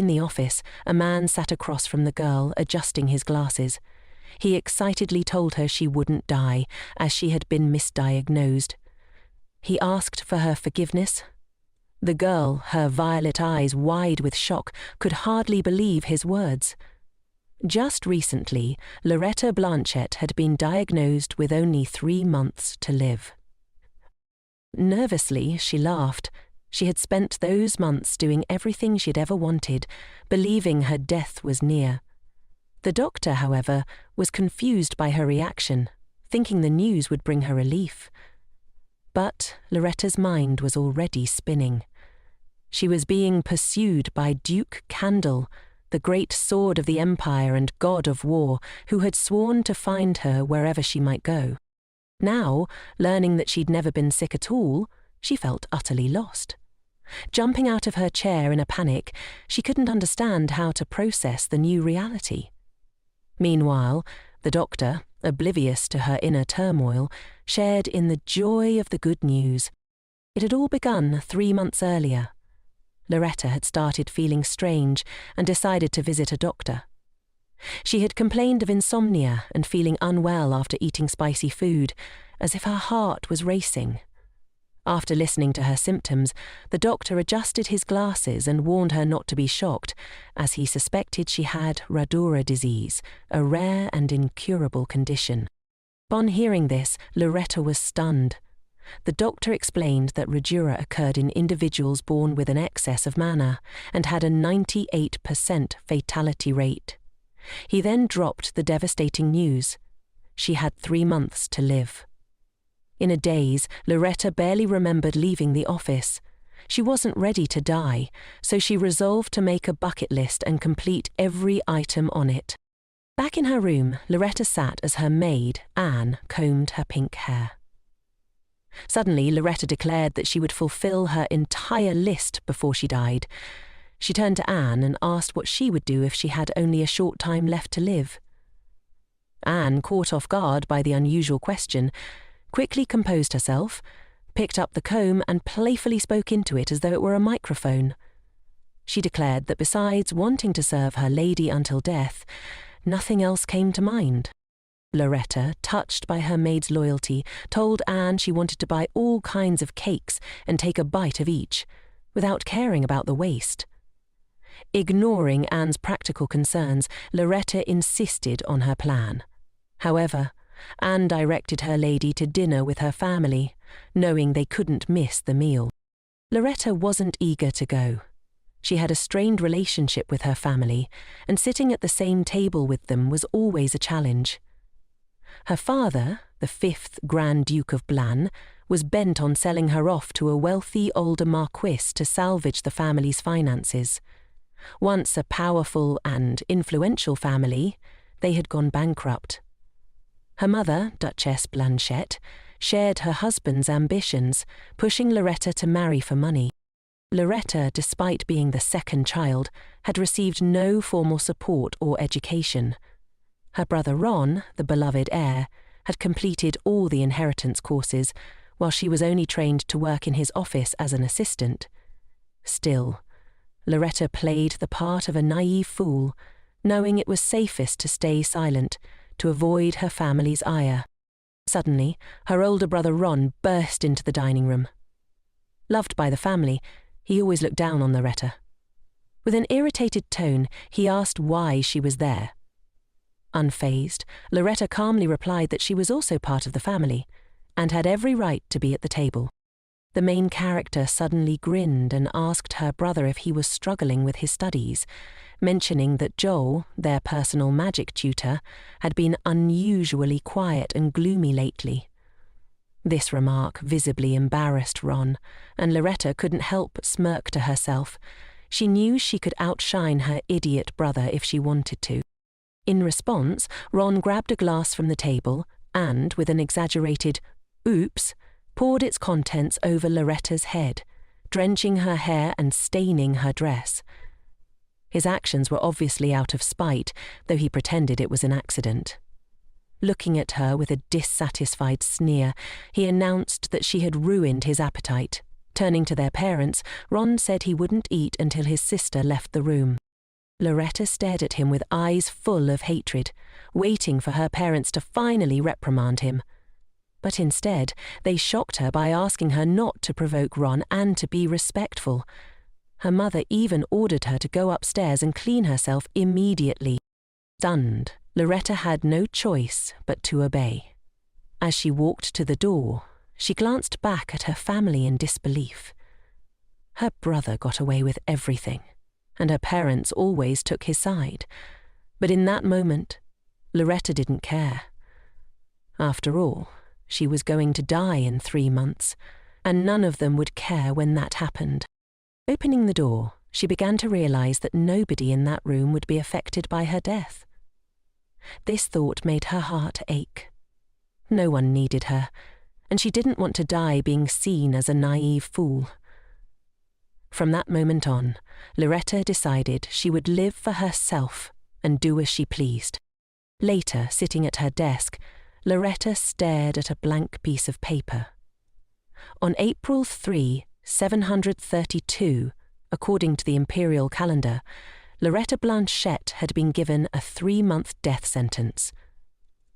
the office, a man sat across from the girl, adjusting his glasses. He excitedly told her she wouldn't die, as she had been misdiagnosed. He asked for her forgiveness. The girl, her violet eyes wide with shock, could hardly believe his words. Just recently, Lariette Blanchett had been diagnosed with only 3 months to live. Nervously, she laughed. She had spent those months doing everything she'd ever wanted, believing her death was near. The doctor, however, was confused by her reaction, thinking the news would bring her relief. But Larette's mind was already spinning. She was being pursued by Duke Candle, the great sword of the Empire and god of war, who had sworn to find her wherever she might go. Now, learning that she'd never been sick at all, she felt utterly lost. Jumping out of her chair in a panic, she couldn't understand how to process the new reality. Meanwhile, the doctor, oblivious to her inner turmoil, shared in the joy of the good news. It had all begun 3 months earlier. Lariette had started feeling strange and decided to visit a doctor. She had complained of insomnia and feeling unwell after eating spicy food, as if her heart was racing. After listening to her symptoms, the doctor adjusted his glasses and warned her not to be shocked, as he suspected she had Radura disease, a rare and incurable condition. On hearing this, Lariette was stunned. The doctor explained that Radura occurred in individuals born with an excess of mana and had a 98% fatality rate. He then dropped the devastating news. She had 3 months to live. In a daze, Lariette barely remembered leaving the office. She wasn't ready to die, so she resolved to make a bucket list and complete every item on it. Back in her room, Lariette sat as her maid, Anne, combed her pink hair. Suddenly, Lariette declared that she would fulfill her entire list before she died. She turned to Anne and asked what she would do if she had only a short time left to live. Anne, caught off guard by the unusual question, quickly composed herself, picked up the comb and playfully spoke into it as though it were a microphone. She declared that besides wanting to serve her lady until death, nothing else came to mind. Lariette, touched by her maid's loyalty, told Anne she wanted to buy all kinds of cakes and take a bite of each, without caring about the waste. Ignoring Anne's practical concerns, Lariette insisted on her plan. However, Anne directed her lady to dinner with her family, knowing they couldn't miss the meal. Lariette wasn't eager to go. She had a strained relationship with her family, and sitting at the same table with them was always a challenge. Her father, the 5th Grand Duke of Blanc, was bent on selling her off to a wealthy older marquis to salvage the family's finances. Once a powerful and influential family, they had gone bankrupt. Her mother, Duchess Blanchett, shared her husband's ambitions, pushing Lariette to marry for money. Lariette, despite being the second child, had received no formal support or education. Her brother Ron, the beloved heir, had completed all the inheritance courses, while she was only trained to work in his office as an assistant. Still, Lariette played the part of a naive fool, knowing it was safest to stay silent, to avoid her family's ire. Suddenly, her older brother Ron burst into the dining room. Loved by the family, he always looked down on Lariette. With an irritated tone, he asked why she was there. Unfazed, Lariette calmly replied that she was also part of the family, and had every right to be at the table. The main character suddenly grinned and asked her brother if he was struggling with his studies, mentioning that Joel, their personal magic tutor, had been unusually quiet and gloomy lately. This remark visibly embarrassed Ron, and Lariette couldn't help but smirk to herself. She knew she could outshine her idiot brother if she wanted to. In response, Ron grabbed a glass from the table and, with an exaggerated "oops," poured its contents over Larette's head, drenching her hair and staining her dress. His actions were obviously out of spite, though he pretended it was an accident. Looking at her with a dissatisfied sneer, he announced that she had ruined his appetite. Turning to their parents, Ron said he wouldn't eat until his sister left the room. Lariette stared at him with eyes full of hatred, waiting for her parents to finally reprimand him. But instead, they shocked her by asking her not to provoke Ron and to be respectful. Her mother even ordered her to go upstairs and clean herself immediately. Stunned, Lariette had no choice but to obey. As she walked to the door, she glanced back at her family in disbelief. Her brother got away with everything, and her parents always took his side. But in that moment, Lariette didn't care. After all, she was going to die in 3 months, and none of them would care when that happened. Opening the door, she began to realize that nobody in that room would be affected by her death. This thought made her heart ache. No one needed her, and she didn't want to die being seen as a naive fool. From that moment on, Lariette decided she would live for herself and do as she pleased. Later, sitting at her desk, Lariette stared at a blank piece of paper. On April 3, 732, according to the imperial calendar, Lariette Blanchett had been given a 3-month death sentence.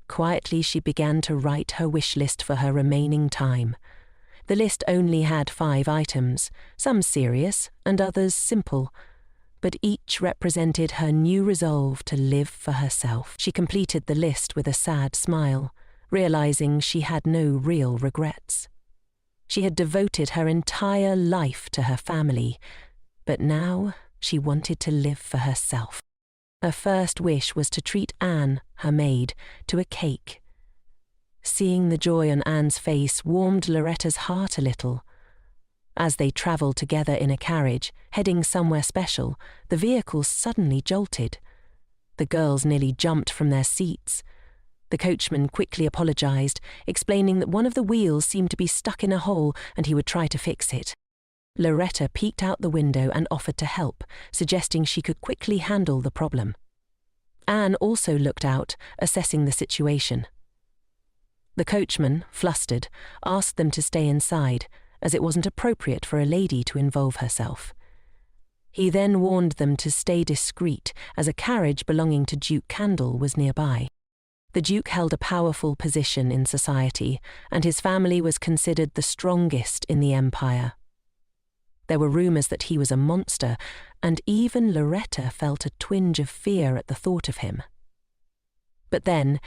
Quietly, she began to write her wish list for her remaining time. The list only had 5 items, some serious and others simple, but each represented her new resolve to live for herself. She completed the list with a sad smile, realizing she had no real regrets. She had devoted her entire life to her family, but now she wanted to live for herself. Her first wish was to treat Anne, her maid, to a cake. Seeing the joy on Anne's face warmed Larette's heart a little. As they travelled together in a carriage, heading somewhere special, the vehicle suddenly jolted. The girls nearly jumped from their seats. The coachman quickly apologised, explaining that one of the wheels seemed to be stuck in a hole and he would try to fix it. Lariette peeked out the window and offered to help, suggesting she could quickly handle the problem. Anne also looked out, assessing the situation. The coachman, flustered, asked them to stay inside, as it wasn't appropriate for a lady to involve herself. He then warned them to stay discreet, as a carriage belonging to Duke Candle was nearby. The Duke held a powerful position in society, and his family was considered the strongest in the empire. There were rumours that he was a monster, and even Lariette felt a twinge of fear at the thought of him. But then,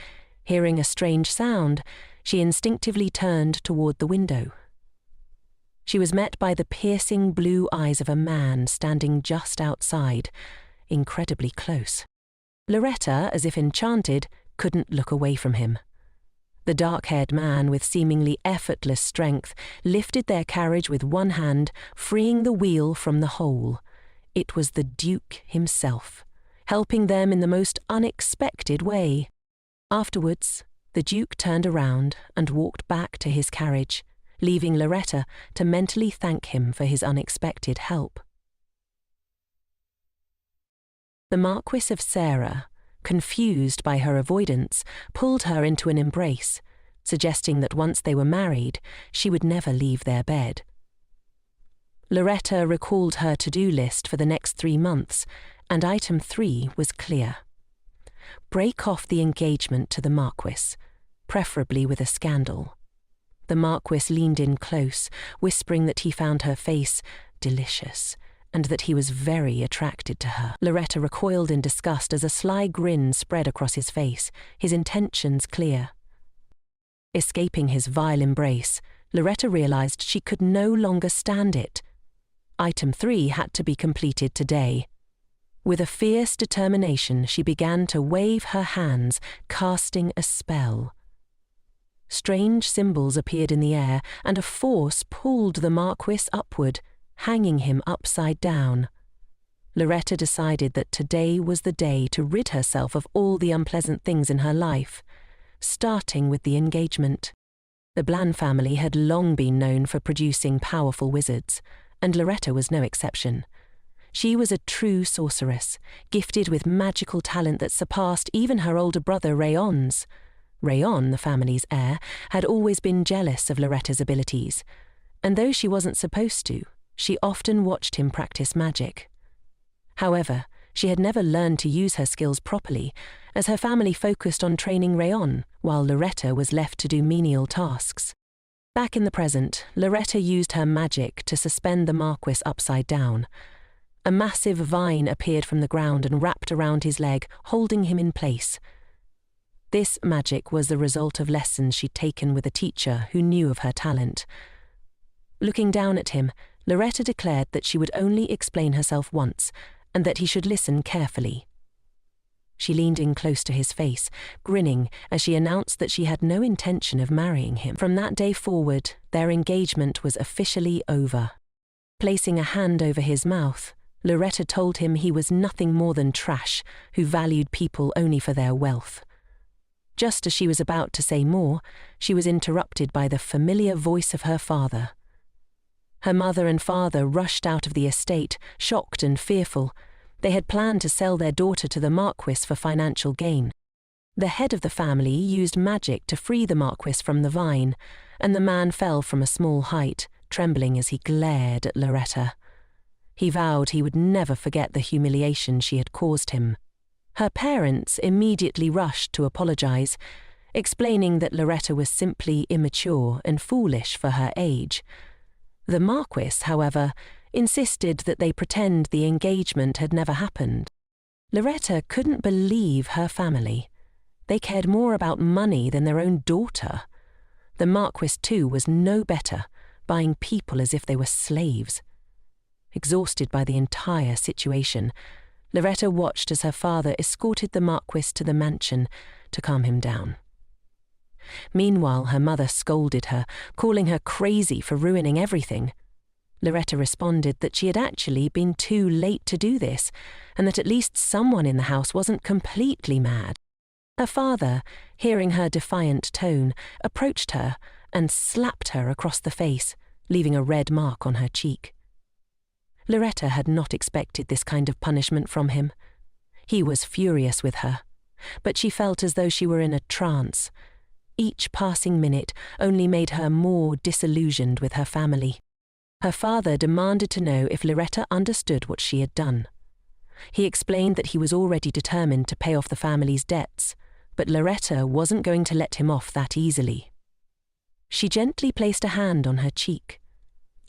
hearing a strange sound, she instinctively turned toward the window. She was met by the piercing blue eyes of a man standing just outside, incredibly close. Lariette, as if enchanted, couldn't look away from him. The dark-haired man, with seemingly effortless strength, lifted their carriage with one hand, freeing the wheel from the hole. It was the Duke himself, helping them in the most unexpected way. Afterwards, the Duke turned around and walked back to his carriage, leaving Lariette to mentally thank him for his unexpected help. The Marquis of Sarah, confused by her avoidance, pulled her into an embrace, suggesting that once they were married, she would never leave their bed. Lariette recalled her to-do list for the next 3 months, and item 3 was clear. Break off the engagement to the Marquis, preferably with a scandal. The Marquis leaned in close, whispering that he found her face delicious, and that he was very attracted to her. Lariette recoiled in disgust as a sly grin spread across his face, his intentions clear. Escaping his vile embrace, Lariette realized she could no longer stand it. Item 3 had to be completed today. With a fierce determination, she began to wave her hands, casting a spell. Strange symbols appeared in the air, and a force pulled the Marquis upward, hanging him upside down. Lariette decided that today was the day to rid herself of all the unpleasant things in her life, starting with the engagement. The Blanc family had long been known for producing powerful wizards, and Lariette was no exception. She was a true sorceress, gifted with magical talent that surpassed even her older brother Rayon's. Rayon, the family's heir, had always been jealous of Larette's abilities, and though she wasn't supposed to, she often watched him practice magic. However, She had never learned to use her skills properly, as her family focused on training Rayon, while Lariette was left to do menial tasks. Back in the present, Lariette used her magic to suspend the Marquis upside down. A massive vine appeared from the ground and wrapped around his leg, holding him in place. This magic was the result of lessons she'd taken with a teacher who knew of her talent. Looking down at him, Lariette declared that she would only explain herself once, and that he should listen carefully. She leaned in close to his face, grinning as she announced that she had no intention of marrying him. From that day forward, their engagement was officially over. Placing a hand over his mouth, Lariette told him he was nothing more than trash, who valued people only for their wealth. Just as she was about to say more, she was interrupted by the familiar voice of her father. Her mother and father rushed out of the estate, shocked and fearful. They had planned to sell their daughter to the Marquis for financial gain. The head of the family used magic to free the Marquis from the vine, and the man fell from a small height, trembling as he glared at Lariette. He vowed he would never forget the humiliation she had caused him. Her parents immediately rushed to apologize, explaining that Lariette was simply immature and foolish for her age. The Marquis, however, insisted that they pretend the engagement had never happened. Lariette couldn't believe her family. They cared more about money than their own daughter. The Marquis, too, was no better, buying people as if they were slaves. Exhausted by the entire situation, Lariette watched as her father escorted the Marquis to the mansion to calm him down. Meanwhile, her mother scolded her, calling her crazy for ruining everything. Lariette responded that she had actually been too late to do this, and that at least someone in the house wasn't completely mad. Her father, hearing her defiant tone, approached her and slapped her across the face, leaving a red mark on her cheek. Lariette had not expected this kind of punishment from him. He was furious with her, but she felt as though she were in a trance. Each passing minute only made her more disillusioned with her family. Her father demanded to know if Lariette understood what she had done. He explained that he was already determined to pay off the family's debts, but Lariette wasn't going to let him off that easily. She gently placed a hand on her cheek,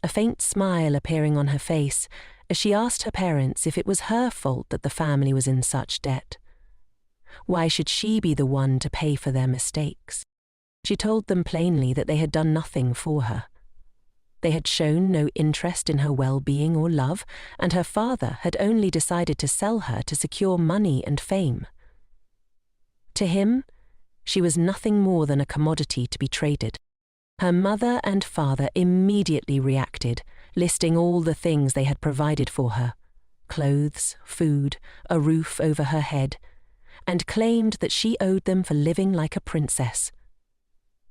a faint smile appearing on her face as she asked her parents if it was her fault that the family was in such debt. Why should she be the one to pay for their mistakes? She told them plainly that they had done nothing for her. They had shown no interest in her well-being or love, and her father had only decided to sell her to secure money and fame. To him, she was nothing more than a commodity to be traded. Her mother and father immediately reacted, listing all the things they had provided for her: clothes, food, a roof over her head, and claimed that she owed them for living like a princess.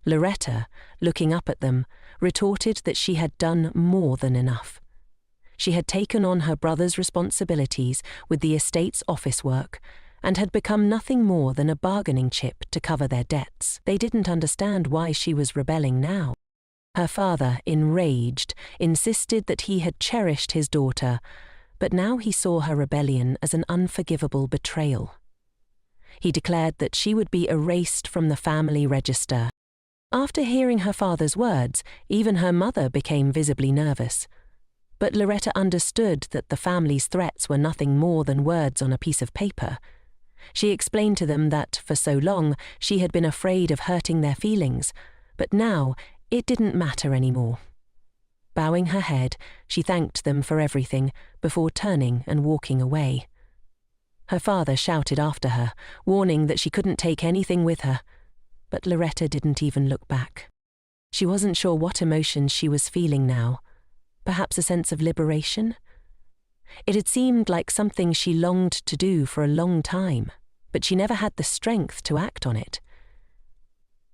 Lariette, looking up at them, retorted that she had done more than enough. She had taken on her brother's responsibilities with the estate's office work and had become nothing more than a bargaining chip to cover their debts. They didn't understand why she was rebelling now. Her father, enraged, insisted that he had cherished his daughter, but now he saw her rebellion as an unforgivable betrayal. He declared that she would be erased from the family register. After hearing her father's words, even her mother became visibly nervous. But Lariette understood that the family's threats were nothing more than words on a piece of paper. She explained to them that, for so long, she had been afraid of hurting their feelings, but now it didn't matter anymore. Bowing her head, she thanked them for everything before turning and walking away. Her father shouted after her, warning that she couldn't take anything with her, but Lariette didn't even look back. She wasn't sure what emotions she was feeling now. Perhaps a sense of liberation? It had seemed like something she longed to do for a long time, but she never had the strength to act on it.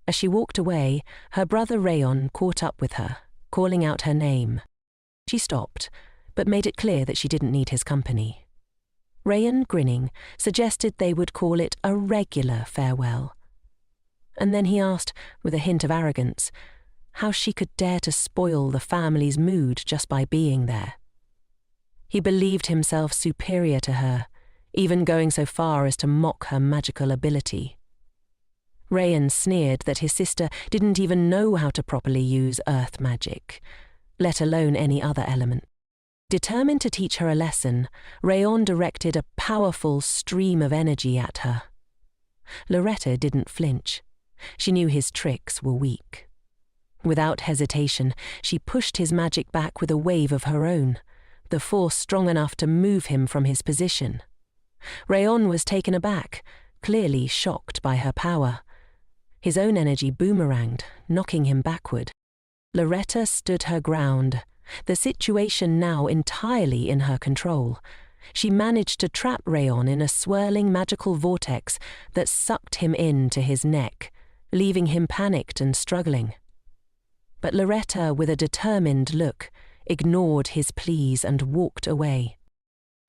As she walked away, her brother Rayon caught up with her, calling out her name. She stopped, but made it clear that she didn't need his company. Rayon, grinning, suggested they would call it a regular farewell. And then he asked, with a hint of arrogance, how she could dare to spoil the family's mood just by being there. He believed himself superior to her, even going so far as to mock her magical ability. Rayan sneered that his sister didn't even know how to properly use earth magic, let alone any other element. Determined to teach her a lesson, Rayan directed a powerful stream of energy at her. Lariette didn't flinch. She knew his tricks were weak. Without hesitation, she pushed his magic back with a wave of her own, the force strong enough to move him from his position. Rayan was taken aback, clearly shocked by her power. His own energy boomeranged, knocking him backward. Lariette stood her ground, the situation now entirely in her control. She managed to trap Rayan in a swirling magical vortex that sucked him into his neck, leaving him panicked and struggling. But Lariette, with a determined look, ignored his pleas and walked away.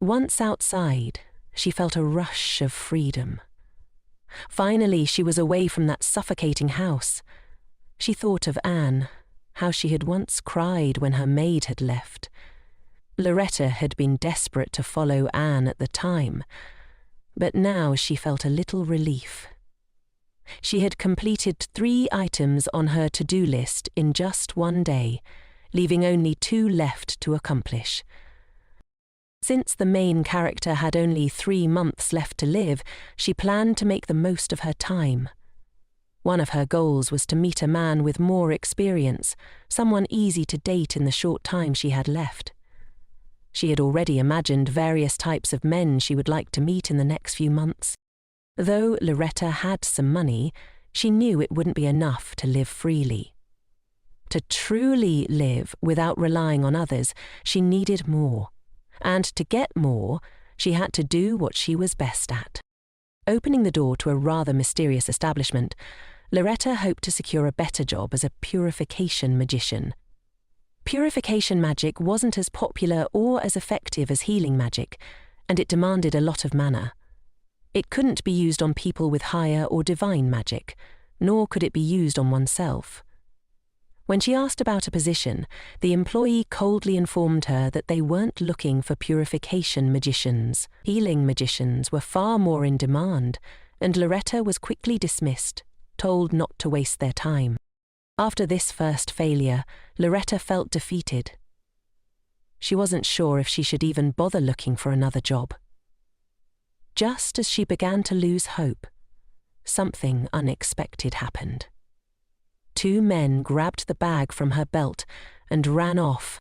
Once outside, she felt a rush of freedom. Finally, she was away from that suffocating house. She thought of Anne, how she had once cried when her maid had left. Lariette had been desperate to follow Anne at the time, but now she felt a little relief. She had completed 3 items on her to-do list in just one day, leaving only 2 left to accomplish. Since the main character had only 3 months left to live, she planned to make the most of her time. One of her goals was to meet a man with more experience, someone easy to date in the short time she had left. She had already imagined various types of men she would like to meet in the next few months. Though Lariette had some money, she knew it wouldn't be enough to live freely. To truly live without relying on others, she needed more. And to get more, she had to do what she was best at. Opening the door to a rather mysterious establishment, Lariette hoped to secure a better job as a purification magician. Purification magic wasn't as popular or as effective as healing magic, and it demanded a lot of mana. It couldn't be used on people with higher or divine magic, nor could it be used on oneself. When she asked about a position, the employee coldly informed her that they weren't looking for purification magicians. Healing magicians were far more in demand, and Lariette was quickly dismissed, told not to waste their time. After this first failure, Lariette felt defeated. She wasn't sure if she should even bother looking for another job. Just as she began to lose hope, something unexpected happened. 2 men grabbed the bag from her belt and ran off.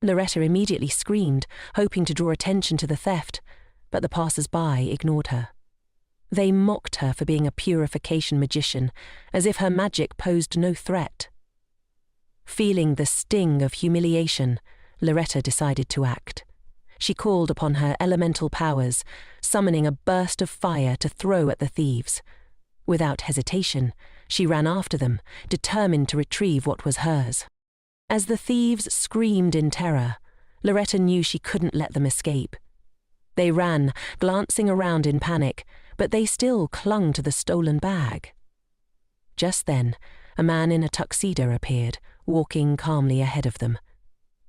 Lariette immediately screamed, hoping to draw attention to the theft, but the passers-by ignored her. They mocked her for being a purification magician, as if her magic posed no threat. Feeling the sting of humiliation, Lariette decided to act. She called upon her elemental powers, summoning a burst of fire to throw at the thieves. Without hesitation, she ran after them, determined to retrieve what was hers. As the thieves screamed in terror, Lariette knew she couldn't let them escape. They ran, glancing around in panic, but they still clung to the stolen bag. Just then, a man in a tuxedo appeared, walking calmly ahead of them.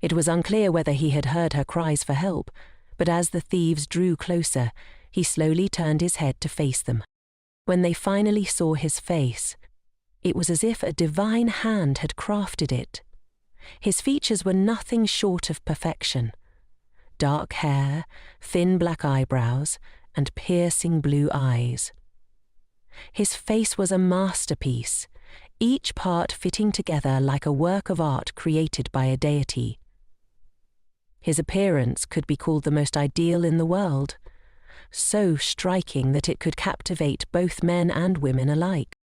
It was unclear whether he had heard her cries for help, but as the thieves drew closer, he slowly turned his head to face them. When they finally saw his face, it was as if a divine hand had crafted it. His features were nothing short of perfection. Dark hair, thin black eyebrows, and piercing blue eyes. His face was a masterpiece, each part fitting together like a work of art created by a deity. His appearance could be called the most ideal in the world, so striking that it could captivate both men and women alike.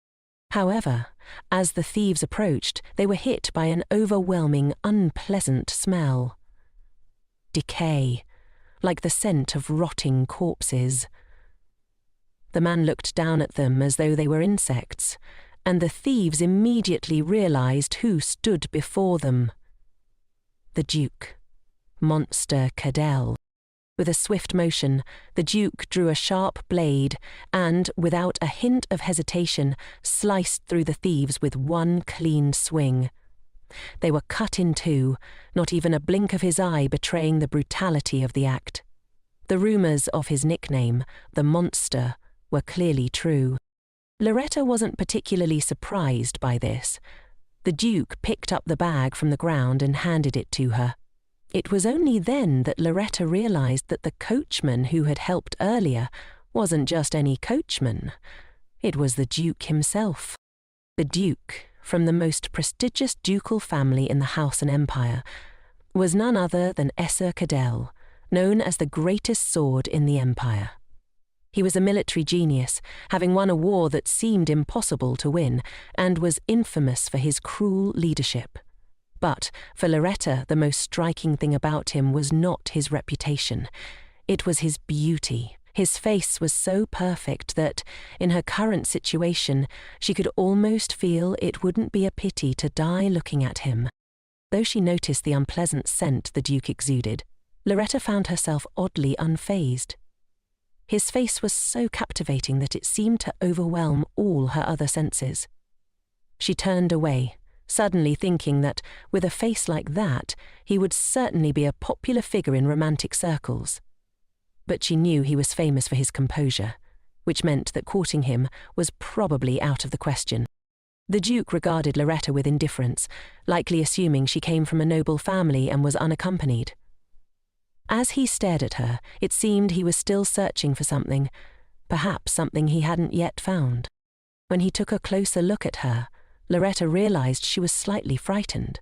However, as the thieves approached, they were hit by an overwhelming, unpleasant smell. Decay, like the scent of rotting corpses. The man looked down at them as though they were insects, and the thieves immediately realized who stood before them. The Duke, Monster Cadell. With a swift motion, the Duke drew a sharp blade and, without a hint of hesitation, sliced through the thieves with one clean swing. They were cut in two, not even a blink of his eye betraying the brutality of the act. The rumours of his nickname, the Monster, were clearly true. Lariette wasn't particularly surprised by this. The Duke picked up the bag from the ground and handed it to her. It was only then that Lariette realised that the coachman who had helped earlier wasn't just any coachman. It was the Duke himself. The Duke, from the most prestigious ducal family in the house and empire, was none other than Esser Cadell, known as the greatest sword in the empire. He was a military genius, having won a war that seemed impossible to win, and was infamous for his cruel leadership. But for Lariette, the most striking thing about him was not his reputation. It was his beauty. His face was so perfect that, in her current situation, she could almost feel it wouldn't be a pity to die looking at him. Though she noticed the unpleasant scent the Duke exuded, Lariette found herself oddly unfazed. His face was so captivating that it seemed to overwhelm all her other senses. She turned away, suddenly thinking that, with a face like that, he would certainly be a popular figure in romantic circles. But she knew he was famous for his composure, which meant that courting him was probably out of the question. The Duke regarded Lariette with indifference, likely assuming she came from a noble family and was unaccompanied. As he stared at her, it seemed he was still searching for something, perhaps something he hadn't yet found. When he took a closer look at her, Lariette realised she was slightly frightened.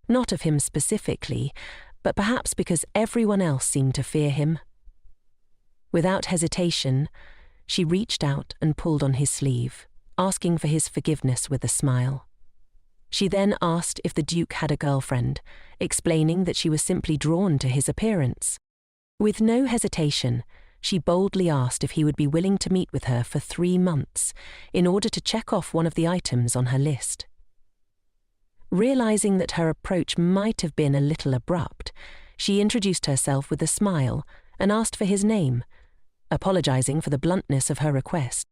Not of him specifically, but perhaps because everyone else seemed to fear him. Without hesitation, she reached out and pulled on his sleeve, asking for his forgiveness with a smile. She then asked if the Duke had a girlfriend, explaining that she was simply drawn to his appearance. With no hesitation, she boldly asked if he would be willing to meet with her for 3 months in order to check off one of the items on her list. Realising that her approach might have been a little abrupt, she introduced herself with a smile and asked for his name, apologising for the bluntness of her request.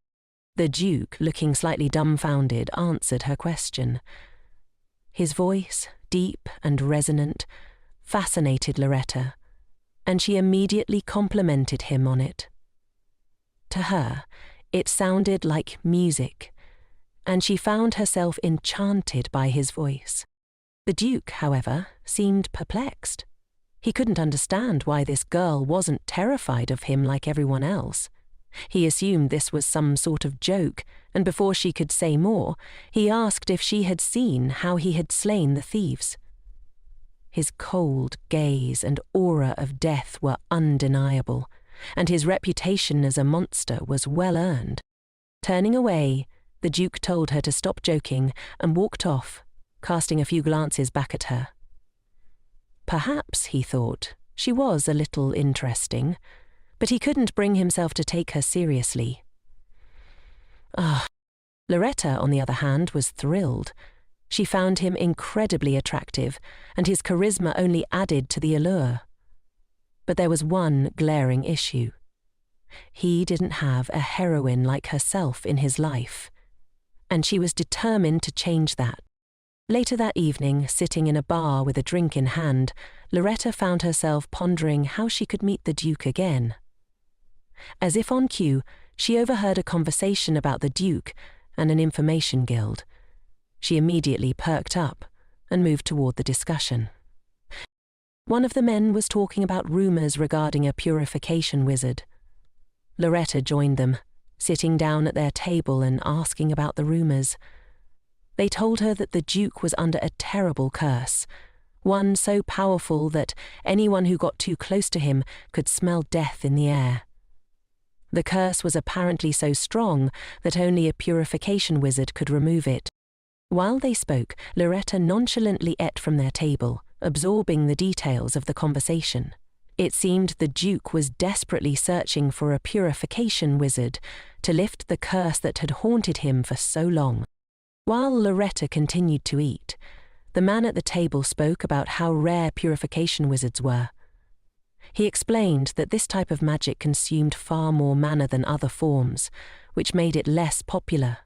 The Duke, looking slightly dumbfounded, answered her question. His voice, deep and resonant, fascinated Lariette, and she immediately complimented him on it. To her, it sounded like music, and she found herself enchanted by his voice. The Duke, however, seemed perplexed. He couldn't understand why this girl wasn't terrified of him like everyone else. He assumed this was some sort of joke, and before she could say more, he asked if she had seen how he had slain the thieves. His cold gaze and aura of death were undeniable, and his reputation as a monster was well earned. Turning away, the Duke told her to stop joking and walked off, casting a few glances back at her. Perhaps, he thought, she was a little interesting, but he couldn't bring himself to take her seriously. Lariette, on the other hand, was thrilled. She found him incredibly attractive, and his charisma only added to the allure. But there was one glaring issue. He didn't have a heroine like herself in his life, and she was determined to change that. Later that evening, sitting in a bar with a drink in hand, Lariette found herself pondering how she could meet the Duke again. As if on cue, she overheard a conversation about the Duke and an information guild. She immediately perked up and moved toward the discussion. One of the men was talking about rumours regarding a purification wizard. Lariette joined them, sitting down at their table and asking about the rumours. They told her that the Duke was under a terrible curse, one so powerful that anyone who got too close to him could smell death in the air. The curse was apparently so strong that only a purification wizard could remove it. While they spoke, Lariette nonchalantly ate from their table, absorbing the details of the conversation. It seemed the Duke was desperately searching for a purification wizard to lift the curse that had haunted him for so long. While Lariette continued to eat, the man at the table spoke about how rare purification wizards were. He explained that this type of magic consumed far more mana than other forms, which made it less popular.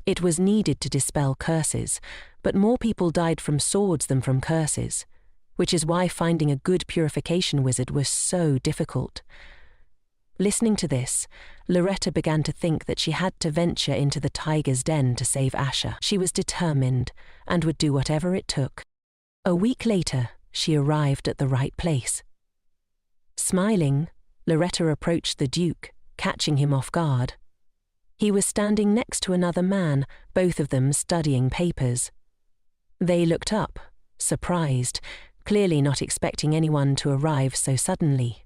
It was needed to dispel curses, but more people died from swords than from curses. which is why finding a good purification wizard was so difficult. Listening to this, Lariette began to think that she had to venture into the tiger's den to save Asha. She was determined and would do whatever it took. A week later, she arrived at the right place. Smiling, Lariette approached the Duke, catching him off guard. He was standing next to another man, both of them studying papers. They looked up, surprised, clearly not expecting anyone to arrive so suddenly.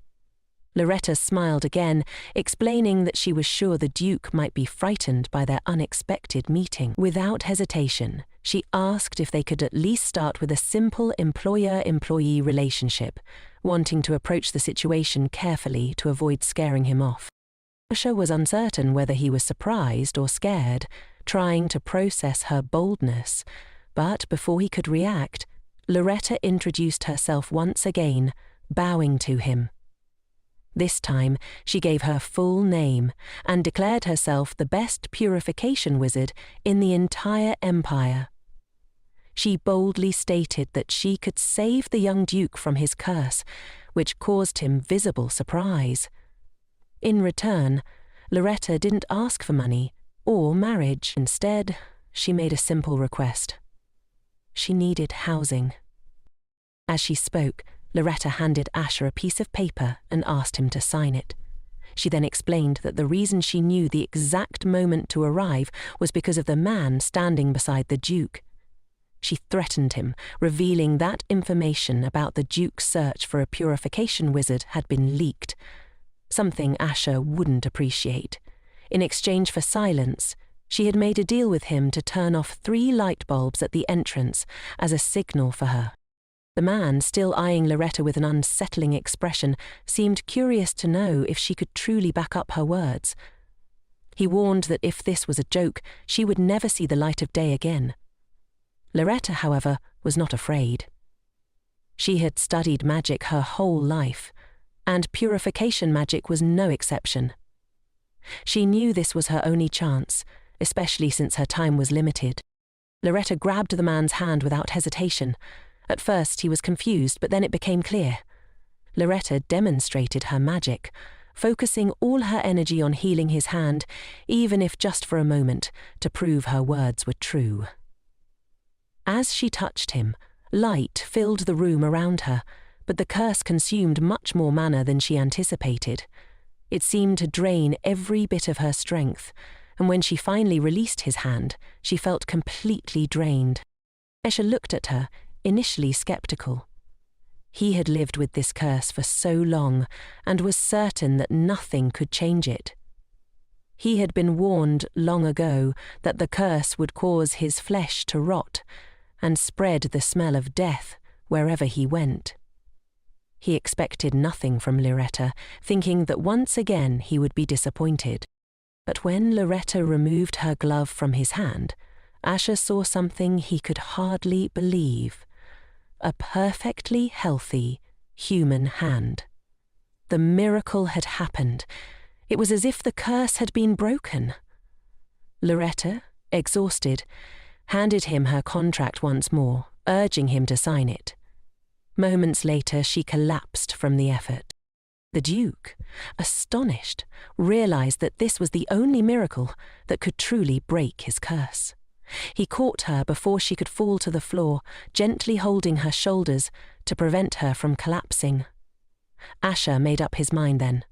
Lariette smiled again, explaining that she was sure the Duke might be frightened by their unexpected meeting. Without hesitation, she asked if they could at least start with a simple employer-employee relationship, wanting to approach the situation carefully to avoid scaring him off. Asha was uncertain whether he was surprised or scared, trying to process her boldness, but before he could react, Lariette introduced herself once again, bowing to him. This time, she gave her full name and declared herself the best purification wizard in the entire empire. She boldly stated that she could save the young Duke from his curse, which caused him visible surprise. In return, Lariette didn't ask for money or marriage. Instead, she made a simple request. She needed housing. As she spoke, Lariette handed Asha a piece of paper and asked him to sign it. She then explained that the reason she knew the exact moment to arrive was because of the man standing beside the Duke. She threatened him, revealing that information about the Duke's search for a purification wizard had been leaked, something Asha wouldn't appreciate. In exchange for silence, she had made a deal with him to turn off 3 light bulbs at the entrance as a signal for her. The man, still eyeing Lariette with an unsettling expression, seemed curious to know if she could truly back up her words. He warned that if this was a joke, she would never see the light of day again. Lariette, however, was not afraid. She had studied magic her whole life, and purification magic was no exception. She knew this was her only chance, especially since her time was limited. Lariette grabbed the man's hand without hesitation. At first he was confused, but then it became clear. Lariette demonstrated her magic, focusing all her energy on healing his hand, even if just for a moment, to prove her words were true. As she touched him, light filled the room around her, but the curse consumed much more mana than she anticipated. It seemed to drain every bit of her strength, and when she finally released his hand, she felt completely drained. Asha looked at her, initially skeptical. He had lived with this curse for so long and was certain that nothing could change it. He had been warned long ago that the curse would cause his flesh to rot and spread the smell of death wherever he went. He expected nothing from Lariette, thinking that once again he would be disappointed. But when Lariette removed her glove from his hand, Asha saw something he could hardly believe. A perfectly healthy human hand. The miracle had happened. It was as if the curse had been broken. Lariette, exhausted, handed him her contract once more, urging him to sign it. Moments later, she collapsed from the effort. The Duke, astonished, realized that this was the only miracle that could truly break his curse. He caught her before she could fall to the floor, gently holding her shoulders to prevent her from collapsing. Asha made up his mind then.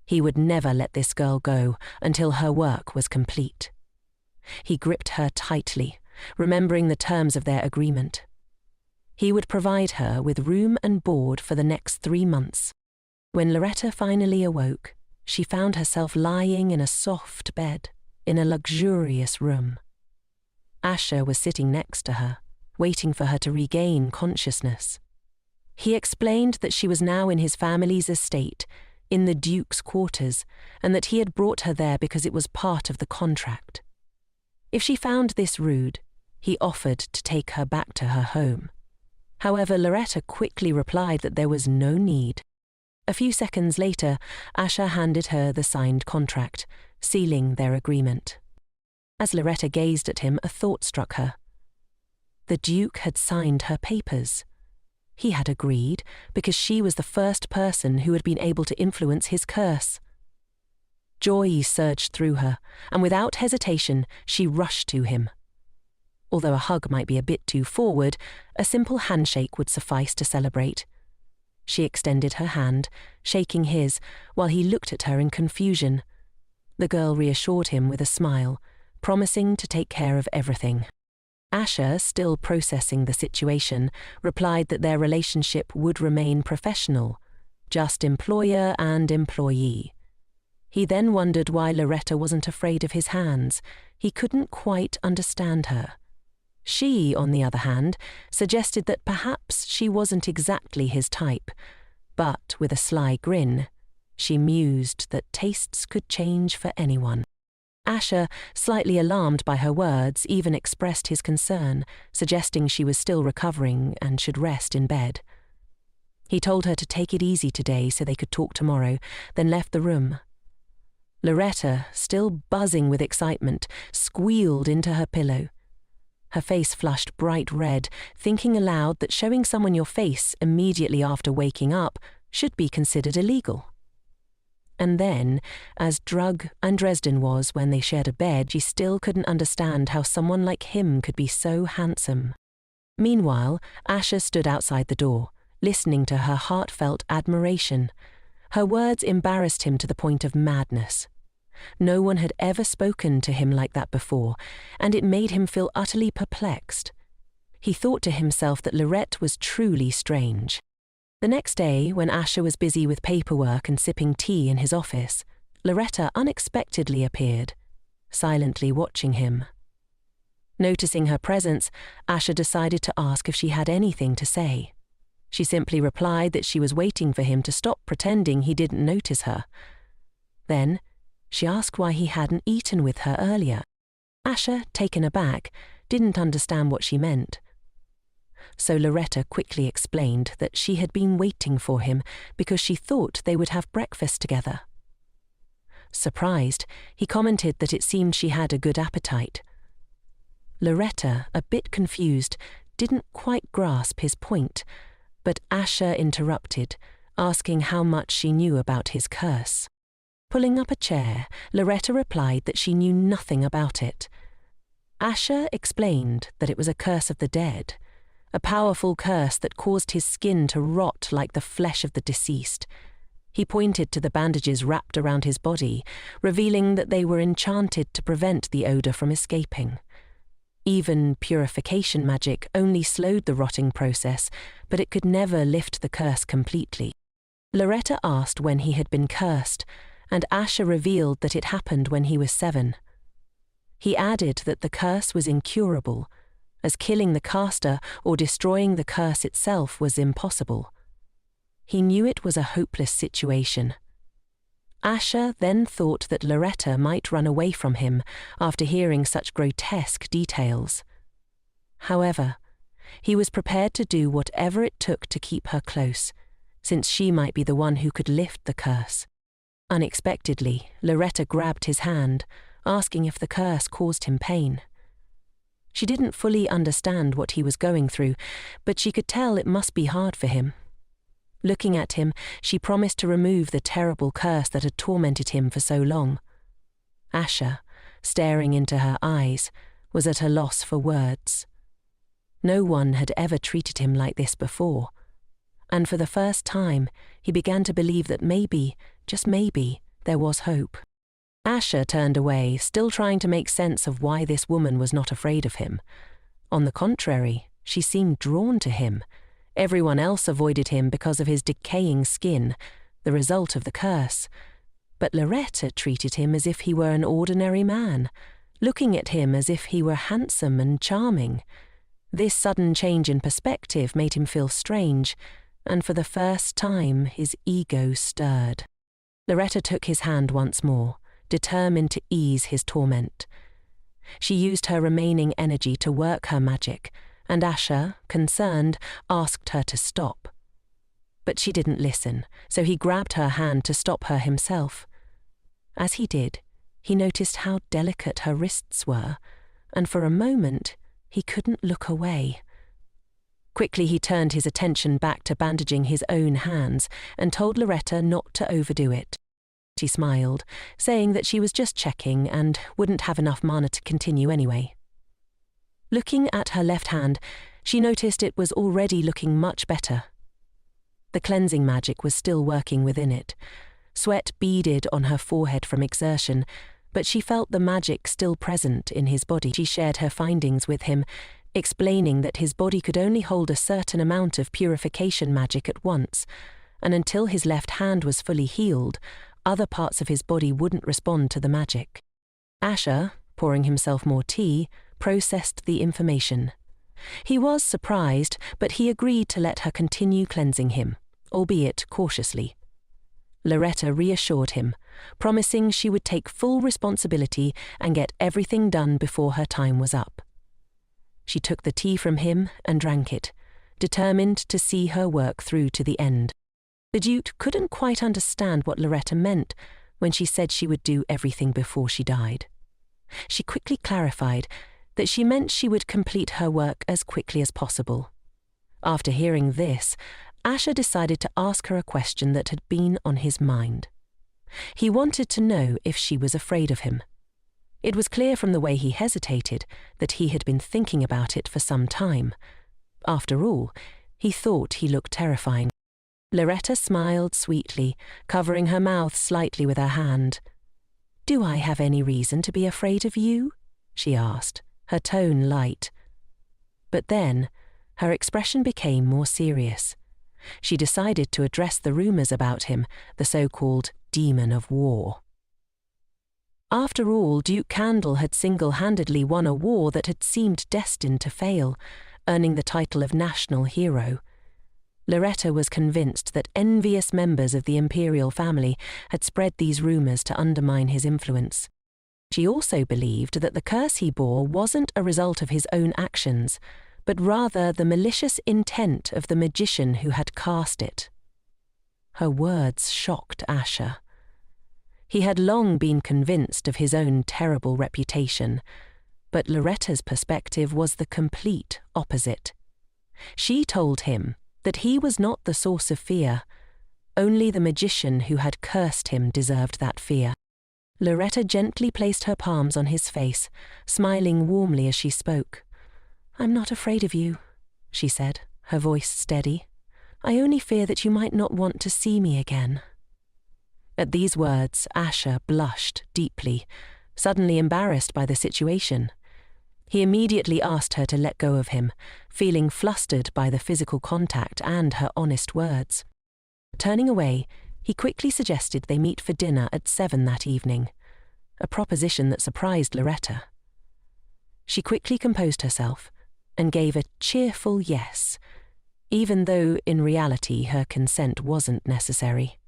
He would never let this girl go until her work was complete. He gripped her tightly, remembering the terms of their agreement. He would provide her with room and board for the next 3 months. When Lariette finally awoke, she found herself lying in a soft bed in a luxurious room. Asha was sitting next to her, waiting for her to regain consciousness. He explained that she was now in his family's estate, in the Duke's quarters, and that he had brought her there because it was part of the contract. If she found this rude, he offered to take her back to her home. However, Lariette quickly replied that there was no need. A few seconds later, Asha handed her the signed contract, sealing their agreement. As Lariette gazed at him, a thought struck her. The Duke had signed her papers. He had agreed because she was the first person who had been able to influence his curse. Joy surged through her, and without hesitation, she rushed to him. Although a hug might be a bit too forward, a simple handshake would suffice to celebrate. She extended her hand, shaking his, while he looked at her in confusion. The girl reassured him with a smile, promising to take care of everything. Asher, still processing the situation, replied that their relationship would remain professional, just employer and employee. He then wondered why Lariette wasn't afraid of his hands. He couldn't quite understand her. She, on the other hand, suggested that perhaps she wasn't exactly his type, but with a sly grin, she mused that tastes could change for anyone. Asher, slightly alarmed by her words, even expressed his concern, suggesting she was still recovering and should rest in bed. He told her to take it easy today so they could talk tomorrow, then left the room. Lariette, still buzzing with excitement, squealed into her pillow. Her face flushed bright red, thinking aloud that showing someone your face immediately after waking up should be considered illegal. And then, as drug and Dresden was when they shared a bed, she still couldn't understand how someone like him could be so handsome. Meanwhile, Asher stood outside the door, listening to her heartfelt admiration. Her words embarrassed him to the point of madness. No one had ever spoken to him like that before, and it made him feel utterly perplexed. He thought to himself that Lariette was truly strange. The next day, when Asher was busy with paperwork and sipping tea in his office, Lariette unexpectedly appeared, silently watching him. Noticing her presence, Asher decided to ask if she had anything to say. She simply replied that she was waiting for him to stop pretending he didn't notice her. Then, she asked why he hadn't eaten with her earlier. Asher, taken aback, didn't understand what she meant. So Lariette quickly explained that she had been waiting for him because she thought they would have breakfast together. Surprised, he commented that it seemed she had a good appetite. Lariette, a bit confused, didn't quite grasp his point, but Asher interrupted, asking how much she knew about his curse. Pulling up a chair, Lariette replied that she knew nothing about it. Asher explained that it was a curse of the dead, a powerful curse that caused his skin to rot like the flesh of the deceased. He pointed to the bandages wrapped around his body, revealing that they were enchanted to prevent the odor from escaping. Even purification magic only slowed the rotting process, but it could never lift the curse completely. Lariette asked when he had been cursed, and Asher revealed that it happened when he was 7. He added that the curse was incurable, as killing the caster or destroying the curse itself was impossible. He knew it was a hopeless situation. Asher then thought that Lariette might run away from him after hearing such grotesque details. However, he was prepared to do whatever it took to keep her close, since she might be the one who could lift the curse. Unexpectedly, Lariette grabbed his hand, asking if the curse caused him pain. She didn't fully understand what he was going through, but she could tell it must be hard for him. Looking at him, she promised to remove the terrible curse that had tormented him for so long. Asher, staring into her eyes, was at a loss for words. No one had ever treated him like this before, and for the first time, he began to believe that maybe, just maybe, there was hope. Asher turned away, still trying to make sense of why this woman was not afraid of him. On the contrary, she seemed drawn to him. Everyone else avoided him because of his decaying skin, the result of the curse. But Lariette treated him as if he were an ordinary man, looking at him as if he were handsome and charming. This sudden change in perspective made him feel strange, and for the first time his ego stirred. Lariette took his hand once more, determined to ease his torment. She used her remaining energy to work her magic, and Asher, concerned, asked her to stop. But she didn't listen, so he grabbed her hand to stop her himself. As he did, he noticed how delicate her wrists were, and for a moment he couldn't look away. Quickly he turned his attention back to bandaging his own hands and told Lariette not to overdo it. She smiled, saying that she was just checking and wouldn't have enough mana to continue anyway. Looking at her left hand, she noticed it was already looking much better. The cleansing magic was still working within it. Sweat beaded on her forehead from exertion, but she felt the magic still present in his body. She shared her findings with him, explaining that his body could only hold a certain amount of purification magic at once, and until his left hand was fully healed, other parts of his body wouldn't respond to the magic. Asher, pouring himself more tea, processed the information. He was surprised, but he agreed to let her continue cleansing him, albeit cautiously. Lariette reassured him, promising she would take full responsibility and get everything done before her time was up. She took the tea from him and drank it, determined to see her work through to the end. The Duke couldn't quite understand what Lariette meant when she said she would do everything before she died. She quickly clarified that she meant she would complete her work as quickly as possible. After hearing this, Asher decided to ask her a question that had been on his mind. He wanted to know if she was afraid of him. It was clear from the way he hesitated that he had been thinking about it for some time. After all, he thought he looked terrifying. Lariette smiled sweetly, covering her mouth slightly with her hand. "Do I have any reason to be afraid of you?" she asked, her tone light. But then, her expression became more serious. She decided to address the rumors about him, the so-called demon of war. After all, Duke Candle had single-handedly won a war that had seemed destined to fail, earning the title of national hero. Lariette was convinced that envious members of the imperial family had spread these rumors to undermine his influence. She also believed that the curse he bore wasn't a result of his own actions, but rather the malicious intent of the magician who had cast it. Her words shocked Asher. He had long been convinced of his own terrible reputation, but Larette's perspective was the complete opposite. She told him that he was not the source of fear. Only the magician who had cursed him deserved that fear. Lariette gently placed her palms on his face, smiling warmly as she spoke. "I'm not afraid of you," she said, her voice steady. "I only fear that you might not want to see me again." At these words, Asher blushed deeply, suddenly embarrassed by the situation. He immediately asked her to let go of him, feeling flustered by the physical contact and her honest words. Turning away, he quickly suggested they meet for dinner at 7 that evening, a proposition that surprised Lariette. She quickly composed herself and gave a cheerful yes, even though in reality her consent wasn't necessary.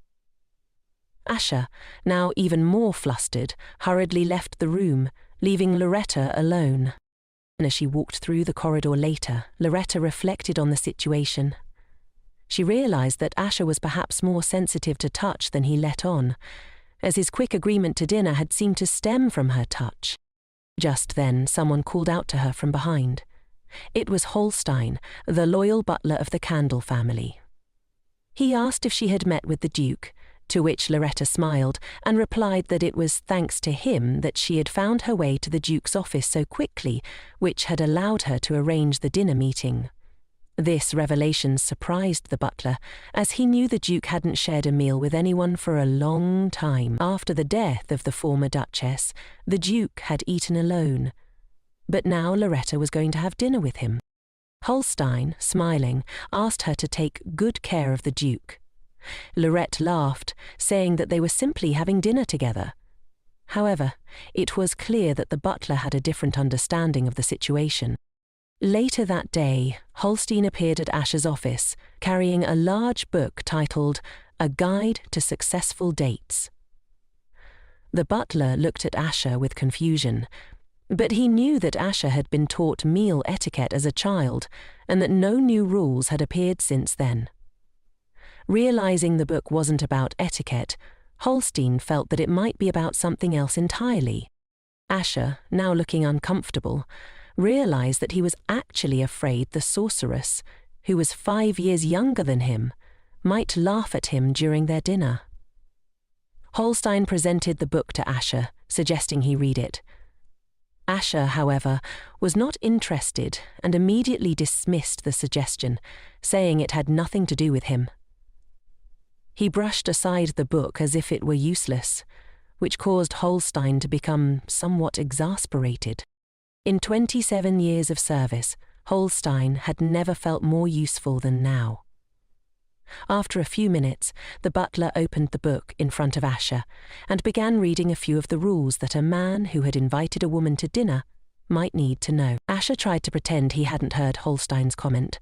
Asher, now even more flustered, hurriedly left the room, leaving Lariette alone. As she walked through the corridor later, Lariette reflected on the situation. She realized that Asher was perhaps more sensitive to touch than he let on, as his quick agreement to dinner had seemed to stem from her touch. Just then, someone called out to her from behind. It was Holstein, the loyal butler of the Candle family. He asked if she had met with the Duke, to which Lariette smiled and replied that it was thanks to him that she had found her way to the Duke's office so quickly, which had allowed her to arrange the dinner meeting. This revelation surprised the butler, as he knew the Duke hadn't shared a meal with anyone for a long time. After the death of the former Duchess, the Duke had eaten alone. But now Lariette was going to have dinner with him. Holstein, smiling, asked her to take good care of the Duke. Lariette laughed, saying that they were simply having dinner together. However, it was clear that the butler had a different understanding of the situation. Later that day, Holstein appeared at Asher's office, carrying a large book titled A Guide to Successful Dates. The butler looked at Asher with confusion, but he knew that Asher had been taught meal etiquette as a child and that no new rules had appeared since then. Realizing the book wasn't about etiquette, Holstein felt that it might be about something else entirely. Asher, now looking uncomfortable, realized that he was actually afraid the sorceress, who was 5 years younger than him, might laugh at him during their dinner. Holstein presented the book to Asher, suggesting he read it. Asher, however, was not interested and immediately dismissed the suggestion, saying it had nothing to do with him. He brushed aside the book as if it were useless, which caused Holstein to become somewhat exasperated. In 27 years of service, Holstein had never felt more useful than now. After a few minutes, the butler opened the book in front of Asher and began reading a few of the rules that a man who had invited a woman to dinner might need to know. Asher tried to pretend he hadn't heard Holstein's comment,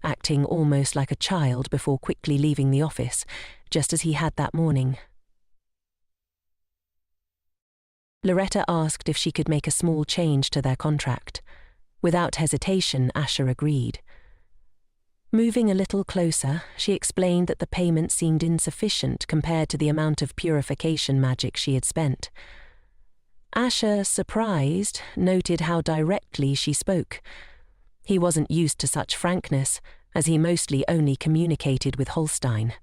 acting almost like a child before quickly leaving the office, just as he had that morning. Lariette asked if she could make a small change to their contract. Without hesitation, Asher agreed. Moving a little closer, she explained that the payment seemed insufficient compared to the amount of purification magic she had spent. Asher, surprised, noted how directly she spoke. He wasn't used to such frankness, as he mostly only communicated with Holstein.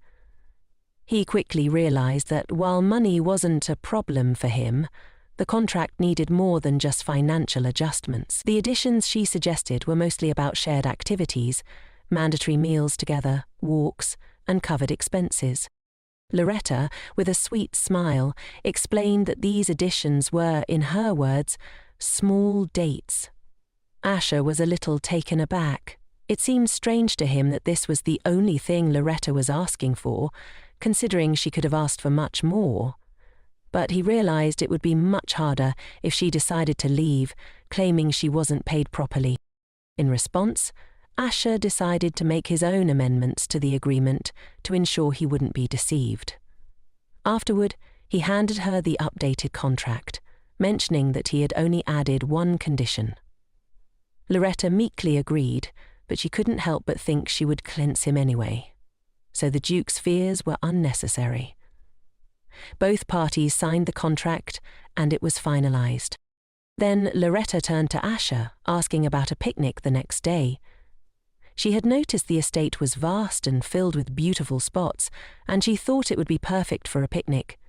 He quickly realized that while money wasn't a problem for him, the contract needed more than just financial adjustments. The additions she suggested were mostly about shared activities, mandatory meals together, walks, and covered expenses. Lariette, with a sweet smile, explained that these additions were, in her words, small dates. Asher was a little taken aback. It seemed strange to him that this was the only thing Lariette was asking for, considering she could have asked for much more. But he realized it would be much harder if she decided to leave, claiming she wasn't paid properly. In response, Asher decided to make his own amendments to the agreement to ensure he wouldn't be deceived. Afterward, he handed her the updated contract, mentioning that he had only added one condition. Lariette meekly agreed, but she couldn't help but think she would cleanse him anyway. So the Duke's fears were unnecessary. Both parties signed the contract, and it was finalized. Then Lariette turned to Asher, asking about a picnic the next day. She had noticed the estate was vast and filled with beautiful spots, and she thought it would be perfect for a picnic.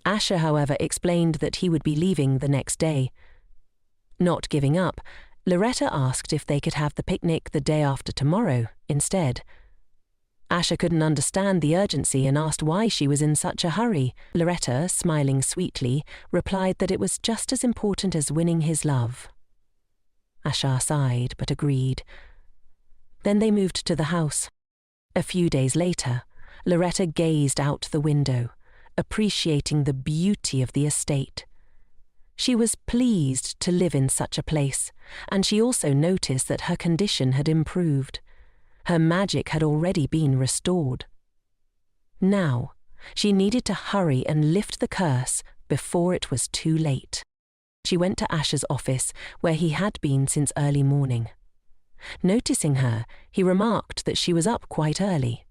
Asher, however, explained that he would be leaving the next day. Not giving up, Lariette asked if they could have the picnic the day after tomorrow instead. Asher couldn't understand the urgency and asked why she was in such a hurry. Lariette, smiling sweetly, replied that it was just as important as winning his love. Asher sighed but agreed. Then they moved to the house. A few days later, Lariette gazed out the window, appreciating the beauty of the estate. She was pleased to live in such a place, and she also noticed that her condition had improved. Her magic had already been restored. Now, she needed to hurry and lift the curse before it was too late. She went to Asher's office, where he had been since early morning. Noticing her, he remarked that she was up quite early.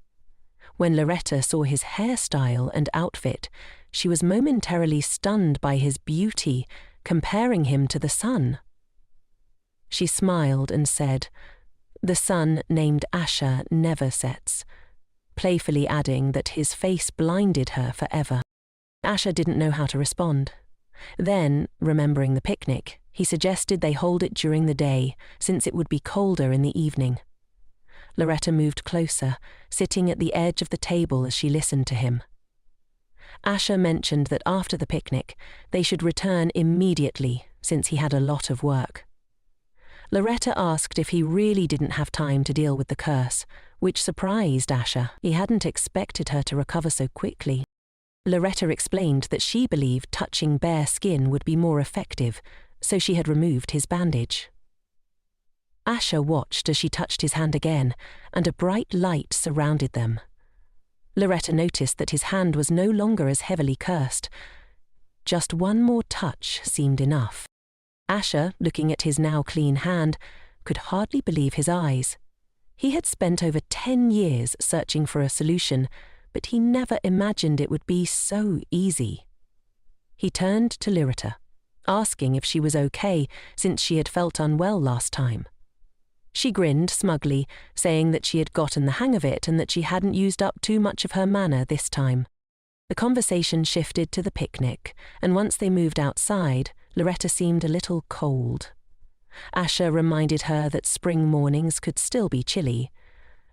When Lariette saw his hairstyle and outfit, she was momentarily stunned by his beauty, comparing him to the sun. She smiled and said, "The sun named Asher never sets," playfully adding that his face blinded her forever. Asher didn't know how to respond. Then, remembering the picnic, he suggested they hold it during the day, since it would be colder in the evening. Lariette moved closer, sitting at the edge of the table as she listened to him. Asher mentioned that after the picnic, they should return immediately, since he had a lot of work. Lariette asked if he really didn't have time to deal with the curse, which surprised Asher. He hadn't expected her to recover so quickly. Lariette explained that she believed touching bare skin would be more effective, so she had removed his bandage. Asher watched as she touched his hand again, and a bright light surrounded them. Lariette noticed that his hand was no longer as heavily cursed. Just one more touch seemed enough. Asher, looking at his now clean hand, could hardly believe his eyes. He had spent over 10 years searching for a solution, but he never imagined it would be so easy. He turned to Lariette, asking if she was okay since she had felt unwell last time. She grinned smugly, saying that she had gotten the hang of it and that she hadn't used up too much of her mana this time. The conversation shifted to the picnic, and once they moved outside, Lariette seemed a little cold. Asher reminded her that spring mornings could still be chilly.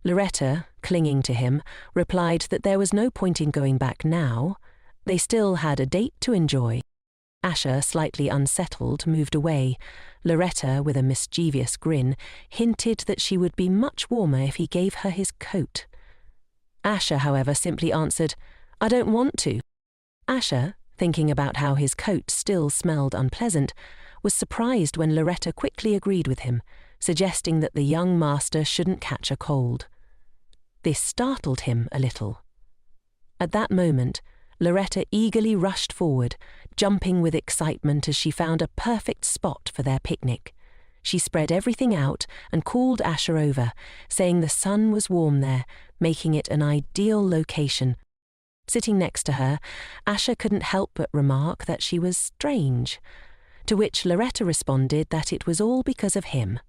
Lariette, clinging to him, replied that there was no point in going back now. They still had a date to enjoy. Asher, slightly unsettled, moved away. Lariette, with a mischievous grin, hinted that she would be much warmer if he gave her his coat. Asher, however, simply answered, "I don't want to." Asher, thinking about how his coat still smelled unpleasant, was surprised when Lariette quickly agreed with him, suggesting that the young master shouldn't catch a cold. This startled him a little. At that moment, Lariette eagerly rushed forward, jumping with excitement as she found a perfect spot for their picnic. She spread everything out and called Asher over, saying the sun was warm there, making it an ideal location. Sitting next to her, Asher couldn't help but remark that she was strange, to which Lariette responded that it was all because of him.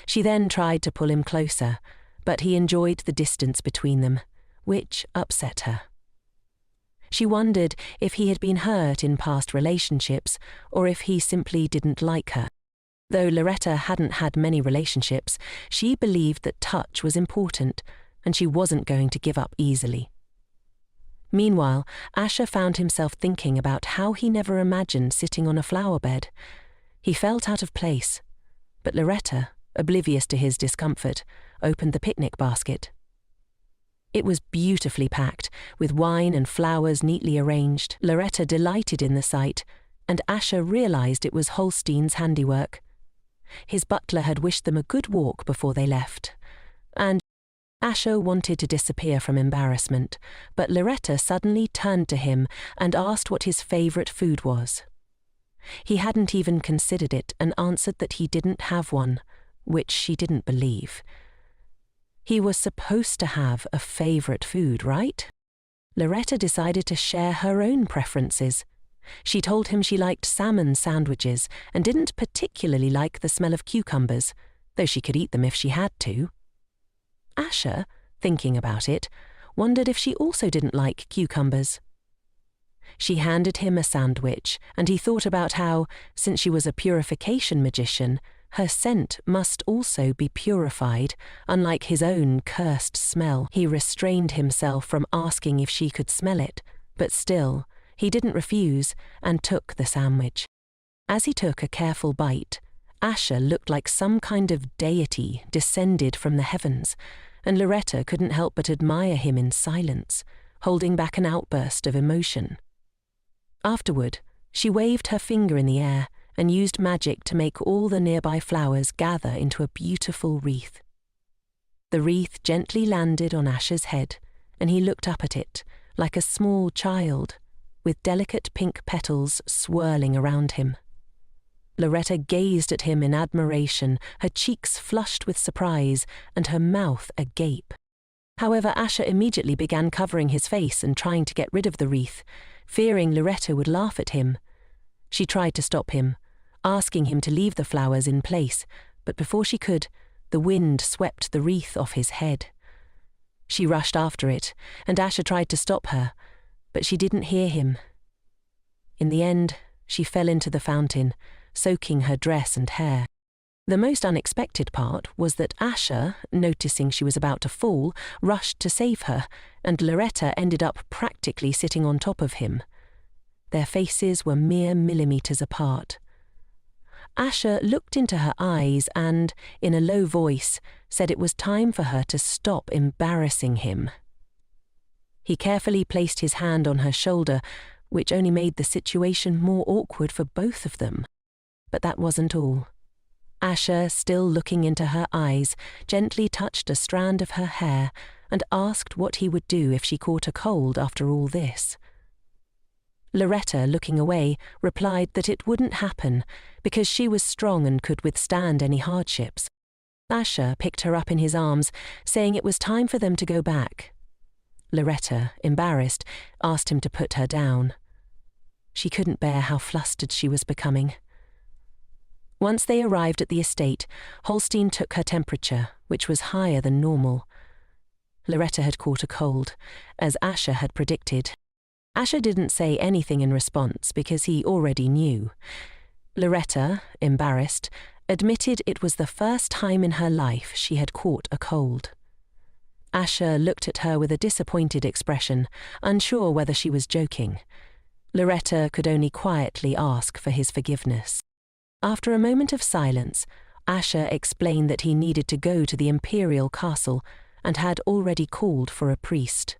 She then tried to pull him closer, but he enjoyed the distance between them, which upset her. She wondered if he had been hurt in past relationships or if he simply didn't like her. Though Lariette hadn't had many relationships, she believed that touch was important, and she wasn't going to give up easily. Meanwhile, Asher found himself thinking about how he never imagined sitting on a flower bed. He felt out of place, but Lariette, oblivious to his discomfort, opened the picnic basket. It was beautifully packed, with wine and flowers neatly arranged. Lariette delighted in the sight, and Asher realized it was Holstein's handiwork. His butler had wished them a good walk before they left, and Asher wanted to disappear from embarrassment, but Lariette suddenly turned to him and asked what his favourite food was. He hadn't even considered it and answered that he didn't have one, which she didn't believe. He was supposed to have a favourite food, right? Lariette decided to share her own preferences. She told him she liked salmon sandwiches and didn't particularly like the smell of cucumbers, though she could eat them if she had to. Asher, thinking about it, wondered if she also didn't like cucumbers. She handed him a sandwich, and he thought about how, since she was a purification magician, her scent must also be purified, unlike his own cursed smell. He restrained himself from asking if she could smell it, but still, he didn't refuse and took the sandwich. As he took a careful bite, Asher looked like some kind of deity descended from the heavens, and Lariette couldn't help but admire him in silence, holding back an outburst of emotion. Afterward, she waved her finger in the air and used magic to make all the nearby flowers gather into a beautiful wreath. The wreath gently landed on Asher's head, and he looked up at it, like a small child, with delicate pink petals swirling around him. Lariette gazed at him in admiration, her cheeks flushed with surprise and her mouth agape. However, Asher immediately began covering his face and trying to get rid of the wreath, fearing Lariette would laugh at him. She tried to stop him, asking him to leave the flowers in place, but before she could, the wind swept the wreath off his head. She rushed after it, and Asher tried to stop her, but she didn't hear him. In the end, she fell into the fountain, soaking her dress and hair. The most unexpected part was that Asher, noticing she was about to fall, rushed to save her, and Lariette ended up practically sitting on top of him. Their faces were mere millimeters apart. Asher looked into her eyes and, in a low voice, said it was time for her to stop embarrassing him. He carefully placed his hand on her shoulder, which only made the situation more awkward for both of them. But that wasn't all. Asher, still looking into her eyes, gently touched a strand of her hair and asked what he would do if she caught a cold after all this. Lariette, looking away, replied that it wouldn't happen because she was strong and could withstand any hardships. Asher picked her up in his arms, saying it was time for them to go back. Lariette, embarrassed, asked him to put her down. She couldn't bear how flustered she was becoming. Once they arrived at the estate, Holstein took her temperature, which was higher than normal. Lariette had caught a cold, as Asher had predicted. Asher didn't say anything in response because he already knew. Lariette, embarrassed, admitted it was the first time in her life she had caught a cold. Asher looked at her with a disappointed expression, unsure whether she was joking. Lariette could only quietly ask for his forgiveness. After a moment of silence, Asher explained that he needed to go to the imperial castle and had already called for a priest.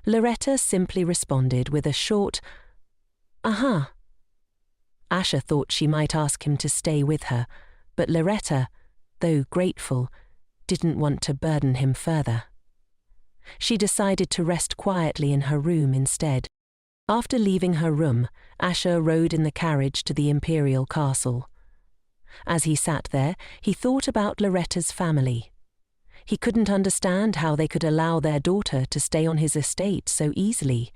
Lariette simply responded with a short, "Uh-huh." Asher thought she might ask him to stay with her, but Lariette, though grateful, didn't want to burden him further. She decided to rest quietly in her room instead. After leaving her room, Asher rode in the carriage to the imperial castle. As he sat there, he thought about Larette's family. He couldn't understand how they could allow their daughter to stay on his estate so easily.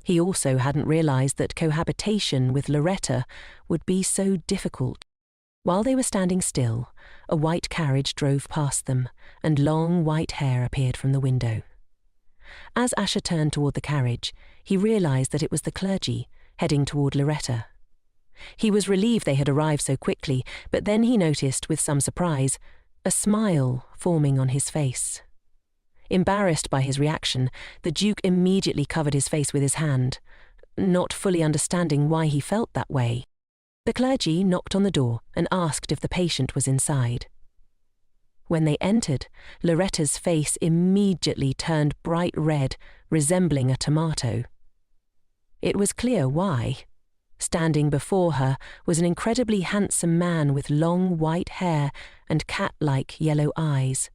He also hadn't realized that cohabitation with Lariette would be so difficult. While they were standing still, a white carriage drove past them, and long white hair appeared from the window. As Asher turned toward the carriage, he realized that it was the clergy, heading toward Lariette. He was relieved they had arrived so quickly, but then he noticed, with some surprise, a smile forming on his face. Embarrassed by his reaction, the Duke immediately covered his face with his hand, not fully understanding why he felt that way. The clergy knocked on the door and asked if the patient was inside. When they entered, Larette's face immediately turned bright red, resembling a tomato. It was clear why. Standing before her was an incredibly handsome man with long white hair and cat-like yellow eyes.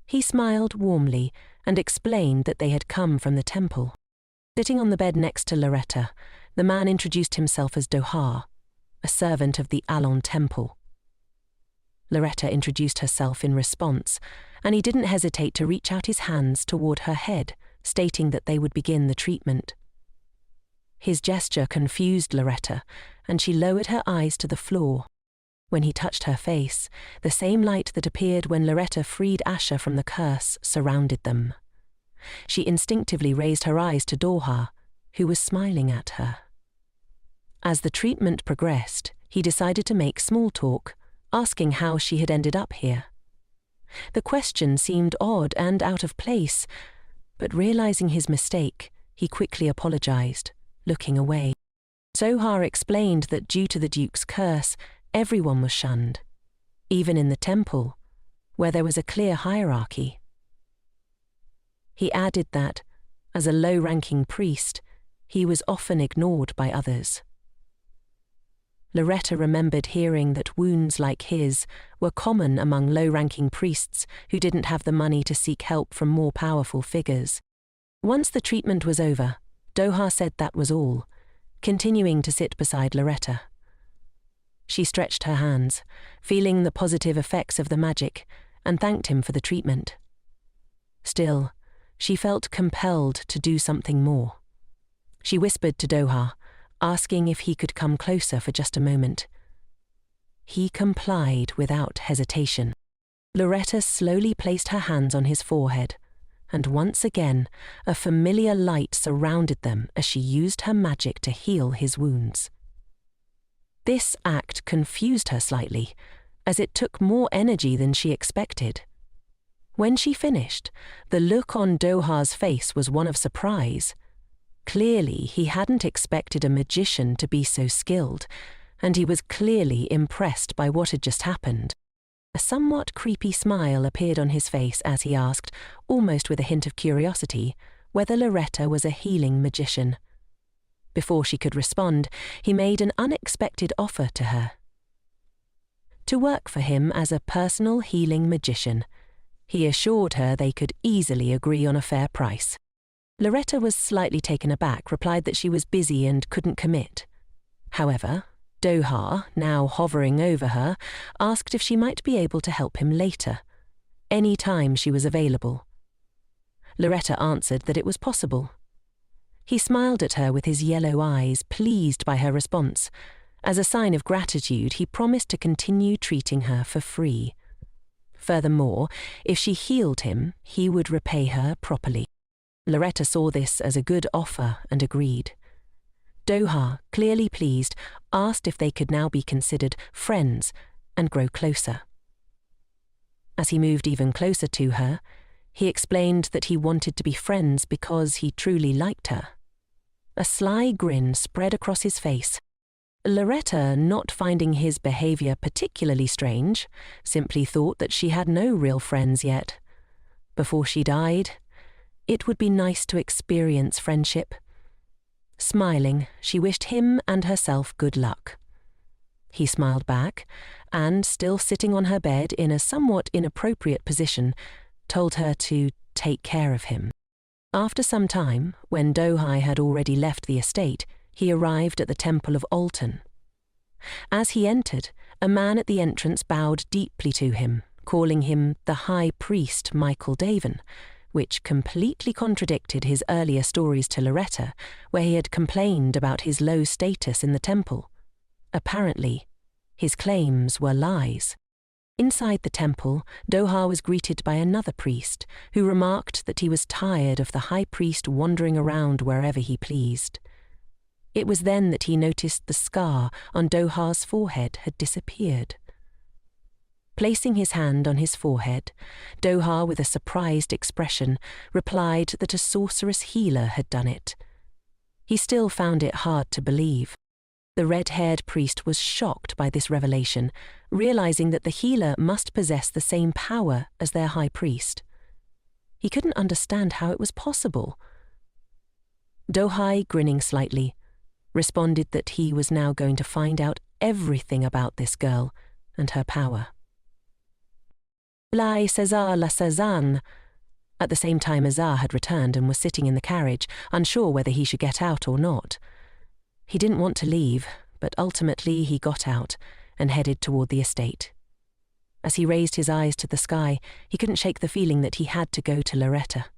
He smiled warmly and explained that they had come from the temple. Sitting on the bed next to Lariette, the man introduced himself as Doha, a servant of the Alon temple. Lariette introduced herself in response, and he didn't hesitate to reach out his hands toward her head, stating that they would begin the treatment. His gesture confused Lariette, and she lowered her eyes to the floor. When he touched her face, the same light that appeared when Lariette freed Asher from the curse surrounded them. She instinctively raised her eyes to Doha, who was smiling at her. As the treatment progressed, he decided to make small talk, asking how she had ended up here. The question seemed odd and out of place, but realizing his mistake, he quickly apologized, looking away. Zohar explained that due to the Duke's curse, everyone was shunned, even in the temple, where there was a clear hierarchy. He added that, as a low-ranking priest, he was often ignored by others. Lariette remembered hearing that wounds like his were common among low-ranking priests who didn't have the money to seek help from more powerful figures. Once the treatment was over, Doha said that was all, continuing to sit beside Lariette. She stretched her hands, feeling the positive effects of the magic, and thanked him for the treatment. Still, she felt compelled to do something more. She whispered to Doha, asking if he could come closer for just a moment. He complied without hesitation. Lariette slowly placed her hands on his forehead, and once again a familiar light surrounded them as she used her magic to heal his wounds. This act confused her slightly, as it took more energy than she expected. When she finished, the look on Doha's face was one of surprise. Clearly, he hadn't expected a magician to be so skilled, and he was clearly impressed by what had just happened. A somewhat creepy smile appeared on his face as he asked, almost with a hint of curiosity, whether Lariette was a healing magician. Before she could respond, he made an unexpected offer to her. To work for him as a personal healing magician, he assured her they could easily agree on a fair price. Lariette was slightly taken aback, replied that she was busy and couldn't commit. However, Doha, now hovering over her, asked if she might be able to help him later, any time she was available. Lariette answered that it was possible. He smiled at her with his yellow eyes, pleased by her response, As a sign of gratitude, he promised to continue treating her for free. Furthermore, if she healed him, he would repay her properly. Lariette saw this as a good offer and agreed. Doha, clearly pleased, asked if they could now be considered friends and grow closer. As he moved even closer to her, he explained that he wanted to be friends because he truly liked her. A sly grin spread across his face. Lariette, not finding his behavior particularly strange, simply thought that she had no real friends yet. Before she died, it would be nice to experience friendship. Smiling, she wished him and herself good luck. He smiled back, and, still sitting on her bed in a somewhat inappropriate position, told her to take care of him. After some time, when Dohai had already left the estate, he arrived at the Temple of Alton. As he entered, a man at the entrance bowed deeply to him, calling him the High Priest Michael Davin, which completely contradicted his earlier stories to Lariette, where he had complained about his low status in the temple. Apparently, his claims were lies. Inside the temple, Doha was greeted by another priest, who remarked that he was tired of the high priest wandering around wherever he pleased. It was then that he noticed the scar on Doha's forehead had disappeared. Placing his hand on his forehead, Doha, with a surprised expression, replied that a sorceress healer had done it. He still found it hard to believe. The red-haired priest was shocked by this revelation, realizing that the healer must possess the same power as their high priest. He couldn't understand how it was possible. Dohai, grinning slightly, responded that he was now going to find out everything about this girl and her power. La César. At the same time, Azar had returned and was sitting in the carriage, unsure whether he should get out or not. He didn't want to leave, but ultimately he got out and headed toward the estate. As he raised his eyes to the sky, he couldn't shake the feeling that he had to go to Lariette,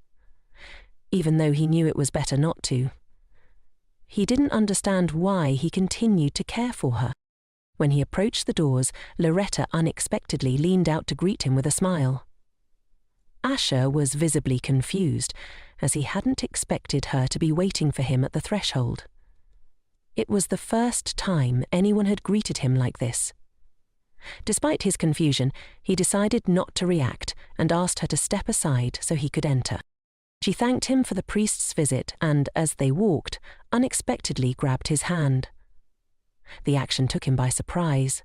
even though he knew it was better not to. He didn't understand why he continued to care for her. When he approached the doors, Lariette unexpectedly leaned out to greet him with a smile. Asher was visibly confused, as he hadn't expected her to be waiting for him at the threshold. It was the first time anyone had greeted him like this. Despite his confusion, he decided not to react and asked her to step aside so he could enter. She thanked him for the priest's visit and, as they walked, unexpectedly grabbed his hand. The action took him by surprise.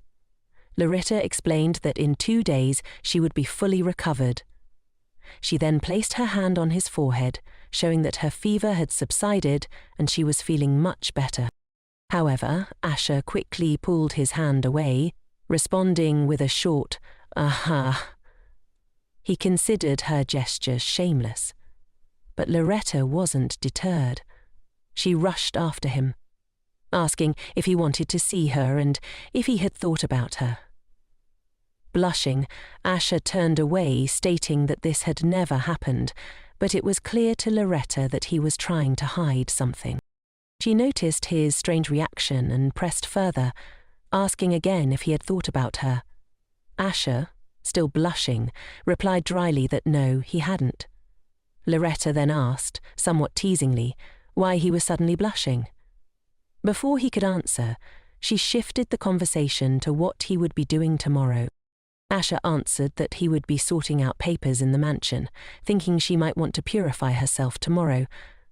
Lariette explained that in 2 days she would be fully recovered. She then placed her hand on his forehead, showing that her fever had subsided and she was feeling much better. However, Asher quickly pulled his hand away, responding with a short, "Aha." He considered her gesture shameless. But Lariette wasn't deterred. She rushed after him, asking if he wanted to see her and if he had thought about her. Blushing, Asher turned away, stating that this had never happened, but it was clear to Lariette that he was trying to hide something. She noticed his strange reaction and pressed further, asking again if he had thought about her. Asher, still blushing, replied dryly that no, he hadn't. Lariette then asked, somewhat teasingly, why he was suddenly blushing. Before he could answer, she shifted the conversation to what he would be doing tomorrow. Asher answered that he would be sorting out papers in the mansion, thinking she might want to purify herself tomorrow,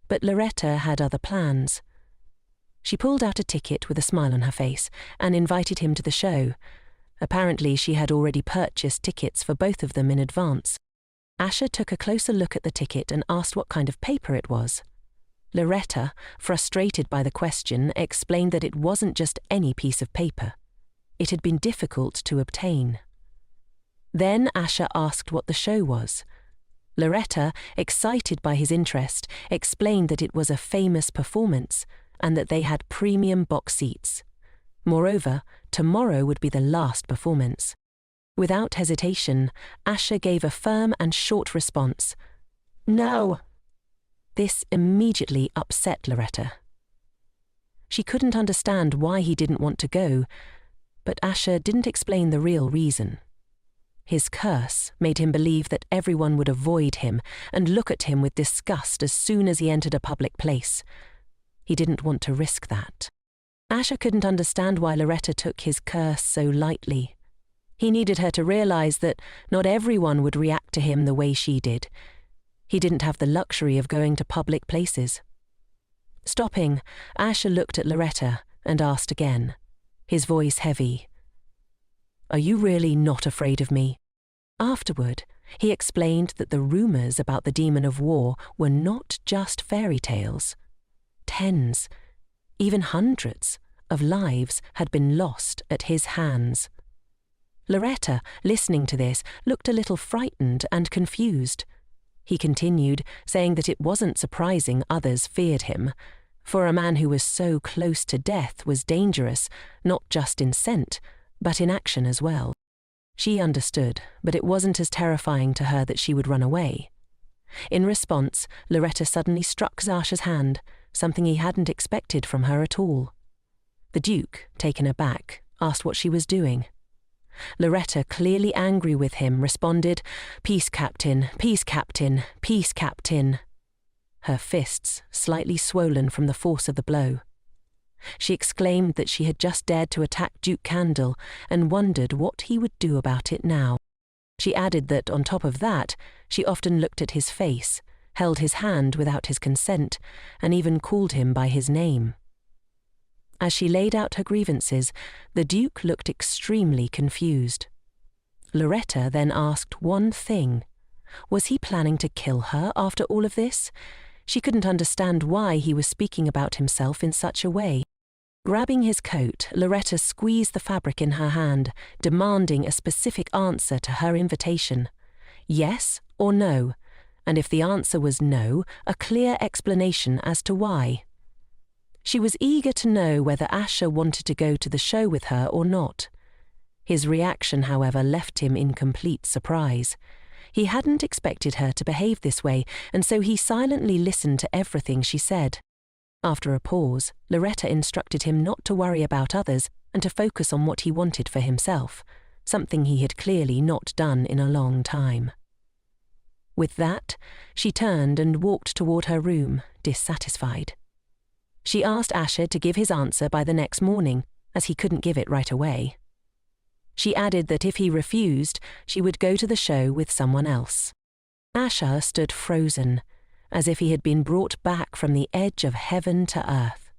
but Lariette had other plans. She pulled out a ticket with a smile on her face and invited him to the show. Apparently she had already purchased tickets for both of them in advance. Asher took a closer look at the ticket and asked what kind of paper it was. Lariette, frustrated by the question, explained that it wasn't just any piece of paper. It had been difficult to obtain. Then Asher asked what the show was. Lariette, excited by his interest, explained that it was a famous performance and that they had premium box seats. Moreover, tomorrow would be the last performance. Without hesitation, Asher gave a firm and short response. "No." This immediately upset Lariette. She couldn't understand why he didn't want to go, but Asher didn't explain the real reason. His curse made him believe that everyone would avoid him and look at him with disgust as soon as he entered a public place. He didn't want to risk that. Asher couldn't understand why Lariette took his curse so lightly. He needed her to realize that not everyone would react to him the way she did. He didn't have the luxury of going to public places. Stopping, Asher looked at Lariette and asked again, his voice heavy. "Are you really not afraid of me?" Afterward, he explained that the rumors about the demon of war were not just fairy tales. Tens, even hundreds, of lives had been lost at his hands. Lariette, listening to this, looked a little frightened and confused. He continued, saying that it wasn't surprising others feared him, for a man who was so close to death was dangerous, not just in scent, but in action as well. She understood, but it wasn't as terrifying to her that she would run away. In response, Lariette suddenly struck Zasha's hand, something he hadn't expected from her at all. The Duke, taken aback, asked what she was doing. Lariette, clearly angry with him, responded, "Peace, Captain, peace, Captain, peace, Captain," her fists slightly swollen from the force of the blow. She exclaimed that she had just dared to attack Duke Candle and wondered what he would do about it now. She added that, on top of that, she often looked at his face, held his hand without his consent, and even called him by his name. As she laid out her grievances, the Duke looked extremely confused. Lariette then asked one thing. Was he planning to kill her after all of this? She couldn't understand why he was speaking about himself in such a way. Grabbing his coat, Lariette squeezed the fabric in her hand, demanding a specific answer to her invitation. Yes or no, and if the answer was no, a clear explanation as to why. She was eager to know whether Asher wanted to go to the show with her or not. His reaction, however, left him in complete surprise. He hadn't expected her to behave this way, and so he silently listened to everything she said. After a pause, Lariette instructed him not to worry about others and to focus on what he wanted for himself, something he had clearly not done in a long time. With that, she turned and walked toward her room, dissatisfied. She asked Asher to give his answer by the next morning, as he couldn't give it right away. She added that if he refused, she would go to the show with someone else. Asher stood frozen, as if he had been brought back from the edge of heaven to earth.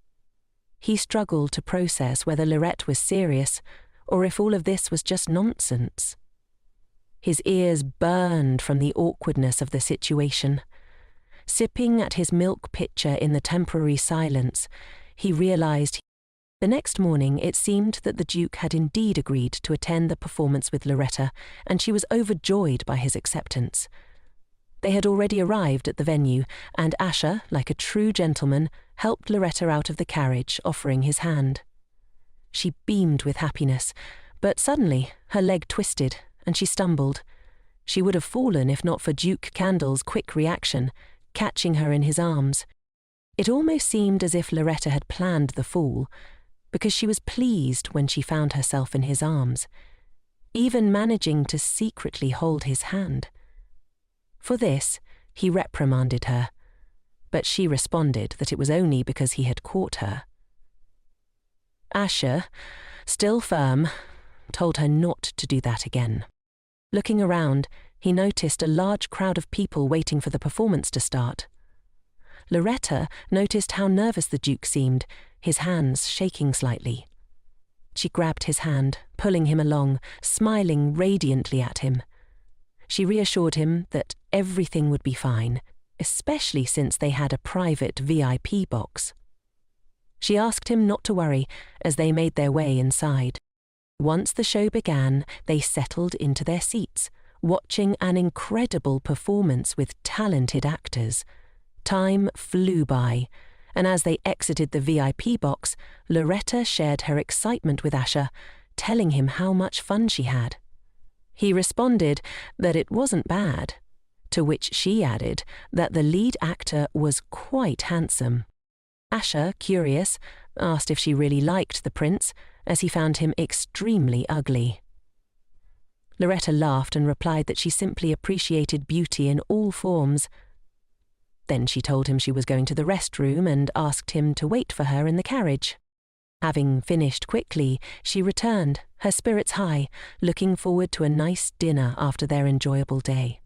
He struggled to process whether Lariette was serious, or if all of this was just nonsense. His ears burned from the awkwardness of the situation. Sipping at his milk pitcher in the temporary silence, he realized. The next morning it seemed that the Duke had indeed agreed to attend the performance with Lariette, and she was overjoyed by his acceptance. They had already arrived at the venue, and Asher, like a true gentleman, helped Lariette out of the carriage, offering his hand. She beamed with happiness, but suddenly her leg twisted, and she stumbled. She would have fallen if not for Duke Candle's quick reaction, catching her in his arms. It almost seemed as if Lariette had planned the fall, because she was pleased when she found herself in his arms, even managing to secretly hold his hand. For this, he reprimanded her, but she responded that it was only because he had caught her. Asher, still firm, told her not to do that again. Looking around, he noticed a large crowd of people waiting for the performance to start. Lariette noticed how nervous the Duke seemed, his hands shaking slightly. She grabbed his hand, pulling him along, smiling radiantly at him. She reassured him that everything would be fine, especially since they had a private VIP box. She asked him not to worry as they made their way inside. Once the show began, they settled into their seats, watching an incredible performance with talented actors. Time flew by, and as they exited the VIP box, Lariette shared her excitement with Asher, telling him how much fun she had. He responded that it wasn't bad, to which she added that the lead actor was quite handsome. Asher, curious, asked if she really liked the prince, as he found him extremely ugly. Lariette laughed and replied that she simply appreciated beauty in all forms. Then she told him she was going to the restroom and asked him to wait for her in the carriage. Having finished quickly, she returned, her spirits high, looking forward to a nice dinner after their enjoyable day.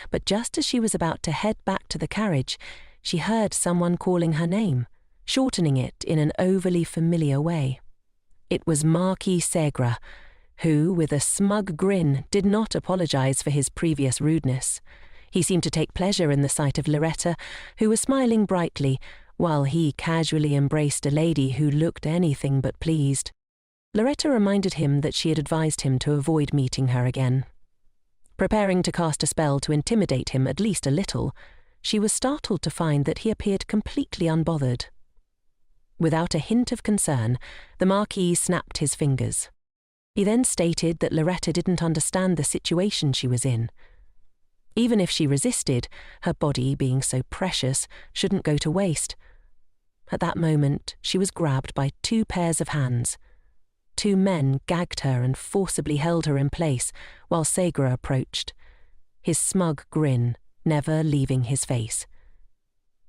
But just as she was about to head back to the carriage, she heard someone calling her name, shortening it in an overly familiar way. It was Marquis Segre, who, with a smug grin, did not apologize for his previous rudeness. He seemed to take pleasure in the sight of Lariette, who was smiling brightly, while he casually embraced a lady who looked anything but pleased. Lariette reminded him that she had advised him to avoid meeting her again. Preparing to cast a spell to intimidate him at least a little, she was startled to find that he appeared completely unbothered. Without a hint of concern, the Marquis snapped his fingers. He then stated that Lariette didn't understand the situation she was in. Even if she resisted, her body, being so precious, shouldn't go to waste. At that moment, she was grabbed by 2 pairs of hands. 2 men gagged her and forcibly held her in place while Segre approached, his smug grin never leaving his face.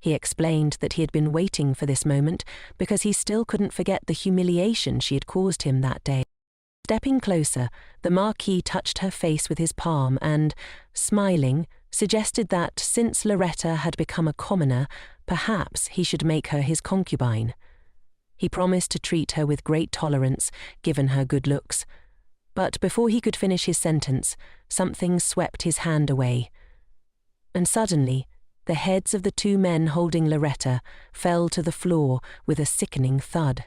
He explained that he had been waiting for this moment because he still couldn't forget the humiliation she had caused him that day. Stepping closer, the Marquis touched her face with his palm and, smiling, suggested that since Lariette had become a commoner, perhaps he should make her his concubine. He promised to treat her with great tolerance, given her good looks. But before he could finish his sentence, something swept his hand away. And suddenly, the heads of the 2 men holding Lariette fell to the floor with a sickening thud.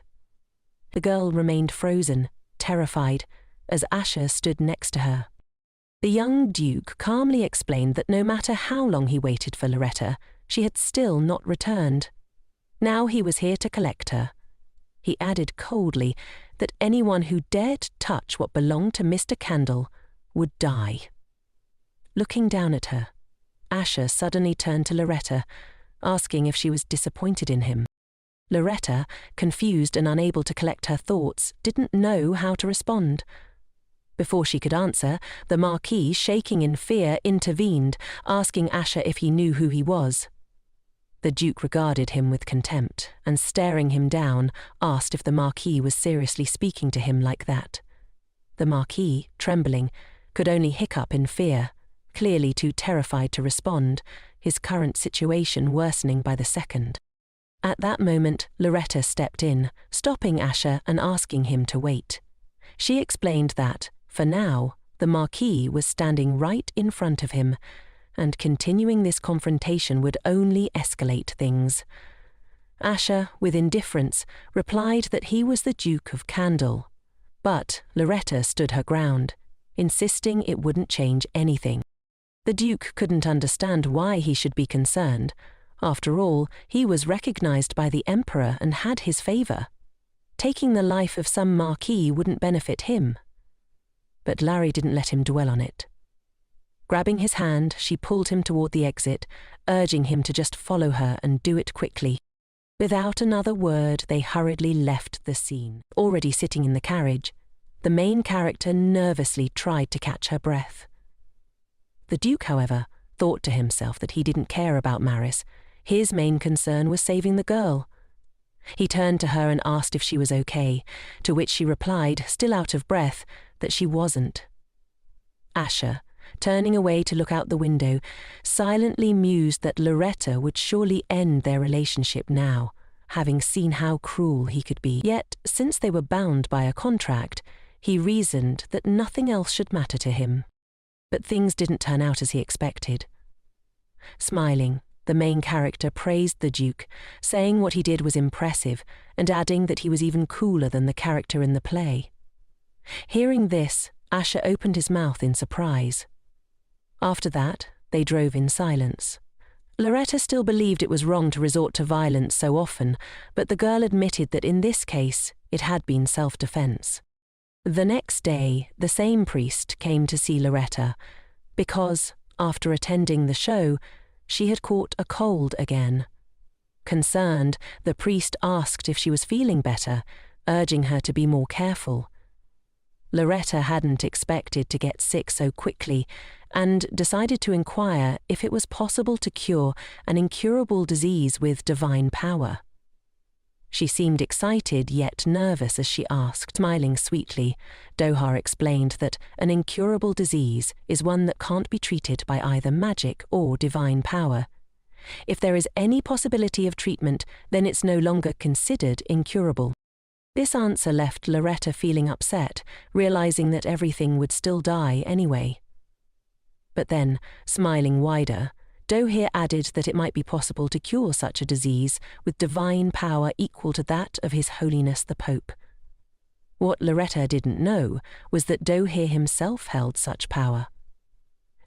The girl remained frozen, terrified, as Asher stood next to her. The young Duke calmly explained that no matter how long he waited for Lariette, she had still not returned. Now he was here to collect her. He added coldly that anyone who dared touch what belonged to Mr. Candle would die. Looking down at her, Asher suddenly turned to Lariette, asking if she was disappointed in him. Lariette, confused and unable to collect her thoughts, didn't know how to respond. Before she could answer, the Marquis, shaking in fear, intervened, asking Asher if he knew who he was. The Duke regarded him with contempt, and staring him down, asked if the Marquis was seriously speaking to him like that. The Marquis, trembling, could only hiccup in fear, clearly too terrified to respond, his current situation worsening by the second. At that moment, Lariette stepped in, stopping Asher and asking him to wait. She explained that, for now, the Marquis was standing right in front of him, and continuing this confrontation would only escalate things. Asher, with indifference, replied that he was the Duke of Candle, but Lariette stood her ground, insisting it wouldn't change anything. The Duke couldn't understand why he should be concerned. After all, he was recognized by the Emperor and had his favor. Taking the life of some Marquis wouldn't benefit him. But Larry didn't let him dwell on it. Grabbing his hand, she pulled him toward the exit, urging him to just follow her and do it quickly. Without another word, they hurriedly left the scene. Already sitting in the carriage, the main character nervously tried to catch her breath. The Duke, however, thought to himself that he didn't care about Maris. His main concern was saving the girl. He turned to her and asked if she was okay, to which she replied, still out of breath, that she wasn't. Asher, turning away to look out the window, silently mused that Lariette would surely end their relationship now, having seen how cruel he could be. Yet, since they were bound by a contract, he reasoned that nothing else should matter to him. But things didn't turn out as he expected. Smiling, the main character praised the Duke, saying what he did was impressive, and adding that he was even cooler than the character in the play. Hearing this, Asher opened his mouth in surprise. After that, they drove in silence. Lariette still believed it was wrong to resort to violence so often, but the girl admitted that in this case, it had been self-defense. The next day, the same priest came to see Lariette, because, after attending the show, she had caught a cold again. Concerned, the priest asked if she was feeling better, urging her to be more careful. Lariette hadn't expected to get sick so quickly and decided to inquire if it was possible to cure an incurable disease with divine power. She seemed excited yet nervous as she asked. Smiling sweetly, Doha explained that an incurable disease is one that can't be treated by either magic or divine power. If there is any possibility of treatment, then it's no longer considered incurable. This answer left Lariette feeling upset, realizing that everything would still die anyway. But then, smiling wider, Doha added that it might be possible to cure such a disease with divine power equal to that of His Holiness the Pope. What Lariette didn't know was that Doha himself held such power.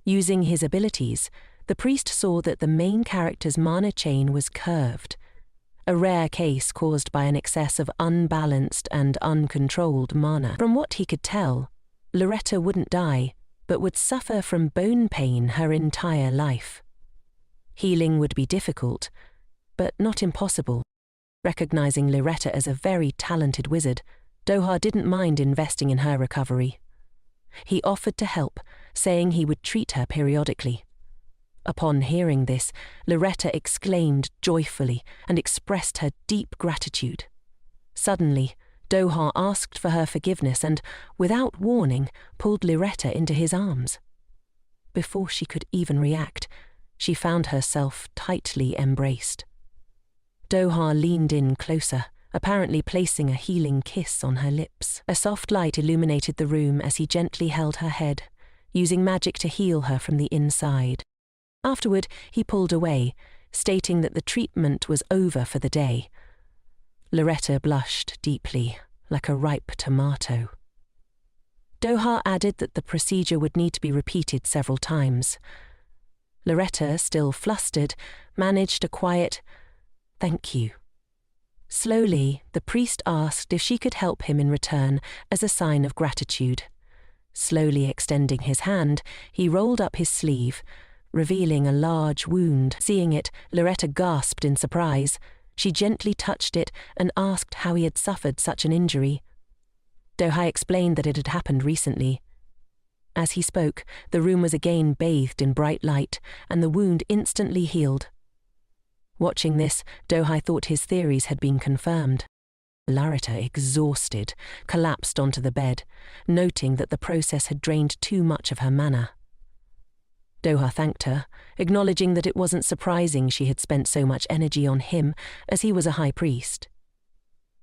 Using his abilities, the priest saw that the main character's mana chain was curved, a rare case caused by an excess of unbalanced and uncontrolled mana. From what he could tell, Lariette wouldn't die, but would suffer from bone pain her entire life. Healing would be difficult, but not impossible. Recognizing Lariette as a very talented wizard, Doha didn't mind investing in her recovery. He offered to help, saying he would treat her periodically. Upon hearing this, Lariette exclaimed joyfully and expressed her deep gratitude. Suddenly, Doha asked for her forgiveness and, without warning, pulled Lariette into his arms. Before she could even react, she found herself tightly embraced. Doha leaned in closer, apparently placing a healing kiss on her lips. A soft light illuminated the room as he gently held her head, using magic to heal her from the inside. Afterward, he pulled away, stating that the treatment was over for the day. Lariette blushed deeply, like a ripe tomato. Doha added that the procedure would need to be repeated several times. Lariette, still flustered, managed a quiet, "Thank you." Slowly, the priest asked if she could help him in return as a sign of gratitude. Slowly extending his hand, he rolled up his sleeve, revealing a large wound. Seeing it, Lariette gasped in surprise. She gently touched it and asked how he had suffered such an injury. Doha explained that it had happened recently. As he spoke, the room was again bathed in bright light, and the wound instantly healed. Watching this, Doha thought his theories had been confirmed. Lariette, exhausted, collapsed onto the bed, noting that the process had drained too much of her mana. Doha thanked her, acknowledging that it wasn't surprising she had spent so much energy on him, as he was a high priest.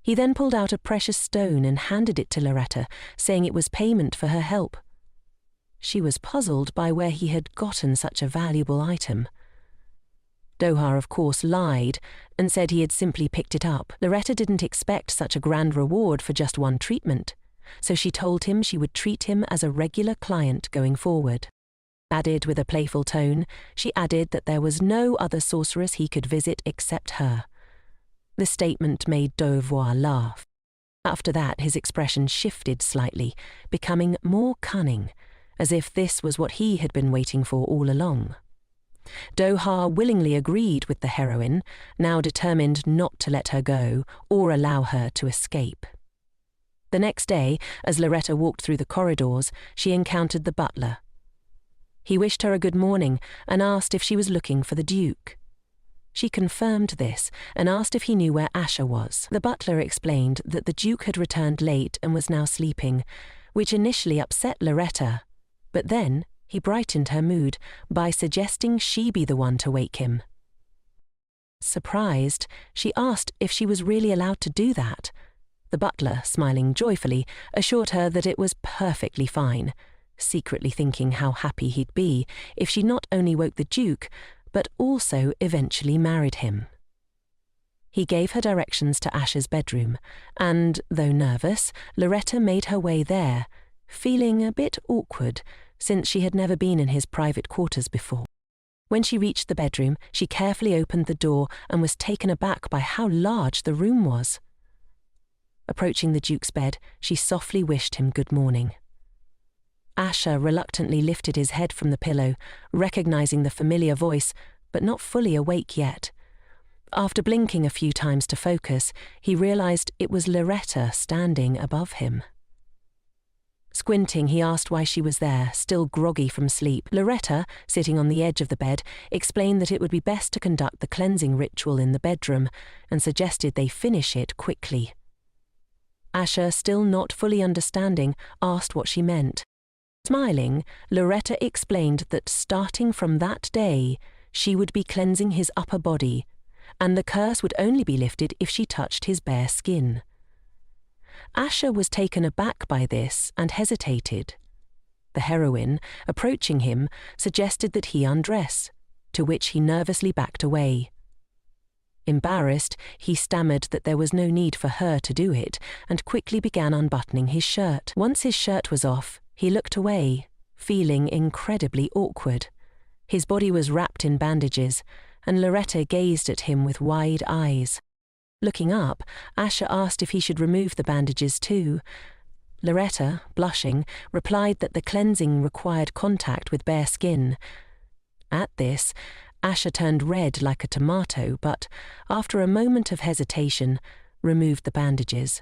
He then pulled out a precious stone and handed it to Lariette, saying it was payment for her help. She was puzzled by where he had gotten such a valuable item. Doha, of course, lied and said he had simply picked it up. Lariette didn't expect such a grand reward for just one treatment, so she told him she would treat him as a regular client going forward. Added with a playful tone, she added that there was no other sorceress he could visit except her. The statement made Dovoir laugh. After that, his expression shifted slightly, becoming more cunning, as if this was what he had been waiting for all along. Doha willingly agreed with the heroine, now determined not to let her go or allow her to escape. The next day, as Lariette walked through the corridors, she encountered the butler. He wished her a good morning and asked if she was looking for the Duke. She confirmed this and asked if he knew where Asha was. The butler explained that the Duke had returned late and was now sleeping, which initially upset Lariette, but then he brightened her mood by suggesting she be the one to wake him. Surprised, she asked if she was really allowed to do that. The butler, smiling joyfully, assured her that it was perfectly fine, secretly thinking how happy he'd be if she not only woke the Duke, but also eventually married him. He gave her directions to Asha's bedroom, and, though nervous, Lariette made her way there, feeling a bit awkward since she had never been in his private quarters before. When she reached the bedroom, she carefully opened the door and was taken aback by how large the room was. Approaching the Duke's bed, she softly wished him good morning. Asha reluctantly lifted his head from the pillow, recognizing the familiar voice, but not fully awake yet. After blinking a few times to focus, he realized it was Lariette standing above him. Squinting, he asked why she was there, still groggy from sleep. Lariette, sitting on the edge of the bed, explained that it would be best to conduct the cleansing ritual in the bedroom and suggested they finish it quickly. Asher, still not fully understanding, asked what she meant. Smiling, Lariette explained that starting from that day, she would be cleansing his upper body, and the curse would only be lifted if she touched his bare skin. Asher was taken aback by this and hesitated. The heroine, approaching him, suggested that he undress, to which he nervously backed away. Embarrassed, he stammered that there was no need for her to do it and quickly began unbuttoning his shirt. Once his shirt was off, he looked away, feeling incredibly awkward. His body was wrapped in bandages, and Lariette gazed at him with wide eyes. Looking up, Asher asked if he should remove the bandages too. Lariette, blushing, replied that the cleansing required contact with bare skin. At this, Asher turned red like a tomato, but, after a moment of hesitation, removed the bandages.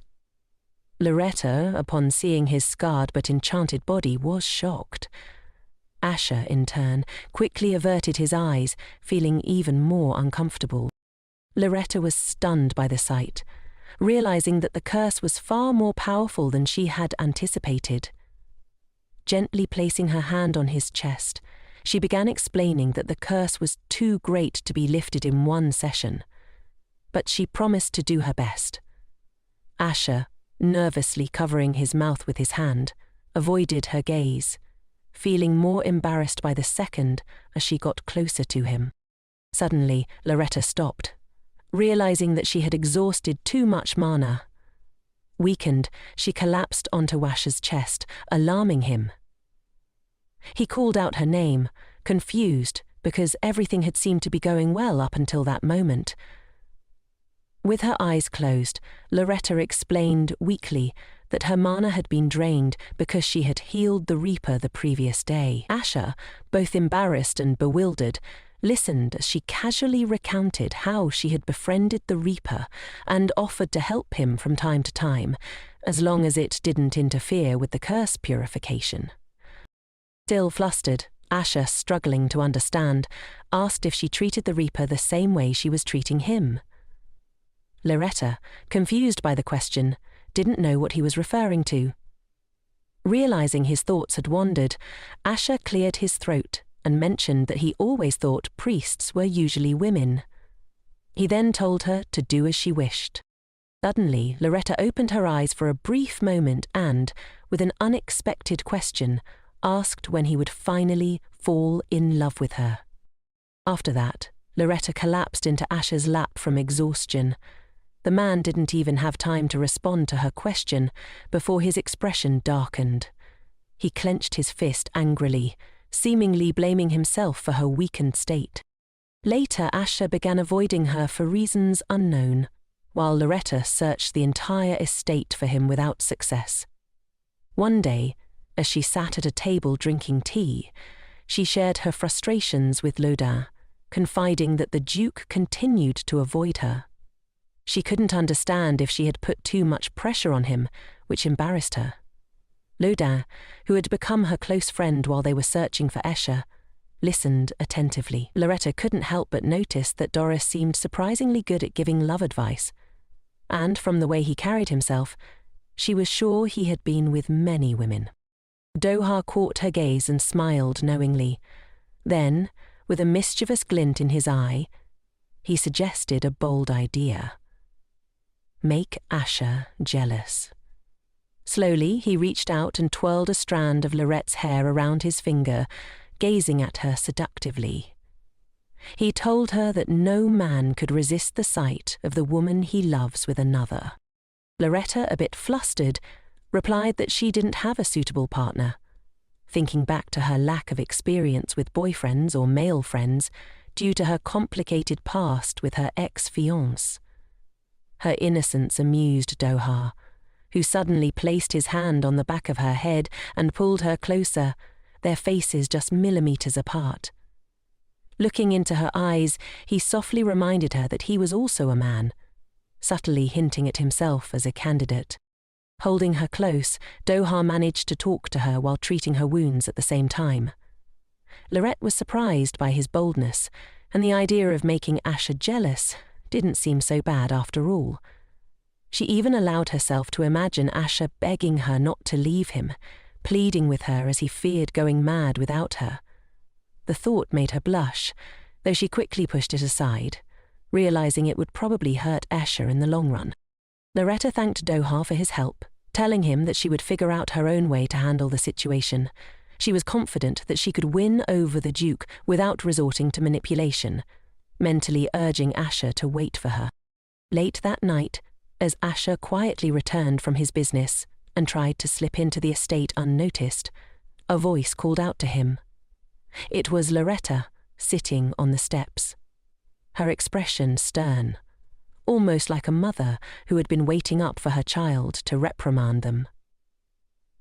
Lariette, upon seeing his scarred but enchanted body, was shocked. Asher, in turn, quickly averted his eyes, feeling even more uncomfortable. Lariette was stunned by the sight, realizing that the curse was far more powerful than she had anticipated. Gently placing her hand on his chest, she began explaining that the curse was too great to be lifted in one session, but she promised to do her best. Asher, nervously covering his mouth with his hand, avoided her gaze, feeling more embarrassed by the second as she got closer to him. Suddenly, Lariette stopped, realizing that she had exhausted too much mana. Weakened, she collapsed onto Asher's chest, alarming him. He called out her name, confused because everything had seemed to be going well up until that moment. With her eyes closed, Lariette explained weakly that her mana had been drained because she had healed the Reaper the previous day. Asher, both embarrassed and bewildered, listened as she casually recounted how she had befriended the Reaper and offered to help him from time to time, as long as it didn't interfere with the curse purification. Still flustered, Asher, struggling to understand, asked if she treated the Reaper the same way she was treating him. Lariette, confused by the question, didn't know what he was referring to. Realizing his thoughts had wandered, Asher cleared his throat and mentioned that he always thought priests were usually women. He then told her to do as she wished. Suddenly, Lariette opened her eyes for a brief moment and, with an unexpected question, asked when he would finally fall in love with her. After that, Lariette collapsed into Asher's lap from exhaustion. The man didn't even have time to respond to her question before his expression darkened. He clenched his fist angrily, seemingly blaming himself for her weakened state. Later, Asher began avoiding her for reasons unknown, while Lariette searched the entire estate for him without success. One day, as she sat at a table drinking tea, she shared her frustrations with Lodin, confiding that the Duke continued to avoid her. She couldn't understand if she had put too much pressure on him, which embarrassed her. Lodin, who had become her close friend while they were searching for Escher, listened attentively. Lariette couldn't help but notice that Doris seemed surprisingly good at giving love advice, and from the way he carried himself, she was sure he had been with many women. Doha caught her gaze and smiled knowingly. Then, with a mischievous glint in his eye, he suggested a bold idea. Make Asher jealous. Slowly, he reached out and twirled a strand of Lariette's hair around his finger, gazing at her seductively. He told her that no man could resist the sight of the woman he loves with another. Lariette, a bit flustered, replied that she didn't have a suitable partner, thinking back to her lack of experience with boyfriends or male friends due to her complicated past with her ex-fiance. Her innocence amused Doha, who suddenly placed his hand on the back of her head and pulled her closer, their faces just millimeters apart. Looking into her eyes, he softly reminded her that he was also a man, subtly hinting at himself as a candidate. Holding her close, Doha managed to talk to her while treating her wounds at the same time. Lariette was surprised by his boldness, and the idea of making Asha jealous didn't seem so bad after all. She even allowed herself to imagine Asha begging her not to leave him, pleading with her as he feared going mad without her. The thought made her blush, though she quickly pushed it aside, realizing it would probably hurt Asha in the long run. Lariette thanked Doha for his help, telling him that she would figure out her own way to handle the situation. She was confident that she could win over the Duke without resorting to manipulation, mentally urging Asha to wait for her. Late that night, as Asha quietly returned from his business and tried to slip into the estate unnoticed, a voice called out to him. It was Lariette, sitting on the steps. Her expression stern, almost like a mother who had been waiting up for her child to reprimand them.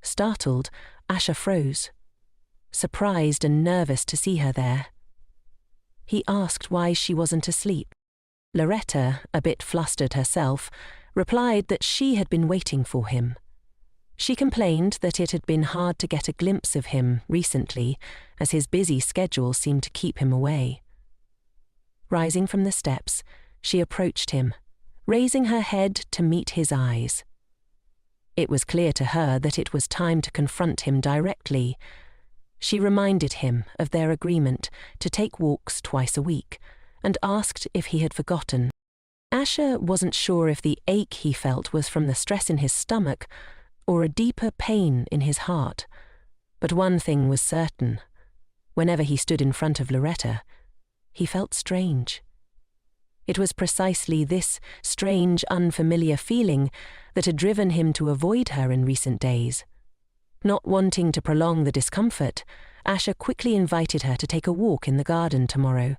Startled, Asha froze, surprised and nervous to see her there. He asked why she wasn't asleep. Lariette, a bit flustered herself, replied that she had been waiting for him. She complained that it had been hard to get a glimpse of him recently, as his busy schedule seemed to keep him away. Rising from the steps, she approached him, raising her head to meet his eyes. It was clear to her that it was time to confront him directly. She reminded him of their agreement to take walks twice a week, and asked if he had forgotten. Asha wasn't sure if the ache he felt was from the stress in his stomach or a deeper pain in his heart, but one thing was certain. Whenever he stood in front of Lariette, he felt strange. It was precisely this strange, unfamiliar feeling that had driven him to avoid her in recent days. Not wanting to prolong the discomfort, Asha quickly invited her to take a walk in the garden tomorrow,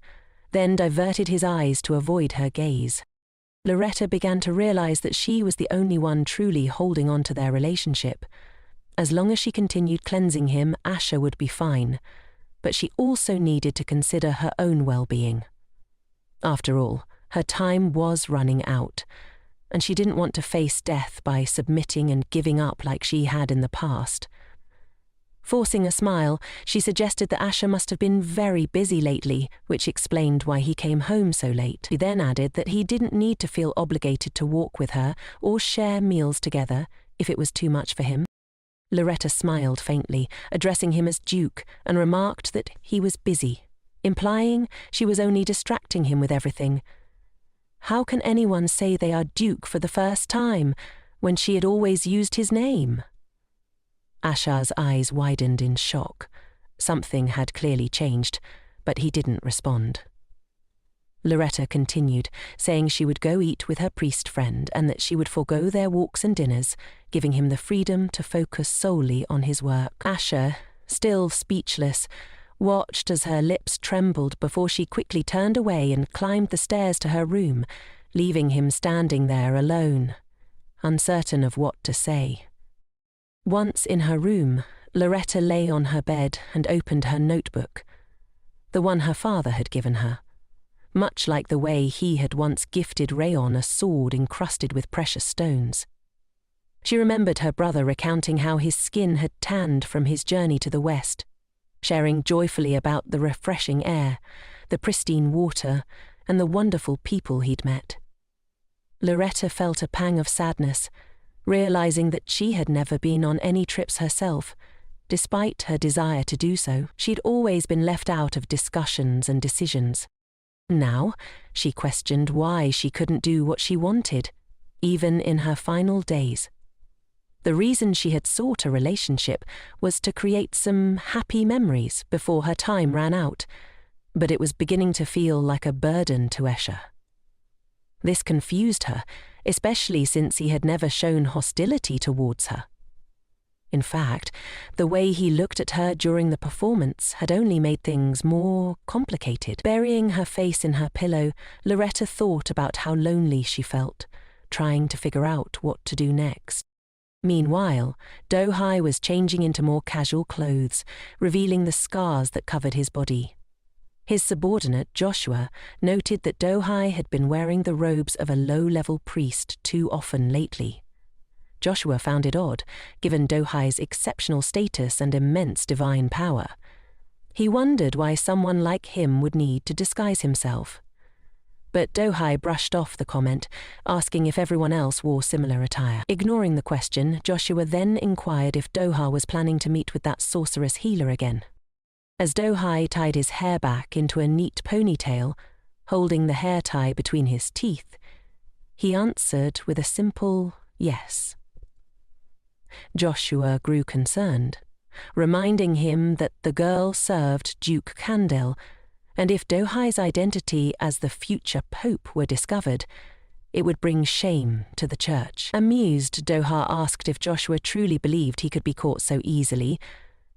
then diverted his eyes to avoid her gaze. Lariette began to realize that she was the only one truly holding on to their relationship. As long as she continued cleansing him, Asha would be fine, but she also needed to consider her own well-being. After all, her time was running out, and she didn't want to face death by submitting and giving up like she had in the past. Forcing a smile, she suggested that Asha must have been very busy lately, which explained why he came home so late. She then added that he didn't need to feel obligated to walk with her or share meals together if it was too much for him. Lariette smiled faintly, addressing him as Duke, and remarked that he was busy, implying she was only distracting him with everything. How can anyone say they are Duke for the first time when she had always used his name? Asha's eyes widened in shock. Something had clearly changed, but he didn't respond. Lariette continued, saying she would go eat with her priest friend and that she would forego their walks and dinners, giving him the freedom to focus solely on his work. Asha, still speechless, watched as her lips trembled before she quickly turned away and climbed the stairs to her room, leaving him standing there alone, uncertain of what to say. Once in her room, Lariette lay on her bed and opened her notebook, the one her father had given her, much like the way he had once gifted Rayon a sword encrusted with precious stones. She remembered her brother recounting how his skin had tanned from his journey to the west, sharing joyfully about the refreshing air, the pristine water, and the wonderful people he'd met. Lariette felt a pang of sadness, realizing that she had never been on any trips herself. Despite her desire to do so, she'd always been left out of discussions and decisions. Now, she questioned why she couldn't do what she wanted, even in her final days. The reason she had sought a relationship was to create some happy memories before her time ran out, but it was beginning to feel like a burden to Asha. This confused her, especially since he had never shown hostility towards her. In fact, the way he looked at her during the performance had only made things more complicated. Burying her face in her pillow, Lariette thought about how lonely she felt, trying to figure out what to do next. Meanwhile, Dohai was changing into more casual clothes, revealing the scars that covered his body. His subordinate, Joshua, noted that Dohai had been wearing the robes of a low-level priest too often lately. Joshua found it odd, given Dohai's exceptional status and immense divine power. He wondered why someone like him would need to disguise himself. But Dohai brushed off the comment, asking if everyone else wore similar attire. Ignoring the question, Joshua then inquired if Doha was planning to meet with that sorceress healer again. As Dohai tied his hair back into a neat ponytail, holding the hair tie between his teeth, he answered with a simple yes. Joshua grew concerned, reminding him that the girl served Duke Candel, and if Dohai's identity as the future pope were discovered, it would bring shame to the church. Amused, Doha asked if Joshua truly believed he could be caught so easily,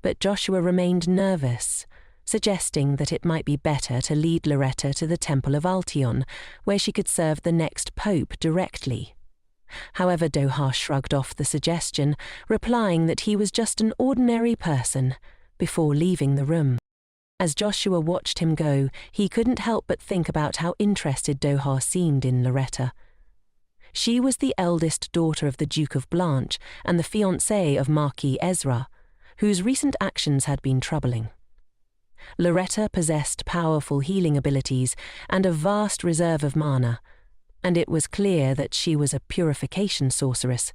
but Joshua remained nervous, suggesting that it might be better to lead Lariette to the Temple of Altion, where she could serve the next pope directly. However, Doha shrugged off the suggestion, replying that he was just an ordinary person, before leaving the room. As Joshua watched him go, he couldn't help but think about how interested Doha seemed in Lariette. She was the eldest daughter of the Duke of Blanchett and the fiancée of Marquis Ezra, whose recent actions had been troubling. Lariette possessed powerful healing abilities and a vast reserve of mana, and it was clear that she was a purification sorceress.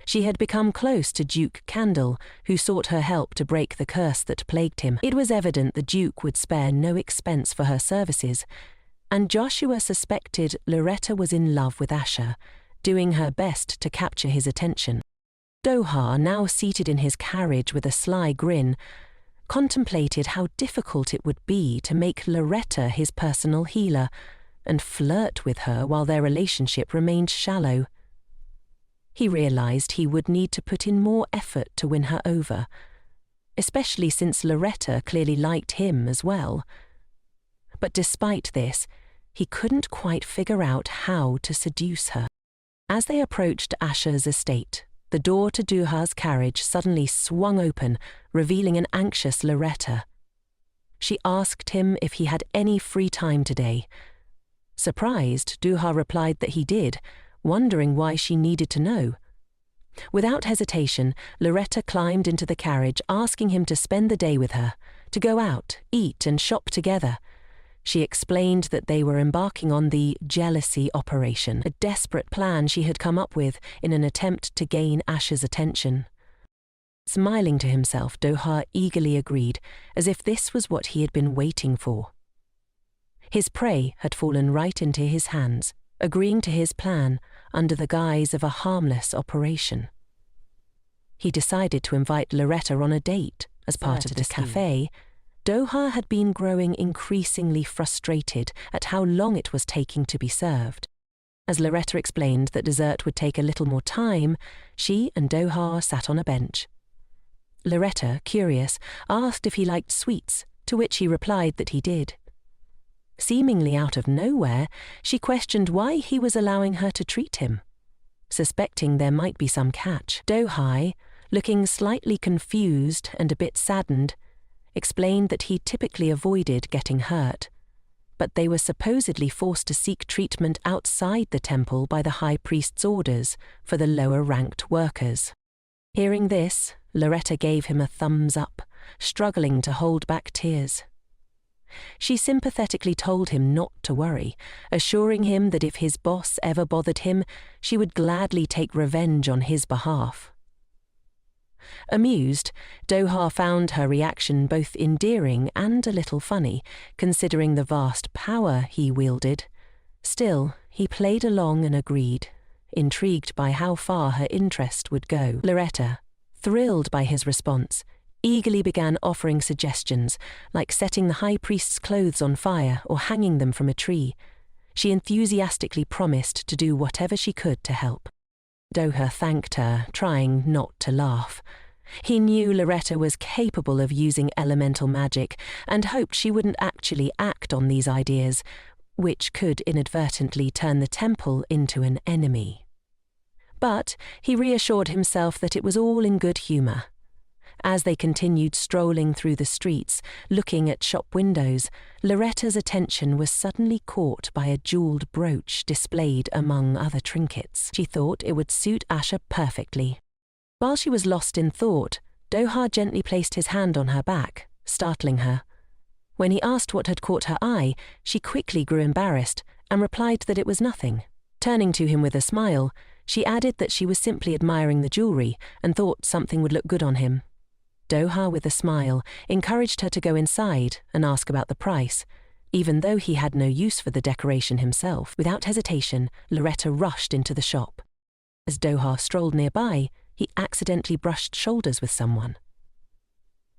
She had become close to Duke Candel, who sought her help to break the curse that plagued him. It was evident the Duke would spare no expense for her services, and Joshua suspected Lariette was in love with Asher, doing her best to capture his attention. Doha, now seated in his carriage with a sly grin, contemplated how difficult it would be to make Lariette his personal healer and flirt with her while their relationship remained shallow. He realized he would need to put in more effort to win her over, especially since Lariette clearly liked him as well. But despite this, he couldn't quite figure out how to seduce her. As they approached Asher's estate, the door to Doha's carriage suddenly swung open, revealing an anxious Lariette. She asked him if he had any free time today. Surprised, Doha replied that he did, wondering why she needed to know. Without hesitation, Lariette climbed into the carriage, asking him to spend the day with her, to go out, eat and shop together. She explained that they were embarking on the jealousy operation, a desperate plan she had come up with in an attempt to gain Asher's attention. Smiling to himself, Doha eagerly agreed, as if this was what he had been waiting for. His prey had fallen right into his hands, agreeing to his plan under the guise of a harmless operation. He decided to invite Lariette on a date as part of the café. Doha had been growing increasingly frustrated at how long it was taking to be served. As Lariette explained that dessert would take a little more time, she and Doha sat on a bench. Lariette, curious, asked if he liked sweets, to which he replied that he did. Seemingly out of nowhere, she questioned why he was allowing her to treat him. Suspecting there might be some catch, Doha, looking slightly confused and a bit saddened, explained that he typically avoided getting hurt, but they were supposedly forced to seek treatment outside the temple by the high priest's orders for the lower-ranked workers. Hearing this, Lariette gave him a thumbs up, struggling to hold back tears. She sympathetically told him not to worry, assuring him that if his boss ever bothered him, she would gladly take revenge on his behalf. Amused, Doha found her reaction both endearing and a little funny, considering the vast power he wielded. Still, he played along and agreed, intrigued by how far her interest would go. Lariette, thrilled by his response, eagerly began offering suggestions, like setting the high priest's clothes on fire or hanging them from a tree. She enthusiastically promised to do whatever she could to help. Doha thanked her, trying not to laugh. He knew Lariette was capable of using elemental magic and hoped she wouldn't actually act on these ideas, which could inadvertently turn the temple into an enemy. But he reassured himself that it was all in good humour. As they continued strolling through the streets, looking at shop windows, Loretta's attention was suddenly caught by a jeweled brooch displayed among other trinkets. She thought it would suit Asha perfectly. While she was lost in thought, Doha gently placed his hand on her back, startling her. When he asked what had caught her eye, she quickly grew embarrassed and replied that it was nothing. Turning to him with a smile, she added that she was simply admiring the jewelry and thought something would look good on him. Doha, with a smile, encouraged her to go inside and ask about the price, even though he had no use for the decoration himself. Without hesitation, Loretta rushed into the shop. As Doha strolled nearby, he accidentally brushed shoulders with someone.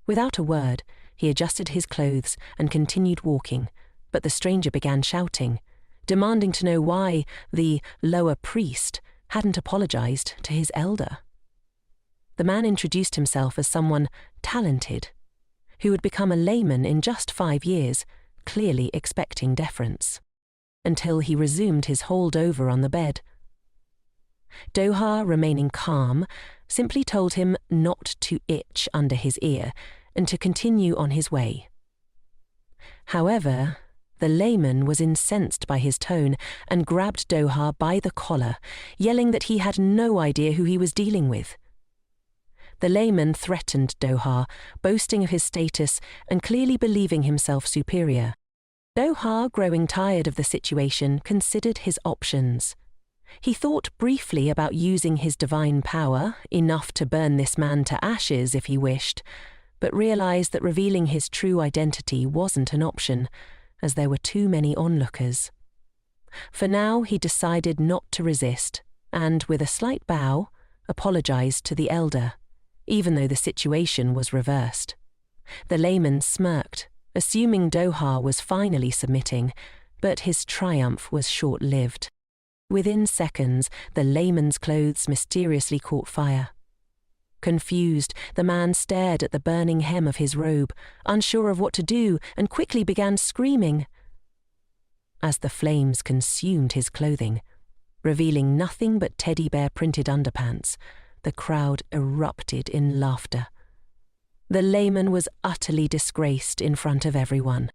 Without a word, he adjusted his clothes and continued walking, but the stranger began shouting, demanding to know why the lower priest hadn't apologized to his elder. The man introduced himself as someone talented, who had become a layman in just 5 years, clearly expecting deference, until he resumed his holdover on the bed. Doha, remaining calm, simply told him not to itch under his ear and to continue on his way. However, the layman was incensed by his tone and grabbed Doha by the collar, yelling that he had no idea who he was dealing with. The layman threatened Doha, boasting of his status and clearly believing himself superior. Doha, growing tired of the situation, considered his options. He thought briefly about using his divine power, enough to burn this man to ashes if he wished, but realized that revealing his true identity wasn't an option, as there were too many onlookers. For now, he decided not to resist, and with a slight bow, apologized to the elder, even though the situation was reversed. The layman smirked, assuming Doha was finally submitting, but his triumph was short-lived. Within seconds, the layman's clothes mysteriously caught fire. Confused, the man stared at the burning hem of his robe, unsure of what to do, and quickly began screaming. As the flames consumed his clothing, revealing nothing but teddy bear printed underpants, the crowd erupted in laughter. The layman was utterly disgraced in front of everyone.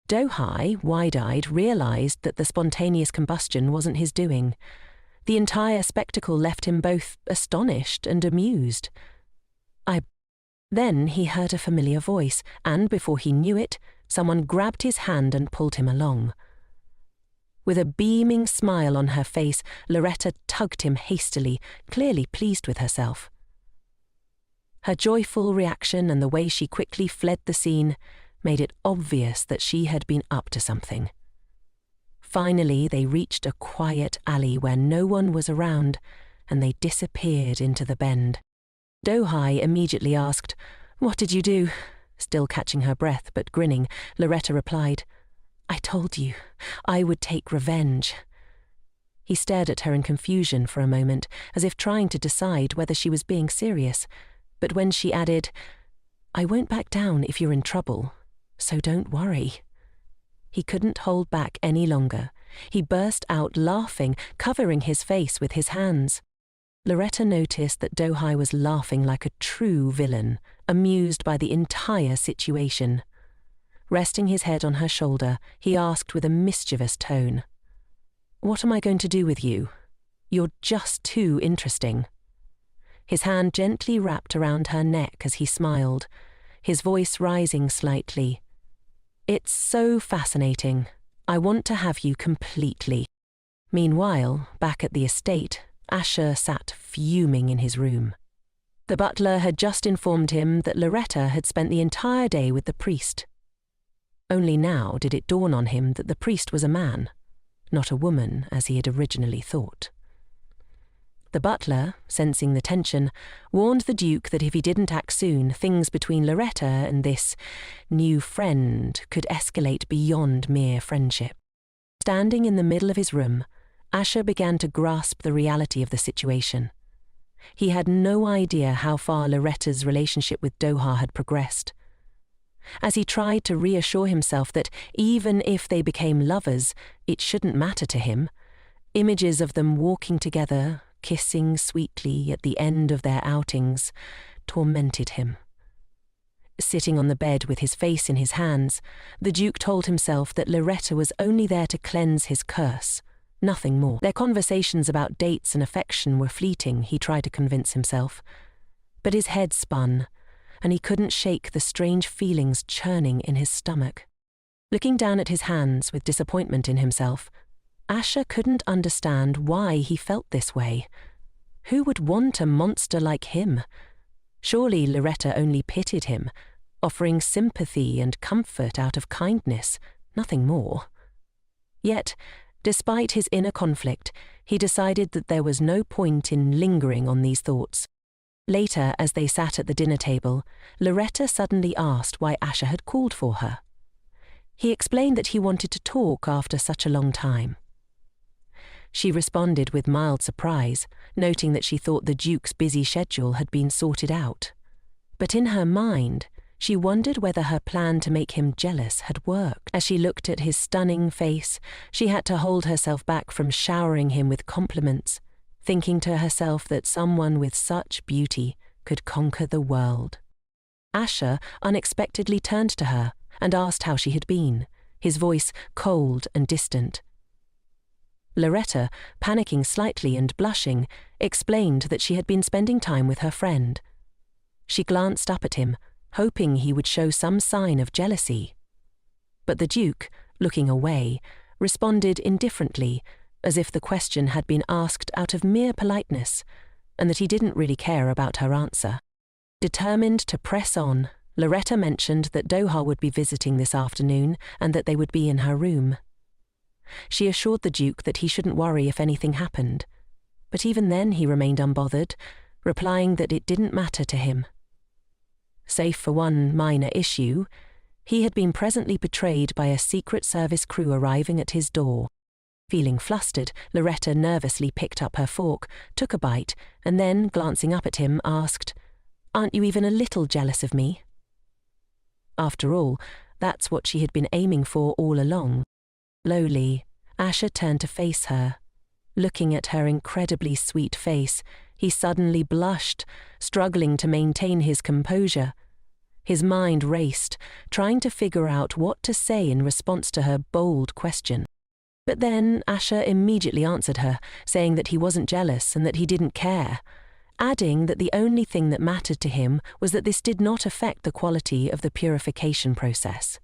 Dohai, wide-eyed, realized that the spontaneous combustion wasn't his doing. The entire spectacle left him both astonished and amused. Then he heard a familiar voice, and before he knew it, someone grabbed his hand and pulled him along. With a beaming smile on her face, Loretta tugged him hastily, clearly pleased with herself. Her joyful reaction and the way she quickly fled the scene made it obvious that she had been up to something. Finally, they reached a quiet alley where no one was around, and they disappeared into the bend. Dohai immediately asked, "What did you do?" Still catching her breath but grinning, Loretta replied, "I told you, I would take revenge." He stared at her in confusion for a moment, as if trying to decide whether she was being serious, but when she added, "I won't back down if you're in trouble, so don't worry," he couldn't hold back any longer. He burst out laughing, covering his face with his hands. Loretta noticed that Dohai was laughing like a true villain, amused by the entire situation. Resting his head on her shoulder, he asked with a mischievous tone, "What am I going to do with you? You're just too interesting." His hand gently wrapped around her neck as he smiled, his voice rising slightly. "It's so fascinating. I want to have you completely." Meanwhile, back at the estate, Asher sat fuming in his room. The butler had just informed him that Loretta had spent the entire day with the priest. Only now did it dawn on him that the priest was a man, not a woman as he had originally thought. The butler, sensing the tension, warned the Duke that if he didn't act soon, things between Loretta and this new friend could escalate beyond mere friendship. Standing in the middle of his room, Asher began to grasp the reality of the situation. He had no idea how far Loretta's relationship with Doha had progressed. As he tried to reassure himself that even if they became lovers, it shouldn't matter to him, images of them walking together, kissing sweetly at the end of their outings, tormented him, Sitting on the bed with his face in his hands, the Duke told himself that Lariette was only there to cleanse his curse, nothing more. Their conversations about dates and affection were fleeting, he tried to convince himself. But his head spun, and he couldn't shake the strange feelings churning in his stomach. Looking down at his hands with disappointment in himself, Asher couldn't understand why he felt this way. Who would want a monster like him? Surely Lariette only pitied him, offering sympathy and comfort out of kindness, nothing more. Yet, despite his inner conflict, he decided that there was no point in lingering on these thoughts. Later, as they sat at the dinner table, Lariette suddenly asked why Asher had called for her. He explained that he wanted to talk after such a long time. She responded with mild surprise, noting that she thought the Duke's busy schedule had been sorted out. But in her mind, she wondered whether her plan to make him jealous had worked. As she looked at his stunning face, she had to hold herself back from showering him with compliments, thinking to herself that someone with such beauty could conquer the world. Asher unexpectedly turned to her and asked how she had been, his voice cold and distant. Lariette, panicking slightly and blushing, explained that she had been spending time with her friend. She glanced up at him, hoping he would show some sign of jealousy. But the Duke, looking away, responded indifferently, as if the question had been asked out of mere politeness, and that he didn't really care about her answer. Determined to press on, Lariette mentioned that Doha would be visiting this afternoon and that they would be in her room. She assured the Duke that he shouldn't worry if anything happened, but even then he remained unbothered, replying that it didn't matter to him. Save for one minor issue, he had been presently betrayed by a Secret Service crew arriving at his door. Feeling flustered, Lariette nervously picked up her fork, took a bite, and then, glancing up at him, asked, "Aren't you even a little jealous of me?" After all, that's what she had been aiming for all along. Slowly, Asher turned to face her. Looking at her incredibly sweet face, he suddenly blushed, struggling to maintain his composure. His mind raced, trying to figure out what to say in response to her bold question. But then Asher immediately answered her, saying that he wasn't jealous and that he didn't care, adding that the only thing that mattered to him was that this did not affect the quality of the purification process.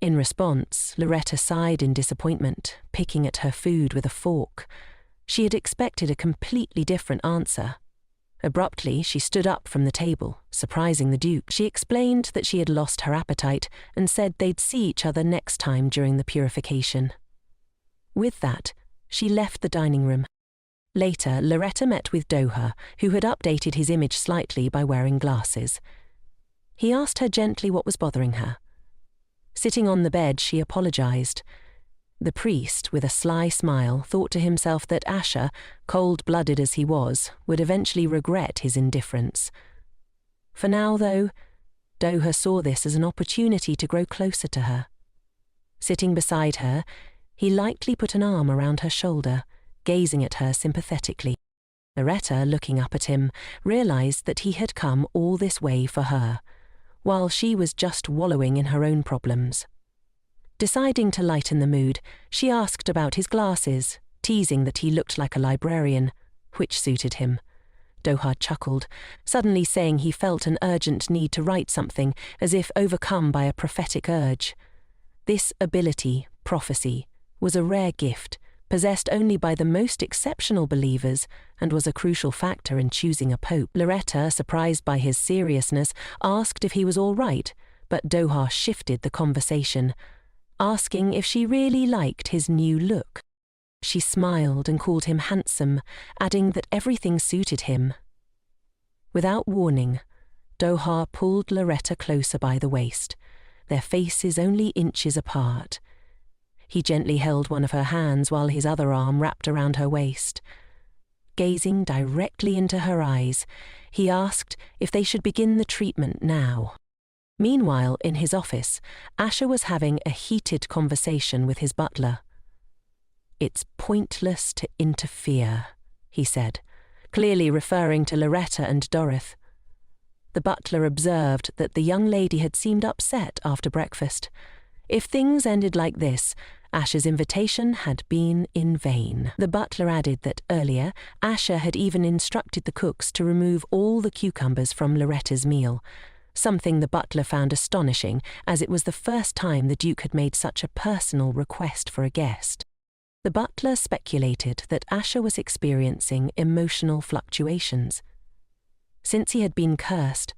In response, Lariette sighed in disappointment, picking at her food with a fork. She had expected a completely different answer. Abruptly, she stood up from the table, surprising the Duke. She explained that she had lost her appetite and said they'd see each other next time during the purification. With that, she left the dining room. Later, Lariette met with Doha, who had updated his image slightly by wearing glasses. He asked her gently what was bothering her. Sitting on the bed, she apologized. The priest, with a sly smile, thought to himself that Asher, cold-blooded as he was, would eventually regret his indifference. For now, though, Doha saw this as an opportunity to grow closer to her. Sitting beside her, he lightly put an arm around her shoulder, gazing at her sympathetically. Lariette, looking up at him, realized that he had come all this way for her, while she was just wallowing in her own problems. Deciding to lighten the mood, she asked about his glasses, teasing that he looked like a librarian, which suited him. Doha chuckled, suddenly saying he felt an urgent need to write something, as if overcome by a prophetic urge. This ability, prophecy, was a rare gift, possessed only by the most exceptional believers, and was a crucial factor in choosing a pope. Lariette, surprised by his seriousness, asked if he was all right, but Doha shifted the conversation, asking if she really liked his new look. She smiled and called him handsome, adding that everything suited him. Without warning, Doha pulled Lariette closer by the waist, their faces only inches apart. He gently held one of her hands while his other arm wrapped around her waist. Gazing directly into her eyes, he asked if they should begin the treatment now. Meanwhile, in his office, Asher was having a heated conversation with his butler. "It's pointless to interfere," he said, clearly referring to Lariette and Dorothy. The butler observed that the young lady had seemed upset after breakfast. If things ended like this, Asher's invitation had been in vain. The butler added that earlier, Asher had even instructed the cooks to remove all the cucumbers from Larette's meal, something the butler found astonishing, as it was the first time the Duke had made such a personal request for a guest. The butler speculated that Asher was experiencing emotional fluctuations. Since he had been cursed,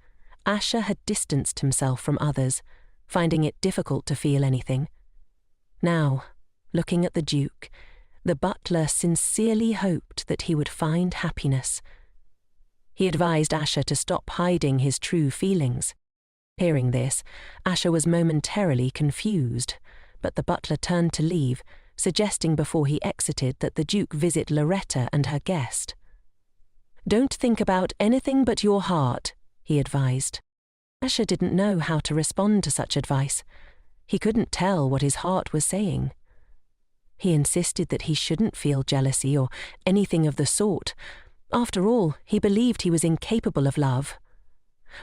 Asher had distanced himself from others, finding it difficult to feel anything. Now, looking at the Duke, the butler sincerely hoped that he would find happiness. He advised Asher to stop hiding his true feelings. Hearing this, Asher was momentarily confused, but the butler turned to leave, suggesting before he exited that the Duke visit Lariette and her guest. "Don't think about anything but your heart," he advised. Asher didn't know how to respond to such advice. He couldn't tell what his heart was saying. He insisted that he shouldn't feel jealousy or anything of the sort. After all, he believed he was incapable of love.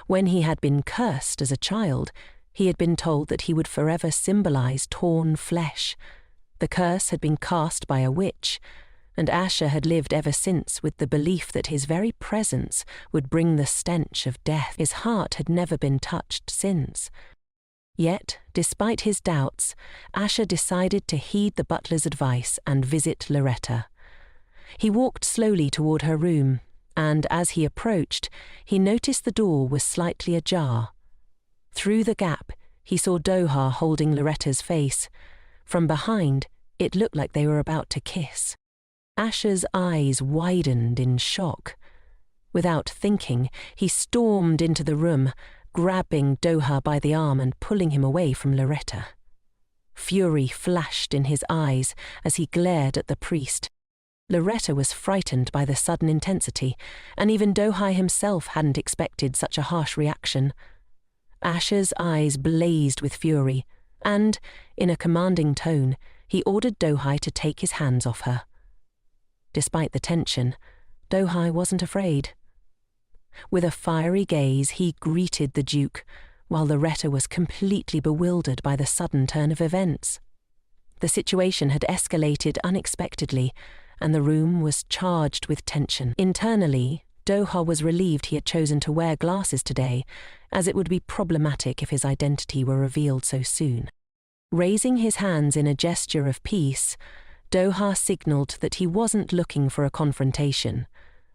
When he had been cursed as a child, he had been told that he would forever symbolize torn flesh. The curse had been cast by a witch, and Asher had lived ever since with the belief that his very presence would bring the stench of death. His heart had never been touched since. Yet, despite his doubts, Asher decided to heed the butler's advice and visit Lariette. He walked slowly toward her room, and as he approached, he noticed the door was slightly ajar. Through the gap, he saw Doha holding Larette's face. From behind, it looked like they were about to kiss. Asher's eyes widened in shock. Without thinking, he stormed into the room, grabbing Doha by the arm and pulling him away from Lariette. Fury flashed in his eyes as he glared at the priest. Lariette was frightened by the sudden intensity, and even Doha himself hadn't expected such a harsh reaction. Asher's eyes blazed with fury, and, in a commanding tone, he ordered Doha to take his hands off her. Despite the tension, Doha wasn't afraid. With a fiery gaze, he greeted the Duke, while Lariette was completely bewildered by the sudden turn of events. The situation had escalated unexpectedly, and the room was charged with tension. Internally, Doha was relieved he had chosen to wear glasses today, as it would be problematic if his identity were revealed so soon. Raising his hands in a gesture of peace, Doha signaled that he wasn't looking for a confrontation,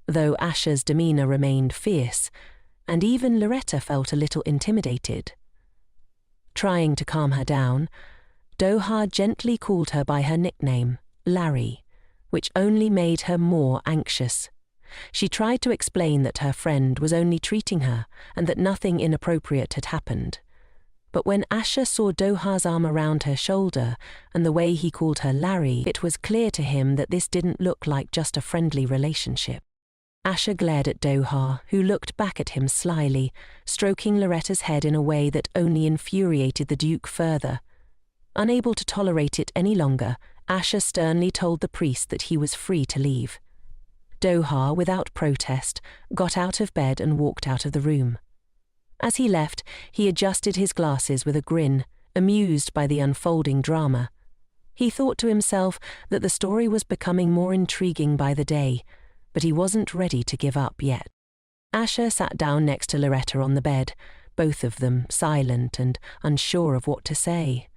though Asher's demeanor remained fierce, and even Lariette felt a little intimidated. Trying to calm her down, Doha gently called her by her nickname, Larry, which only made her more anxious. She tried to explain that her friend was only treating her and that nothing inappropriate had happened. But when Asher saw Doha's arm around her shoulder and the way he called her Larry, it was clear to him that this didn't look like just a friendly relationship. Asher glared at Doha, who looked back at him slyly, stroking Larette's head in a way that only infuriated the Duke further. Unable to tolerate it any longer, Asher sternly told the priest that he was free to leave. Doha, without protest, got out of bed and walked out of the room. As he left, he adjusted his glasses with a grin, amused by the unfolding drama. He thought to himself that the story was becoming more intriguing by the day, but he wasn't ready to give up yet. Asher sat down next to Lariette on the bed, both of them silent and unsure of what to say.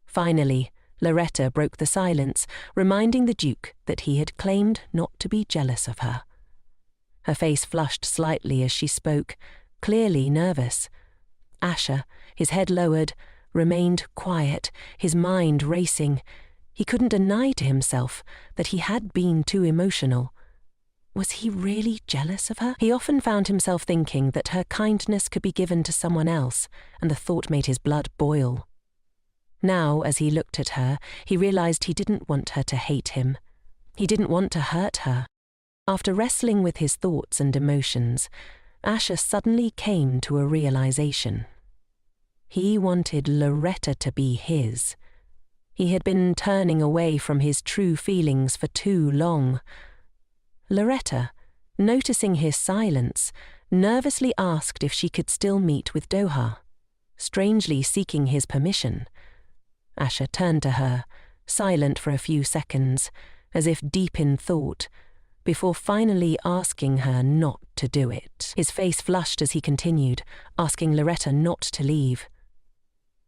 Finally, Lariette broke the silence, reminding the Duke that he had claimed not to be jealous of her. Her face flushed slightly as she spoke, clearly nervous. Asher, his head lowered, remained quiet, his mind racing. He couldn't deny to himself that he had been too emotional. Was he really jealous of her? He often found himself thinking that her kindness could be given to someone else, and the thought made his blood boil. Now, as he looked at her, he realized he didn't want her to hate him. He didn't want to hurt her. After wrestling with his thoughts and emotions, Asher suddenly came to a realization. He wanted Lariette to be his. He had been turning away from his true feelings for too long. Lariette, noticing his silence, nervously asked if she could still meet with Doha, strangely seeking his permission. Asher turned to her, silent for a few seconds, as if deep in thought, before finally asking her not to do it. His face flushed as he continued, asking Lariette not to leave.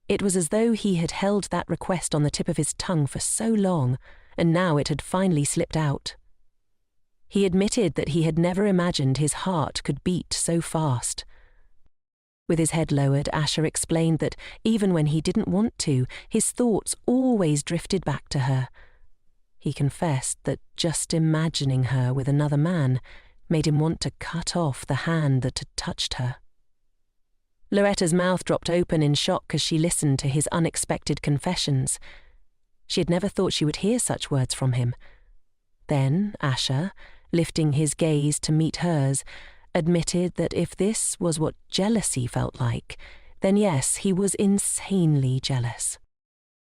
It was as though he had held that request on the tip of his tongue for so long, and now it had finally slipped out. He admitted that he had never imagined his heart could beat so fast. With his head lowered, Asher explained that even when he didn't want to, his thoughts always drifted back to her. He confessed that just imagining her with another man made him want to cut off the hand that had touched her. Loretta's mouth dropped open in shock as she listened to his unexpected confessions. She had never thought she would hear such words from him. Then Asher, lifting his gaze to meet hers, admitted that if this was what jealousy felt like, then yes, he was insanely jealous.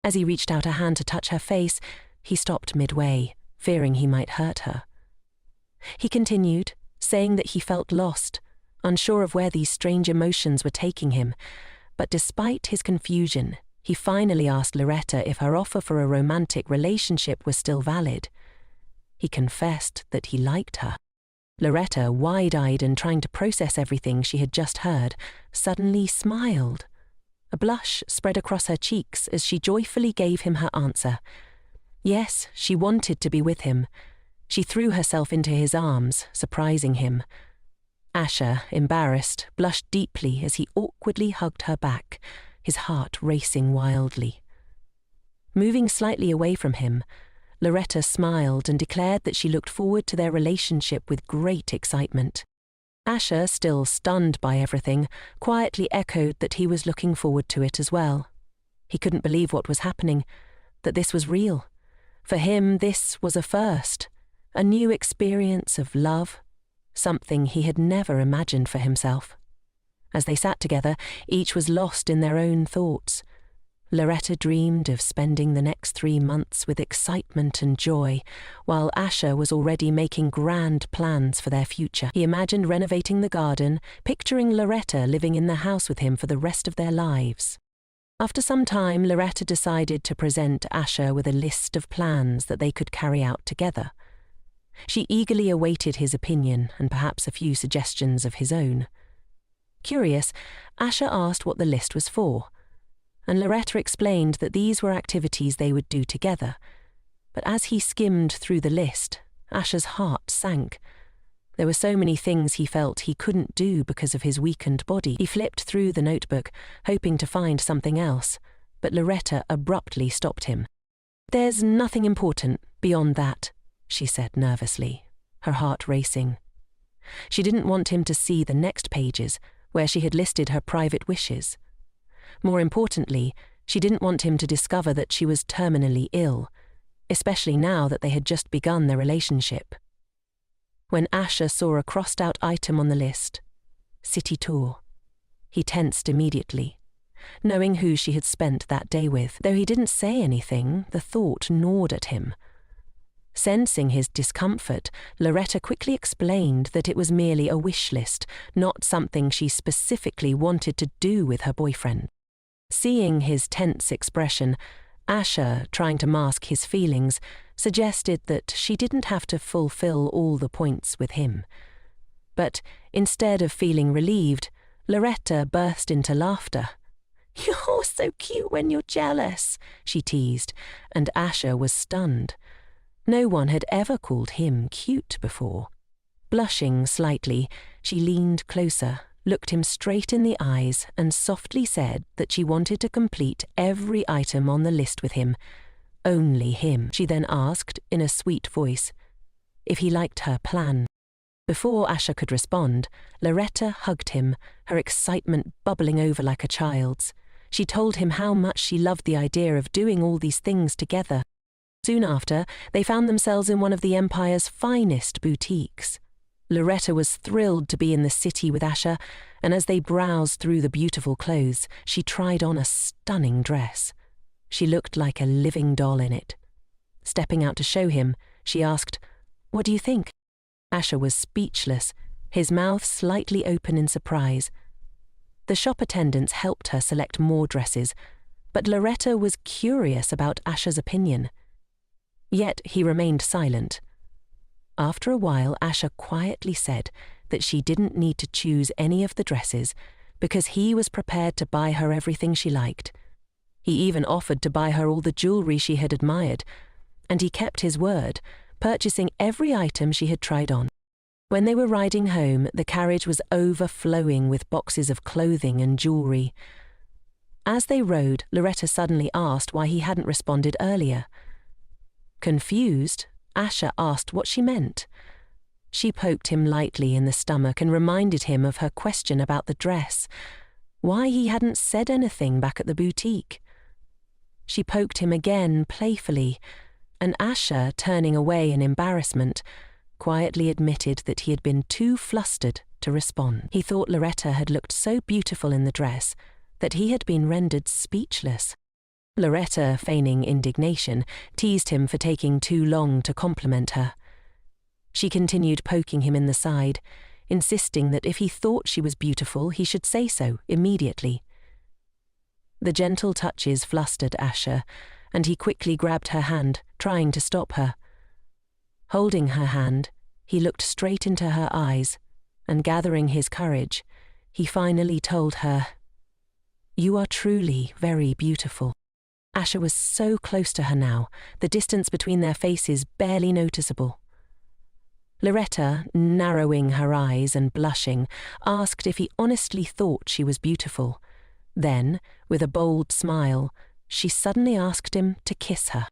As he reached out a hand to touch her face, he stopped midway, fearing he might hurt her. He continued, saying that he felt lost, unsure of where these strange emotions were taking him, but despite his confusion, he finally asked Lariette if her offer for a romantic relationship was still valid. He confessed that he liked her. Lariette, wide-eyed and trying to process everything she had just heard, suddenly smiled. A blush spread across her cheeks as she joyfully gave him her answer. Yes, she wanted to be with him. She threw herself into his arms, surprising him. Asher, embarrassed, blushed deeply as he awkwardly hugged her back, his heart racing wildly. Moving slightly away from him, Lariette smiled and declared that she looked forward to their relationship with great excitement. Asher, still stunned by everything, quietly echoed that he was looking forward to it as well. He couldn't believe what was happening, that this was real. For him, this was a first, a new experience of love, something he had never imagined for himself. As they sat together, each was lost in their own thoughts. Lariette dreamed of spending the next 3 months with excitement and joy, while Asher was already making grand plans for their future. He imagined renovating the garden, picturing Lariette living in the house with him for the rest of their lives. After some time, Lariette decided to present Asher with a list of plans that they could carry out together. She eagerly awaited his opinion and perhaps a few suggestions of his own. Curious, Asher asked what the list was for, and Lariette explained that these were activities they would do together. But as he skimmed through the list, Asher's heart sank. There were so many things he felt he couldn't do because of his weakened body. He flipped through the notebook, hoping to find something else, but Lariette abruptly stopped him. "There's nothing important beyond that," she said nervously, her heart racing. She didn't want him to see the next pages, where she had listed her private wishes. More importantly, she didn't want him to discover that she was terminally ill, especially now that they had just begun their relationship. When Asher saw a crossed-out item on the list, city tour, he tensed immediately, knowing who she had spent that day with. Though he didn't say anything, the thought gnawed at him. Sensing his discomfort, Lariette quickly explained that it was merely a wish list, not something she specifically wanted to do with her boyfriend. Seeing his tense expression, Asher, trying to mask his feelings, suggested that she didn't have to fulfill all the points with him. But instead of feeling relieved, Lariette burst into laughter. "You're so cute when you're jealous," she teased, and Asher was stunned. No one had ever called him cute before. Blushing slightly, she leaned closer, looked him straight in the eyes, and softly said that she wanted to complete every item on the list with him. Only him. She then asked, in a sweet voice, if he liked her plan. Before Asher could respond, Lariette hugged him, her excitement bubbling over like a child's. She told him how much she loved the idea of doing all these things together. Soon after, they found themselves in one of the Empire's finest boutiques. Lariette was thrilled to be in the city with Asher, and as they browsed through the beautiful clothes, she tried on a stunning dress. She looked like a living doll in it. Stepping out to show him, she asked, "What do you think?" Asher was speechless, his mouth slightly open in surprise. The shop attendants helped her select more dresses, but Lariette was curious about Asher's opinion. Yet he remained silent. After a while, Asher quietly said that she didn't need to choose any of the dresses because he was prepared to buy her everything she liked. He even offered to buy her all the jewelry she had admired, and he kept his word, purchasing every item she had tried on. When they were riding home, the carriage was overflowing with boxes of clothing and jewelry. As they rode, Lariette suddenly asked why he hadn't responded earlier. Confused, Asher asked what she meant. She poked him lightly in the stomach and reminded him of her question about the dress, why he hadn't said anything back at the boutique. She poked him again playfully, and Asher, turning away in embarrassment, quietly admitted that he had been too flustered to respond. He thought Lariette had looked so beautiful in the dress that he had been rendered speechless. Lariette, feigning indignation, teased him for taking too long to compliment her. She continued poking him in the side, insisting that if he thought she was beautiful, he should say so immediately. The gentle touches flustered Asher, and he quickly grabbed her hand, trying to stop her. Holding her hand, he looked straight into her eyes, and gathering his courage, he finally told her, "You are truly very beautiful." Asher was so close to her now, the distance between their faces barely noticeable. Lariette, narrowing her eyes and blushing, asked if he honestly thought she was beautiful. Then, with a bold smile, she suddenly asked him to kiss her.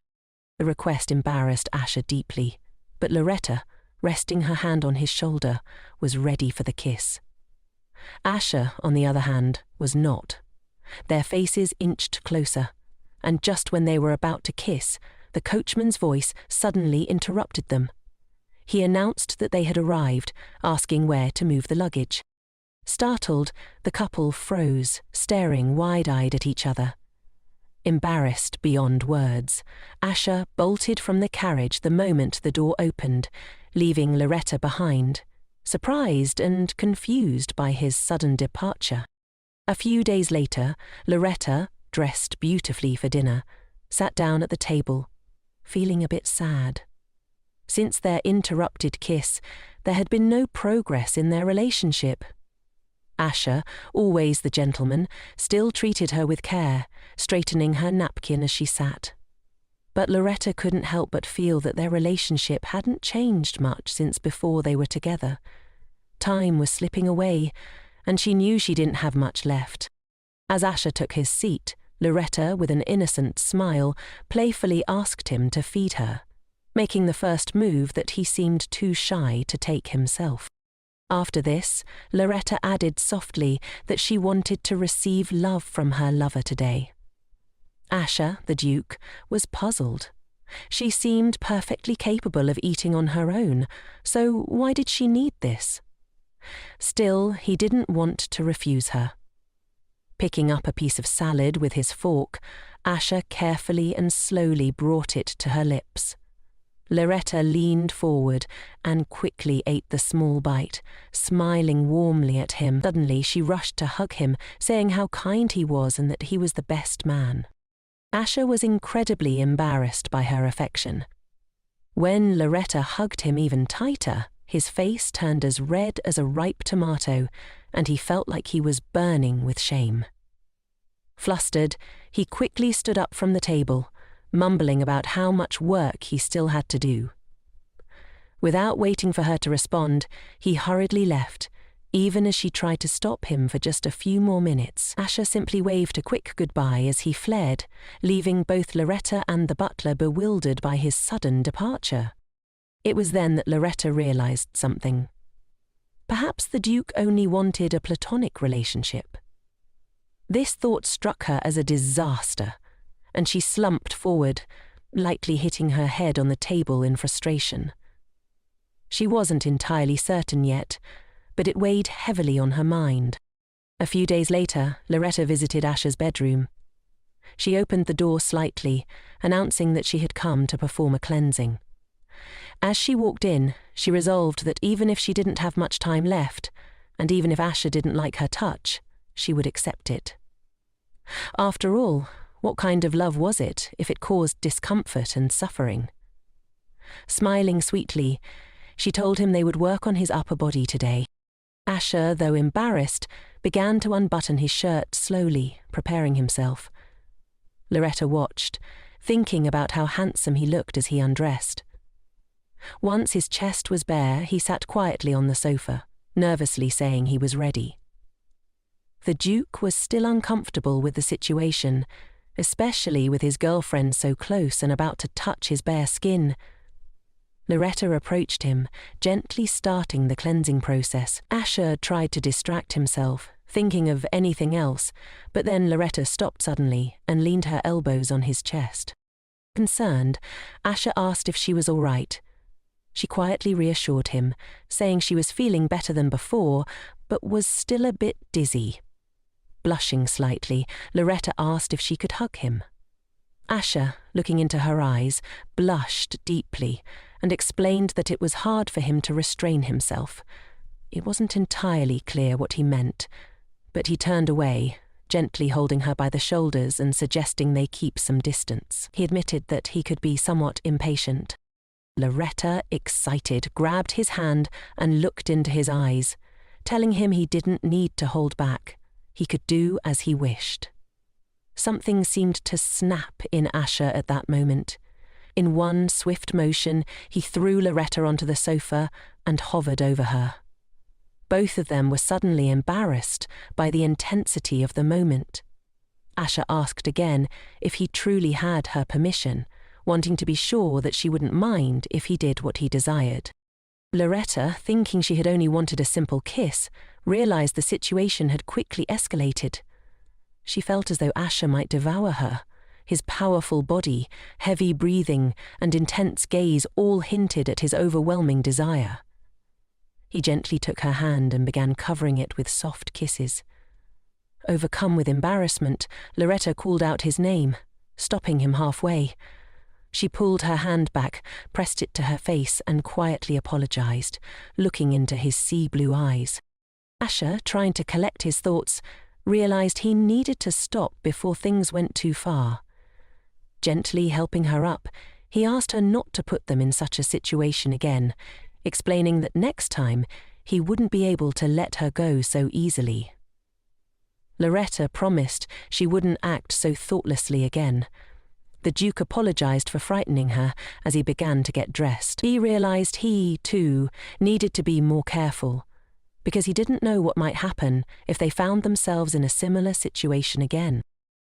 The request embarrassed Asher deeply, but Lariette, resting her hand on his shoulder, was ready for the kiss. Asher, on the other hand, was not. Their faces inched closer, and just when they were about to kiss, the coachman's voice suddenly interrupted them. He announced that they had arrived, asking where to move the luggage. Startled, the couple froze, staring wide-eyed at each other. Embarrassed beyond words, Asher bolted from the carriage the moment the door opened, leaving Lariette behind, surprised and confused by his sudden departure. A few days later, Lariette, dressed beautifully for dinner, sat down at the table, feeling a bit sad. Since their interrupted kiss, there had been no progress in their relationship. Asher, always the gentleman, still treated her with care, straightening her napkin as she sat. But Lariette couldn't help but feel that their relationship hadn't changed much since before they were together. Time was slipping away, and she knew she didn't have much left. As Asher took his seat, Lariette, with an innocent smile, playfully asked him to feed her, making the first move that he seemed too shy to take himself. After this, Lariette added softly that she wanted to receive love from her lover today. Asher, the Duke, was puzzled. She seemed perfectly capable of eating on her own, so why did she need this? Still, he didn't want to refuse her. Picking up a piece of salad with his fork, Asher carefully and slowly brought it to her lips. Lariette leaned forward and quickly ate the small bite, smiling warmly at him. Suddenly she rushed to hug him, saying how kind he was and that he was the best man. Asher was incredibly embarrassed by her affection. When Lariette hugged him even tighter, his face turned as red as a ripe tomato, and he felt like he was burning with shame. Flustered, he quickly stood up from the table, mumbling about how much work he still had to do. Without waiting for her to respond, he hurriedly left, even as she tried to stop him for just a few more minutes. Asher simply waved a quick goodbye as he fled, leaving both Lariette and the butler bewildered by his sudden departure. It was then that Lariette realized something. Perhaps the Duke only wanted a platonic relationship. This thought struck her as a disaster, and she slumped forward, lightly hitting her head on the table in frustration. She wasn't entirely certain yet, but it weighed heavily on her mind. A few days later, Lariette visited Asher's bedroom. She opened the door slightly, announcing that she had come to perform a cleansing. As she walked in, she resolved that even if she didn't have much time left, and even if Asher didn't like her touch, she would accept it. After all, what kind of love was it if it caused discomfort and suffering? Smiling sweetly, she told him they would work on his upper body today. Asher, though embarrassed, began to unbutton his shirt slowly, preparing himself. Lariette watched, thinking about how handsome he looked as he undressed. Once his chest was bare, he sat quietly on the sofa, nervously saying he was ready. The Duke was still uncomfortable with the situation, especially with his girlfriend so close and about to touch his bare skin. Lariette approached him, gently starting the cleansing process. Asher tried to distract himself, thinking of anything else, but then Lariette stopped suddenly and leaned her elbows on his chest. Concerned, Asher asked if she was all right. She quietly reassured him, saying she was feeling better than before, but was still a bit dizzy. Blushing slightly, Lariette asked if she could hug him. Asher, looking into her eyes, blushed deeply and explained that it was hard for him to restrain himself. It wasn't entirely clear what he meant, but he turned away, gently holding her by the shoulders and suggesting they keep some distance. He admitted that he could be somewhat impatient. Lariette, excited, grabbed his hand and looked into his eyes, telling him he didn't need to hold back. He could do as he wished. Something seemed to snap in Asher at that moment. In one swift motion, he threw Lariette onto the sofa and hovered over her. Both of them were suddenly embarrassed by the intensity of the moment. Asher asked again if he truly had her permission, wanting to be sure that she wouldn't mind if he did what he desired. Lariette, thinking she had only wanted a simple kiss, realized the situation had quickly escalated. She felt as though Asher might devour her. His powerful body, heavy breathing, and intense gaze all hinted at his overwhelming desire. He gently took her hand and began covering it with soft kisses. Overcome with embarrassment, Lariette called out his name, stopping him halfway. She pulled her hand back, pressed it to her face, and quietly apologized, looking into his sea-blue eyes. Asher, trying to collect his thoughts, realized he needed to stop before things went too far. Gently helping her up, he asked her not to put them in such a situation again, explaining that next time he wouldn't be able to let her go so easily. Lariette promised she wouldn't act so thoughtlessly again. The Duke apologized for frightening her as he began to get dressed. He realized he, too, needed to be more careful, because he didn't know what might happen if they found themselves in a similar situation again.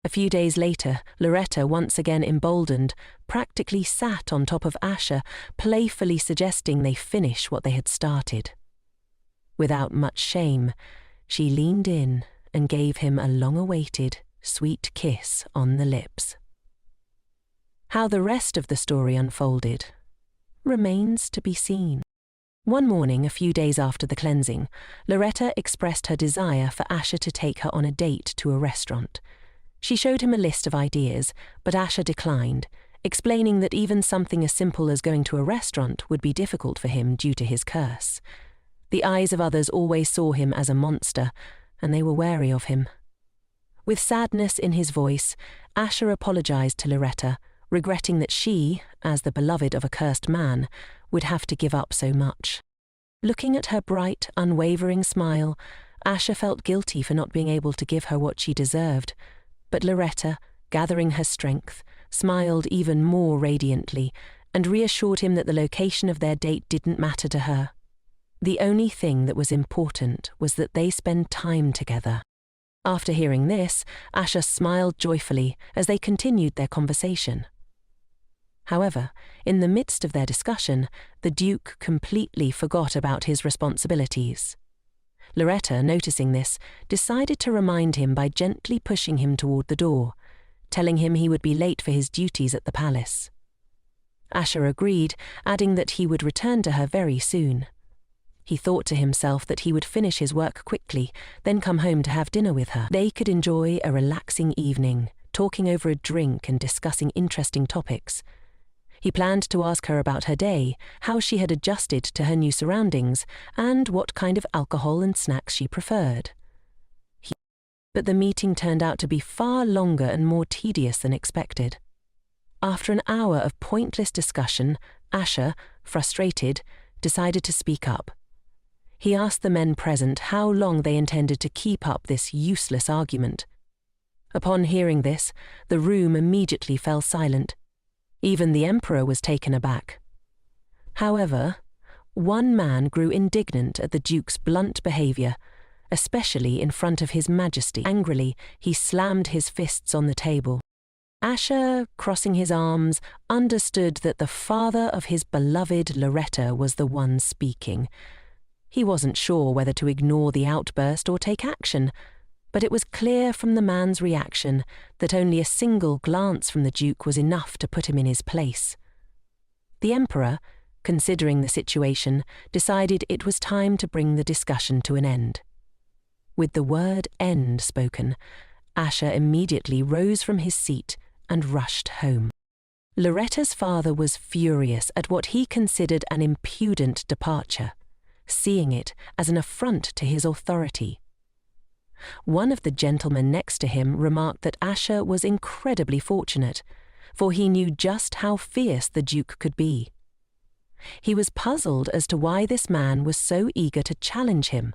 A few days later, Lariette, once again emboldened, practically sat on top of Asher, playfully suggesting they finish what they had started. Without much shame, she leaned in and gave him a long-awaited, sweet kiss on the lips. How the rest of the story unfolded remains to be seen. One morning, a few days after the cleansing, Lariette expressed her desire for Asher to take her on a date to a restaurant. She showed him a list of ideas, but Asher declined, explaining that even something as simple as going to a restaurant would be difficult for him due to his curse. The eyes of others always saw him as a monster, and they were wary of him. With sadness in his voice, Asher apologized to Lariette, regretting that she, as the beloved of a cursed man, would have to give up so much. Looking at her bright, unwavering smile, Asher felt guilty for not being able to give her what she deserved, but Lariette, gathering her strength, smiled even more radiantly and reassured him that the location of their date didn't matter to her. The only thing that was important was that they spend time together. After hearing this, Asher smiled joyfully as they continued their conversation. However, in the midst of their discussion, the Duke completely forgot about his responsibilities. Lariette, noticing this, decided to remind him by gently pushing him toward the door, telling him he would be late for his duties at the palace. Asher agreed, adding that he would return to her very soon. He thought to himself that he would finish his work quickly, then come home to have dinner with her. They could enjoy a relaxing evening, talking over a drink and discussing interesting topics. He planned to ask her about her day, how she had adjusted to her new surroundings, and what kind of alcohol and snacks she preferred. But the meeting turned out to be far longer and more tedious than expected. After an hour of pointless discussion, Asher, frustrated, decided to speak up. He asked the men present how long they intended to keep up this useless argument. Upon hearing this, the room immediately fell silent. Even the emperor was taken aback. However, one man grew indignant at the duke's blunt behavior, especially in front of his majesty. Angrily, he slammed his fists on the table. Asher, crossing his arms, understood that the father of his beloved Lariette was the one speaking. He wasn't sure whether to ignore the outburst or take action, but it was clear from the man's reaction that only a single glance from the Duke was enough to put him in his place. The Emperor, considering the situation, decided it was time to bring the discussion to an end. With the word "end" spoken, Asher immediately rose from his seat and rushed home. Larette's father was furious at what he considered an impudent departure, seeing it as an affront to his authority. One of the gentlemen next to him remarked that Asher was incredibly fortunate, for he knew just how fierce the Duke could be. He was puzzled as to why this man was so eager to challenge him,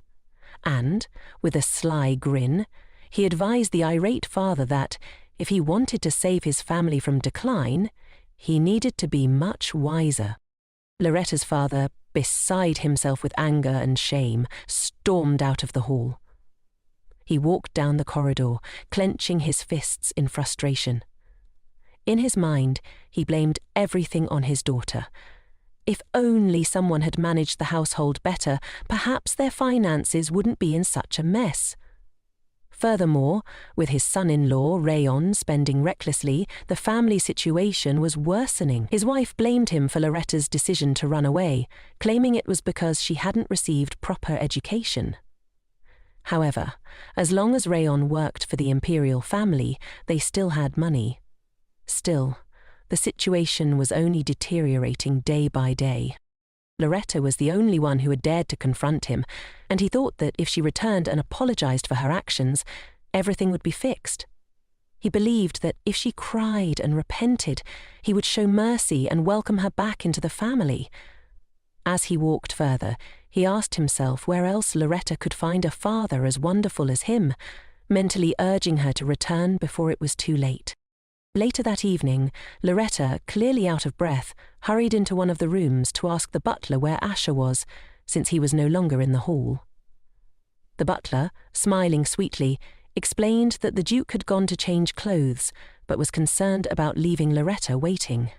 and, with a sly grin, he advised the irate father that, if he wanted to save his family from decline, he needed to be much wiser. Larette's father, beside himself with anger and shame, stormed out of the hall. He walked down the corridor, clenching his fists in frustration. In his mind, he blamed everything on his daughter. If only someone had managed the household better, perhaps their finances wouldn't be in such a mess. Furthermore, with his son-in-law, Rayon, spending recklessly, the family situation was worsening. His wife blamed him for Larette's decision to run away, claiming it was because she hadn't received proper education. However, as long as Rayon worked for the imperial family, they still had money. Still, the situation was only deteriorating day by day. Lariette was the only one who had dared to confront him, and he thought that if she returned and apologized for her actions, everything would be fixed. He believed that if she cried and repented, he would show mercy and welcome her back into the family. As he walked further, he asked himself where else Lariette could find a father as wonderful as him, mentally urging her to return before it was too late. Later that evening, Lariette, clearly out of breath, hurried into one of the rooms to ask the butler where Asher was, since he was no longer in the hall. The butler, smiling sweetly, explained that the Duke had gone to change clothes, but was concerned about leaving Lariette waiting.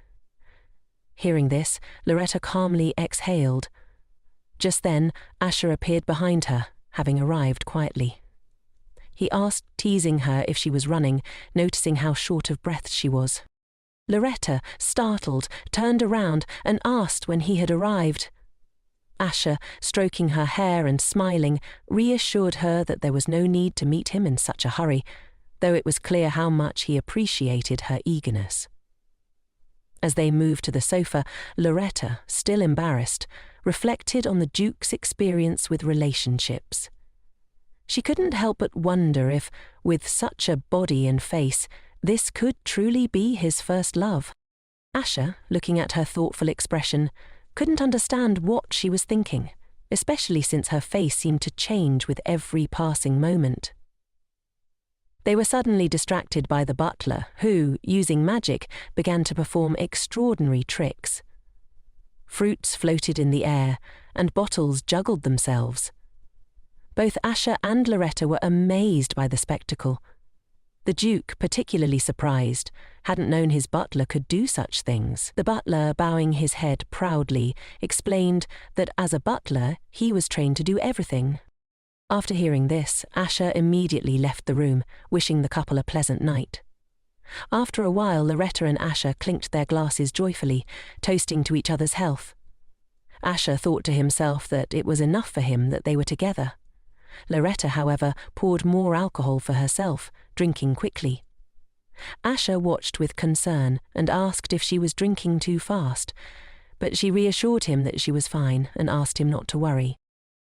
Hearing this, Lariette calmly exhaled. Just then, Asher appeared behind her, having arrived quietly. He asked, teasing her if she was running, noticing how short of breath she was. Lariette, startled, turned around and asked when he had arrived. Asher, stroking her hair and smiling, reassured her that there was no need to meet him in such a hurry, though it was clear how much he appreciated her eagerness. As they moved to the sofa, Lariette, still embarrassed, reflected on the Duke's experience with relationships. She couldn't help but wonder if, with such a body and face, this could truly be his first love. Asher, looking at her thoughtful expression, couldn't understand what she was thinking, especially since her face seemed to change with every passing moment. They were suddenly distracted by the butler, who, using magic, began to perform extraordinary tricks. Fruits floated in the air, and bottles juggled themselves. Both Asher and Lariette were amazed by the spectacle. The Duke, particularly surprised, hadn't known his butler could do such things. The butler, bowing his head proudly, explained that as a butler, he was trained to do everything. After hearing this, Asher immediately left the room, wishing the couple a pleasant night. After a while, Lariette and Asher clinked their glasses joyfully, toasting to each other's health. Asher thought to himself that it was enough for him that they were together. Lariette, however, poured more alcohol for herself, drinking quickly. Asha watched with concern and asked if she was drinking too fast, but she reassured him that she was fine and asked him not to worry.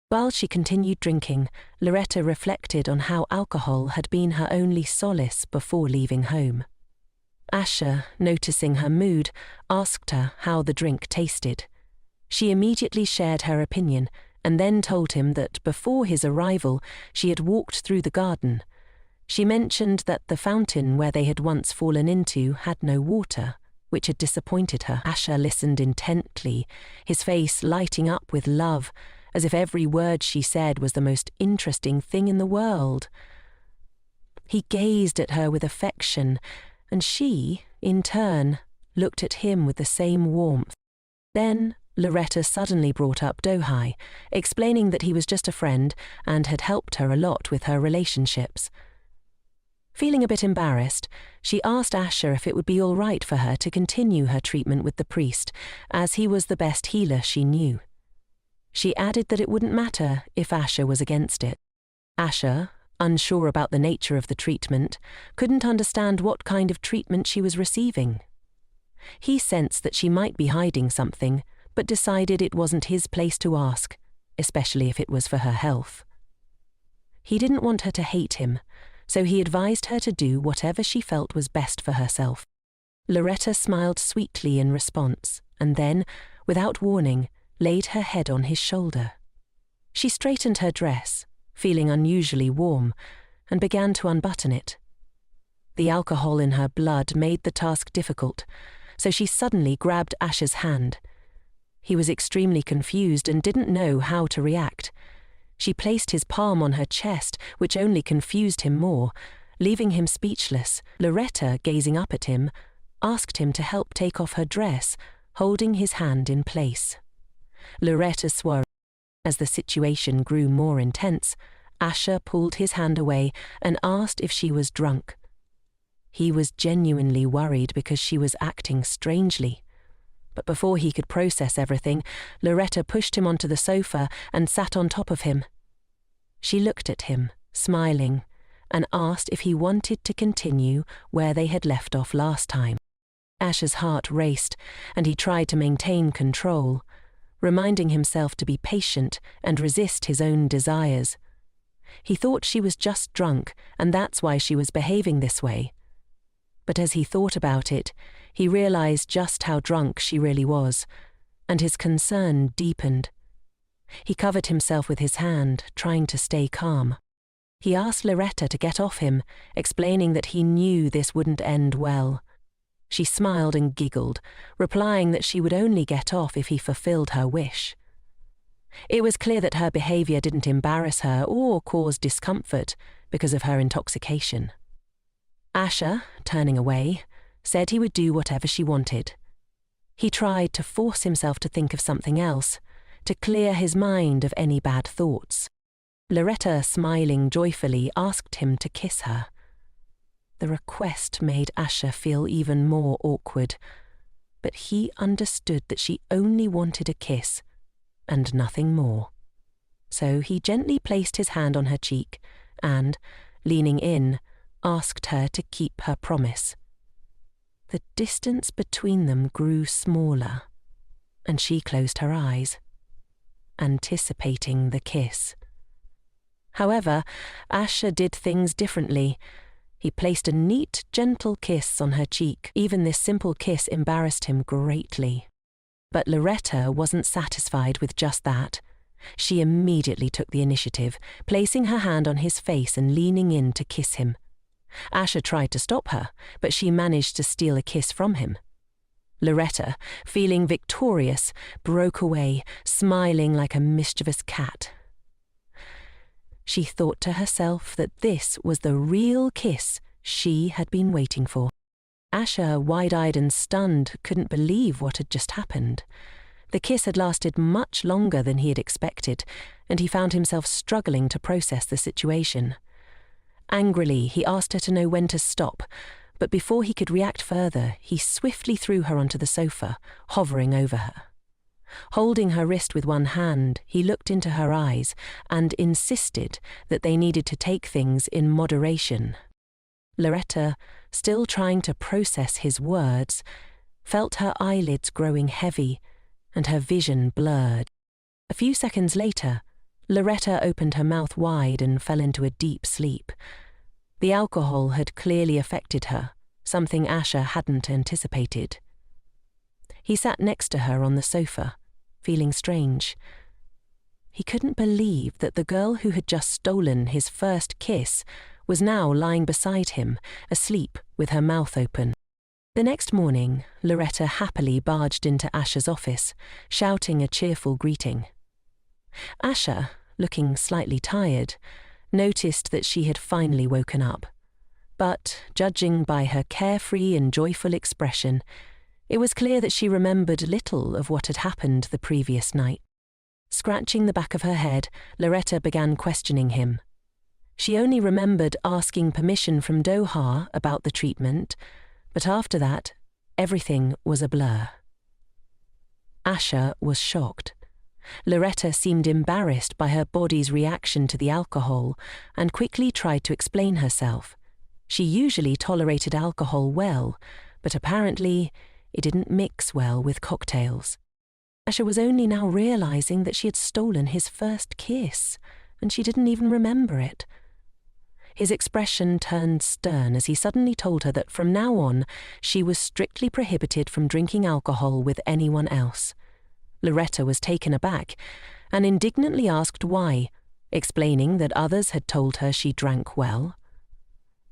While she continued drinking, Lariette reflected on how alcohol had been her only solace before leaving home. Asha, noticing her mood, asked her how the drink tasted. She immediately shared her opinion and then told him that before his arrival she had walked through the garden. She mentioned that the fountain where they had once fallen into had no water, which had disappointed her. Asha listened intently, his face lighting up with love, as if every word she said was the most interesting thing in the world. He gazed at her with affection, and she, in turn, looked at him with the same warmth. Then Lariette suddenly brought up Dohai, explaining that he was just a friend and had helped her a lot with her relationships. Feeling a bit embarrassed, she asked Asha if it would be all right for her to continue her treatment with the priest, as he was the best healer she knew. She added that it wouldn't matter if Asha was against it. Asha, unsure about the nature of the treatment, couldn't understand what kind of treatment she was receiving. He sensed that she might be hiding something, but decided it wasn't his place to ask, especially if it was for her health. He didn't want her to hate him, so he advised her to do whatever she felt was best for herself. Lariette smiled sweetly in response, and then, without warning, laid her head on his shoulder. She straightened her dress, feeling unusually warm, and began to unbutton it. The alcohol in her blood made the task difficult, so she suddenly grabbed Asha's hand. He was extremely confused and didn't know how to react. She placed his palm on her chest, which only confused him more, leaving him speechless. Lariette, gazing up at him, asked him to help take off her dress, holding his hand in place. Lariette swore. As the situation grew more intense, Asha pulled his hand away and asked if she was drunk. He was genuinely worried because she was acting strangely. But before he could process everything, Lariette pushed him onto the sofa and sat on top of him. She looked at him, smiling, and asked if he wanted to continue where they had left off last time. Asha's heart raced, and he tried to maintain control, reminding himself to be patient and resist his own desires. He thought she was just drunk, and that's why she was behaving this way. But as he thought about it, he realized just how drunk she really was, and his concern deepened. He covered himself with his hand, trying to stay calm. He asked Lariette to get off him, explaining that he knew this wouldn't end well. She smiled and giggled, replying that she would only get off if he fulfilled her wish. It was clear that her behavior didn't embarrass her or cause discomfort because of her intoxication. Asha, turning away, said he would do whatever she wanted. He tried to force himself to think of something else, to clear his mind of any bad thoughts. Lariette, smiling joyfully, asked him to kiss her. The request made Asha feel even more awkward, but he understood that she only wanted a kiss, and nothing more. So he gently placed his hand on her cheek and, leaning in, asked her to keep her promise. The distance between them grew smaller, and she closed her eyes, anticipating the kiss. However, Asha did things differently. He placed a neat, gentle kiss on her cheek. Even this simple kiss embarrassed him greatly. But Lariette wasn't satisfied with just that. She immediately took the initiative, placing her hand on his face and leaning in to kiss him. Asha tried to stop her, but she managed to steal a kiss from him. Lariette, feeling victorious, broke away, smiling like a mischievous cat. She thought to herself that this was the real kiss she had been waiting for. Asha, wide-eyed and stunned, couldn't believe what had just happened. The kiss had lasted much longer than he had expected, and he found himself struggling to process the situation. Angrily, he asked her to know when to stop, but before he could react further, he swiftly threw her onto the sofa, hovering over her. Holding her wrist with one hand, he looked into her eyes and insisted that they needed to take things in moderation. Lariette, still trying to process his words, felt her eyelids growing heavy and her vision blurred. A few seconds later, Lariette opened her mouth wide and fell into a deep sleep. The alcohol had clearly affected her, something Asher hadn't anticipated. He sat next to her on the sofa, feeling strange. He couldn't believe that the girl who had just stolen his first kiss was now lying beside him, asleep with her mouth open. The next morning, Lariette happily barged into Asher's office, shouting a cheerful greeting. Asher, looking slightly tired, noticed that she had finally woken up. But, judging by her carefree and joyful expression, it was clear that she remembered little of what had happened the previous night. Scratching the back of her head, Lariette began questioning him. She only remembered asking permission from Doha about the treatment, but after that, everything was a blur. Asher was shocked. Lariette seemed embarrassed by her body's reaction to the alcohol and quickly tried to explain herself. She usually tolerated alcohol well, but apparently it didn't mix well with cocktails. Asher was only now realizing that she had stolen his first kiss, and she didn't even remember it. His expression turned stern as he suddenly told her that from now on she was strictly prohibited from drinking alcohol with anyone else. Lariette was taken aback and indignantly asked why, explaining that others had told her she drank well.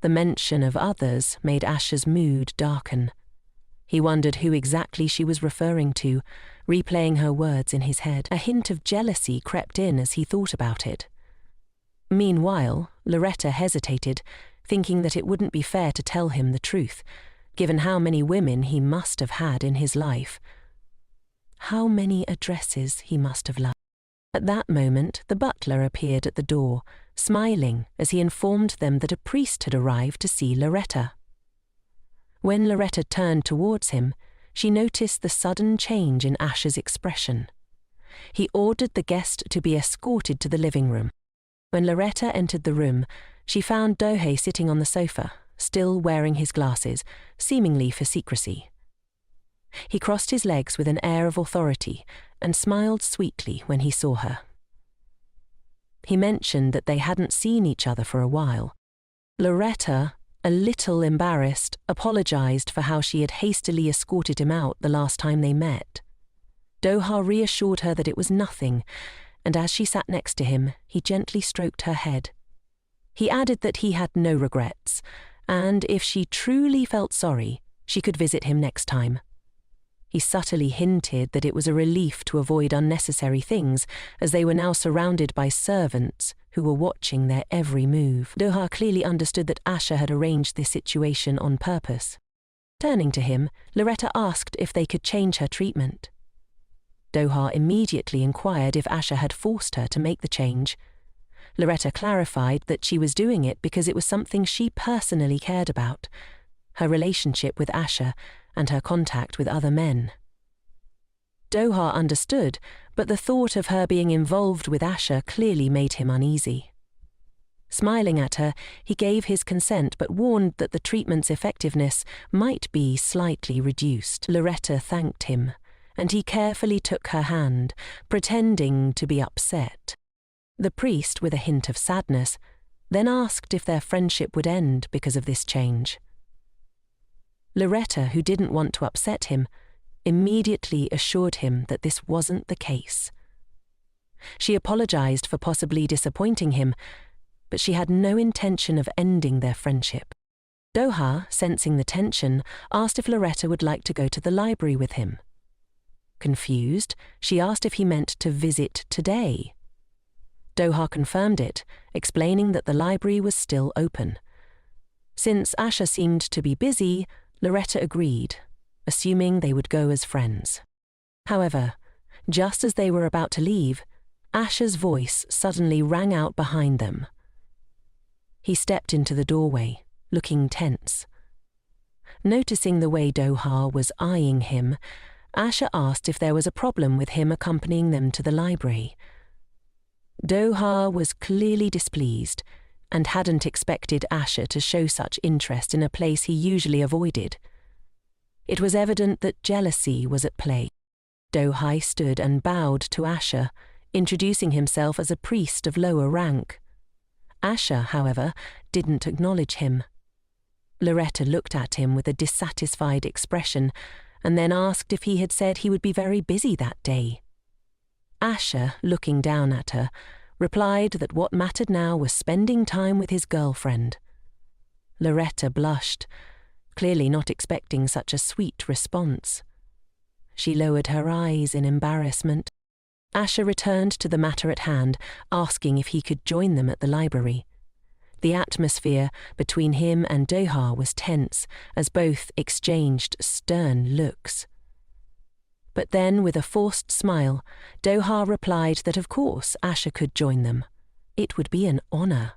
The mention of others made Asher's mood darken. He wondered who exactly she was referring to, replaying her words in his head. A hint of jealousy crept in as he thought about it. Meanwhile, Lariette hesitated, thinking that it wouldn't be fair to tell him the truth, given how many women he must have had in his life. How many addresses he must have loved. At that moment, the butler appeared at the door, smiling as he informed them that a priest had arrived to see Lariette. When Lariette turned towards him, she noticed the sudden change in Asher's expression. He ordered the guest to be escorted to the living room. When Lariette entered the room, she found Dohe sitting on the sofa, still wearing his glasses, seemingly for secrecy. He crossed his legs with an air of authority and smiled sweetly when he saw her. He mentioned that they hadn't seen each other for a while. Lariette, a little embarrassed, apologized for how she had hastily escorted him out the last time they met. Doha reassured her that it was nothing, and as she sat next to him, he gently stroked her head. He added that he had no regrets, and if she truly felt sorry, she could visit him next time. He subtly hinted that it was a relief to avoid unnecessary things, as they were now surrounded by servants who were watching their every move. Doha clearly understood that Asher had arranged this situation on purpose. Turning to him, Lariette asked if they could change her treatment. Doha immediately inquired if Asher had forced her to make the change. Lariette clarified that she was doing it because it was something she personally cared about, her relationship with Asher and her contact with other men. Doha understood, but the thought of her being involved with Asher clearly made him uneasy. Smiling at her, he gave his consent but warned that the treatment's effectiveness might be slightly reduced. Lariette thanked him, and he carefully took her hand, pretending to be upset. The priest, with a hint of sadness, then asked if their friendship would end because of this change. Lariette, who didn't want to upset him, immediately assured him that this wasn't the case. She apologized for possibly disappointing him, but she had no intention of ending their friendship. Doha, sensing the tension, asked if Lariette would like to go to the library with him. Confused, she asked if he meant to visit today. Doha confirmed it, explaining that the library was still open. Since Asher seemed to be busy, Lariette agreed, assuming they would go as friends. However, just as they were about to leave, Asher's voice suddenly rang out behind them. He stepped into the doorway, looking tense. Noticing the way Doha was eyeing him, Asher asked if there was a problem with him accompanying them to the library. Doha was clearly displeased, and hadn't expected Asher to show such interest in a place he usually avoided. It was evident that jealousy was at play. Do-hai stood and bowed to Asher, introducing himself as a priest of lower rank. Asher, however, didn't acknowledge him. Lariette looked at him with a dissatisfied expression and then asked if he had said he would be very busy that day. Asher, looking down at her, replied that what mattered now was spending time with his girlfriend. Lariette blushed, clearly not expecting such a sweet response. She lowered her eyes in embarrassment. Asher returned to the matter at hand, asking if he could join them at the library. The atmosphere between him and Do-ha was tense, as both exchanged stern looks. But then, with a forced smile, Do-ha replied that of course Asher could join them. It would be an honor.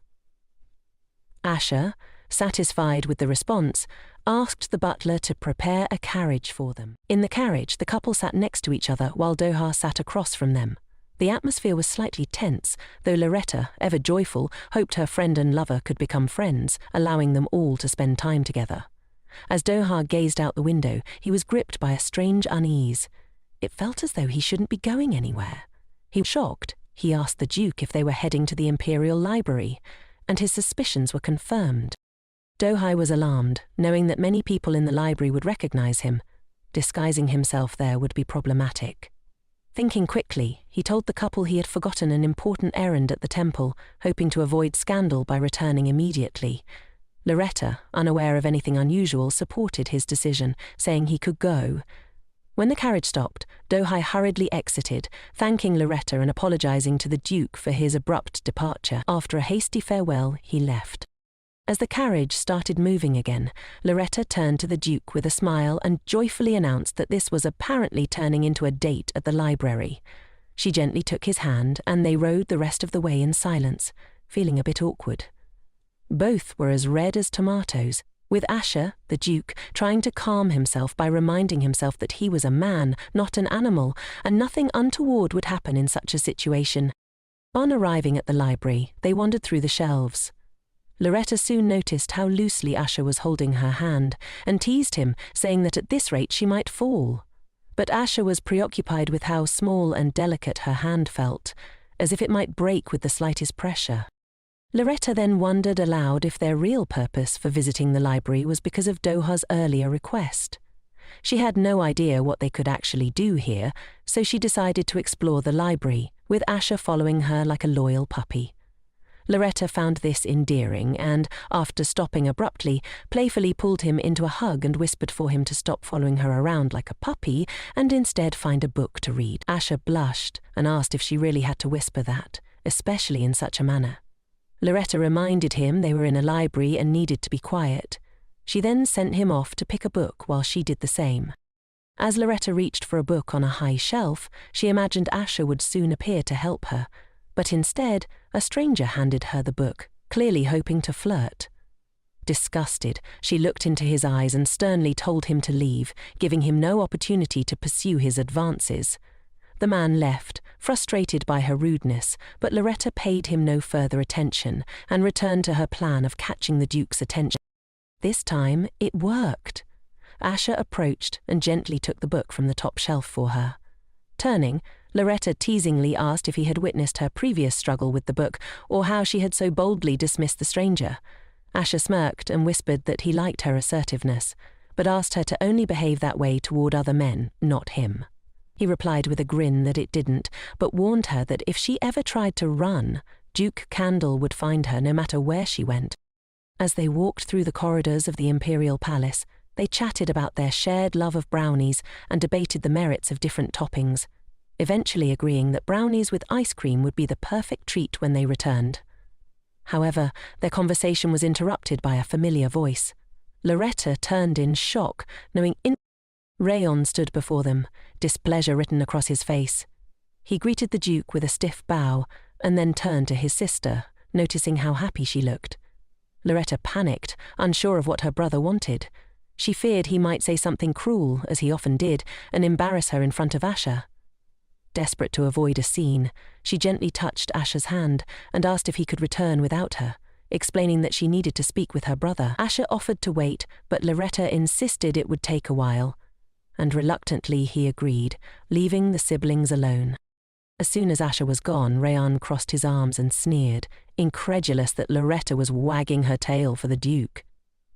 Asher, satisfied with the response, asked the butler to prepare a carriage for them. In the carriage, the couple sat next to each other while Do-ha sat across from them. The atmosphere was slightly tense, though Lariette, ever joyful, hoped her friend and lover could become friends, allowing them all to spend time together. As Do-ha gazed out the window, he was gripped by a strange unease. It felt as though he shouldn't be going anywhere. He was shocked. He asked the Duke if they were heading to the Imperial Library, and his suspicions were confirmed. Do-hai was alarmed, knowing that many people in the library would recognize him. Disguising himself there would be problematic. Thinking quickly, he told the couple he had forgotten an important errand at the temple, hoping to avoid scandal by returning immediately. Lariette, unaware of anything unusual, supported his decision, saying he could go. When the carriage stopped, Do-hai hurriedly exited, thanking Lariette and apologizing to the Duke for his abrupt departure. After a hasty farewell, he left. As the carriage started moving again, Lariette turned to the Duke with a smile and joyfully announced that this was apparently turning into a date at the library. She gently took his hand, and they rode the rest of the way in silence, feeling a bit awkward. Both were as red as tomatoes, with Asher, the Duke, trying to calm himself by reminding himself that he was a man, not an animal, and nothing untoward would happen in such a situation. On arriving at the library, they wandered through the shelves. Lariette soon noticed how loosely Asher was holding her hand, and teased him, saying that at this rate she might fall. But Asher was preoccupied with how small and delicate her hand felt, as if it might break with the slightest pressure. Lariette then wondered aloud if their real purpose for visiting the library was because of Do-ha's earlier request. She had no idea what they could actually do here, so she decided to explore the library, with Asher following her like a loyal puppy. Lariette found this endearing and, after stopping abruptly, playfully pulled him into a hug and whispered for him to stop following her around like a puppy and instead find a book to read. Asher blushed and asked if she really had to whisper that, especially in such a manner. Lariette reminded him they were in a library and needed to be quiet. She then sent him off to pick a book while she did the same. As Lariette reached for a book on a high shelf, she imagined Asher would soon appear to help her, but instead, a stranger handed her the book, clearly hoping to flirt. Disgusted, she looked into his eyes and sternly told him to leave, giving him no opportunity to pursue his advances. The man left, frustrated by her rudeness, but Lariette paid him no further attention and returned to her plan of catching the Duke's attention. This time, it worked. Asher approached and gently took the book from the top shelf for her. Turning, Lariette teasingly asked if he had witnessed her previous struggle with the book or how she had so boldly dismissed the stranger. Asher smirked and whispered that he liked her assertiveness, but asked her to only behave that way toward other men, not him. He replied with a grin that it didn't, but warned her that if she ever tried to run, Duke Candle would find her no matter where she went. As they walked through the corridors of the Imperial Palace, they chatted about their shared love of brownies and debated the merits of different toppings, eventually agreeing that brownies with ice cream would be the perfect treat when they returned. However, their conversation was interrupted by a familiar voice. Lariette turned in shock, knowing Rayon stood before them, displeasure written across his face. He greeted the Duke with a stiff bow, and then turned to his sister, noticing how happy she looked. Lariette panicked, unsure of what her brother wanted. She feared he might say something cruel, as he often did, and embarrass her in front of Asher. Desperate to avoid a scene, she gently touched Asher's hand and asked if he could return without her, explaining that she needed to speak with her brother. Asher offered to wait, but Lariette insisted it would take a while, and reluctantly he agreed, leaving the siblings alone. As soon as Asher was gone, Rayan crossed his arms and sneered, incredulous that Lariette was wagging her tail for the Duke.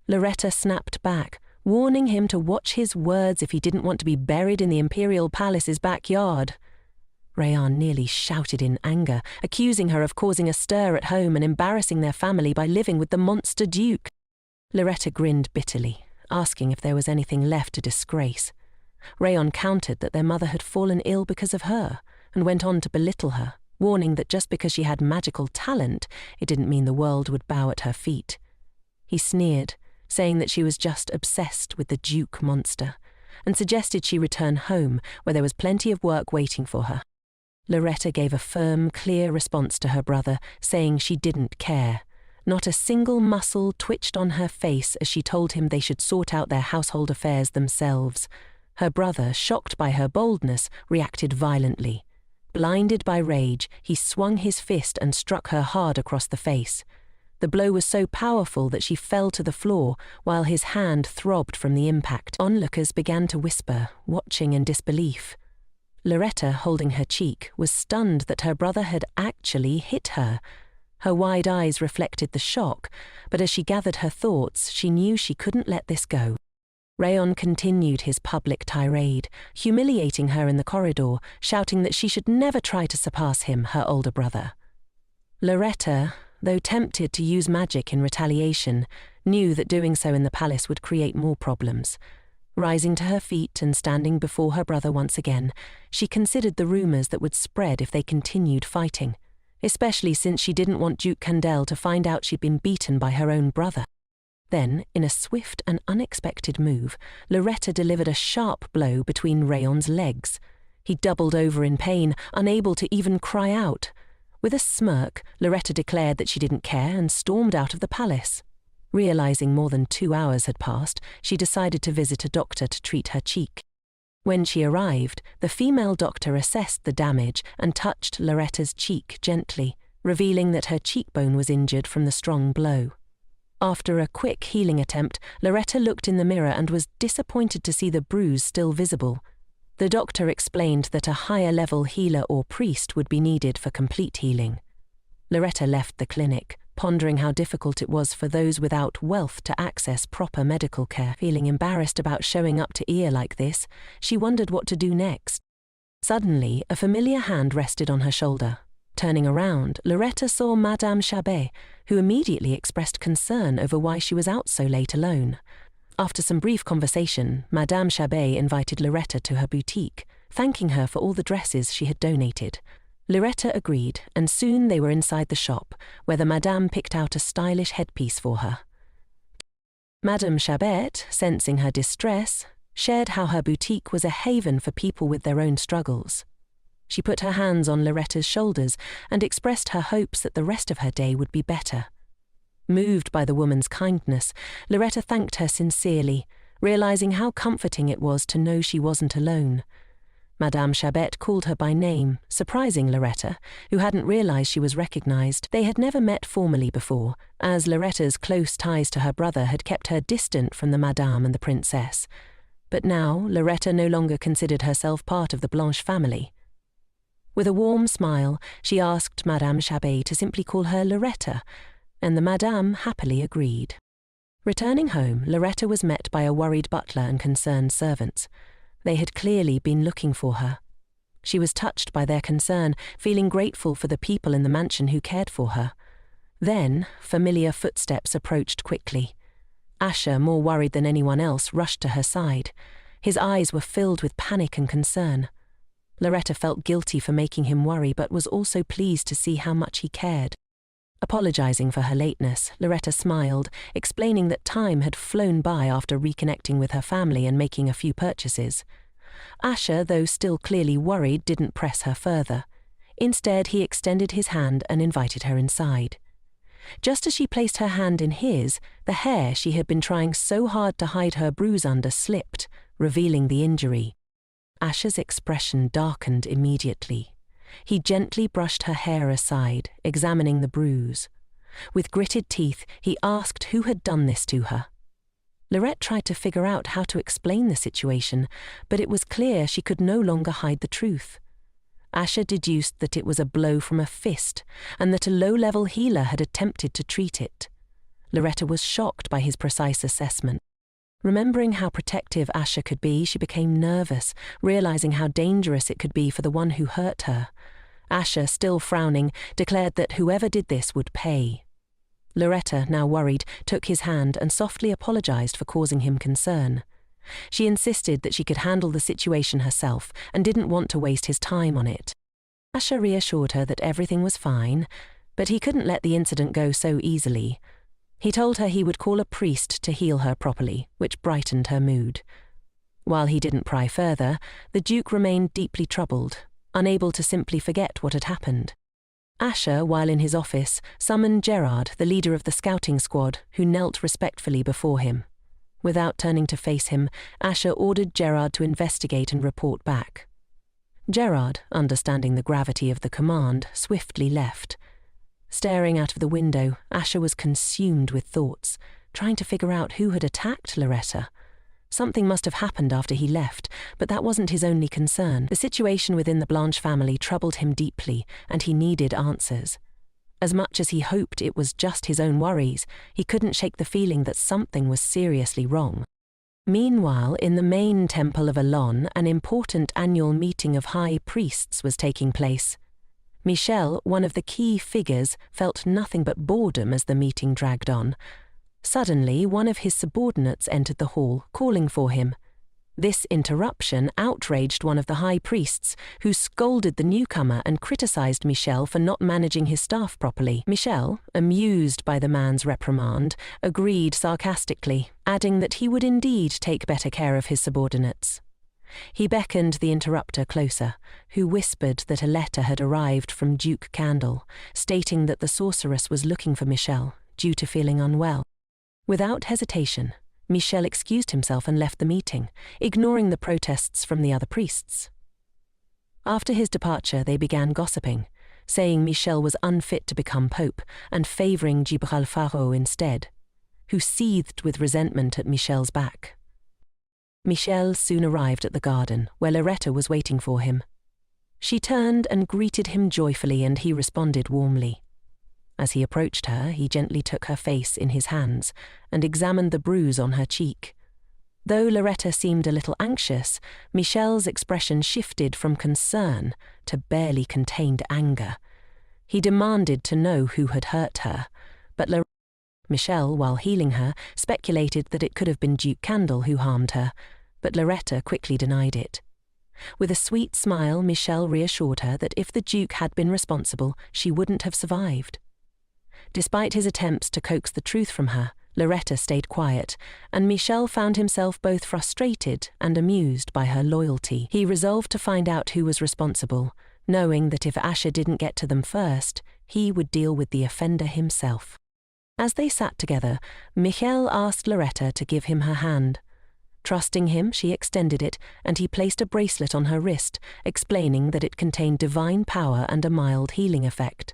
Lariette snapped back, warning him to watch his words if he didn't want to be buried in the Imperial Palace's backyard. Rayan nearly shouted in anger, accusing her of causing a stir at home and embarrassing their family by living with the monster Duke. Lariette grinned bitterly, asking if there was anything left to disgrace. Rayan countered that their mother had fallen ill because of her, and went on to belittle her, warning that just because she had magical talent, it didn't mean the world would bow at her feet. He sneered, saying that she was just obsessed with the Duke monster, and suggested she return home, where there was plenty of work waiting for her. Lariette gave a firm, clear response to her brother, saying she didn't care. Not a single muscle twitched on her face as she told him they should sort out their household affairs themselves. Her brother, shocked by her boldness, reacted violently. Blinded by rage, he swung his fist and struck her hard across the face. The blow was so powerful that she fell to the floor, while his hand throbbed from the impact. Onlookers began to whisper, watching in disbelief. Lariette, holding her cheek, was stunned that her brother had actually hit her. Her wide eyes reflected the shock, but as she gathered her thoughts, she knew she couldn't let this go. Rayan continued his public tirade, humiliating her in the corridor, shouting that she should never try to surpass him, her older brother. Lariette, though tempted to use magic in retaliation, knew that doing so in the palace would create more problems. Rising to her feet and standing before her brother once again, she considered the rumours that would spread if they continued fighting, especially since she didn't want Duke Candel to find out she'd been beaten by her own brother. Then, in a swift and unexpected move, Lariette delivered a sharp blow between Rayan's legs. He doubled over in pain, unable to even cry out. With a smirk, Lariette declared that she didn't care and stormed out of the palace. Realizing more than 2 hours had passed, she decided to visit a doctor to treat her cheek. When she arrived, the female doctor assessed the damage and touched Lariette's cheek gently, revealing that her cheekbone was injured from the strong blow. After a quick healing attempt, Lariette looked in the mirror and was disappointed to see the bruise still visible. The doctor explained that a higher-level healer or priest would be needed for complete healing. Lariette left the clinic, pondering how difficult it was for those without wealth to access proper medical care. Feeling embarrassed about showing up to Ear like this, she wondered what to do next. Suddenly, a familiar hand rested on her shoulder. Turning around, Lariette saw Madame Chabet, who immediately expressed concern over why she was out so late alone. After some brief conversation, Madame Chabet invited Lariette to her boutique, thanking her for all the dresses she had donated. Lariette agreed, and soon they were inside the shop, where the Madame picked out a stylish headpiece for her. Madame Chabet, sensing her distress, shared how her boutique was a haven for people with their own struggles. She put her hands on Lariette's shoulders and expressed her hopes that the rest of her day would be better. Moved by the woman's kindness, Lariette thanked her sincerely, realizing how comforting it was to know she wasn't alone. Madame Chabet called her by name, surprising Lariette, who hadn't realized she was recognized. They had never met formally before, as Lariette's close ties to her brother had kept her distant from the Madame and the Princess. But now, Lariette no longer considered herself part of the Blanche family. With a warm smile, she asked Madame Chabet to simply call her Lariette, and the Madame happily agreed. Returning home, Lariette was met by a worried butler and concerned servants. They had clearly been looking for her. She was touched by their concern, feeling grateful for the people in the mansion who cared for her. Then, familiar footsteps approached quickly. Asher, more worried than anyone else, rushed to her side. His eyes were filled with panic and concern. Lariette felt guilty for making him worry, but was also pleased to see how much he cared. Apologizing for her lateness, Lariette smiled, explaining that time had flown by after reconnecting with her family and making a few purchases. Asher, though still clearly worried, didn't press her further. Instead, he extended his hand and invited her inside. Just as she placed her hand in his, the hair she had been trying so hard to hide her bruise under slipped, revealing the injury. Asher's expression darkened immediately. He gently brushed her hair aside, examining the bruise. With gritted teeth, he asked who had done this to her. Lariette tried to figure out how to explain the situation, but it was clear she could no longer hide the truth. Asha deduced that it was a blow from a fist, and that a low-level healer had attempted to treat it. Lariette was shocked by his precise assessment. Remembering how protective Asha could be, she became nervous, realizing how dangerous it could be for the one who hurt her. Asha, still frowning, declared that whoever did this would pay. Lariette, now worried, took his hand and softly apologized for causing him concern. She insisted that she could handle the situation herself and didn't want to waste his time on it. Asha reassured her that everything was fine, but he couldn't let the incident go so easily. He told her he would call a priest to heal her properly, which brightened her mood. While he didn't pry further, the Duke remained deeply troubled, unable to simply forget what had happened. Asha, while in his office, summoned Gerard, the leader of the scouting squad, who knelt respectfully before him. Without turning to face him, Asha ordered Gerard to investigate and report back. Gerard, understanding the gravity of the command, swiftly left. Staring out of the window, Asha was consumed with thoughts, trying to figure out who had attacked Lariette. Something must have happened after he left, but that wasn't his only concern. The situation within the Blanche family troubled him deeply, and he needed answers. As much as he hoped it was just his own worries, he couldn't shake the feeling that something was seriously wrong. Meanwhile, in the main temple of Alon, an important annual meeting of high priests was taking place. Michel, one of the key figures, felt nothing but boredom as the meeting dragged on. Suddenly, one of his subordinates entered the hall, calling for him. This interruption outraged one of the high priests, who scolded the newcomer and criticized Michel for not managing his staff properly. Michel, amused by the man's reprimand, agreed sarcastically, adding that he would indeed take better care of his subordinates. He beckoned the interrupter closer, who whispered that a letter had arrived from Duke Candle, stating that the sorceress was looking for Michel, due to feeling unwell. Without hesitation, Michel excused himself and left the meeting, ignoring the protests from the other priests. After his departure, they began gossiping, saying Michel was unfit to become pope and favouring Gibraltar Faro instead, who seethed with resentment at Michel's back. Michel soon arrived at the garden, where Lariette was waiting for him. She turned and greeted him joyfully, and he responded warmly. As he approached her, he gently took her face in his hands and examined the bruise on her cheek. Though Lariette seemed a little anxious, Michel's expression shifted from concern to barely contained anger. He demanded to know who had hurt her, but Michel, while healing her, speculated that it could have been Duke Candle who harmed her, but Lariette quickly denied it. With a sweet smile, Michel reassured her that if the Duke had been responsible, she wouldn't have survived. Despite his attempts to coax the truth from her, Lariette stayed quiet, and Michel found himself both frustrated and amused by her loyalty. He resolved to find out who was responsible, knowing that if Asha didn't get to them first, he would deal with the offender himself. As they sat together, Michel asked Lariette to give him her hand. Trusting him, she extended it, and he placed a bracelet on her wrist, explaining that it contained divine power and a mild healing effect.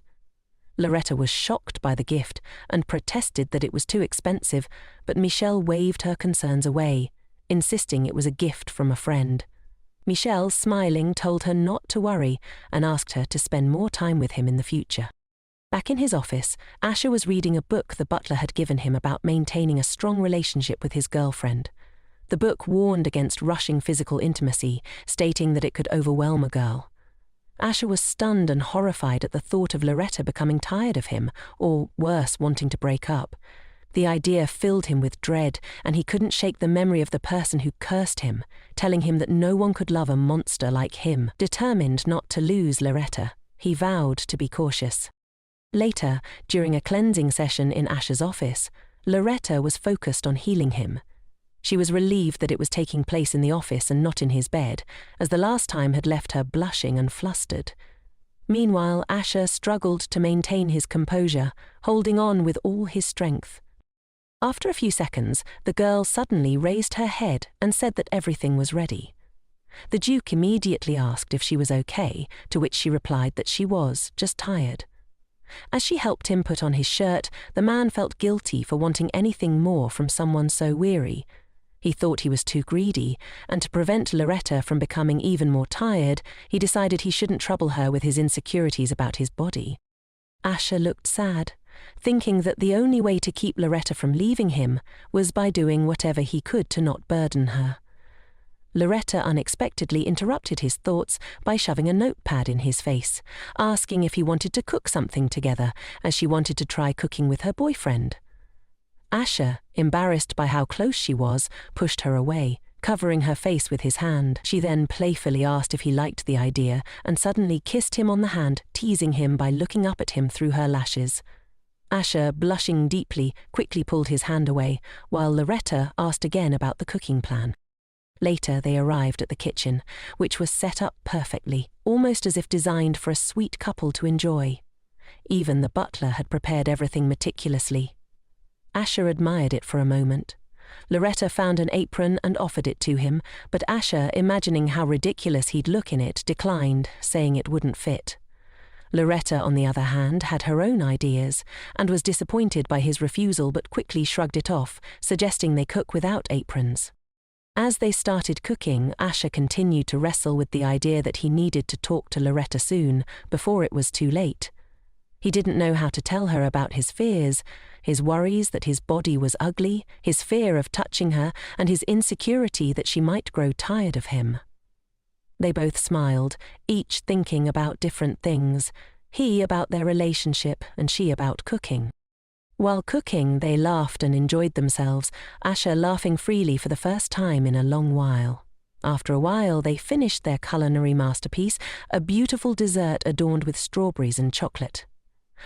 Lariette was shocked by the gift and protested that it was too expensive, but Michel waved her concerns away, insisting it was a gift from a friend. Michel, smiling, told her not to worry and asked her to spend more time with him in the future. Back in his office, Asha was reading a book the butler had given him about maintaining a strong relationship with his girlfriend. The book warned against rushing physical intimacy, stating that it could overwhelm a girl. Asha was stunned and horrified at the thought of Lariette becoming tired of him, or worse, wanting to break up. The idea filled him with dread, and he couldn't shake the memory of the person who cursed him, telling him that no one could love a monster like him. Determined not to lose Lariette, he vowed to be cautious. Later, during a cleansing session in Asha's office, Lariette was focused on healing him. She was relieved that it was taking place in the office and not in his bed, as the last time had left her blushing and flustered. Meanwhile, Asha struggled to maintain his composure, holding on with all his strength. After a few seconds, the girl suddenly raised her head and said that everything was ready. The Duke immediately asked if she was okay, to which she replied that she was, just tired. As she helped him put on his shirt, the man felt guilty for wanting anything more from someone so weary. He thought he was too greedy, and to prevent Lariette from becoming even more tired, he decided he shouldn't trouble her with his insecurities about his body. Asher looked sad, thinking that the only way to keep Lariette from leaving him was by doing whatever he could to not burden her. Lariette unexpectedly interrupted his thoughts by shoving a notepad in his face, asking if he wanted to cook something together, as she wanted to try cooking with her boyfriend. Asher, embarrassed by how close she was, pushed her away, covering her face with his hand. She then playfully asked if he liked the idea and suddenly kissed him on the hand, teasing him by looking up at him through her lashes. Asher, blushing deeply, quickly pulled his hand away, while Lariette asked again about the cooking plan. Later they arrived at the kitchen, which was set up perfectly, almost as if designed for a sweet couple to enjoy. Even the butler had prepared everything meticulously. Asher admired it for a moment. Lariette found an apron and offered it to him, but Asher, imagining how ridiculous he'd look in it, declined, saying it wouldn't fit. Lariette, on the other hand, had her own ideas, and was disappointed by his refusal but quickly shrugged it off, suggesting they cook without aprons. As they started cooking, Asher continued to wrestle with the idea that he needed to talk to Lariette soon, before it was too late. He didn't know how to tell her about his fears, his worries that his body was ugly, his fear of touching her, and his insecurity that she might grow tired of him. They both smiled, each thinking about different things, he about their relationship and she about cooking. While cooking, they laughed and enjoyed themselves, Asher laughing freely for the first time in a long while. After a while, they finished their culinary masterpiece, a beautiful dessert adorned with strawberries and chocolate.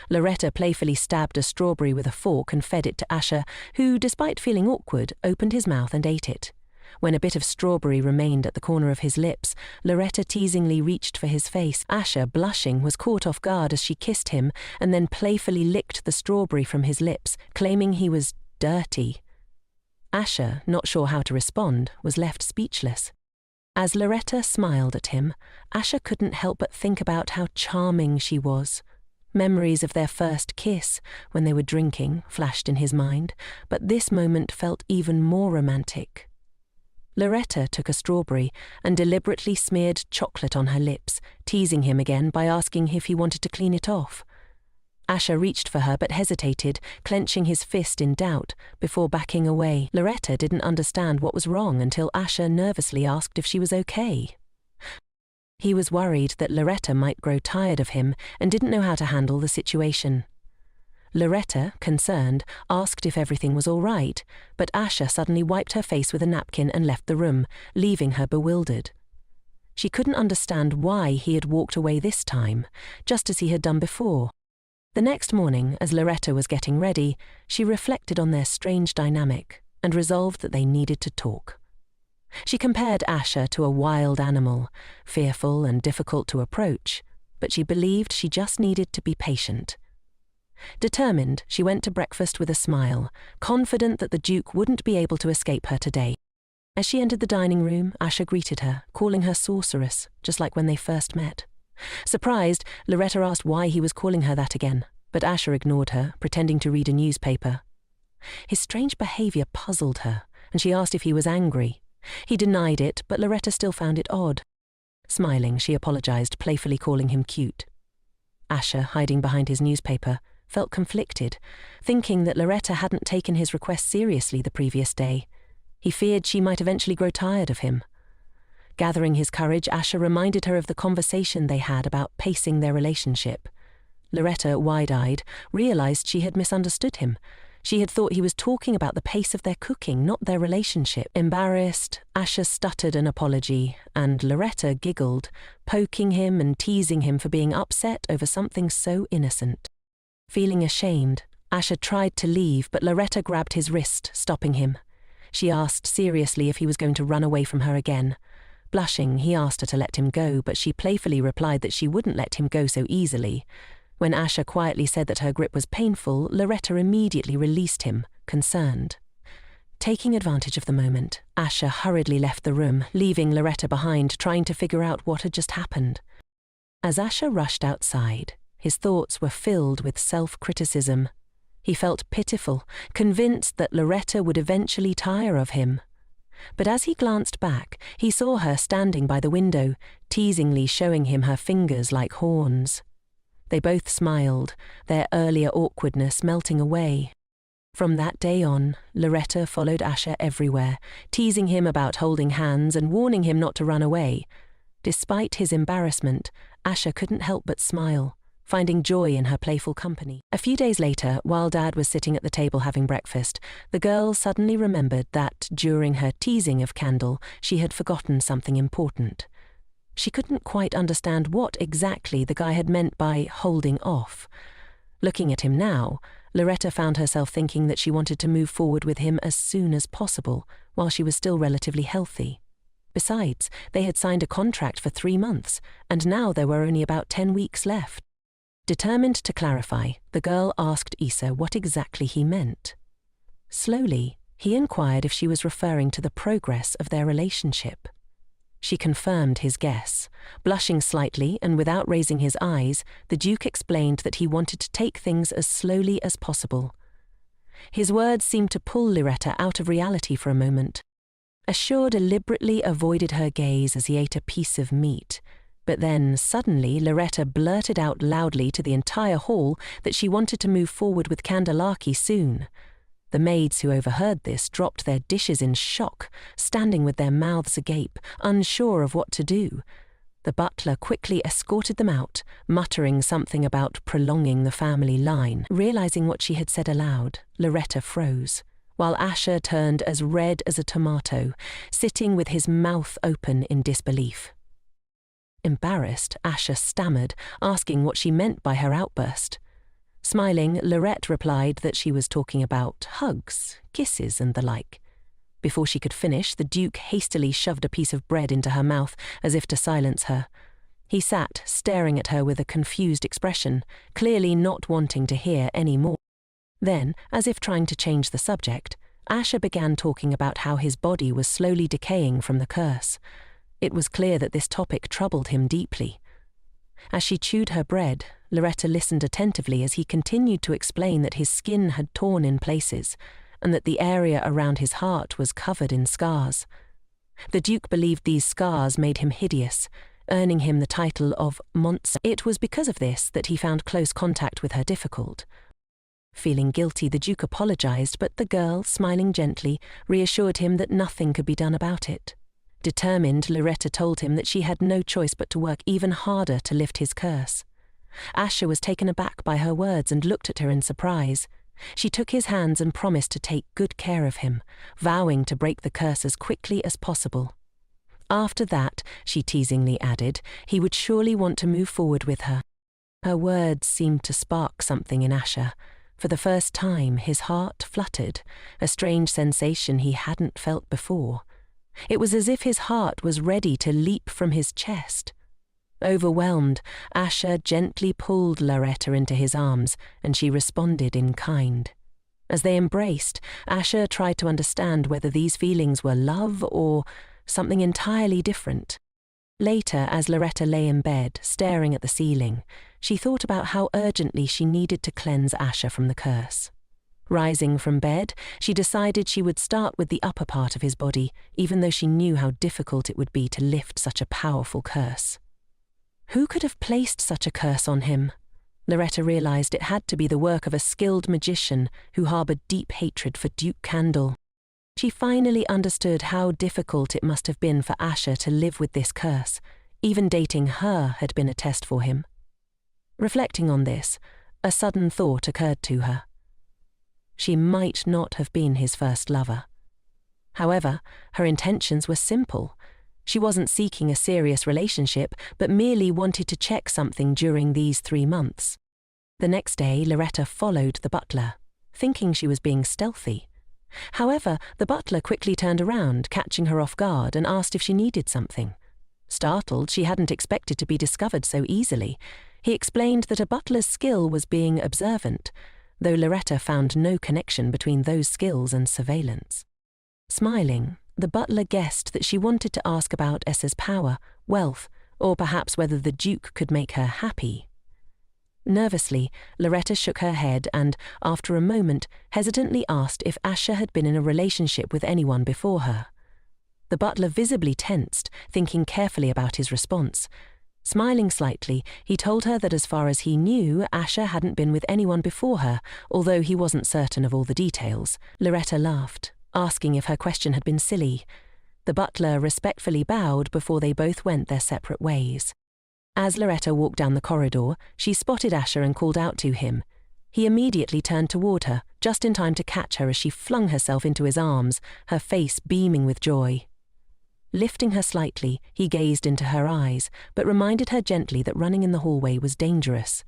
Lariette playfully stabbed a strawberry with a fork and fed it to Asher, who, despite feeling awkward, opened his mouth and ate it. When a bit of strawberry remained at the corner of his lips, Lariette teasingly reached for his face. Asher, blushing, was caught off guard as she kissed him and then playfully licked the strawberry from his lips, claiming he was dirty. Asher, not sure how to respond, was left speechless. As Lariette smiled at him, Asher couldn't help but think about how charming she was. Memories of their first kiss, when they were drinking, flashed in his mind, but this moment felt even more romantic. Lariette took a strawberry and deliberately smeared chocolate on her lips, teasing him again by asking if he wanted to clean it off. Asher reached for her but hesitated, clenching his fist in doubt, before backing away. Lariette didn't understand what was wrong until Asher nervously asked if she was okay. He was worried that Lariette might grow tired of him and didn't know how to handle the situation. Lariette, concerned, asked if everything was all right, but Asher suddenly wiped her face with a napkin and left the room, leaving her bewildered. She couldn't understand why he had walked away this time, just as he had done before. The next morning, as Lariette was getting ready, she reflected on their strange dynamic and resolved that they needed to talk. She compared Asher to a wild animal, fearful and difficult to approach, but she believed she just needed to be patient. Determined, she went to breakfast with a smile, confident that the Duke wouldn't be able to escape her today. As she entered the dining room, Asher greeted her, calling her sorceress, just like when they first met. Surprised, Lariette asked why he was calling her that again, but Asher ignored her, pretending to read a newspaper. His strange behavior puzzled her, and she asked if he was angry. He denied it, but Lariette still found it odd. Smiling, she apologized, playfully calling him cute. Asher, hiding behind his newspaper, felt conflicted, thinking that Lariette hadn't taken his request seriously the previous day. He feared she might eventually grow tired of him. Gathering his courage, Asher reminded her of the conversation they had about pacing their relationship. Lariette, wide-eyed, realized she had misunderstood him. She had thought he was talking about the pace of their cooking, not their relationship. Embarrassed, Asher stuttered an apology, and Lariette giggled, poking him and teasing him for being upset over something so innocent. Feeling ashamed, Asher tried to leave, but Lariette grabbed his wrist, stopping him. She asked seriously if he was going to run away from her again. Blushing, he asked her to let him go, but she playfully replied that she wouldn't let him go so easily. When Asher quietly said that her grip was painful, Lariette immediately released him, concerned. Taking advantage of the moment, Asher hurriedly left the room, leaving Lariette behind, trying to figure out what had just happened. As Asher rushed outside, His thoughts were filled with self-criticism. He felt pitiful, convinced that Lariette would eventually tire of him. But as he glanced back, he saw her standing by the window, teasingly showing him her fingers like horns. They both smiled, their earlier awkwardness melting away. From that day on, Lariette followed Asher everywhere, teasing him about holding hands and warning him not to run away. Despite his embarrassment, Asher couldn't help but smile, finding joy in her playful company. A few days later, while Dad was sitting at the table having breakfast, the girl suddenly remembered that, during her teasing of Candle, she had forgotten something important. She couldn't quite understand what exactly the guy had meant by holding off. Looking at him now, Lariette found herself thinking that she wanted to move forward with him as soon as possible, while she was still relatively healthy. Besides, they had signed a contract for 3 months, and now there were only about 10 weeks left. Determined to clarify, the girl asked Issa what exactly he meant. Slowly, he inquired if she was referring to the progress of their relationship. She confirmed his guess. Blushing slightly and without raising his eyes, the Duke explained that he wanted to take things as slowly as possible. His words seemed to pull Lariette out of reality for a moment. Asher deliberately avoided her gaze as he ate a piece of meat, but then suddenly Lariette blurted out loudly to the entire hall that she wanted to move forward with Candelaki soon. The maids who overheard this dropped their dishes in shock, standing with their mouths agape, unsure of what to do. The butler quickly escorted them out, muttering something about prolonging the family line. Realizing what she had said aloud, Lariette froze, while Asher turned as red as a tomato, sitting with his mouth open in disbelief. Embarrassed, Asher stammered, asking what she meant by her outburst. Smiling, Lariette replied that she was talking about hugs, kisses, and the like. Before she could finish, the Duke hastily shoved a piece of bread into her mouth, as if to silence her. He sat, staring at her with a confused expression, clearly not wanting to hear any more. Then, as if trying to change the subject, Asher began talking about how his body was slowly decaying from the curse. It was clear that this topic troubled him deeply. As she chewed her bread, Lariette listened attentively as he continued to explain that his skin had torn in places, and that the area around his heart was covered in scars. The Duke believed these scars made him hideous, earning him the title of monster. It was because of this that he found close contact with her difficult. Feeling guilty, the Duke apologized, but the girl, smiling gently, reassured him that nothing could be done about it. Determined, Lariette told him that she had no choice but to work even harder to lift his curse. Asher was taken aback by her words and looked at her in surprise. She took his hands and promised to take good care of him, vowing to break the curse as quickly as possible. After that, she teasingly added, he would surely want to move forward with her. Her words seemed to spark something in Asher. For the first time, his heart fluttered, a strange sensation he hadn't felt before. It was as if his heart was ready to leap from his chest. Overwhelmed, Asher gently pulled Lariette into his arms, and she responded in kind. As they embraced, Asher tried to understand whether these feelings were love or something entirely different. Later, as Lariette lay in bed, staring at the ceiling, she thought about how urgently she needed to cleanse Asher from the curse. Rising from bed, she decided she would start with the upper part of his body, even though she knew how difficult it would be to lift such a powerful curse. Who could have placed such a curse on him? Lariette realized it had to be the work of a skilled magician who harbored deep hatred for Duke Candle. She finally understood how difficult it must have been for Asher to live with this curse. Even dating her had been a test for him. Reflecting on this, a sudden thought occurred to her. She might not have been his first lover. However, her intentions were simple. She wasn't seeking a serious relationship, but merely wanted to check something during these 3 months. The next day, Lariette followed the butler, thinking she was being stealthy. However, the butler quickly turned around, catching her off guard, and asked if she needed something. Startled, she hadn't expected to be discovered so easily. He explained that a butler's skill was being observant, though Lariette found no connection between those skills and surveillance. Smiling, the butler guessed that she wanted to ask about Essa's power, wealth, or perhaps whether the Duke could make her happy. Nervously, Lariette shook her head and, after a moment, hesitantly asked if Asher had been in a relationship with anyone before her. The butler visibly tensed, thinking carefully about his response. Smiling slightly, he told her that as far as he knew, Asher hadn't been with anyone before her, although he wasn't certain of all the details. Lariette laughed, asking if her question had been silly. The butler respectfully bowed before they both went their separate ways. As Lariette walked down the corridor, she spotted Asher and called out to him. He immediately turned toward her, just in time to catch her as she flung herself into his arms, her face beaming with joy. Lifting her slightly, he gazed into her eyes, but reminded her gently that running in the hallway was dangerous.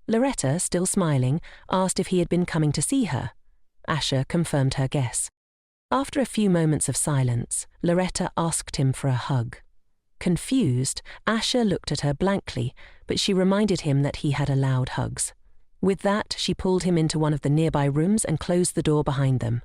Lariette, still smiling, asked if he had been coming to see her. Asher confirmed her guess. After a few moments of silence, Lariette asked him for a hug. Confused, Asher looked at her blankly, but she reminded him that he had allowed hugs. With that, she pulled him into one of the nearby rooms and closed the door behind them.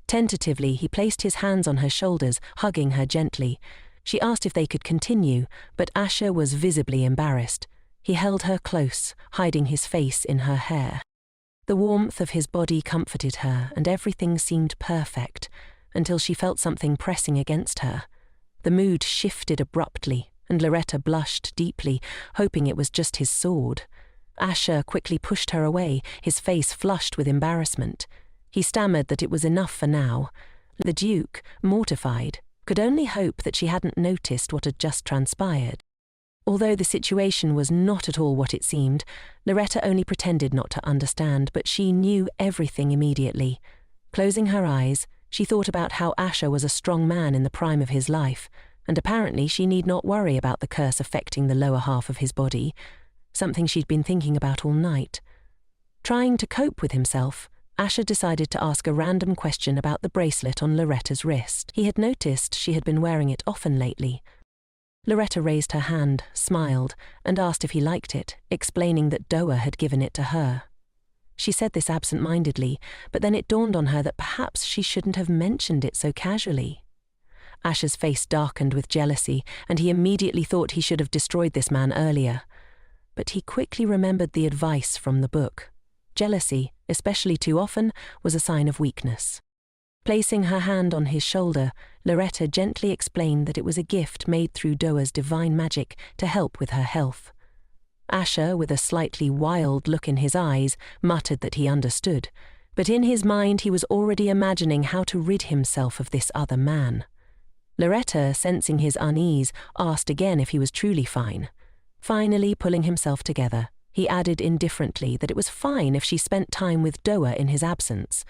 Tentatively, he placed his hands on her shoulders, hugging her gently. She asked if they could continue, but Asher was visibly embarrassed. He held her close, hiding his face in her hair. The warmth of his body comforted her, and everything seemed perfect, until she felt something pressing against her. The mood shifted abruptly, and Lariette blushed deeply, hoping it was just his sword. Asher quickly pushed her away, his face flushed with embarrassment. He stammered that it was enough for now. The Duke, mortified, could only hope that she hadn't noticed what had just transpired. Although the situation was not at all what it seemed, Lariette only pretended not to understand, but she knew everything immediately. Closing her eyes, she thought about how Asher was a strong man in the prime of his life, and apparently she need not worry about the curse affecting the lower half of his body, something she'd been thinking about all night. Trying to cope with himself, Asher decided to ask a random question about the bracelet on Larette's wrist. He had noticed she had been wearing it often lately. Lariette raised her hand, smiled, and asked if he liked it, explaining that Doa had given it to her. She said this absent-mindedly, but then it dawned on her that perhaps she shouldn't have mentioned it so casually. Asher's face darkened with jealousy, and he immediately thought he should have destroyed this man earlier. But he quickly remembered the advice from the book. Jealousy, especially too often, was a sign of weakness. Placing her hand on his shoulder, Lariette gently explained that it was a gift made through Doa's divine magic to help with her health. Asher, with a slightly wild look in his eyes, muttered that he understood, but in his mind he was already imagining how to rid himself of this other man. Lariette, sensing his unease, asked again if he was truly fine. Finally, pulling himself together, he added indifferently that it was fine if she spent time with Doa in his absence.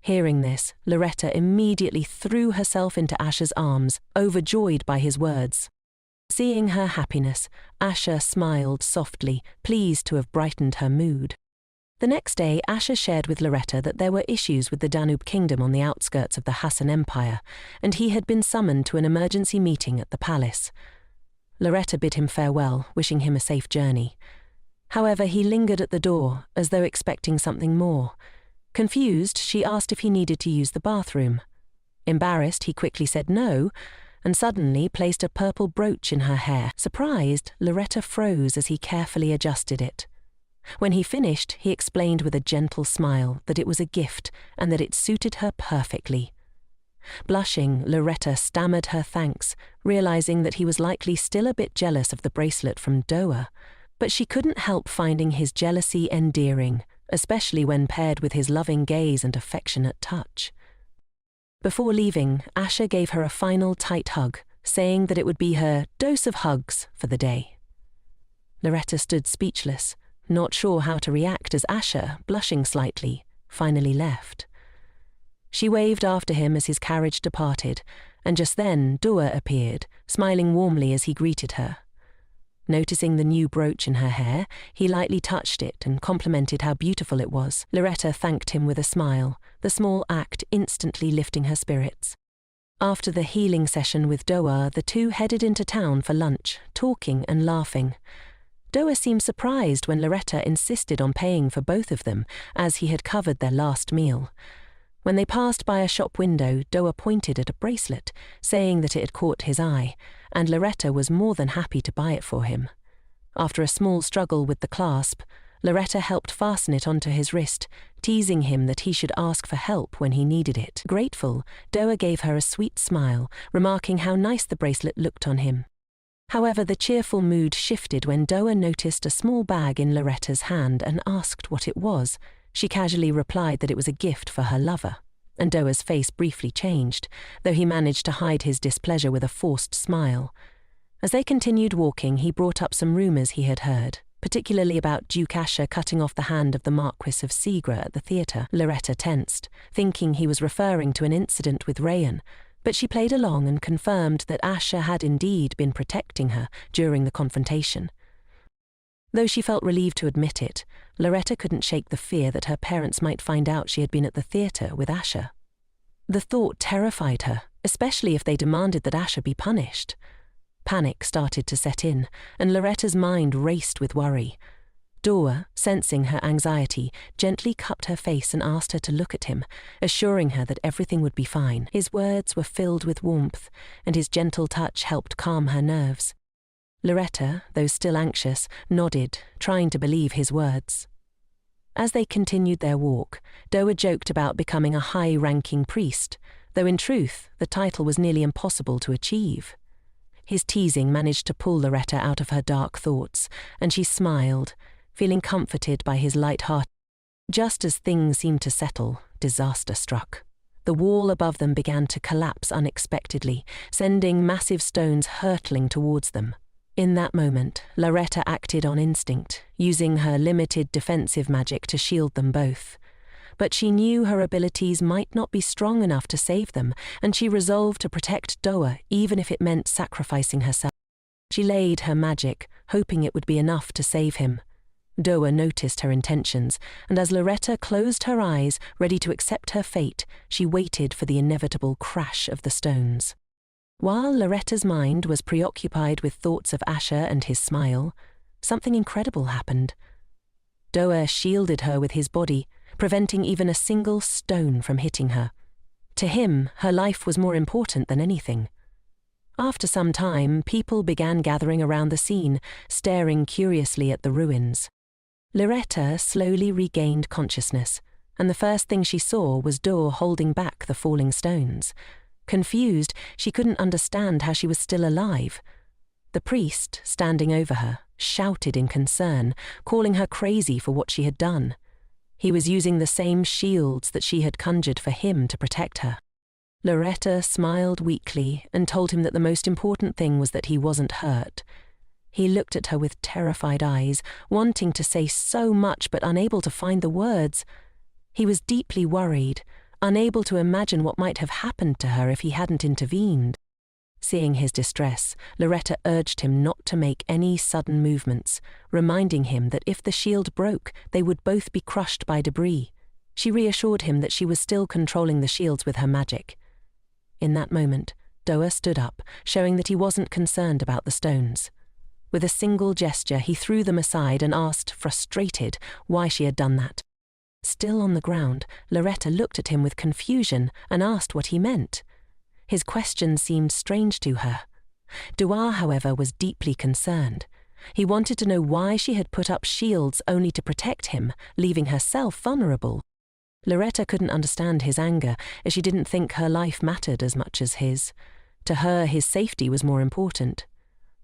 Hearing this, Lariette immediately threw herself into Asher's arms, overjoyed by his words. Seeing her happiness, Asher smiled softly, pleased to have brightened her mood. The next day, Asher shared with Lariette that there were issues with the Danube kingdom on the outskirts of the Hassan Empire, and he had been summoned to an emergency meeting at the palace. Lariette bid him farewell, wishing him a safe journey. However, he lingered at the door, as though expecting something more. Confused, she asked if he needed to use the bathroom. Embarrassed, he quickly said no, and suddenly placed a purple brooch in her hair. Surprised, Lariette froze as he carefully adjusted it. When he finished, he explained with a gentle smile that it was a gift and that it suited her perfectly. Blushing, Lariette stammered her thanks, realizing that he was likely still a bit jealous of the bracelet from Doa, but she couldn't help finding his jealousy endearing, especially when paired with his loving gaze and affectionate touch. Before leaving, Asher gave her a final tight hug, saying that it would be her dose of hugs for the day. Lariette stood speechless, not sure how to react as Asher, blushing slightly, finally left. She waved after him as his carriage departed, and just then Doa appeared, smiling warmly as he greeted her. Noticing the new brooch in her hair, he lightly touched it and complimented how beautiful it was. Lariette thanked him with a smile, the small act instantly lifting her spirits. After the healing session with Doa, the two headed into town for lunch, talking and laughing. Doa seemed surprised when Lariette insisted on paying for both of them, as he had covered their last meal. When they passed by a shop window, Doa pointed at a bracelet, saying that it had caught his eye, and Lariette was more than happy to buy it for him. After a small struggle with the clasp, Lariette helped fasten it onto his wrist, teasing him that he should ask for help when he needed it. Grateful, Doa gave her a sweet smile, remarking how nice the bracelet looked on him. However, the cheerful mood shifted when Doa noticed a small bag in Larette's hand and asked what it was. She casually replied that it was a gift for her lover, and Doa's face briefly changed, though he managed to hide his displeasure with a forced smile. As they continued walking, he brought up some rumours he had heard, particularly about Duke Asher cutting off the hand of the Marquis of Segra at the theatre. Lariette tensed, thinking he was referring to an incident with Rayan, but she played along and confirmed that Asher had indeed been protecting her during the confrontation. Though she felt relieved to admit it, Lariette couldn't shake the fear that her parents might find out she had been at the theatre with Asher. The thought terrified her, especially if they demanded that Asher be punished. Panic started to set in, and Larette's mind raced with worry. Doa, sensing her anxiety, gently cupped her face and asked her to look at him, assuring her that everything would be fine. His words were filled with warmth, and his gentle touch helped calm her nerves. Lariette, though still anxious, nodded, trying to believe his words. As they continued their walk, Doa joked about becoming a high-ranking priest, though in truth the title was nearly impossible to achieve. His teasing managed to pull Lariette out of her dark thoughts, and she smiled, feeling comforted by his light heart. Just as things seemed to settle, disaster struck. The wall above them began to collapse unexpectedly, sending massive stones hurtling towards them. In that moment, Lariette acted on instinct, using her limited defensive magic to shield them both. But she knew her abilities might not be strong enough to save them, and she resolved to protect Doa even if it meant sacrificing herself. She laid her magic, hoping it would be enough to save him. Doa noticed her intentions, and as Lariette closed her eyes, ready to accept her fate, she waited for the inevitable crash of the stones. While Larette's mind was preoccupied with thoughts of Asher and his smile, something incredible happened. Doa shielded her with his body, preventing even a single stone from hitting her. To him, her life was more important than anything. After some time, people began gathering around the scene, staring curiously at the ruins. Lariette slowly regained consciousness, and the first thing she saw was Doa holding back the falling stones. Confused, she couldn't understand how she was still alive. The priest, standing over her, shouted in concern, calling her crazy for what she had done. He was using the same shields that she had conjured for him to protect her. Lariette smiled weakly and told him that the most important thing was that he wasn't hurt. He looked at her with terrified eyes, wanting to say so much but unable to find the words. He was deeply worried, unable to imagine what might have happened to her if he hadn't intervened. Seeing his distress, Lariette urged him not to make any sudden movements, reminding him that if the shield broke, they would both be crushed by debris. She reassured him that she was still controlling the shields with her magic. In that moment, Doa stood up, showing that he wasn't concerned about the stones. With a single gesture, he threw them aside and asked, frustrated, why she had done that. Still on the ground, Lariette looked at him with confusion and asked what he meant. His question seemed strange to her. Doa, however, was deeply concerned. He wanted to know why she had put up shields only to protect him, leaving herself vulnerable. Lariette couldn't understand his anger, as she didn't think her life mattered as much as his. To her, his safety was more important.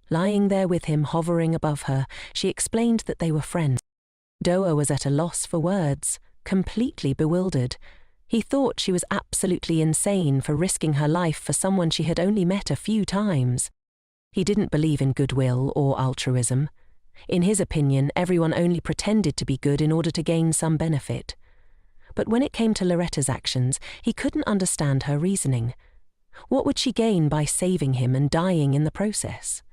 Lying there with him hovering above her, she explained that they were friends. Doa was at a loss for words, completely bewildered. He thought she was absolutely insane for risking her life for someone she had only met a few times. He didn't believe in goodwill or altruism. In his opinion, everyone only pretended to be good in order to gain some benefit. But when it came to Larette's actions, he couldn't understand her reasoning. What would she gain by saving him and dying in the process?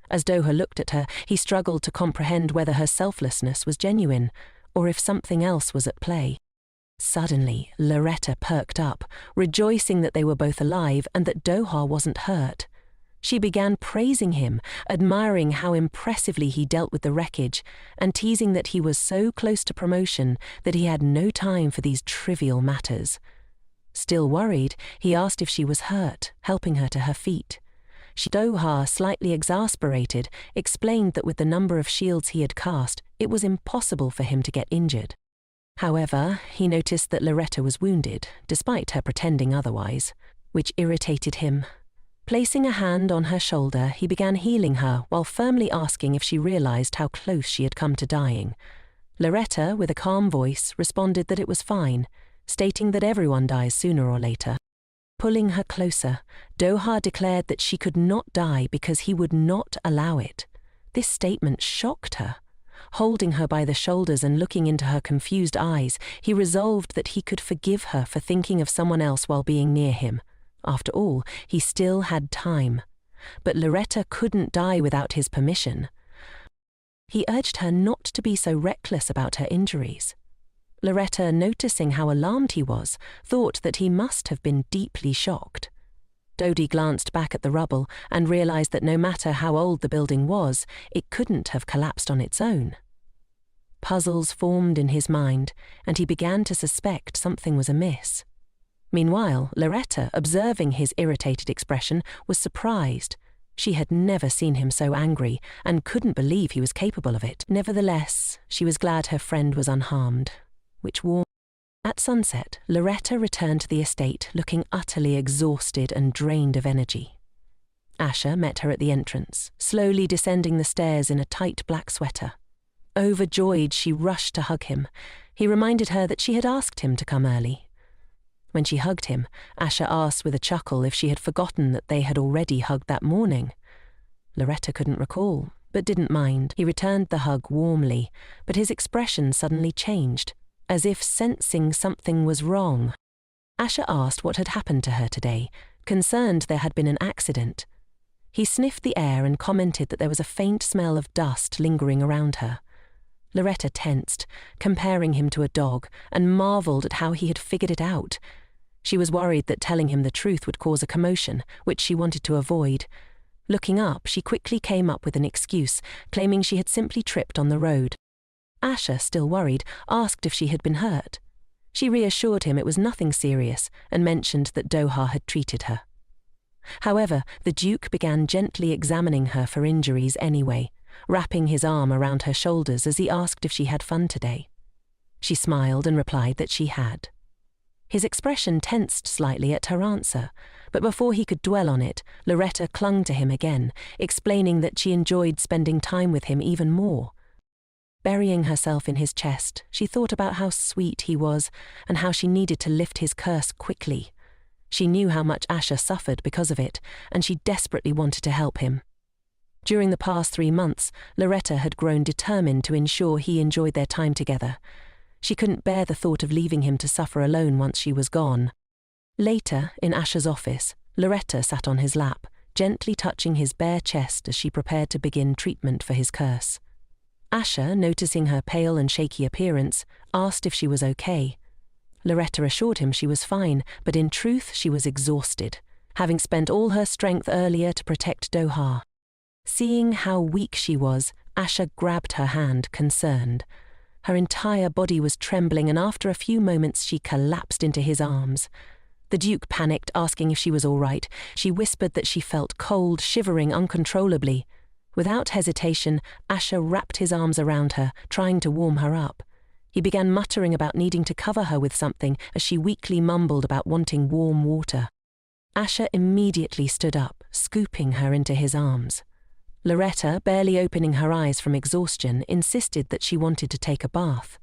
As Doha looked at her, he struggled to comprehend whether her selflessness was genuine, or if something else was at play. Suddenly, Lariette perked up, rejoicing that they were both alive and that Doha wasn't hurt. She began praising him, admiring how impressively he dealt with the wreckage, and teasing that he was so close to promotion that he had no time for these trivial matters. Still worried, he asked if she was hurt, helping her to her feet. Doha, slightly exasperated, explained that with the number of shields he had cast, it was impossible for him to get injured. However, he noticed that Lariette was wounded, despite her pretending otherwise, which irritated him. Placing a hand on her shoulder, he began healing her while firmly asking if she realized how close she had come to dying. Lariette, with a calm voice, responded that it was fine, stating that everyone dies sooner or later. Pulling her closer, Doha declared that she could not die because he would not allow it. This statement shocked her. Holding her by the shoulders and looking into her confused eyes, he resolved that he could forgive her for thinking of someone else while being near him. After all, he still had time. But Lariette couldn't die without his permission. He urged her not to be so reckless about her injuries. Lariette, noticing how alarmed he was, thought that he must have been deeply shocked. Dodi glanced back at the rubble and realized that no matter how old the building was, it couldn't have collapsed on its own. Puzzles formed in his mind, and he began to suspect something was amiss. Meanwhile, Lariette, observing his irritated expression, was surprised. She had never seen him so angry and couldn't believe he was capable of it. Nevertheless, she was glad her friend was unharmed, which warmed. At sunset, Lariette returned to the estate looking utterly exhausted and drained of energy. Asher met her at the entrance, slowly descending the stairs in a tight black sweater. Overjoyed, she rushed to hug him. He reminded her that she had asked him to come early. When she hugged him, Asher asked with a chuckle if she had forgotten that they had already hugged that morning. Lariette couldn't recall, but didn't mind. He returned the hug warmly, but his expression suddenly changed, as if sensing something was wrong. Asher asked what had happened to her today, concerned there had been an accident. He sniffed the air and commented that there was a faint smell of dust lingering around her. Lariette tensed, comparing him to a dog, and marveled at how he had figured it out. She was worried that telling him the truth would cause a commotion, which she wanted to avoid. Looking up, she quickly came up with an excuse, claiming she had simply tripped on the road. Asher, still worried, asked if she had been hurt. She reassured him it was nothing serious and mentioned that Doha had treated her. However, the Duke began gently examining her for injuries anyway, wrapping his arm around her shoulders as he asked if she had fun today. She smiled and replied that she had. His expression tensed slightly at her answer, but before he could dwell on it, Lariette clung to him again, explaining that she enjoyed spending time with him even more. Burying herself in his chest, she thought about how sweet he was and how she needed to lift his curse quickly. She knew how much Asher suffered because of it, and she desperately wanted to help him. During the past 3 months, Lariette had grown determined to ensure he enjoyed their time together. She couldn't bear the thought of leaving him to suffer alone once she was gone. Later, in Asher's office, Lariette sat on his lap, gently touching his bare chest as she prepared to begin treatment for his curse. Asher, noticing her pale and shaky appearance, asked if she was okay. Lariette assured him she was fine, but in truth she was exhausted, having spent all her strength earlier to protect Doha. Seeing how weak she was, Asher grabbed her hand, concerned. Her entire body was trembling, and after a few moments she collapsed into his arms. The Duke panicked, asking if she was all right. She whispered that she felt cold, shivering uncontrollably. Without hesitation, Asher wrapped his arms around her, trying to warm her up. He began muttering about needing to cover her with something as she weakly mumbled about wanting warm water. Asher immediately stood up, scooping her into his arms. Lariette, barely opening her eyes from exhaustion, insisted that she wanted to take a bath.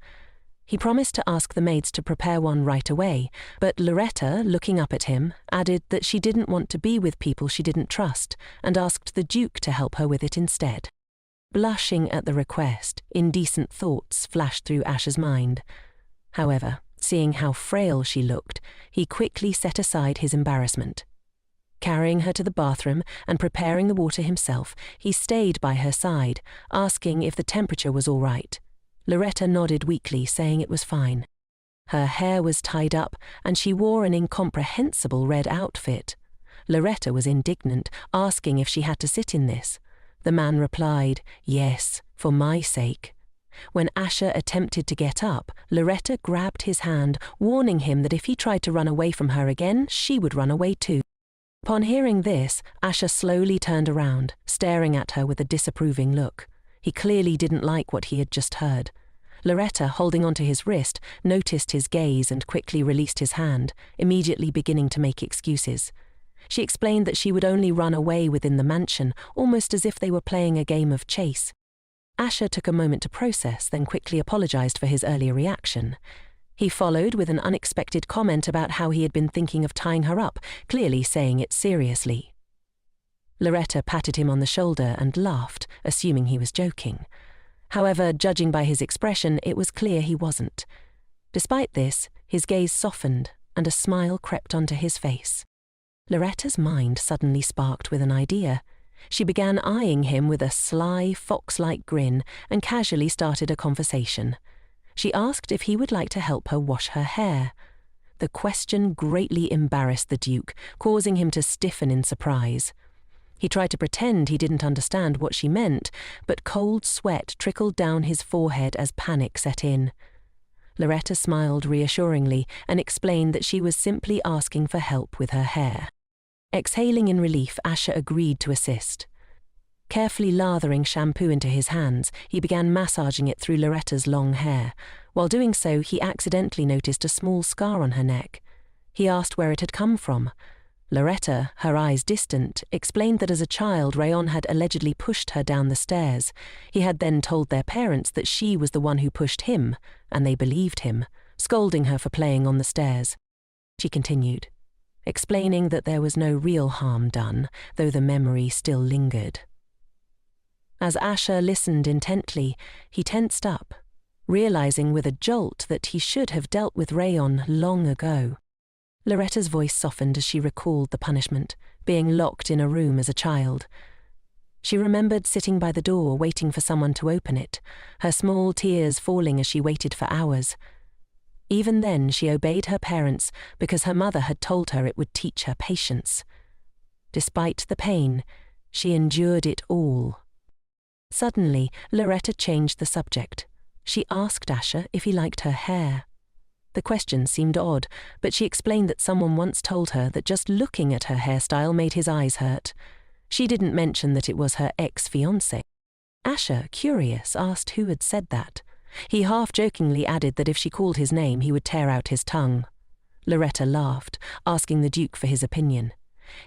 He promised to ask the maids to prepare one right away, but Lariette, looking up at him, added that she didn't want to be with people she didn't trust and asked the Duke to help her with it instead. Blushing at the request, indecent thoughts flashed through Asher's mind. However, seeing how frail she looked, he quickly set aside his embarrassment. Carrying her to the bathroom and preparing the water himself, he stayed by her side, asking if the temperature was all right. Lariette nodded weakly, saying it was fine. Her hair was tied up, and she wore an incomprehensible red outfit. Lariette was indignant, asking if she had to sit in this. The man replied, "Yes, for my sake." When Asher attempted to get up, Lariette grabbed his hand, warning him that if he tried to run away from her again, she would run away too. Upon hearing this, Asher slowly turned around, staring at her with a disapproving look. He clearly didn't like what he had just heard. Lariette, holding onto his wrist, noticed his gaze and quickly released his hand, immediately beginning to make excuses. She explained that she would only run away within the mansion, almost as if they were playing a game of chase. Asher took a moment to process, then quickly apologized for his earlier reaction. He followed with an unexpected comment about how he had been thinking of tying her up, clearly saying it seriously. Lariette patted him on the shoulder and laughed, assuming he was joking. However, judging by his expression, it was clear he wasn't. Despite this, his gaze softened and a smile crept onto his face. Larette's mind suddenly sparked with an idea. She began eyeing him with a sly, fox-like grin and casually started a conversation. She asked if he would like to help her wash her hair. The question greatly embarrassed the Duke, causing him to stiffen in surprise. He tried to pretend he didn't understand what she meant, but cold sweat trickled down his forehead as panic set in. Lariette smiled reassuringly and explained that she was simply asking for help with her hair. Exhaling in relief, Asher agreed to assist. Carefully lathering shampoo into his hands, he began massaging it through Larette's long hair. While doing so, he accidentally noticed a small scar on her neck. He asked where it had come from. Lariette, her eyes distant, explained that as a child Rayon had allegedly pushed her down the stairs. He had then told their parents that she was the one who pushed him, and they believed him, scolding her for playing on the stairs. She continued, explaining that there was no real harm done, though the memory still lingered. As Asher listened intently, he tensed up, realizing with a jolt that he should have dealt with Rayon long ago. Larette's voice softened as she recalled the punishment, being locked in a room as a child. She remembered sitting by the door waiting for someone to open it, her small tears falling as she waited for hours. Even then she obeyed her parents because her mother had told her it would teach her patience. Despite the pain, she endured it all. Suddenly, Lariette changed the subject. She asked Asher if he liked her hair. The question seemed odd, but she explained that someone once told her that just looking at her hairstyle made his eyes hurt. She didn't mention that it was her ex-fiance. Asher, curious, asked who had said that. He half-jokingly added that if she called his name, he would tear out his tongue. Lariette laughed, asking the Duke for his opinion.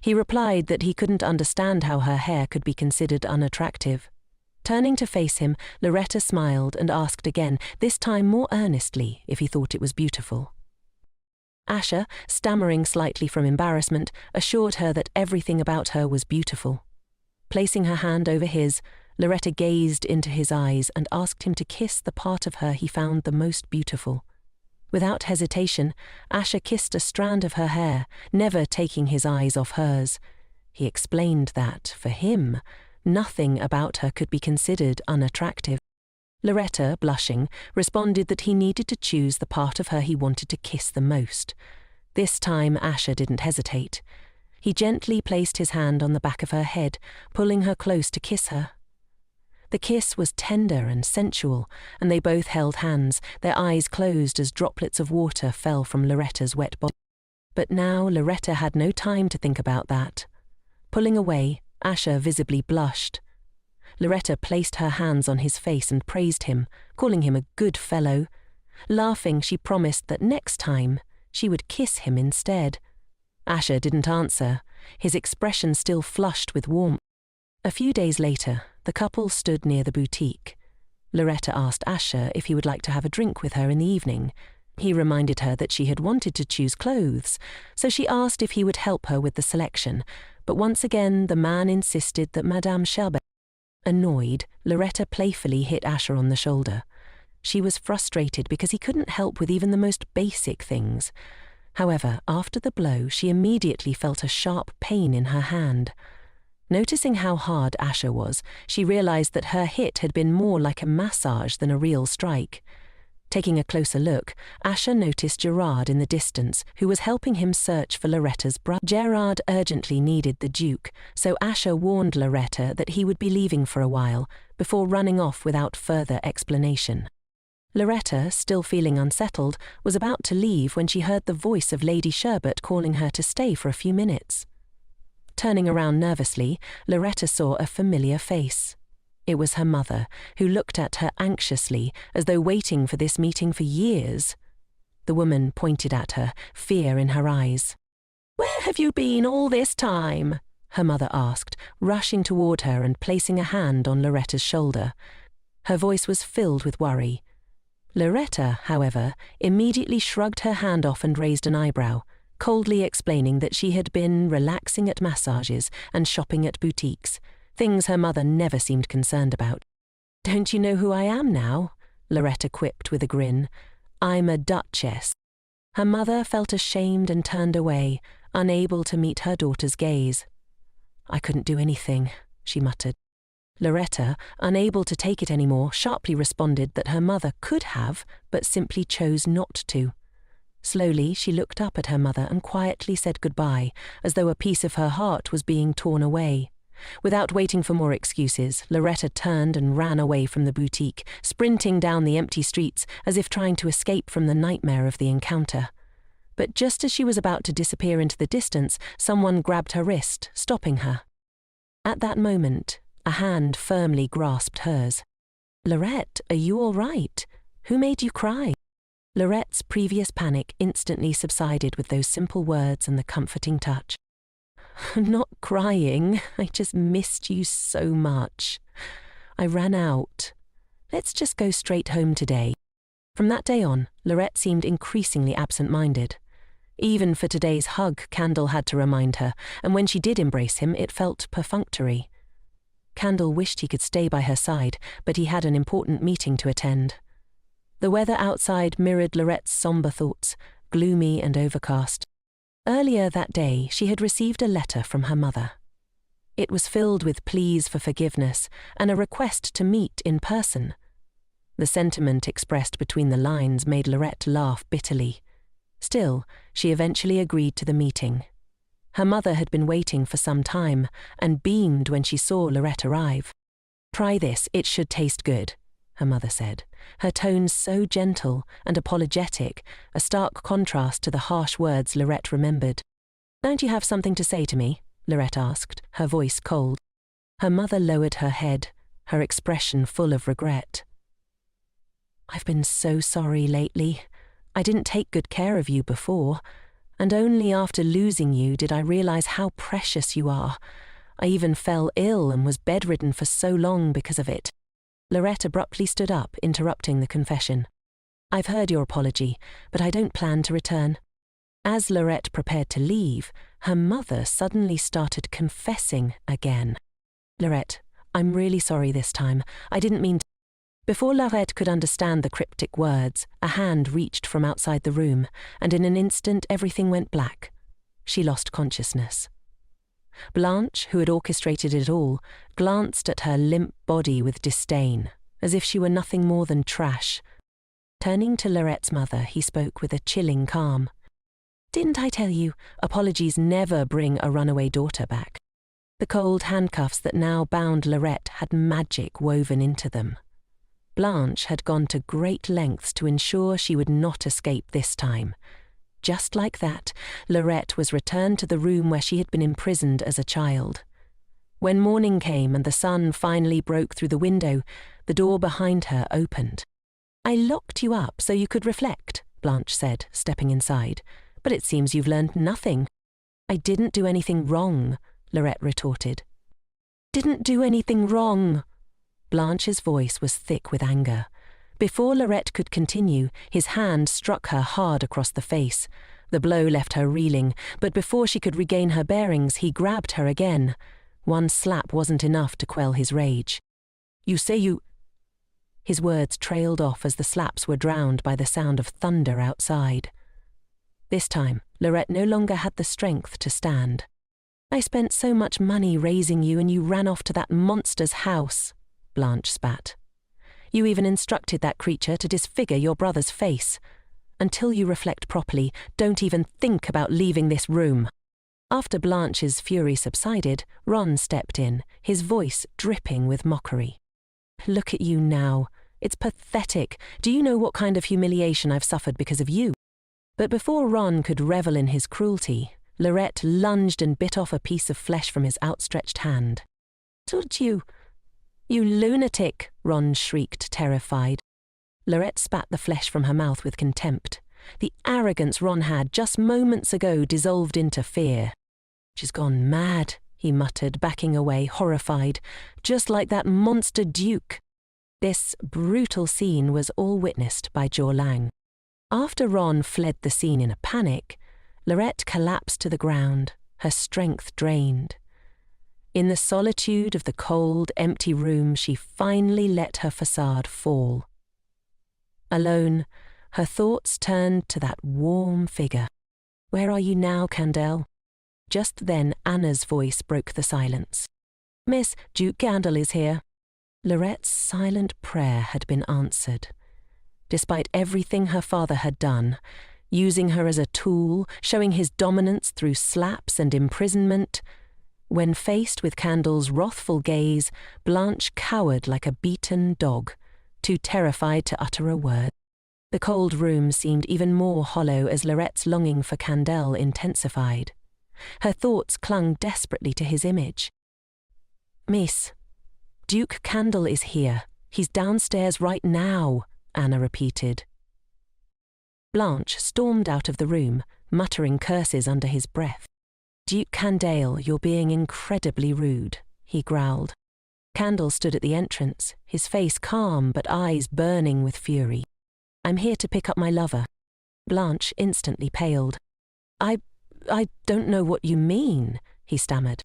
He replied that he couldn't understand how her hair could be considered unattractive. Turning to face him, Lariette smiled and asked again, this time more earnestly, if he thought it was beautiful. Asher, stammering slightly from embarrassment, assured her that everything about her was beautiful. Placing her hand over his, Lariette gazed into his eyes and asked him to kiss the part of her he found the most beautiful. Without hesitation, Asher kissed a strand of her hair, never taking his eyes off hers. He explained that, for him, nothing about her could be considered unattractive. Lariette, blushing, responded that he needed to choose the part of her he wanted to kiss the most. This time Asher didn't hesitate. He gently placed his hand on the back of her head, pulling her close to kiss her. The kiss was tender and sensual, and they both held hands, their eyes closed as droplets of water fell from Larette's wet body. But now Lariette had no time to think about that. Pulling away, Asher visibly blushed. Lariette placed her hands on his face and praised him, calling him a good fellow. Laughing, she promised that next time she would kiss him instead. Asher didn't answer, his expression still flushed with warmth. A few days later, the couple stood near the boutique. Lariette asked Asher if he would like to have a drink with her in the evening. He reminded her that she had wanted to choose clothes, so she asked if he would help her with the selection, but once again the man insisted that Madame Sherbet. Annoyed, Lariette playfully hit Asher on the shoulder. She was frustrated because he couldn't help with even the most basic things. However, after the blow, she immediately felt a sharp pain in her hand. Noticing how hard Asher was, she realized that her hit had been more like a massage than a real strike. Taking a closer look, Asher noticed Gerard in the distance, who was helping him search for Larette's brother. Gerard urgently needed the Duke, so Asher warned Lariette that he would be leaving for a while, before running off without further explanation. Lariette, still feeling unsettled, was about to leave when she heard the voice of Lady Sherbet calling her to stay for a few minutes. Turning around nervously, Lariette saw a familiar face. It was her mother, who looked at her anxiously, as though waiting for this meeting for years. The woman pointed at her, fear in her eyes. "Where have you been all this time?" her mother asked, rushing toward her and placing a hand on Larette's shoulder. Her voice was filled with worry. Lariette, however, immediately shrugged her hand off and raised an eyebrow, coldly explaining that she had been relaxing at massages and shopping at boutiques, things her mother never seemed concerned about. "Don't you know who I am now?" Lariette quipped with a grin. "I'm a duchess." Her mother felt ashamed and turned away, unable to meet her daughter's gaze. "I couldn't do anything," she muttered. Lariette, unable to take it anymore, sharply responded that her mother could have, but simply chose not to. Slowly, she looked up at her mother and quietly said goodbye, as though a piece of her heart was being torn away. Without waiting for more excuses, Lariette turned and ran away from the boutique, sprinting down the empty streets as if trying to escape from the nightmare of the encounter. But just as she was about to disappear into the distance, someone grabbed her wrist, stopping her. At that moment, a hand firmly grasped hers. "Lariette, are you all right? Who made you cry?" Larette's previous panic instantly subsided with those simple words and the comforting touch. "I'm not crying, I just missed you so much. I ran out. Let's just go straight home today." From that day on, Lariette seemed increasingly absent-minded. Even for today's hug, Candle had to remind her, and when she did embrace him, it felt perfunctory. Candle wished he could stay by her side, but he had an important meeting to attend. The weather outside mirrored Larette's somber thoughts, gloomy and overcast. Earlier that day, she had received a letter from her mother. It was filled with pleas for forgiveness and a request to meet in person. The sentiment expressed between the lines made Lariette laugh bitterly. Still, she eventually agreed to the meeting. Her mother had been waiting for some time and beamed when she saw Lariette arrive. "Try this, it should taste good," her mother said, her tone so gentle and apologetic, a stark contrast to the harsh words Lariette remembered. "Don't you have something to say to me?" Lariette asked, her voice cold. Her mother lowered her head, her expression full of regret. "I've been so sorry lately. I didn't take good care of you before, and only after losing you did I realize how precious you are. I even fell ill and was bedridden for so long because of it." Lariette abruptly stood up, interrupting the confession. "I've heard your apology, but I don't plan to return." As Lariette prepared to leave, her mother suddenly started confessing again. "Lariette, I'm really sorry this time. I didn't mean to..." Before Lariette could understand the cryptic words, a hand reached from outside the room, and in an instant everything went black. She lost consciousness. Blanche, who had orchestrated it all, glanced at her limp body with disdain, as if she were nothing more than trash. Turning to Larette's mother, he spoke with a chilling calm. "Didn't I tell you, apologies never bring a runaway daughter back?" The cold handcuffs that now bound Lariette had magic woven into them. Blanche had gone to great lengths to ensure she would not escape this time. Just like that, Lariette was returned to the room where she had been imprisoned as a child. When morning came and the sun finally broke through the window, the door behind her opened. "I locked you up so you could reflect," Blanche said, stepping inside. "But it seems you've learned nothing." "I didn't do anything wrong," Lariette retorted. "Didn't do anything wrong." Blanche's voice was thick with anger. Before Lariette could continue, his hand struck her hard across the face. The blow left her reeling, but before she could regain her bearings, he grabbed her again. One slap wasn't enough to quell his rage. "You say you..." His words trailed off as the slaps were drowned by the sound of thunder outside. This time, Lariette no longer had the strength to stand. "I spent so much money raising you and you ran off to that monster's house," Blanche spat. "You even instructed that creature to disfigure your brother's face. Until you reflect properly, don't even think about leaving this room." After Blanche's fury subsided, Ron stepped in, his voice dripping with mockery. "Look at you now. It's pathetic. Do you know what kind of humiliation I've suffered because of you?" But before Ron could revel in his cruelty, Lariette lunged and bit off a piece of flesh from his outstretched hand. "Told you, you lunatic," Ron shrieked, terrified. Lariette spat the flesh from her mouth with contempt. The arrogance Ron had just moments ago dissolved into fear. "She's gone mad," he muttered, backing away, horrified, "just like that monster Duke." This brutal scene was all witnessed by Zhou Lang. After Ron fled the scene in a panic, Lariette collapsed to the ground, her strength drained. In the solitude of the cold, empty room, she finally let her facade fall. Alone, her thoughts turned to that warm figure. "Where are you now, Candel?" Just then Anna's voice broke the silence. "Miss, Duke Gandel is here." Larette's silent prayer had been answered. Despite everything her father had done, using her as a tool, showing his dominance through slaps and imprisonment, when faced with Candel's wrathful gaze, Blanche cowered like a beaten dog, too terrified to utter a word. The cold room seemed even more hollow as Larette's longing for Candel intensified. Her thoughts clung desperately to his image. "Miss, Duke Candel is here. He's downstairs right now," Anna repeated. Blanche stormed out of the room, muttering curses under his breath. "Duke Candel, you're being incredibly rude," he growled. Candel stood at the entrance, his face calm but eyes burning with fury. "I'm here to pick up my lover." Blanche instantly paled. I don't know what you mean," he stammered.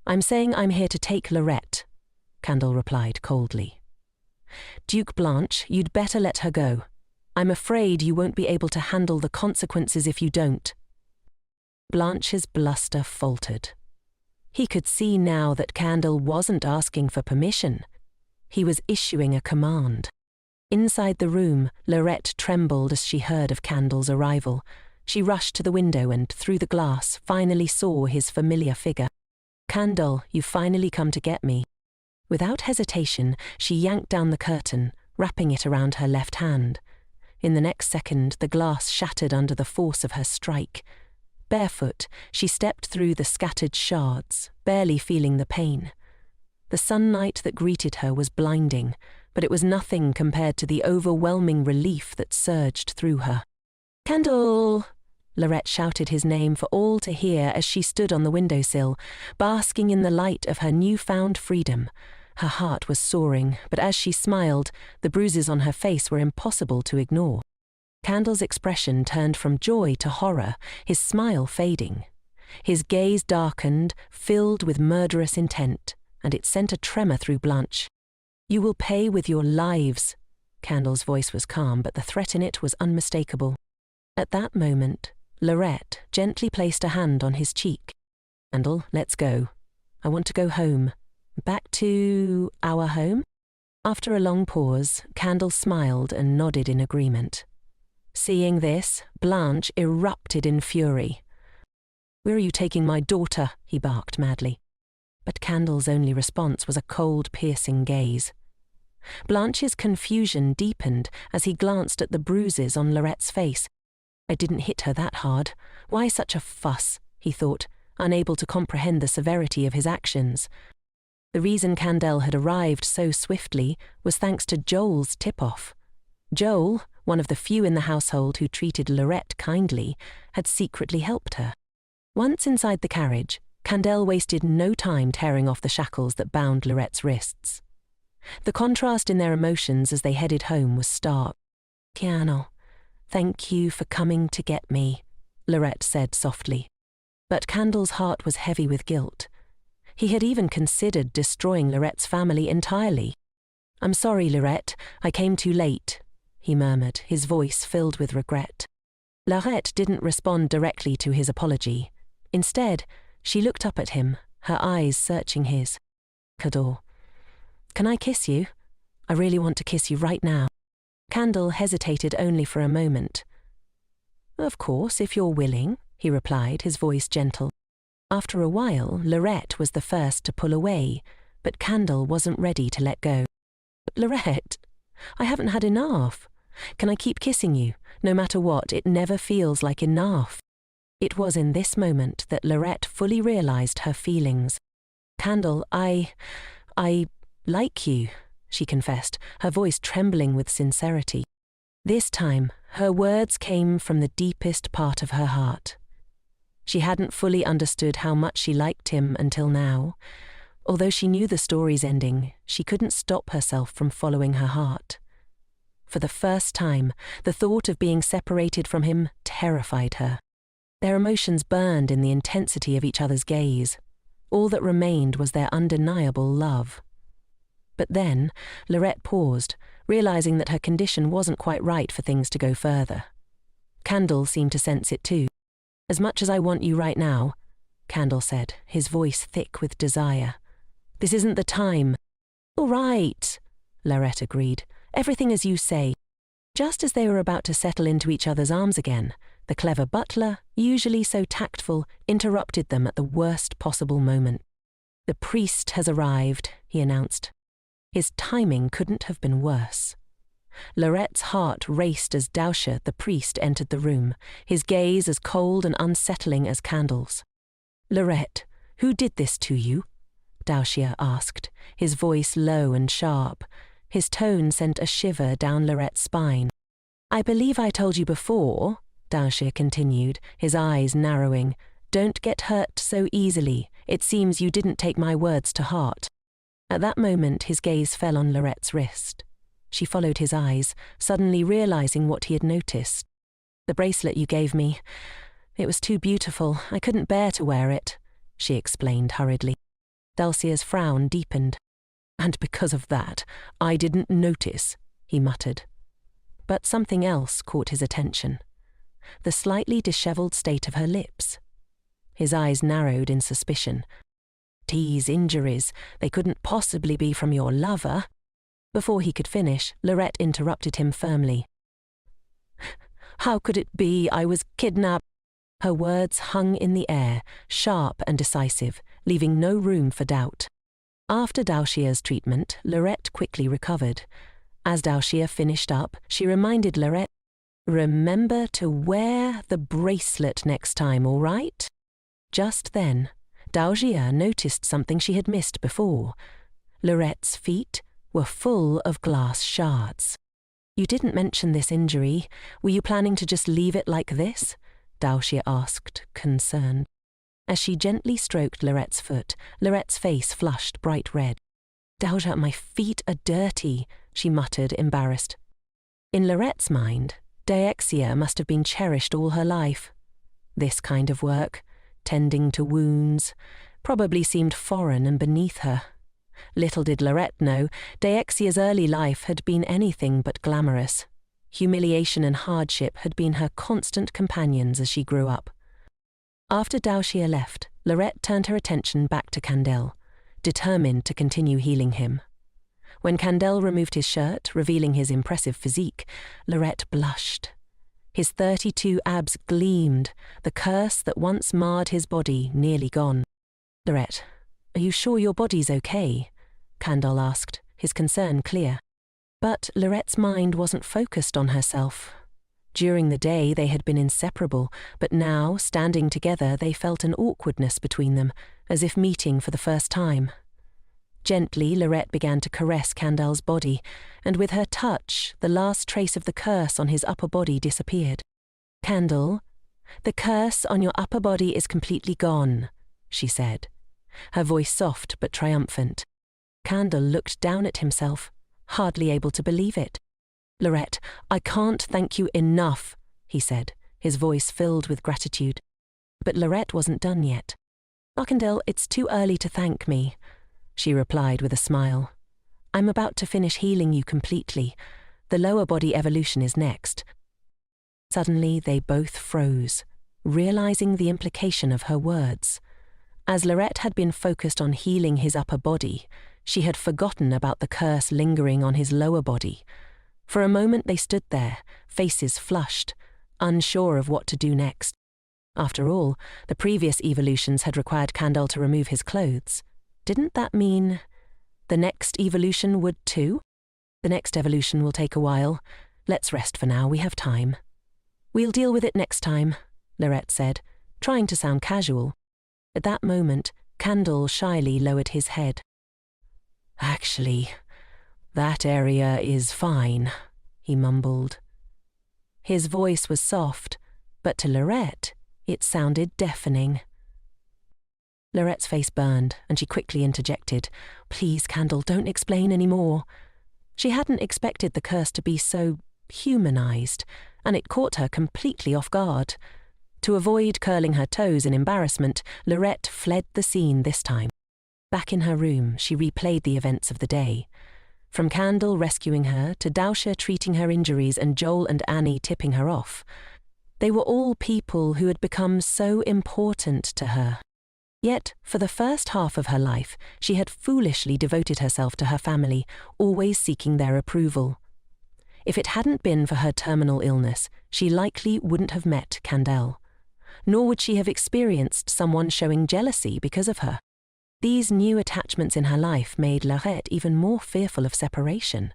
"I'm saying I'm here to take Lariette," Candel replied coldly. "Duke Blanche, you'd better let her go. I'm afraid you won't be able to handle the consequences if you don't." Blanche's bluster faltered. He could see now that Candel wasn't asking for permission. He was issuing a command. Inside the room, Lariette trembled as she heard of Candel's arrival. She rushed to the window and, through the glass, finally saw his familiar figure. "Candel, you've finally come to get me." Without hesitation, she yanked down the curtain, wrapping it around her left hand. In the next second, the glass shattered under the force of her strike. Barefoot, she stepped through the scattered shards, barely feeling the pain. The sunlight that greeted her was blinding, but it was nothing compared to the overwhelming relief that surged through her. "Candel!" Lariette shouted his name for all to hear as she stood on the windowsill, basking in the light of her newfound freedom. Her heart was soaring, but as she smiled, the bruises on her face were impossible to ignore. Candel's expression turned from joy to horror, his smile fading. His gaze darkened, filled with murderous intent, and it sent a tremor through Blanche. "You will pay with your lives." Candel's voice was calm, but the threat in it was unmistakable. At that moment, Lariette gently placed a hand on his cheek. "Candel, let's go. I want to go home. Back to our home?" After a long pause, Candel smiled and nodded in agreement. Seeing this, Blanche erupted in fury. "Where are you taking my daughter?" he barked madly. But Candel's only response was a cold, piercing gaze. Blanche's confusion deepened as he glanced at the bruises on Larette's face. "I didn't hit her that hard. Why such a fuss?" he thought, unable to comprehend the severity of his actions. The reason Candel had arrived so swiftly was thanks to Joel's tip-off. Joel, one of the few in the household who treated Lariette kindly, had secretly helped her. Once inside the carriage, Candel wasted no time tearing off the shackles that bound Larette's wrists. The contrast in their emotions as they headed home was stark. "Candel, thank you for coming to get me," Lariette said softly. But Candel's heart was heavy with guilt. He had even considered destroying Larette's family entirely. "I'm sorry, Lariette, I came too late," he murmured, his voice filled with regret. Lariette didn't respond directly to his apology. Instead, she looked up at him, her eyes searching his. "Candel, can I kiss you? I really want to kiss you right now." Candel hesitated only for a moment. "Of course, if you're willing," he replied, his voice gentle. After a while, Lariette was the first to pull away, but Candel wasn't ready to let go. "Lariette, I haven't had enough. Can I keep kissing you? No matter what, it never feels like enough." It was in this moment that Lariette fully realized her feelings. "Candle, I like you," she confessed, her voice trembling with sincerity. This time, her words came from the deepest part of her heart. She hadn't fully understood how much she liked him until now. Although she knew the story's ending, she couldn't stop herself from following her heart. For the first time, the thought of being separated from him terrified her. Their emotions burned in the intensity of each other's gaze. All that remained was their undeniable love. But then, Lariette paused, realizing that her condition wasn't quite right for things to go further. Candle seemed to sense it too. "As much as I want you right now," Candle said, his voice thick with desire, "this isn't the time." "All right," Lariette agreed. "Everything as you say." Just as they were about to settle into each other's arms again, the clever butler, usually so tactful, interrupted them at the worst possible moment. "The priest has arrived," he announced. His timing couldn't have been worse. Larette's heart raced as Dausha, the priest, entered the room, his gaze as cold and unsettling as Candle's. "Lariette, who did this to you?" Dausha asked, his voice low and sharp. His tone sent a shiver down Larette's spine. "I believe I told you before," Dausha continued, his eyes narrowing. "Don't get hurt so easily. It seems you didn't take my words to heart." At that moment, his gaze fell on Larette's wrist. She followed his eyes, suddenly realizing what he had noticed. "The bracelet you gave me. It was too beautiful. I couldn't bear to wear it," she explained hurriedly. Dausha's frown deepened. "And because of that, I didn't notice," he muttered. But something else caught his attention. The slightly disheveled state of her lips. His eyes narrowed in suspicion. "These injuries, they couldn't possibly be from your lover." Before he could finish, Lariette interrupted him firmly. "How could it be? I was kidnapped." Her words hung in the air, sharp and decisive, leaving no room for doubt. After Dausha's treatment, Lariette quickly recovered. As Dausha finished up, she reminded Lariette, "Remember to wear the bracelet next time, all right?" Just then, Dausha noticed something she had missed before. Larette's feet were full of glass shards. "You didn't mention this injury. Were you planning to just leave it like this?" Dausha asked, concerned. As she gently stroked Larette's foot, Larette's face flushed bright red. "Dausha, my feet are dirty," she muttered, embarrassed. In Larette's mind, Daexia must have been cherished all her life. This kind of work, tending to wounds, probably seemed foreign and beneath her. Little did Lariette know, Daexia's early life had been anything but glamorous. Humiliation and hardship had been her constant companions as she grew up. After Dausha left, Lariette turned her attention back to Candel, determined to continue healing him. When Candel removed his shirt, revealing his impressive physique, Lariette blushed. His 32 abs gleamed, the curse that once marred his body nearly gone. "Lariette, are you sure your body's okay?" Candel asked, his concern clear. But Larette's mind wasn't focused on herself. During the day they had been inseparable, but now, standing together, they felt an awkwardness between them, as if meeting for the first time. Gently, Lariette began to caress Candel's body, and with her touch, the last trace of the curse on his upper body disappeared. "Candel, the curse on your upper body is completely gone," she said, her voice soft but triumphant. Candel looked down at himself, hardly able to believe it. "Lariette, I can't thank you enough," he said, his voice filled with gratitude. But Lariette wasn't done yet. "Oh, Candel, it's too early to thank me," she replied with a smile. "I'm about to finish healing you completely. The lower body evolution is next." Suddenly they both froze, realizing the implication of her words. As Lariette had been focused on healing his upper body, she had forgotten about the curse lingering on his lower body. For a moment they stood there, faces flushed, unsure of what to do next. After all, the previous evolutions had required Candel to remove his clothes. Didn't that mean the next evolution would too? "The next evolution will take a while. Let's rest for now, we have time." "We'll deal with it next time," Lariette said, trying to sound casual. At that moment, Candle shyly lowered his head. "Actually, that area is fine," he mumbled. His voice was soft, but to Lariette, it sounded deafening. Larette's face burned, and she quickly interjected, "Please, Candle, don't explain any more." She hadn't expected the curse to be so humanized, and it caught her completely off guard. To avoid curling her toes in embarrassment, Lariette fled the scene this time. Back in her room, she replayed the events of the day. From Candle rescuing her to Dausha treating her injuries and Joel and Annie tipping her off. They were all people who had become so important to her. Yet, for the first half of her life, she had foolishly devoted herself to her family, always seeking their approval. If it hadn't been for her terminal illness, she likely wouldn't have met Candle. Nor would she have experienced someone showing jealousy because of her. These new attachments in her life made Lariette even more fearful of separation.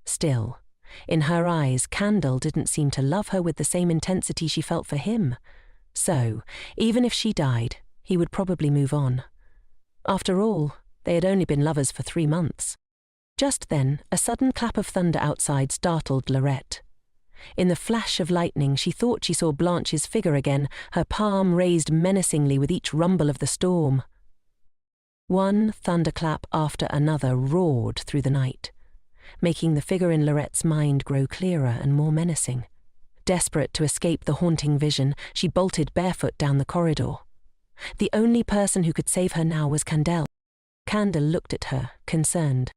Still, in her eyes, Candle didn't seem to love her with the same intensity she felt for him. So, even if she died, he would probably move on. After all, they had only been lovers for 3 months. Just then, a sudden clap of thunder outside startled Lariette. In the flash of lightning, she thought she saw Blanche's figure again, her palm raised menacingly with each rumble of the storm. One thunderclap after another roared through the night, making the figure in Larette's mind grow clearer and more menacing. Desperate to escape the haunting vision, she bolted barefoot down the corridor. The only person who could save her now was Candle. Candle looked at her, concerned.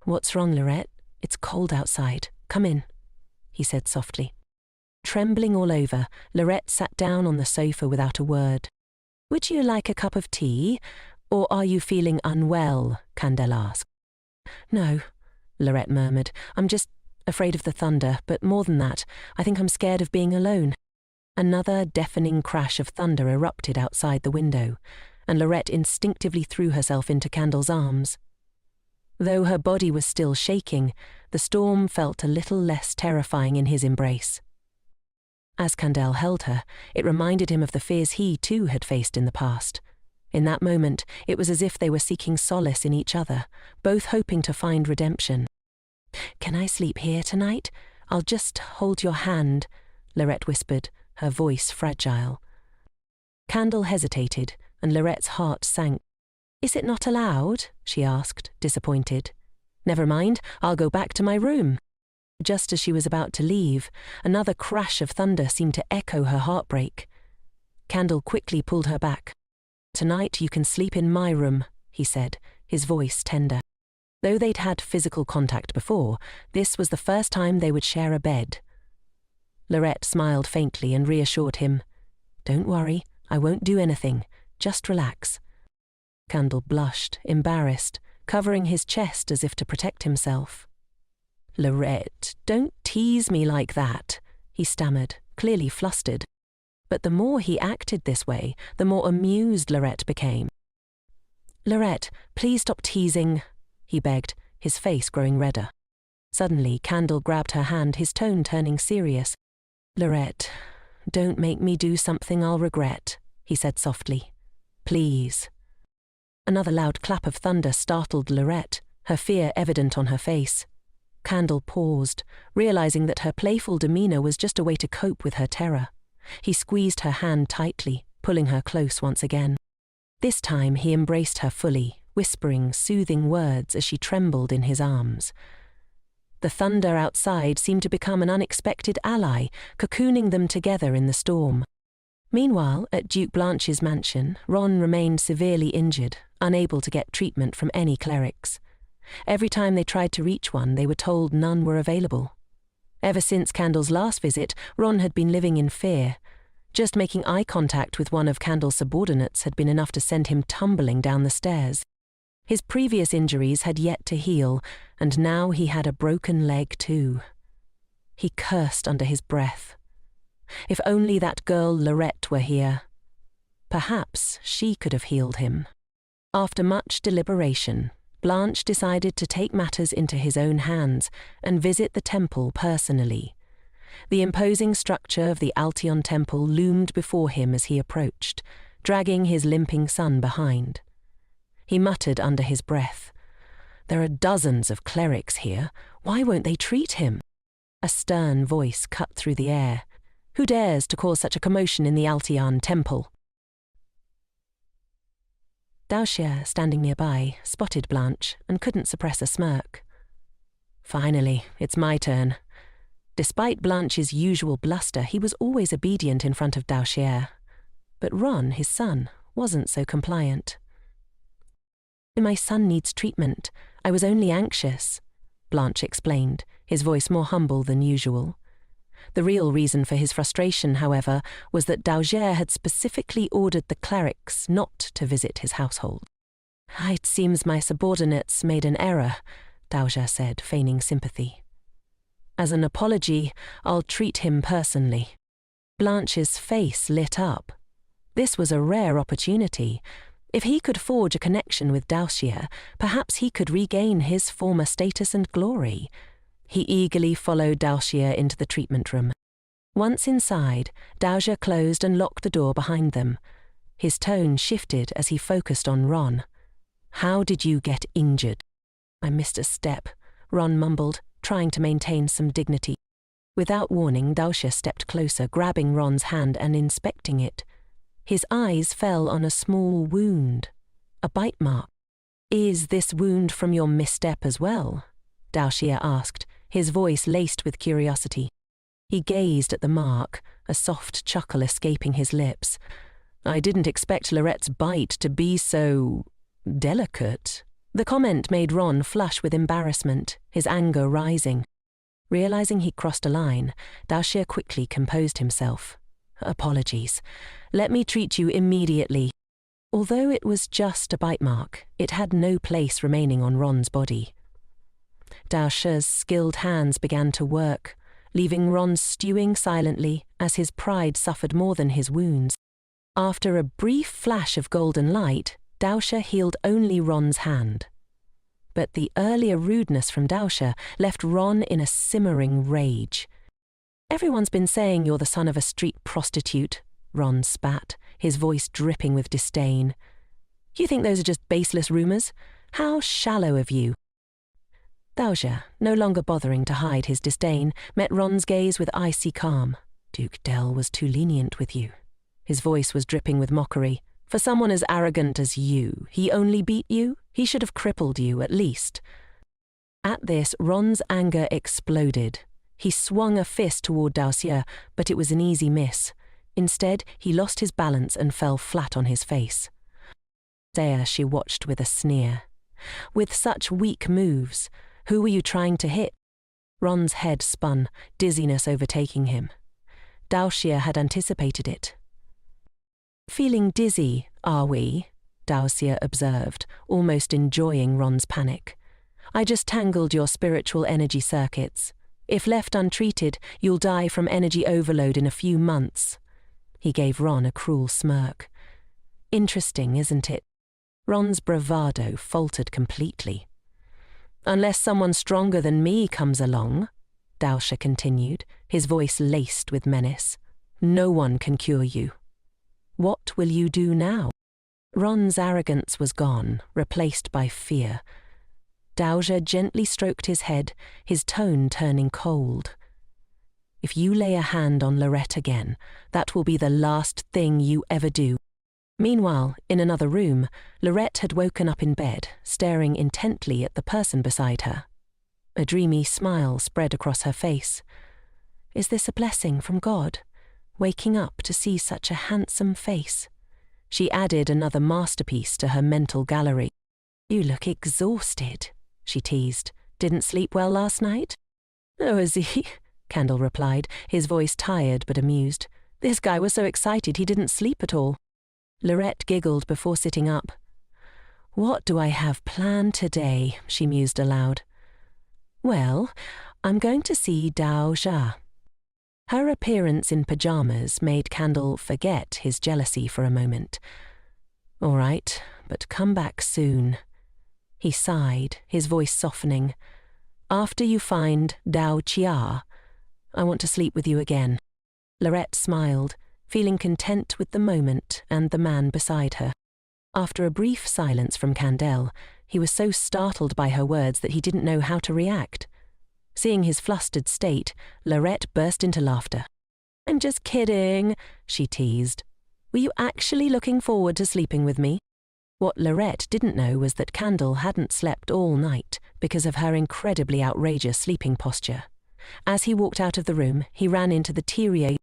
"What's wrong, Lariette? It's cold outside. Come in," he said softly. Trembling all over, Lariette sat down on the sofa without a word. "Would you like a cup of tea, or are you feeling unwell?" Candle asked. "No," Lariette murmured. "I'm just afraid of the thunder, but more than that, I think I'm scared of being alone." Another deafening crash of thunder erupted outside the window, and Lariette instinctively threw herself into Candle's arms. Though her body was still shaking, the storm felt a little less terrifying in his embrace. As Candle held her, it reminded him of the fears he too had faced in the past. In that moment, it was as if they were seeking solace in each other, both hoping to find redemption. "Can I sleep here tonight? I'll just hold your hand," Lariette whispered, her voice fragile. Candle hesitated, and Larette's heart sank. "Is it not allowed?" she asked, disappointed. "Never mind, I'll go back to my room." Just as she was about to leave, another crash of thunder seemed to echo her heartbreak. Candle quickly pulled her back. "Tonight you can sleep in my room," he said, his voice tender. Though they'd had physical contact before, this was the first time they would share a bed. Lariette smiled faintly and reassured him. "Don't worry, I won't do anything. Just relax." Candle blushed, embarrassed, covering his chest as if to protect himself. "Lariette, don't tease me like that," he stammered, clearly flustered. But the more he acted this way, the more amused Lariette became. "Lariette, please stop teasing," he begged, his face growing redder. Suddenly, Candle grabbed her hand, his tone turning serious. "Lariette, don't make me do something I'll regret," he said softly. "Please." Another loud clap of thunder startled Lariette, her fear evident on her face. Candle paused, realizing that her playful demeanor was just a way to cope with her terror. He squeezed her hand tightly, pulling her close once again. This time he embraced her fully, whispering soothing words as she trembled in his arms. The thunder outside seemed to become an unexpected ally, cocooning them together in the storm. Meanwhile, at Duke Blanche's mansion, Ron remained severely injured, unable to get treatment from any clerics. Every time they tried to reach one, they were told none were available. Ever since Candle's last visit, Ron had been living in fear. Just making eye contact with one of Candle's subordinates had been enough to send him tumbling down the stairs. His previous injuries had yet to heal, and now he had a broken leg too. He cursed under his breath. If only that girl Lariette were here. Perhaps she could have healed him. After much deliberation, Blanche decided to take matters into his own hands and visit the temple personally. The imposing structure of the Altion temple loomed before him as he approached, dragging his limping son behind. He muttered under his breath, "There are dozens of clerics here. Why won't they treat him?" A stern voice cut through the air. "Who dares to cause such a commotion in the Altion temple?" Daoxia, standing nearby, spotted Blanche and couldn't suppress a smirk. "Finally, it's my turn." Despite Blanche's usual bluster, he was always obedient in front of Daoxia. But Ron, his son, wasn't so compliant. "My son needs treatment. I was only anxious," Blanche explained, his voice more humble than usual. The real reason for his frustration, however, was that Daoxia had specifically ordered the clerics not to visit his household. "It seems my subordinates made an error," Daoxia said, feigning sympathy. "As an apology, I'll treat him personally." Blanche's face lit up. This was a rare opportunity. If he could forge a connection with Daoxia, perhaps he could regain his former status and glory. He eagerly followed Daoxia into the treatment room. Once inside, Daoxia closed and locked the door behind them. His tone shifted as he focused on Ron. "How did you get injured?" "I missed a step," Ron mumbled, trying to maintain some dignity. Without warning, Daoxia stepped closer, grabbing Ron's hand and inspecting it. His eyes fell on a small wound, a bite mark. "Is this wound from your misstep as well?" Daoxia asked, his voice laced with curiosity. He gazed at the mark, a soft chuckle escaping his lips. "I didn't expect Lariette's bite to be so delicate." The comment made Ron flush with embarrassment, his anger rising. Realizing he'd crossed a line, Daoxia quickly composed himself. "Apologies. Let me treat you immediately." Although it was just a bite mark, it had no place remaining on Ron's body. Daoxia's skilled hands began to work, leaving Ron stewing silently as his pride suffered more than his wounds. After a brief flash of golden light, Daoxia healed only Ron's hand. But the earlier rudeness from Daoxia left Ron in a simmering rage. "Everyone's been saying you're the son of a street prostitute," Ron spat, his voice dripping with disdain. "You think those are just baseless rumors? How shallow of you." Daoxia, no longer bothering to hide his disdain, met Ron's gaze with icy calm. "Duke Del was too lenient with you." His voice was dripping with mockery. "For someone as arrogant as you, he only beat you? He should have crippled you, at least." At this, Ron's anger exploded. He swung a fist toward Daoxia, but it was an easy miss. Instead, he lost his balance and fell flat on his face. There she watched with a sneer. "With such weak moves, who were you trying to hit?" Ron's head spun, dizziness overtaking him. Daoxia had anticipated it. "Feeling dizzy, are we?" Daoxia observed, almost enjoying Ron's panic. "I just tangled your spiritual energy circuits. If left untreated, you'll die from energy overload in a few months." He gave Ron a cruel smirk. "Interesting, isn't it?" Ron's bravado faltered completely. "Unless someone stronger than me comes along," Daoxia continued, his voice laced with menace, "no one can cure you. What will you do now?" Ron's arrogance was gone, replaced by fear. Daoxia gently stroked his head, his tone turning cold. "If you lay a hand on Lariette again, that will be the last thing you ever do." Meanwhile, in another room, Lariette had woken up in bed, staring intently at the person beside her. A dreamy smile spread across her face. Is this a blessing from God? Waking up to see such a handsome face. She added another masterpiece to her mental gallery. "You look exhausted," she teased. "Didn't sleep well last night?" "Oh, is he?" Candle replied, his voice tired but amused. "This guy was so excited he didn't sleep at all." Lariette giggled before sitting up. "What do I have planned today?" she mused aloud. "Well, I'm going to see Daoxia." Her appearance in pajamas made Candle forget his jealousy for a moment. "All right, but come back soon." He sighed, his voice softening. "After you find Daoxia, I want to sleep with you again." Lariette smiled, feeling content with the moment and the man beside her. After a brief silence from Candel, he was so startled by her words that he didn't know how to react. Seeing his flustered state, Lariette burst into laughter. "I'm just kidding," she teased. "Were you actually looking forward to sleeping with me?" What Lariette didn't know was that Candle hadn't slept all night because of her incredibly outrageous sleeping posture. As he walked out of the room, he ran into the teary.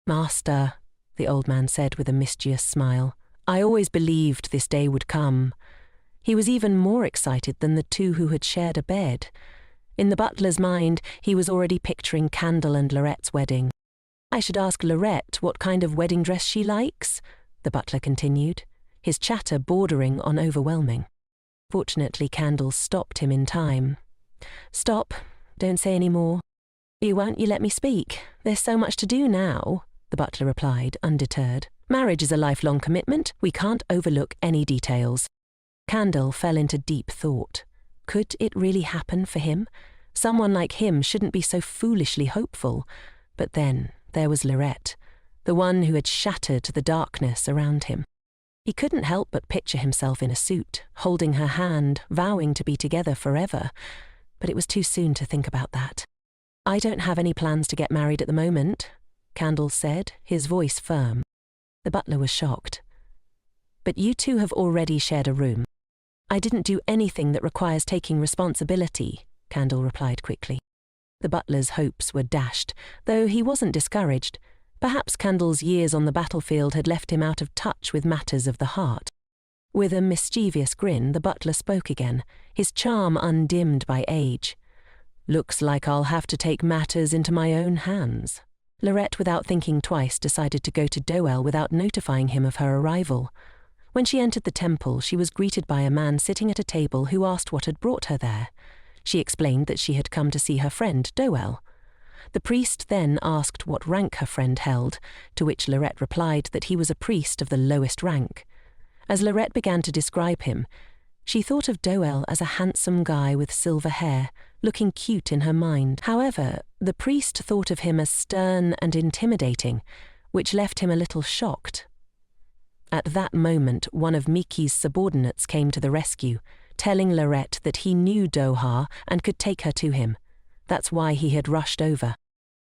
"Master," the old man said with a mischievous smile, "I always believed this day would come." He was even more excited than the two who had shared a bed. In the butler's mind, he was already picturing Candle and Larette's wedding. "I should ask Lariette what kind of wedding dress she likes," the butler continued, his chatter bordering on overwhelming. Fortunately, Candle stopped him in time. "Stop, don't say any more." Won't you let me speak? There's so much to do now," the butler replied, undeterred. "Marriage is a lifelong commitment. We can't overlook any details." Candle fell into deep thought. Could it really happen for him? Someone like him shouldn't be so foolishly hopeful. But then there was Lariette, the one who had shattered the darkness around him. He couldn't help but picture himself in a suit, holding her hand, vowing to be together forever. But it was too soon to think about that. "I don't have any plans to get married at the moment," Candle said, his voice firm. The butler was shocked. "But you two have already shared a room." "I didn't do anything that requires taking responsibility," Candle replied quickly. The butler's hopes were dashed, though he wasn't discouraged. Perhaps Candle's years on the battlefield had left him out of touch with matters of the heart. With a mischievous grin, the butler spoke again, his charm undimmed by age. "Looks like I'll have to take matters into my own hands." Lariette, without thinking twice, decided to go to Doel without notifying him of her arrival. When she entered the temple, she was greeted by a man sitting at a table who asked what had brought her there. She explained that she had come to see her friend, Doel. The priest then asked what rank her friend held, to which Lariette replied that he was a priest of the lowest rank. As Lariette began to describe him, she thought of Doel as a handsome guy with silver hair, looking cute in her mind. However, the priest thought of him as stern and intimidating, which left him a little shocked. At that moment, one of Miki's subordinates came to the rescue, telling Lariette that he knew Doha and could take her to him. That's why he had rushed over.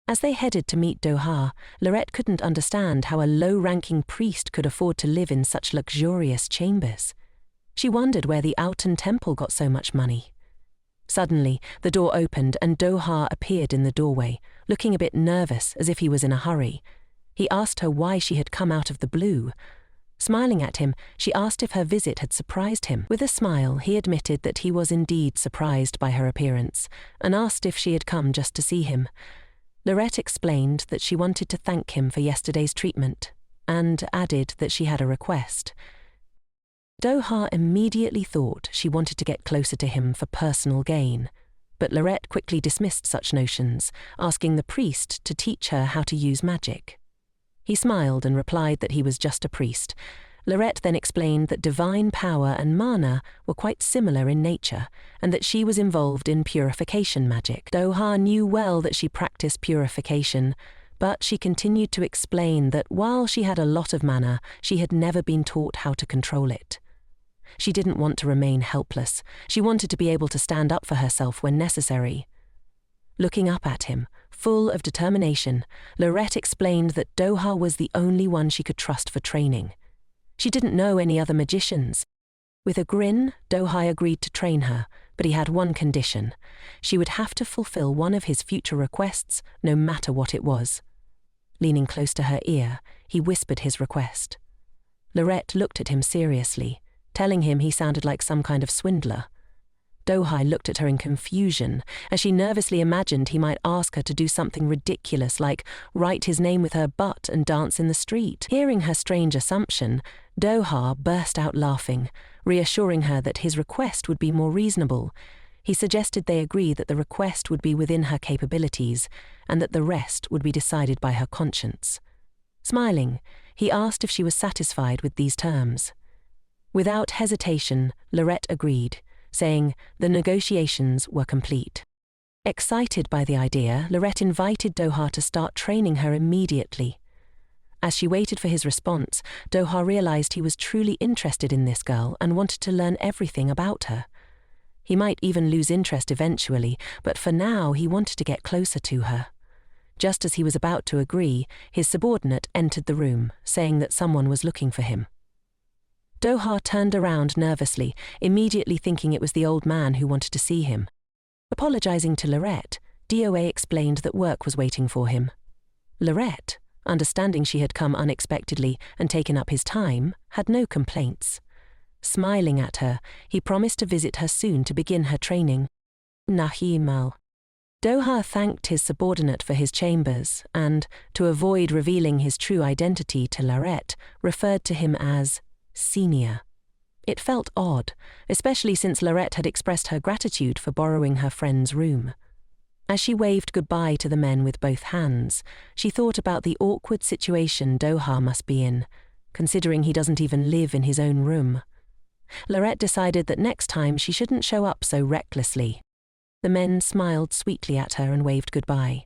As they headed to meet Doha, Lariette couldn't understand how a low-ranking priest could afford to live in such luxurious chambers. She wondered where the Outen Temple got so much money. Suddenly, the door opened and Doha appeared in the doorway, looking a bit nervous, as if he was in a hurry. He asked her why she had come out of the blue. Smiling at him, she asked if her visit had surprised him. With a smile, he admitted that he was indeed surprised by her appearance, and asked if she had come just to see him. Lariette explained that she wanted to thank him for yesterday's treatment, and added that she had a request. Doha immediately thought she wanted to get closer to him for personal gain, but Lariette quickly dismissed such notions, asking the priest to teach her how to use magic. He smiled and replied that he was just a priest. Lariette then explained that divine power and mana were quite similar in nature, and that she was involved in purification magic. Doha knew well that she practiced purification, but she continued to explain that while she had a lot of mana, she had never been taught how to control it. She didn't want to remain helpless. She wanted to be able to stand up for herself when necessary. Looking up at him, full of determination, Lariette explained that Doha was the only one she could trust for training. She didn't know any other magicians. With a grin, Doha agreed to train her, but he had one condition. She would have to fulfill one of his future requests, no matter what it was. Leaning close to her ear, he whispered his request. Lariette looked at him seriously, telling him he sounded like some kind of swindler. Doha looked at her in confusion, as she nervously imagined he might ask her to do something ridiculous like write his name with her butt and dance in the street. Hearing her strange assumption, Doha burst out laughing, reassuring her that his request would be more reasonable. He suggested they agree that the request would be within her capabilities, and that the rest would be decided by her conscience. Smiling, he asked if she was satisfied with these terms. Without hesitation, Lariette agreed, saying the negotiations were complete. Excited by the idea, Lariette invited Doha to start training her immediately. As she waited for his response, Doha realized he was truly interested in this girl and wanted to learn everything about her. He might even lose interest eventually, but for now he wanted to get closer to her. Just as he was about to agree, his subordinate entered the room, saying that someone was looking for him. Doha turned around nervously, immediately thinking it was the old man who wanted to see him. Apologizing to Lariette, DOA explained that work was waiting for him. Lariette, understanding she had come unexpectedly and taken up his time, had no complaints. Smiling at her, he promised to visit her soon to begin her training. Nahimal. Doha thanked his subordinate for his chambers and, to avoid revealing his true identity to Lariette, referred to him as senior. It felt odd, especially since Lariette had expressed her gratitude for borrowing her friend's room. As she waved goodbye to the men with both hands, she thought about the awkward situation Doha must be in, considering he doesn't even live in his own room. Lariette decided that next time she shouldn't show up so recklessly. The men smiled sweetly at her and waved goodbye.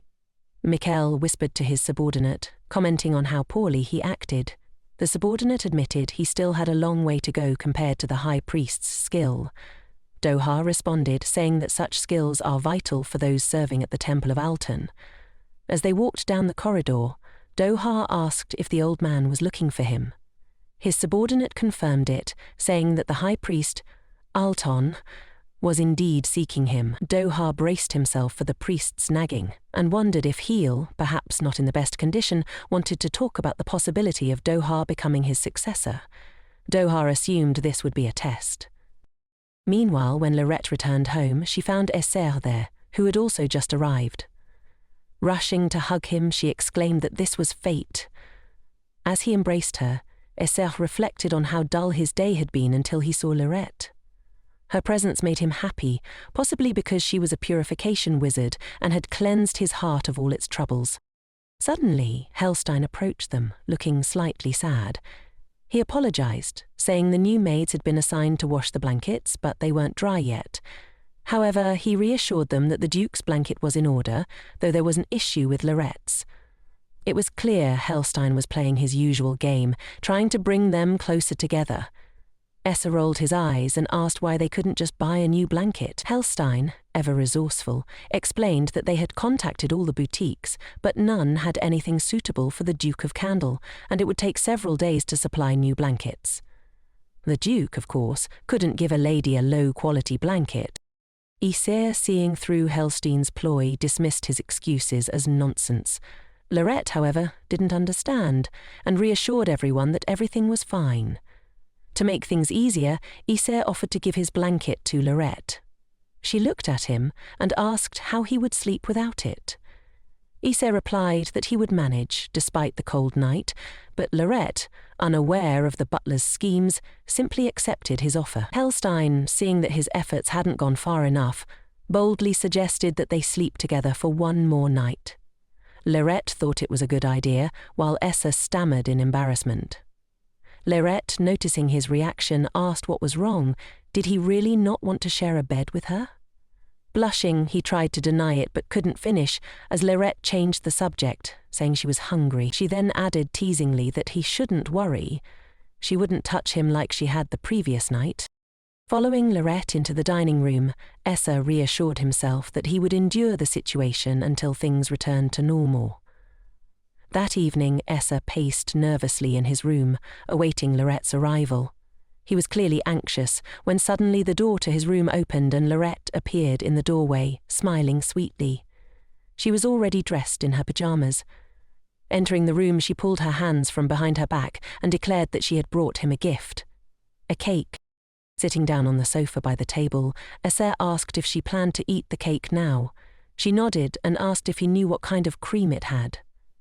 Mikkel whispered to his subordinate, commenting on how poorly he acted. The subordinate admitted he still had a long way to go compared to the high priest's skill. Doha responded, saying that such skills are vital for those serving at the Temple of Alton. As they walked down the corridor, Doha asked if the old man was looking for him. His subordinate confirmed it, saying that the high priest, Alton, was indeed seeking him. Doha braced himself for the priest's nagging and wondered if Heel, perhaps not in the best condition, wanted to talk about the possibility of Doha becoming his successor. Doha assumed this would be a test. Meanwhile, when Lariette returned home, she found Esser there, who had also just arrived. Rushing to hug him, she exclaimed that this was fate. As he embraced her, Esser reflected on how dull his day had been until he saw Lariette. Her presence made him happy, possibly because she was a purification wizard and had cleansed his heart of all its troubles. Suddenly, Helstein approached them, looking slightly sad. He apologized, saying the new maids had been assigned to wash the blankets, but they weren't dry yet. However, he reassured them that the Duke's blanket was in order, though there was an issue with Larette's. It was clear Helstein was playing his usual game, trying to bring them closer together. Esser rolled his eyes and asked why they couldn't just buy a new blanket. Helstein, ever resourceful, explained that they had contacted all the boutiques, but none had anything suitable for the Duke of Candle, and it would take several days to supply new blankets. The Duke, of course, couldn't give a lady a low-quality blanket. Esser, seeing through Helstein's ploy, dismissed his excuses as nonsense. Lariette, however, didn't understand, and reassured everyone that everything was fine. To make things easier, Esser offered to give his blanket to Lariette. She looked at him and asked how he would sleep without it. Esser replied that he would manage, despite the cold night, but Lariette, unaware of the butler's schemes, simply accepted his offer. Helstein, seeing that his efforts hadn't gone far enough, boldly suggested that they sleep together for one more night. Lariette thought it was a good idea, while Esser stammered in embarrassment. Lariette, noticing his reaction, asked what was wrong. Did he really not want to share a bed with her? Blushing, he tried to deny it but couldn't finish, as Lariette changed the subject, saying she was hungry. She then added teasingly that he shouldn't worry. She wouldn't touch him like she had the previous night. Following Lariette into the dining room, Esser reassured himself that he would endure the situation until things returned to normal. That evening, Esser paced nervously in his room, awaiting Larette's arrival. He was clearly anxious when suddenly the door to his room opened and Lariette appeared in the doorway, smiling sweetly. She was already dressed in her pajamas. Entering the room, she pulled her hands from behind her back and declared that she had brought him a gift. A cake. Sitting down on the sofa by the table, Esser asked if she planned to eat the cake now. She nodded and asked if he knew what kind of cream it had.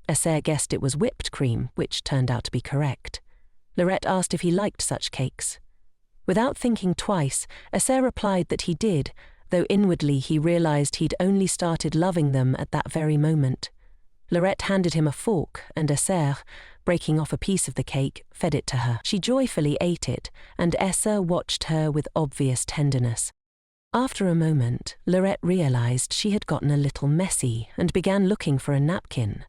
Esser guessed it was whipped cream, which turned out to be correct. Lariette asked if he liked such cakes. Without thinking twice, Esser replied that he did, though inwardly he realized he'd only started loving them at that very moment. Lariette handed him a fork, and Esser, breaking off a piece of the cake, fed it to her. She joyfully ate it, and Esser watched her with obvious tenderness. After a moment, Lariette realized she had gotten a little messy and began looking for a napkin.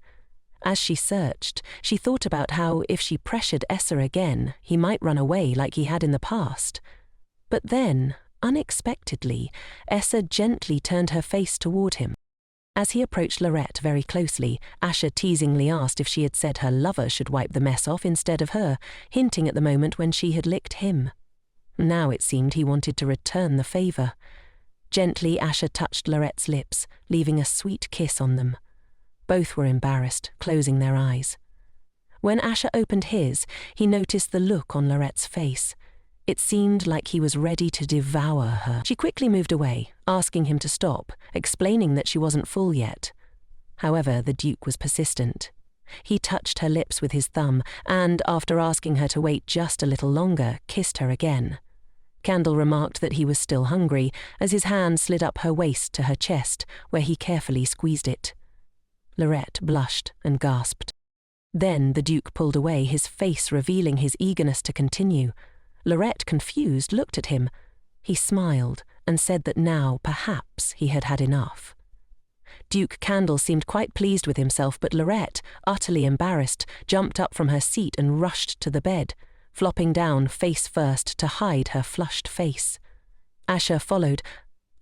As she searched, she thought about how if she pressured Essa again, he might run away like he had in the past. But then, unexpectedly, Essa gently turned her face toward him. As he approached Lariette very closely, Asha teasingly asked if she had said her lover should wipe the mess off instead of her, hinting at the moment when she had licked him. Now it seemed he wanted to return the favor. Gently, Asha touched Larette's lips, leaving a sweet kiss on them. Both were embarrassed, closing their eyes. When Asha opened his, he noticed the look on Larette's face. It seemed like he was ready to devour her. She quickly moved away, asking him to stop, explaining that she wasn't full yet. However, the Duke was persistent. He touched her lips with his thumb and, after asking her to wait just a little longer, kissed her again. Candle remarked that he was still hungry as his hand slid up her waist to her chest, where he carefully squeezed it. Lariette blushed and gasped. Then the Duke pulled away, his face revealing his eagerness to continue. Lariette, confused, looked at him. He smiled and said that now, perhaps, he had had enough. Duke Candle seemed quite pleased with himself, but Lariette, utterly embarrassed, jumped up from her seat and rushed to the bed, flopping down face first to hide her flushed face. Asha followed,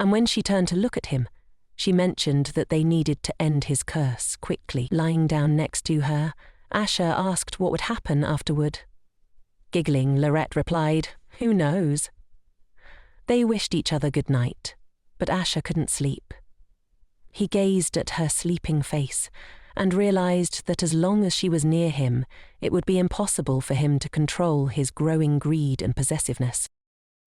and when she turned to look at him, she mentioned that they needed to end his curse quickly. Lying down next to her, Asha asked what would happen afterward. Giggling, Lariette replied, "Who knows?" They wished each other good night, but Asha couldn't sleep. He gazed at her sleeping face and realized that as long as she was near him, it would be impossible for him to control his growing greed and possessiveness.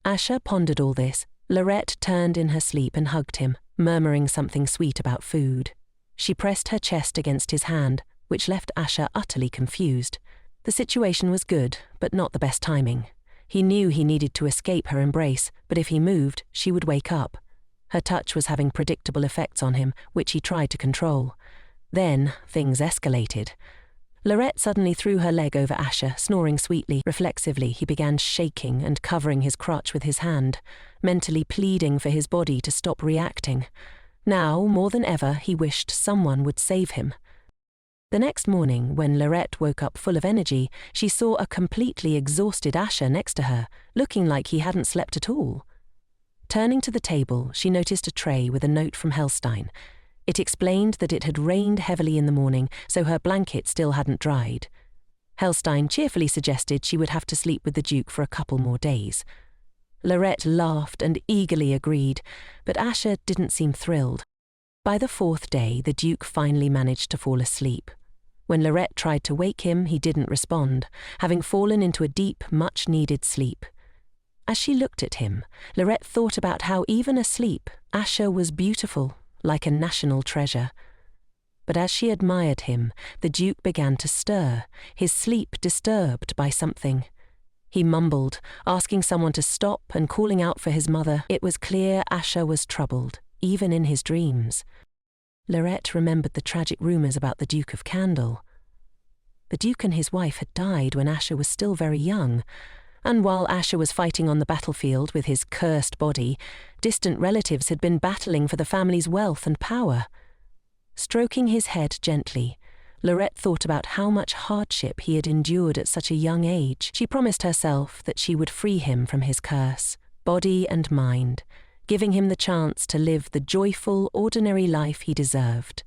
Asha pondered all this. Lariette turned in her sleep and hugged him, murmuring something sweet about food. She pressed her chest against his hand, which left Asha utterly confused. The situation was good, but not the best timing. He knew he needed to escape her embrace, but if he moved, she would wake up. Her touch was having predictable effects on him, which he tried to control. Then, things escalated. Lariette suddenly threw her leg over Asha, snoring sweetly. Reflexively, he began shaking and covering his crotch with his hand, mentally pleading for his body to stop reacting. Now, more than ever, he wished someone would save him. The next morning, when Lariette woke up full of energy, she saw a completely exhausted Asha next to her, looking like he hadn't slept at all. Turning to the table, she noticed a tray with a note from Helstein. It explained that it had rained heavily in the morning, so her blanket still hadn't dried. Helstein cheerfully suggested she would have to sleep with the Duke for a couple more days. Lariette laughed and eagerly agreed, but Asha didn't seem thrilled. By the fourth day, the Duke finally managed to fall asleep. When Lariette tried to wake him, he didn't respond, having fallen into a deep, much-needed sleep. As she looked at him, Lariette thought about how even asleep, Asha was beautiful, like a national treasure. But as she admired him, the Duke began to stir, his sleep disturbed by something. He mumbled, asking someone to stop and calling out for his mother. It was clear Asha was troubled, even in his dreams. Lariette remembered the tragic rumours about the Duke of Candle. The Duke and his wife had died when Asha was still very young, and while Asha was fighting on the battlefield with his cursed body, distant relatives had been battling for the family's wealth and power. Stroking his head gently, Lariette thought about how much hardship he had endured at such a young age. She promised herself that she would free him from his curse, body and mind, giving him the chance to live the joyful, ordinary life he deserved.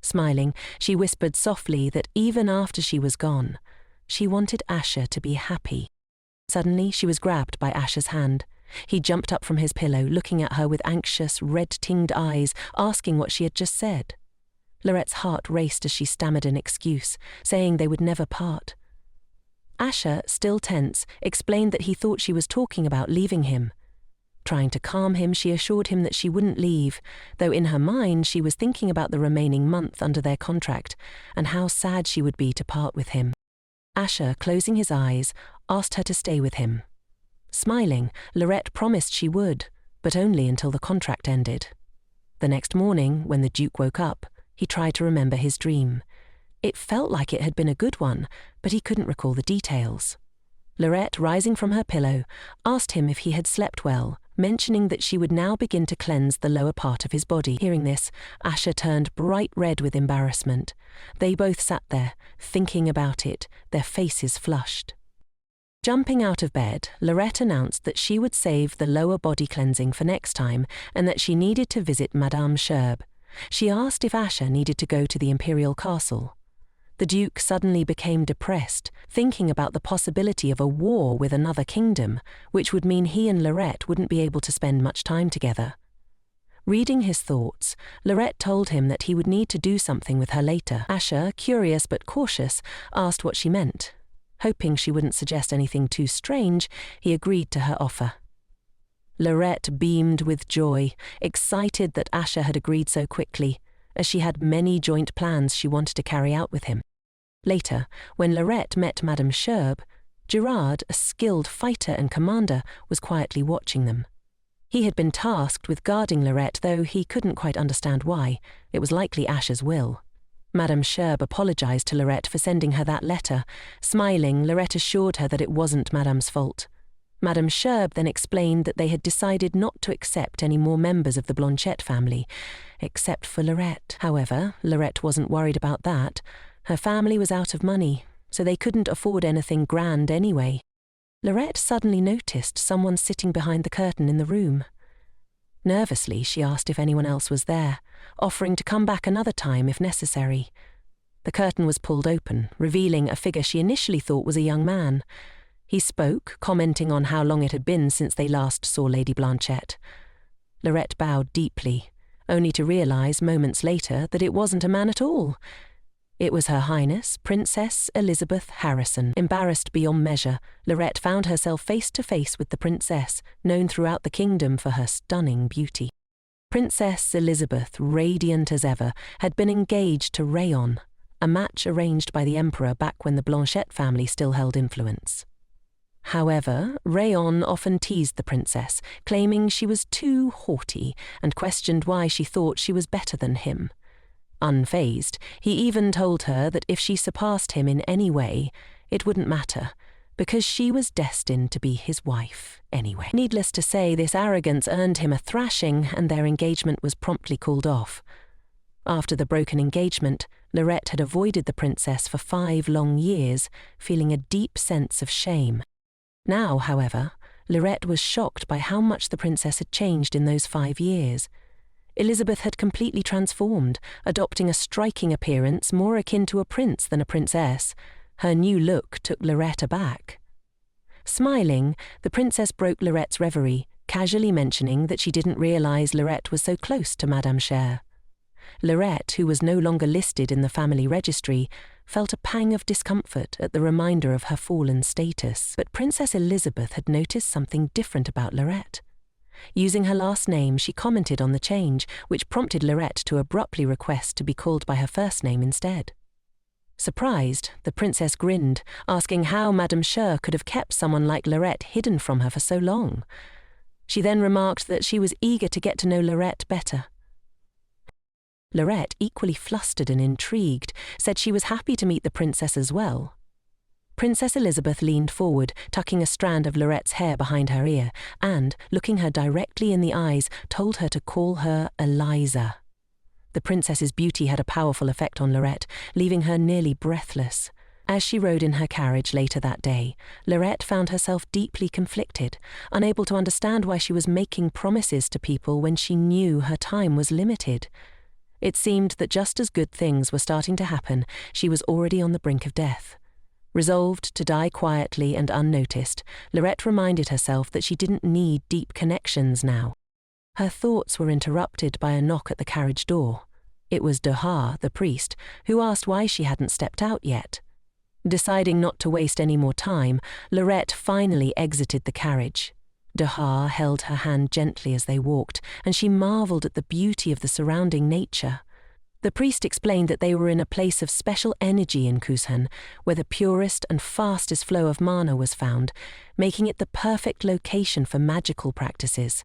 Smiling, she whispered softly that even after she was gone, she wanted Asha to be happy. Suddenly, she was grabbed by Asha's hand. He jumped up from his pillow, looking at her with anxious, red-tinged eyes, asking what she had just said. Larette's heart raced as she stammered an excuse, saying they would never part. Asha, still tense, explained that he thought she was talking about leaving him. Trying to calm him, she assured him that she wouldn't leave, though in her mind she was thinking about the remaining month under their contract and how sad she would be to part with him. Asha, closing his eyes, asked her to stay with him. Smiling, Lariette promised she would, but only until the contract ended. The next morning, when the Duke woke up, he tried to remember his dream. It felt like it had been a good one, but he couldn't recall the details. Lariette, rising from her pillow, asked him if he had slept well, mentioning that she would now begin to cleanse the lower part of his body. Hearing this, Asher turned bright red with embarrassment. They both sat there, thinking about it, their faces flushed. Jumping out of bed, Lariette announced that she would save the lower body cleansing for next time and that she needed to visit Madame Sherb. She asked if Asher needed to go to the imperial castle. The Duke suddenly became depressed, thinking about the possibility of a war with another kingdom, which would mean he and Lariette wouldn't be able to spend much time together. Reading his thoughts, Lariette told him that he would need to do something with her later. Asher, curious but cautious, asked what she meant. Hoping she wouldn't suggest anything too strange, he agreed to her offer. Lariette beamed with joy, excited that Asher had agreed so quickly, as she had many joint plans she wanted to carry out with him. Later, when Lariette met Madame Sherb, Gerard, a skilled fighter and commander, was quietly watching them. He had been tasked with guarding Lariette, though he couldn't quite understand why. It was likely Asher's will. Madame Sherb apologized to Lariette for sending her that letter. Smiling, Lariette assured her that it wasn't Madame's fault. Madame Sherb then explained that they had decided not to accept any more members of the Blanchett family, except for Lariette. However, Lariette wasn't worried about that. Her family was out of money, so they couldn't afford anything grand anyway. Lariette suddenly noticed someone sitting behind the curtain in the room. Nervously, she asked if anyone else was there, offering to come back another time if necessary. The curtain was pulled open, revealing a figure she initially thought was a young man. He spoke, commenting on how long it had been since they last saw Lady Blanchett. Lariette bowed deeply, only to realise moments later that it wasn't a man at all. It was Her Highness, Princess Elizabeth Harrison. Embarrassed beyond measure, Lariette found herself face to face with the princess, known throughout the kingdom for her stunning beauty. Princess Elizabeth, radiant as ever, had been engaged to Rayon, a match arranged by the Emperor back when the Blanchett family still held influence. However, Rayon often teased the princess, claiming she was too haughty and questioned why she thought she was better than him. Unfazed, he even told her that if she surpassed him in any way, it wouldn't matter, because she was destined to be his wife anyway. Needless to say, this arrogance earned him a thrashing, and their engagement was promptly called off. After the broken engagement, Lariette had avoided the princess for 5 long years, feeling a deep sense of shame. Now, however, Lariette was shocked by how much the princess had changed in those 5 years. Elizabeth had completely transformed, adopting a striking appearance more akin to a prince than a princess. Her new look took Lariette aback. Smiling, the princess broke Larette's reverie, casually mentioning that she didn't realise Lariette was so close to Madame Cher. Lariette, who was no longer listed in the family registry, felt a pang of discomfort at the reminder of her fallen status. But Princess Elizabeth had noticed something different about Lariette. Using her last name, she commented on the change, which prompted Lariette to abruptly request to be called by her first name instead. Surprised, the princess grinned, asking how Madame Cher could have kept someone like Lariette hidden from her for so long. She then remarked that she was eager to get to know Lariette better. Lariette, equally flustered and intrigued, said she was happy to meet the princess as well. Princess Elizabeth leaned forward, tucking a strand of Larette's hair behind her ear, and, looking her directly in the eyes, told her to call her Eliza. The princess's beauty had a powerful effect on Lariette, leaving her nearly breathless. As she rode in her carriage later that day, Lariette found herself deeply conflicted, unable to understand why she was making promises to people when she knew her time was limited. It seemed that just as good things were starting to happen, she was already on the brink of death. Resolved to die quietly and unnoticed, Lariette reminded herself that she didn't need deep connections now. Her thoughts were interrupted by a knock at the carriage door. It was Doha, the priest, who asked why she hadn't stepped out yet. Deciding not to waste any more time, Lariette finally exited the carriage. Doha held her hand gently as they walked, and she marvelled at the beauty of the surrounding nature. The priest explained that they were in a place of special energy in Kuzhan, where the purest and fastest flow of mana was found, making it the perfect location for magical practices.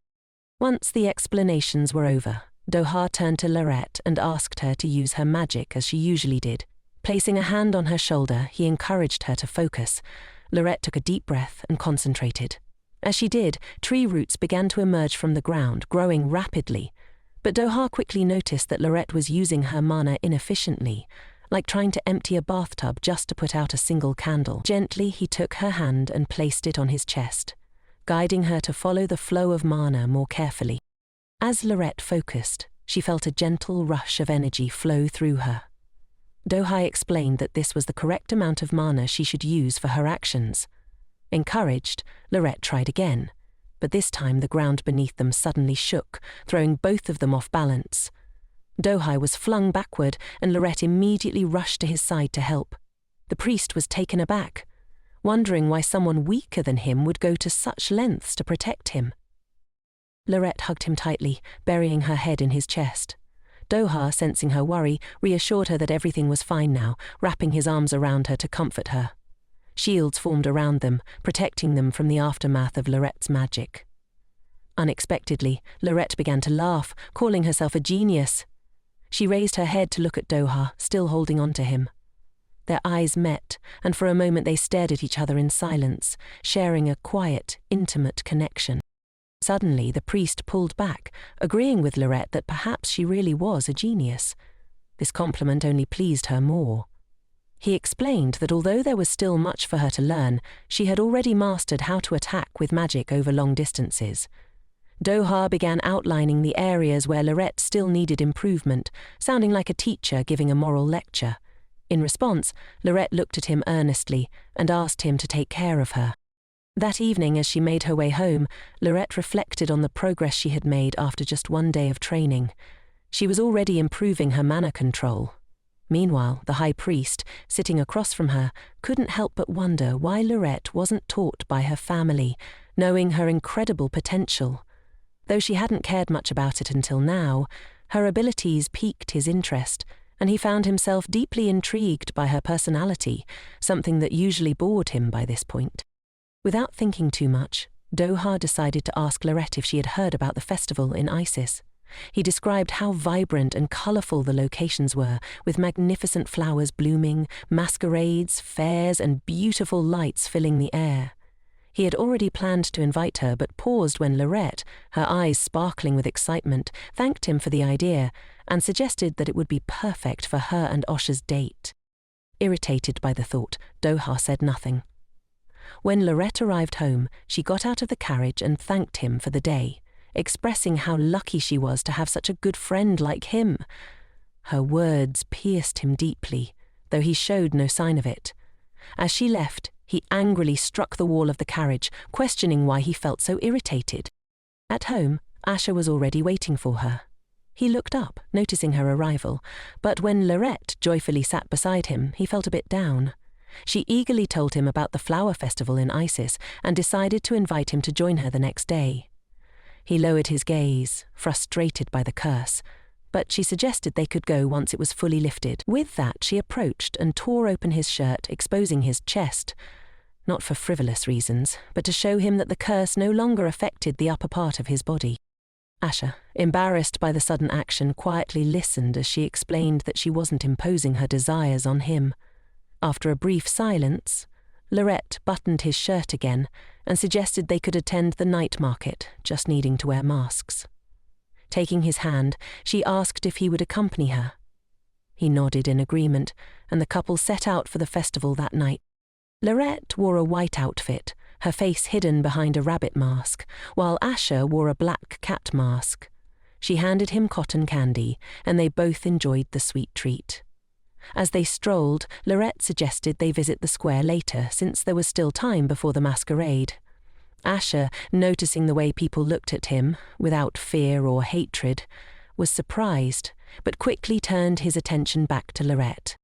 Once the explanations were over, Doha turned to Lariette and asked her to use her magic as she usually did. Placing a hand on her shoulder, he encouraged her to focus. Lariette took a deep breath and concentrated. As she did, tree roots began to emerge from the ground, growing rapidly. But Doha quickly noticed that Lariette was using her mana inefficiently, like trying to empty a bathtub just to put out a single candle. Gently, he took her hand and placed it on his chest, guiding her to follow the flow of mana more carefully. As Lariette focused, she felt a gentle rush of energy flow through her. Doha explained that this was the correct amount of mana she should use for her actions. Encouraged, Lariette tried again, but this time the ground beneath them suddenly shook, throwing both of them off balance. Doha was flung backward, and Lariette immediately rushed to his side to help. The priest was taken aback, wondering why someone weaker than him would go to such lengths to protect him. Lariette hugged him tightly, burying her head in his chest. Doha, sensing her worry, reassured her that everything was fine now, wrapping his arms around her to comfort her. Shields formed around them, protecting them from the aftermath of Lariette's magic. Unexpectedly, Lariette began to laugh, calling herself a genius. She raised her head to look at Doha, still holding on to him. Their eyes met, and for a moment they stared at each other in silence, sharing a quiet, intimate connection. Suddenly, the priest pulled back, agreeing with Lariette that perhaps she really was a genius. This compliment only pleased her more. He explained that although there was still much for her to learn, she had already mastered how to attack with magic over long distances. Doha began outlining the areas where Lariette still needed improvement, sounding like a teacher giving a moral lecture. In response, Lariette looked at him earnestly and asked him to take care of her. That evening, as she made her way home, Lariette reflected on the progress she had made after just one day of training. She was already improving her mana control. Meanwhile, the high priest, sitting across from her, couldn't help but wonder why Lariette wasn't taught by her family, knowing her incredible potential. Though she hadn't cared much about it until now, her abilities piqued his interest, and he found himself deeply intrigued by her personality, something that usually bored him by this point. Without thinking too much, Doha decided to ask Lariette if she had heard about the festival in Isis. He described how vibrant and colourful the locations were, with magnificent flowers blooming, masquerades, fairs, and beautiful lights filling the air. He had already planned to invite her, but paused when Lariette, her eyes sparkling with excitement, thanked him for the idea and suggested that it would be perfect for her and Osha's date. Irritated by the thought, Doha said nothing. When Lariette arrived home, she got out of the carriage and thanked him for the day, expressing how lucky she was to have such a good friend like him. Her words pierced him deeply, though he showed no sign of it. As she left, he angrily struck the wall of the carriage, questioning why he felt so irritated. At home, Asha was already waiting for her. He looked up, noticing her arrival, but when Lariette joyfully sat beside him, he felt a bit down. She eagerly told him about the flower festival in Isis and decided to invite him to join her the next day. He lowered his gaze, frustrated by the curse, but she suggested they could go once it was fully lifted. With that, she approached and tore open his shirt, exposing his chest, not for frivolous reasons, but to show him that the curse no longer affected the upper part of his body. Asha, embarrassed by the sudden action, quietly listened as she explained that she wasn't imposing her desires on him. After a brief silence, Lariette buttoned his shirt again and suggested they could attend the night market, just needing to wear masks. Taking his hand, she asked if he would accompany her. He nodded in agreement, and the couple set out for the festival that night. Lariette wore a white outfit, her face hidden behind a rabbit mask, while Asha wore a black cat mask. She handed him cotton candy, and they both enjoyed the sweet treat. As they strolled, Lariette suggested they visit the square later, since there was still time before the masquerade. Asha, noticing the way people looked at him, without fear or hatred, was surprised, but quickly turned his attention back to Lariette.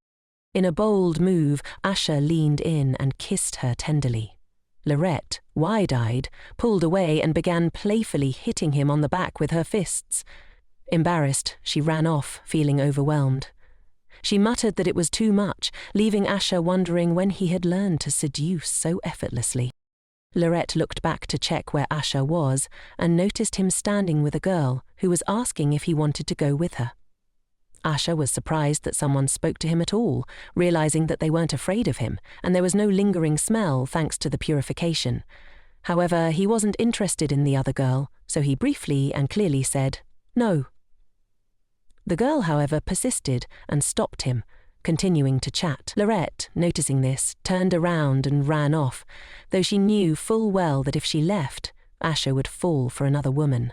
In a bold move, Asha leaned in and kissed her tenderly. Lariette, wide-eyed, pulled away and began playfully hitting him on the back with her fists. Embarrassed, she ran off, feeling overwhelmed. She muttered that it was too much, leaving Asha wondering when he had learned to seduce so effortlessly. Lariette looked back to check where Asha was and noticed him standing with a girl who was asking if he wanted to go with her. Asha was surprised that someone spoke to him at all, realizing that they weren't afraid of him, and there was no lingering smell thanks to the purification. However, he wasn't interested in the other girl, so he briefly and clearly said, "No." The girl, however, persisted and stopped him, continuing to chat. Lariette, noticing this, turned around and ran off, though she knew full well that if she left, Asha would fall for another woman.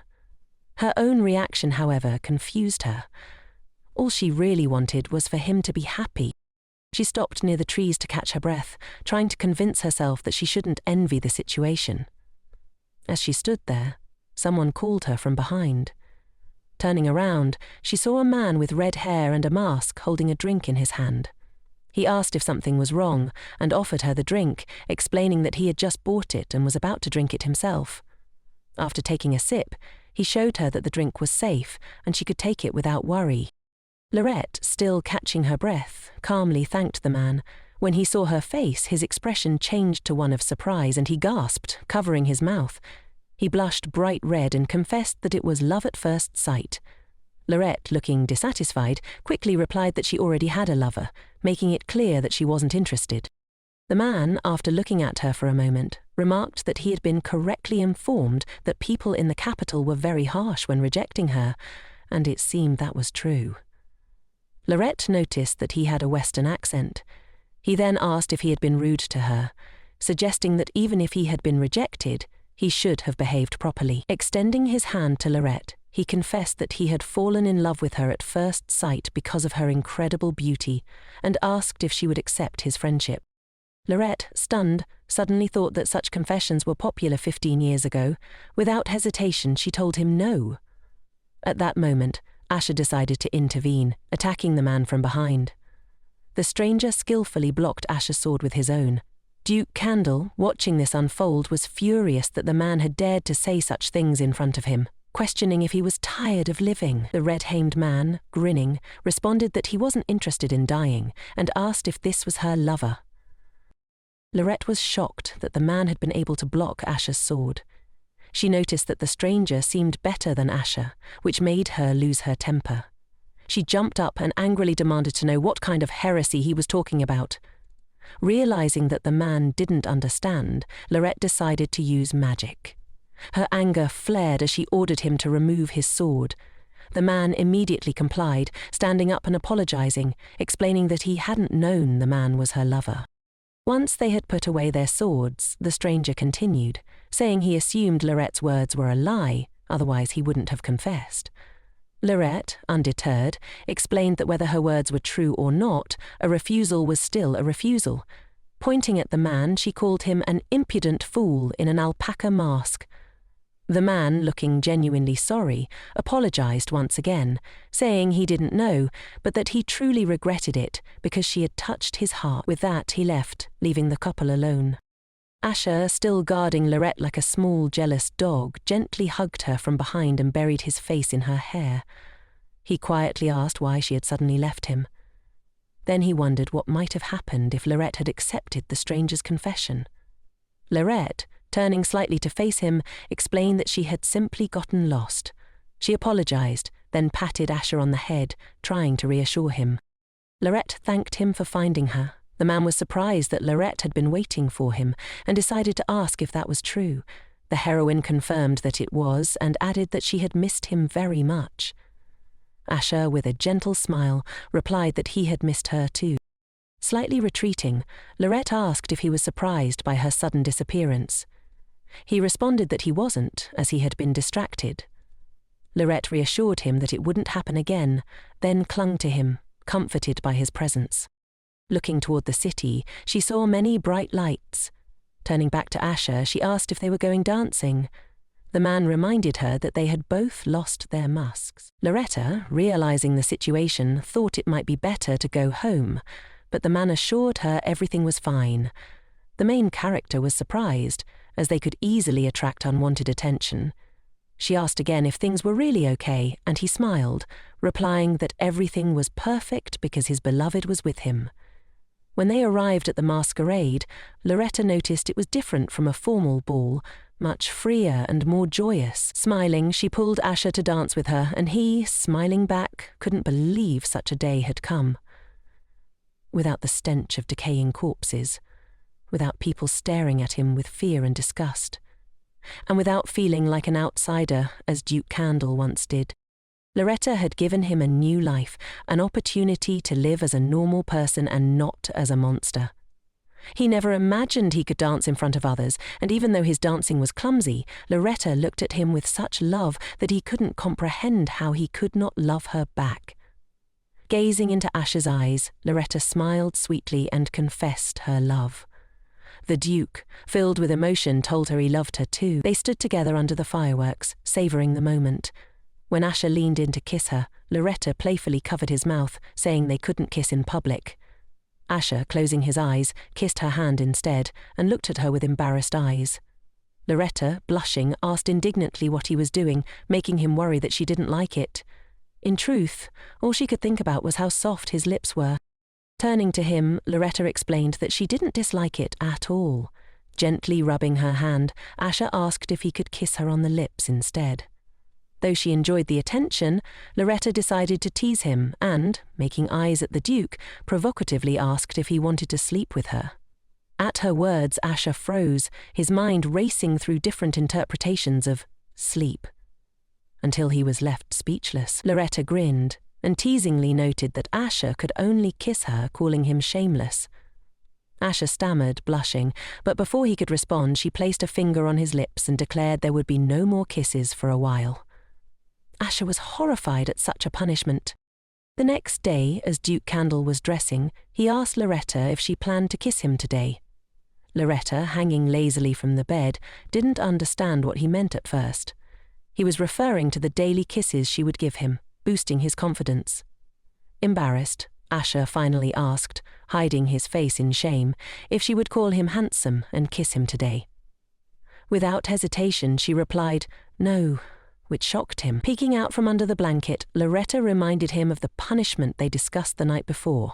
Her own reaction, however, confused her. All she really wanted was for him to be happy. She stopped near the trees to catch her breath, trying to convince herself that she shouldn't envy the situation. As she stood there, someone called her from behind. Turning around, she saw a man with red hair and a mask holding a drink in his hand. He asked if something was wrong and offered her the drink, explaining that he had just bought it and was about to drink it himself. After taking a sip, he showed her that the drink was safe and she could take it without worry. Lariette, still catching her breath, calmly thanked the man. When he saw her face, his expression changed to one of surprise and he gasped, covering his mouth. He blushed bright red and confessed that it was love at first sight. Lariette, looking dissatisfied, quickly replied that she already had a lover, making it clear that she wasn't interested. The man, after looking at her for a moment, remarked that he had been correctly informed that people in the capital were very harsh when rejecting her, and it seemed that was true. Lariette noticed that he had a Western accent. He then asked if he had been rude to her, suggesting that even if he had been rejected, he should have behaved properly. Extending his hand to Lariette, he confessed that he had fallen in love with her at first sight because of her incredible beauty, and asked if she would accept his friendship. Lariette, stunned, suddenly thought that such confessions were popular 15 years ago. Without hesitation, she told him no. At that moment, Asha decided to intervene, attacking the man from behind. The stranger skillfully blocked Asha's sword with his own. Duke Candle, watching this unfold, was furious that the man had dared to say such things in front of him, questioning if he was tired of living. The red-hamed man, grinning, responded that he wasn't interested in dying, and asked if this was her lover. Lariette was shocked that the man had been able to block Asha's sword. She noticed that the stranger seemed better than Asha, which made her lose her temper. She jumped up and angrily demanded to know what kind of heresy he was talking about. Realizing that the man didn't understand, Lariette decided to use magic. Her anger flared as she ordered him to remove his sword. The man immediately complied, standing up and apologizing, explaining that he hadn't known the man was her lover. Once they had put away their swords, the stranger continued, saying he assumed Lariette's words were a lie, otherwise he wouldn't have confessed. Lariette, undeterred, explained that whether her words were true or not, a refusal was still a refusal. Pointing at the man, she called him an impudent fool in an alpaca mask. The man, looking genuinely sorry, apologized once again, saying he didn't know, but that he truly regretted it because she had touched his heart. With that, he left, leaving the couple alone. Asha, still guarding Lariette like a small, jealous dog, gently hugged her from behind and buried his face in her hair. He quietly asked why she had suddenly left him. Then he wondered what might have happened if Lariette had accepted the stranger's confession. Lariette, turning slightly to face him, explained that she had simply gotten lost. She apologized, then patted Asha on the head, trying to reassure him. Lariette thanked him for finding her. The man was surprised that Lariette had been waiting for him and decided to ask if that was true. The heroine confirmed that it was and added that she had missed him very much. Asha, with a gentle smile, replied that he had missed her too. Slightly retreating, Lariette asked if he was surprised by her sudden disappearance. He responded that he wasn't, as he had been distracted. Lariette reassured him that it wouldn't happen again, then clung to him, comforted by his presence. Looking toward the city, she saw many bright lights. Turning back to Asha, she asked if they were going dancing. The man reminded her that they had both lost their masks. Lariette, realizing the situation, thought it might be better to go home, but the man assured her everything was fine. The main character was surprised, as they could easily attract unwanted attention. She asked again if things were really okay, and he smiled, replying that everything was perfect because his beloved was with him. When they arrived at the masquerade, Lariette noticed it was different from a formal ball, much freer and more joyous. Smiling, she pulled Asher to dance with her, and he, smiling back, couldn't believe such a day had come. Without the stench of decaying corpses, without people staring at him with fear and disgust, and without feeling like an outsider, as Duke Candle once did. Lariette had given him a new life, an opportunity to live as a normal person and not as a monster. He never imagined he could dance in front of others, and even though his dancing was clumsy, Lariette looked at him with such love that he couldn't comprehend how he could not love her back. Gazing into Asher's eyes, Lariette smiled sweetly and confessed her love. The Duke, filled with emotion, told her he loved her too. They stood together under the fireworks, savouring the moment. When Asher leaned in to kiss her, Lariette playfully covered his mouth, saying they couldn't kiss in public. Asher, closing his eyes, kissed her hand instead, and looked at her with embarrassed eyes. Lariette, blushing, asked indignantly what he was doing, making him worry that she didn't like it. In truth, all she could think about was how soft his lips were. Turning to him, Lariette explained that she didn't dislike it at all. Gently rubbing her hand, Asher asked if he could kiss her on the lips instead. Though she enjoyed the attention, Lariette decided to tease him and, making eyes at the Duke, provocatively asked if he wanted to sleep with her. At her words, Asher froze, his mind racing through different interpretations of sleep. Until he was left speechless, Lariette grinned and teasingly noted that Asher could only kiss her, calling him shameless. Asher stammered, blushing, but before he could respond, she placed a finger on his lips and declared there would be no more kisses for a while. Asher was horrified at such a punishment. The next day, as Duke Candle was dressing, he asked Lariette if she planned to kiss him today. Lariette, hanging lazily from the bed, didn't understand what he meant at first. He was referring to the daily kisses she would give him, boosting his confidence. Embarrassed, Asher finally asked, hiding his face in shame, if she would call him handsome and kiss him today. Without hesitation, she replied, no, which shocked him. Peeking out from under the blanket, Lariette reminded him of the punishment they discussed the night before.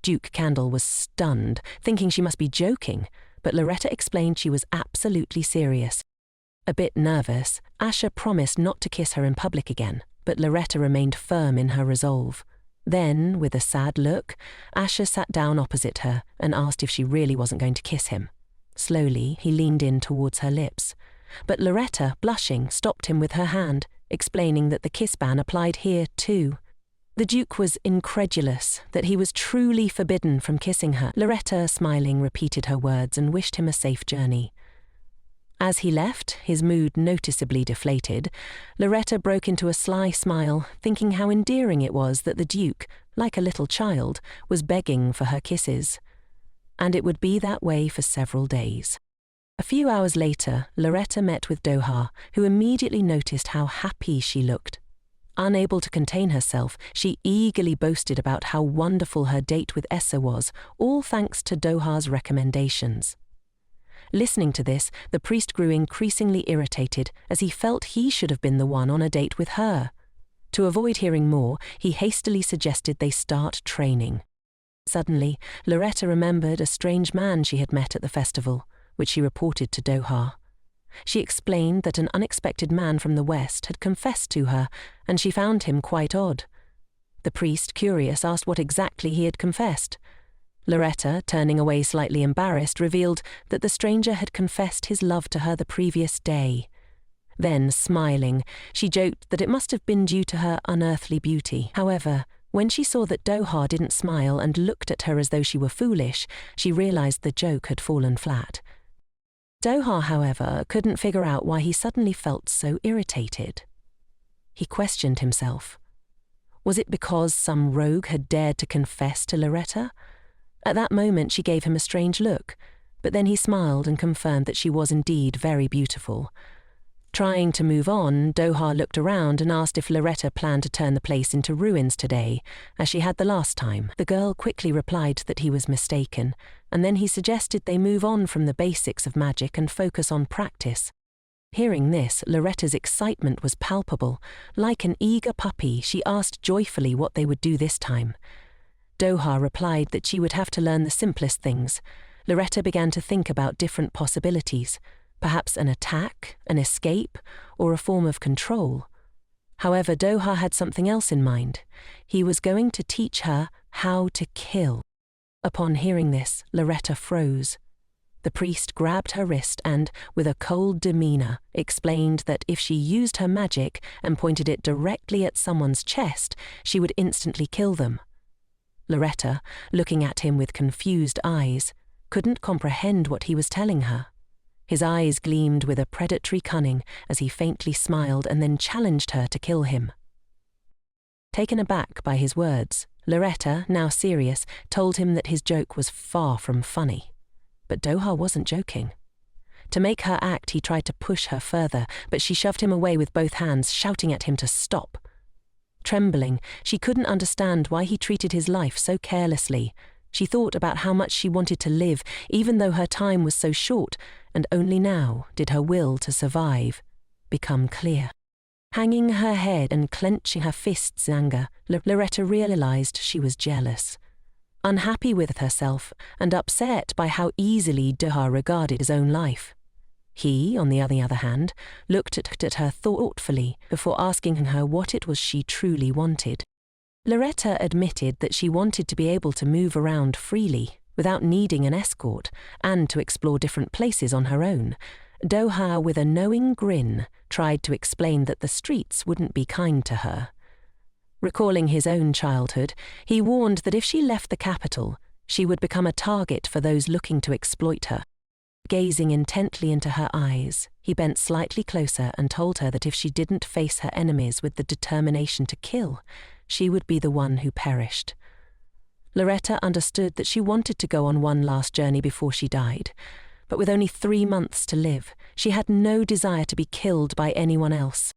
Duke Candle was stunned, thinking she must be joking, but Lariette explained she was absolutely serious. A bit nervous, Asher promised not to kiss her in public again, but Lariette remained firm in her resolve. Then, with a sad look, Asher sat down opposite her and asked if she really wasn't going to kiss him. Slowly, he leaned in towards her lips. But Lariette, blushing, stopped him with her hand, explaining that the kiss ban applied here too. The Duke was incredulous that he was truly forbidden from kissing her. Lariette, smiling, repeated her words and wished him a safe journey. As he left, his mood noticeably deflated, Lariette broke into a sly smile, thinking how endearing it was that the Duke, like a little child, was begging for her kisses. And it would be that way for several days. A few hours later, Lariette met with Doha, who immediately noticed how happy she looked. Unable to contain herself, she eagerly boasted about how wonderful her date with Essa was, all thanks to Doha's recommendations. Listening to this, the priest grew increasingly irritated, as he felt he should have been the one on a date with her. To avoid hearing more, he hastily suggested they start training. Suddenly, Lariette remembered a strange man she had met at the festival, which she reported to Doha. She explained that an unexpected man from the West had confessed to her, and she found him quite odd. The priest, curious, asked what exactly he had confessed. Lariette, turning away slightly embarrassed, revealed that the stranger had confessed his love to her the previous day. Then, smiling, she joked that it must have been due to her unearthly beauty. However, when she saw that Doha didn't smile and looked at her as though she were foolish, she realized the joke had fallen flat. Doha, however, couldn't figure out why he suddenly felt so irritated. He questioned himself. Was it because some rogue had dared to confess to Lariette? At that moment she gave him a strange look, but then he smiled and confirmed that she was indeed very beautiful. Trying to move on, Doha looked around and asked if Lariette planned to turn the place into ruins today, as she had the last time. The girl quickly replied that he was mistaken, and then he suggested they move on from the basics of magic and focus on practice. Hearing this, Larette's excitement was palpable. Like an eager puppy, she asked joyfully what they would do this time. Doha replied that she would have to learn the simplest things. Lariette began to think about different possibilities. Perhaps an attack, an escape, or a form of control. However, Doha had something else in mind. He was going to teach her how to kill. Upon hearing this, Lariette froze. The priest grabbed her wrist and, with a cold demeanor, explained that if she used her magic and pointed it directly at someone's chest, she would instantly kill them. Lariette, looking at him with confused eyes, couldn't comprehend what he was telling her. His eyes gleamed with a predatory cunning as he faintly smiled and then challenged her to kill him. Taken aback by his words, Lariette, now serious, told him that his joke was far from funny. But Doha wasn't joking. To make her act, he tried to push her further, but she shoved him away with both hands, shouting at him to stop. Trembling, she couldn't understand why he treated his life so carelessly. She thought about how much she wanted to live, even though her time was so short, and only now did her will to survive become clear. Hanging her head and clenching her fists in anger, Lariette realized she was jealous. Unhappy with herself and upset by how easily Doha regarded his own life. He, on the other hand, looked at her thoughtfully before asking her what it was she truly wanted. Lariette admitted that she wanted to be able to move around freely, without needing an escort, and to explore different places on her own. Doha, with a knowing grin, tried to explain that the streets wouldn't be kind to her. Recalling his own childhood, he warned that if she left the capital, she would become a target for those looking to exploit her. Gazing intently into her eyes, he bent slightly closer and told her that if she didn't face her enemies with the determination to kill, she would be the one who perished. Lariette understood that she wanted to go on one last journey before she died, but with only 3 months to live, she had no desire to be killed by anyone else.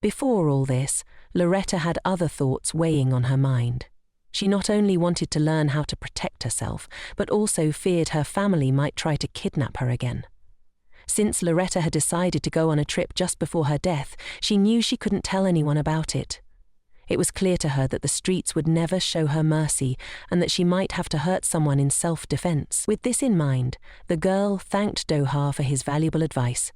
Before all this, Lariette had other thoughts weighing on her mind. She not only wanted to learn how to protect herself, but also feared her family might try to kidnap her again. Since Lariette had decided to go on a trip just before her death, she knew she couldn't tell anyone about it. It was clear to her that the streets would never show her mercy and that she might have to hurt someone in self-defense. With this in mind, the girl thanked Doha for his valuable advice.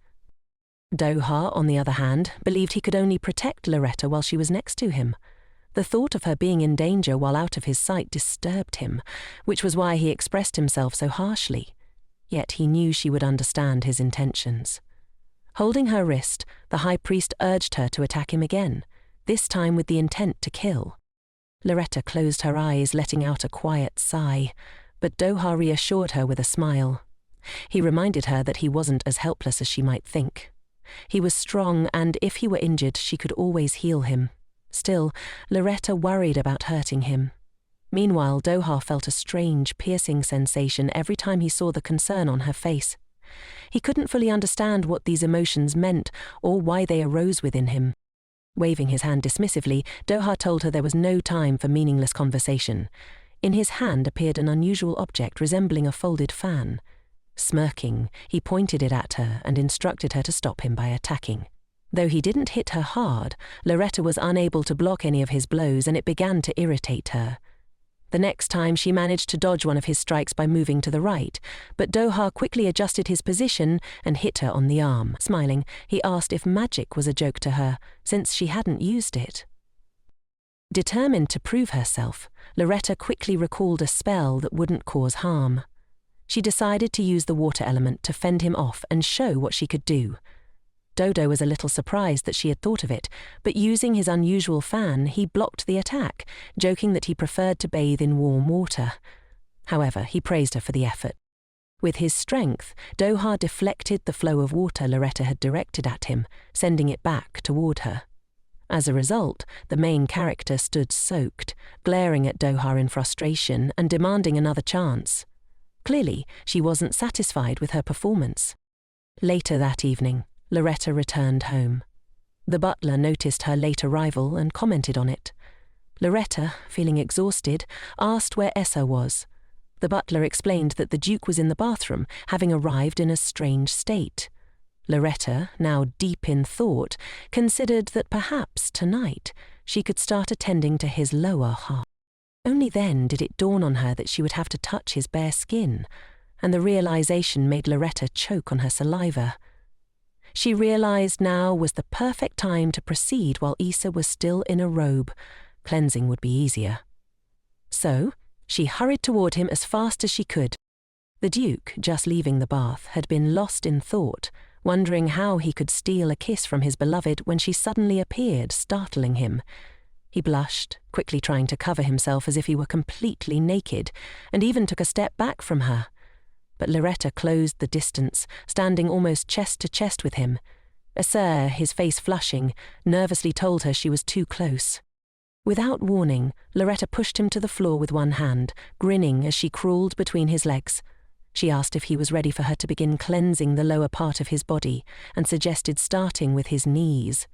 Doha, on the other hand, believed he could only protect Lariette while she was next to him. The thought of her being in danger while out of his sight disturbed him, which was why he expressed himself so harshly. Yet he knew she would understand his intentions. Holding her wrist, the high priest urged her to attack him again, this time with the intent to kill. Lariette closed her eyes, letting out a quiet sigh, but Doha reassured her with a smile. He reminded her that he wasn't as helpless as she might think. He was strong, and if he were injured, she could always heal him. Still, Lariette worried about hurting him. Meanwhile, Doha felt a strange, piercing sensation every time he saw the concern on her face. He couldn't fully understand what these emotions meant or why they arose within him. Waving his hand dismissively, Doha told her there was no time for meaningless conversation. In his hand appeared an unusual object resembling a folded fan. Smirking, he pointed it at her and instructed her to stop him by attacking. Though he didn't hit her hard, Lariette was unable to block any of his blows, and it began to irritate her. The next time she managed to dodge one of his strikes by moving to the right, but Doha quickly adjusted his position and hit her on the arm. Smiling, he asked if magic was a joke to her, since she hadn't used it. Determined to prove herself, Lariette quickly recalled a spell that wouldn't cause harm. She decided to use the water element to fend him off and show what she could do. Dodo was a little surprised that she had thought of it, but using his unusual fan, he blocked the attack, joking that he preferred to bathe in warm water. However, he praised her for the effort. With his strength, Doha deflected the flow of water Lariette had directed at him, sending it back toward her. As a result, the main character stood soaked, glaring at Doha in frustration and demanding another chance. Clearly, she wasn't satisfied with her performance. Later that evening, Lariette returned home. The butler noticed her late arrival and commented on it. Lariette, feeling exhausted, asked where Essa was. The butler explained that the Duke was in the bathroom, having arrived in a strange state. Lariette, now deep in thought, considered that perhaps tonight she could start attending to his lower half. Only then did it dawn on her that she would have to touch his bare skin, and the realization made Lariette choke on her saliva. She realized now was the perfect time to proceed while Isa was still in a robe. Cleansing would be easier. So, she hurried toward him as fast as she could. The Duke, just leaving the bath, had been lost in thought, wondering how he could steal a kiss from his beloved when she suddenly appeared, startling him. He blushed, quickly trying to cover himself as if he were completely naked, and even took a step back from her. But Lariette closed the distance, standing almost chest to chest with him. Asrahan, his face flushing, nervously told her she was too close. Without warning, Lariette pushed him to the floor with one hand, grinning as she crawled between his legs. She asked if he was ready for her to begin cleansing the lower part of his body, and suggested starting with his knees.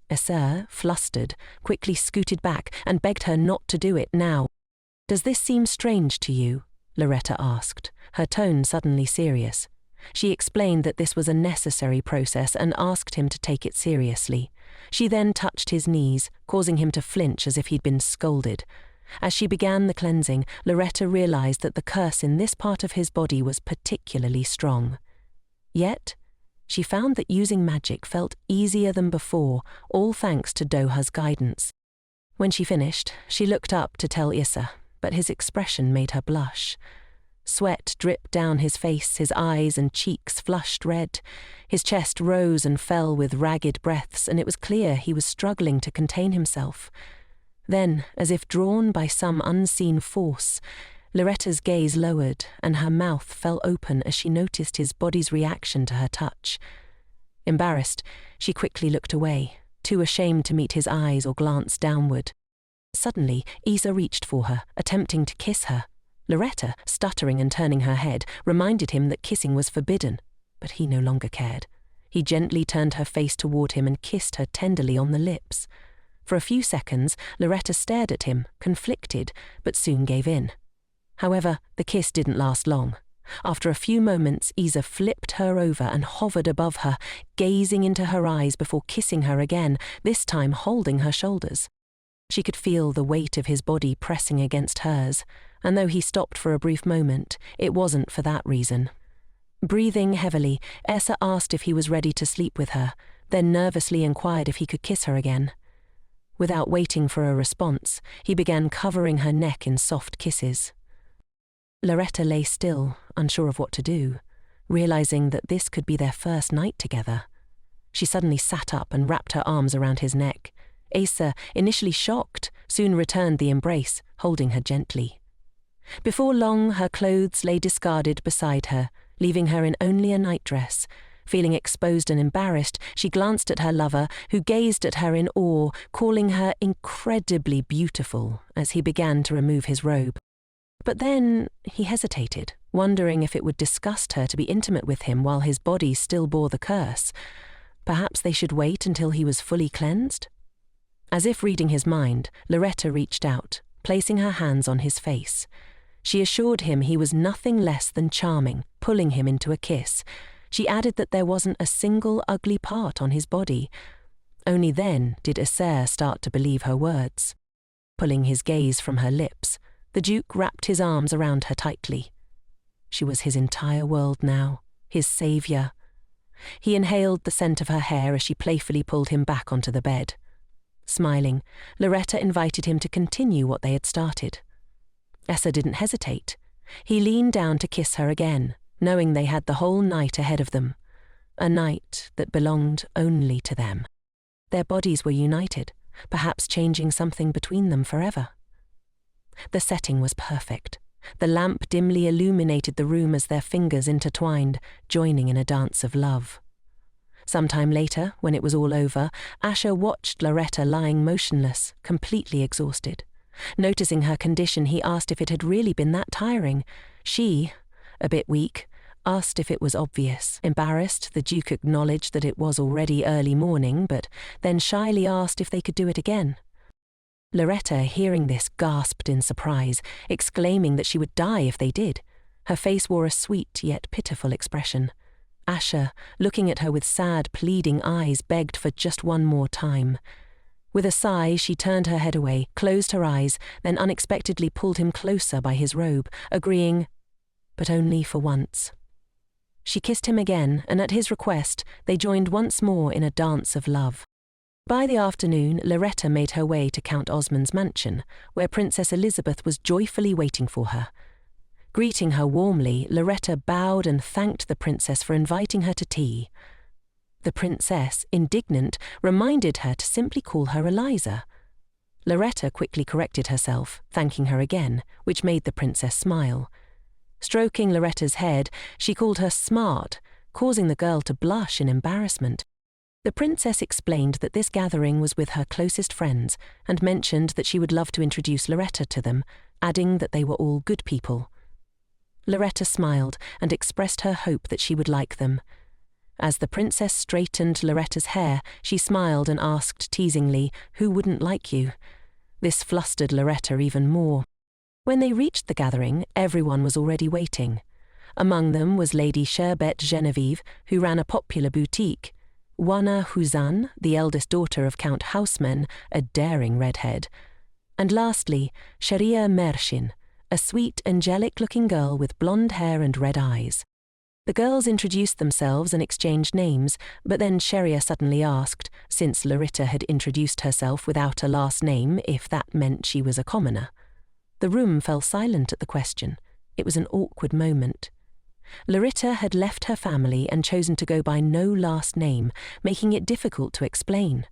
Asrahan, flustered, quickly scooted back and begged her not to do it now. "Does this seem strange to you?" Lariette asked, her tone suddenly serious. She explained that this was a necessary process and asked him to take it seriously. She then touched his knees, causing him to flinch as if he'd been scolded. As she began the cleansing, Lariette realized that the curse in this part of his body was particularly strong. Yet, she found that using magic felt easier than before, all thanks to Doha's guidance. When she finished, she looked up to tell Isa, but his expression made her blush. Sweat dripped down his face, his eyes and cheeks flushed red. His chest rose and fell with ragged breaths, and it was clear he was struggling to contain himself. Then, as if drawn by some unseen force, Larette's gaze lowered and her mouth fell open as she noticed his body's reaction to her touch. Embarrassed, she quickly looked away, too ashamed to meet his eyes or glance downward. Suddenly, Isa reached for her, attempting to kiss her. Lariette, stuttering and turning her head, reminded him that kissing was forbidden, but he no longer cared. He gently turned her face toward him and kissed her tenderly on the lips. For a few seconds, Lariette stared at him, conflicted, but soon gave in. However, the kiss didn't last long. After a few moments, Isa flipped her over and hovered above her, gazing into her eyes before kissing her again, this time holding her shoulders. She could feel the weight of his body pressing against hers, and though he stopped for a brief moment, it wasn't for that reason. Breathing heavily, Essa asked if he was ready to sleep with her, then nervously inquired if he could kiss her again. Without waiting for a response, he began covering her neck in soft kisses. Lariette lay still, unsure of what to do, realizing that this could be their first night together. She suddenly sat up and wrapped her arms around his neck. Asa, initially shocked, soon returned the embrace, holding her gently. Before long, her clothes lay discarded beside her, leaving her in only a nightdress. Feeling exposed and embarrassed, she glanced at her lover, who gazed at her in awe, calling her incredibly beautiful as he began to remove his robe. But then he hesitated, wondering if it would disgust her to be intimate with him while his body still bore the curse. Perhaps they should wait until he was fully cleansed? As if reading his mind, Lariette reached out, placing her hands on his face. She assured him he was nothing less than charming, pulling him into a kiss. She added that there wasn't a single ugly part on his body. Only then did Asrahan start to believe her words. Pulling his gaze from her lips, the Duke wrapped his arms around her tightly. She was his entire world now, his saviour. He inhaled the scent of her hair as she playfully pulled him back onto the bed. Smiling, Lariette invited him to continue what they had started. Essa didn't hesitate. He leaned down to kiss her again, knowing they had the whole night ahead of them, a night that belonged only to them. Their bodies were united, perhaps changing something between them forever. The setting was perfect. The lamp dimly illuminated the room as their fingers intertwined, joining in a dance of love. Sometime later, when it was all over, Asher watched Lariette lying motionless, completely exhausted. Noticing her condition, he asked if it had really been that tiring. She, a bit weak, asked if it was obvious. Embarrassed, the Duke acknowledged that it was already early morning, but then shyly asked if they could do it again. Lariette, hearing this, gasped in surprise, exclaiming that she would die if they did. Her face wore a sweet yet pitiful expression. Asher, looking at her with sad, pleading eyes, begged for just one more time. With a sigh, she turned her head away, closed her eyes, then unexpectedly pulled him closer by his robe, agreeing, but only for once. She kissed him again, and at his request, they joined once more in a dance of love. By the afternoon, Lariette made her way to Count Osmond's mansion, where Princess Elizabeth was joyfully waiting for her. Greeting her warmly, Lariette bowed and thanked the princess for inviting her to tea. The princess, indignant, reminded her to simply call her Eliza. Lariette quickly corrected herself, thanking her again, which made the princess smile. Stroking Larette's head, she called her smart, causing the girl to blush in embarrassment. The princess explained that this gathering was with her closest friends and mentioned that she would love to introduce Lariette to them, adding that they were all good people. Lariette smiled and expressed her hope that she would like them. As the princess straightened Larette's hair, she smiled and asked teasingly, "Who wouldn't like you?" This flustered Lariette even more. When they reached the gathering, everyone was already waiting. Among them was Lady Sherbet Genevieve, who ran a popular boutique, Wana Huzan, the eldest daughter of Count Houseman, a daring redhead, and lastly, Sharia Mershin, a sweet, angelic-looking girl with blonde hair and red eyes. The girls introduced themselves and exchanged names, but then Sharia suddenly asked, since Lariette had introduced herself without a last name, if that meant she was a commoner. The room fell silent at the question. It was an awkward moment. Lariette had left her family and chosen to go by no last name, making it difficult to explain.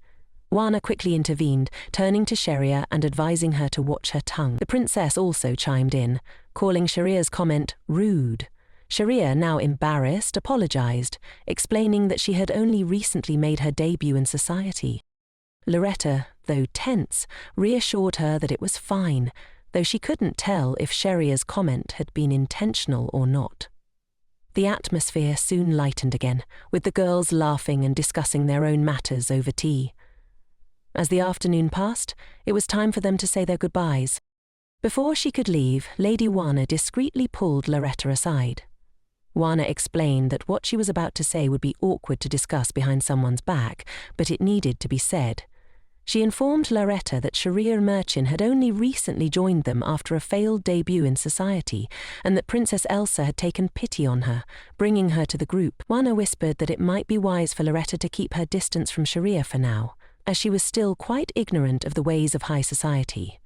Wana quickly intervened, turning to Sharia and advising her to watch her tongue. The princess also chimed in, calling Sharia's comment rude. Sharia, now embarrassed, apologized, explaining that she had only recently made her debut in society. Lariette, though tense, reassured her that it was fine, though she couldn't tell if Sharia's comment had been intentional or not. The atmosphere soon lightened again, with the girls laughing and discussing their own matters over tea. As the afternoon passed, it was time for them to say their goodbyes. Before she could leave, Lady Wana discreetly pulled Lariette aside. Wana explained that what she was about to say would be awkward to discuss behind someone's back, but it needed to be said. She informed Lariette that Sharia Merchin had only recently joined them after a failed debut in society, and that Princess Elsa had taken pity on her, bringing her to the group. Wana whispered that it might be wise for Lariette to keep her distance from Sharia for now, as she was still quite ignorant of the ways of high society.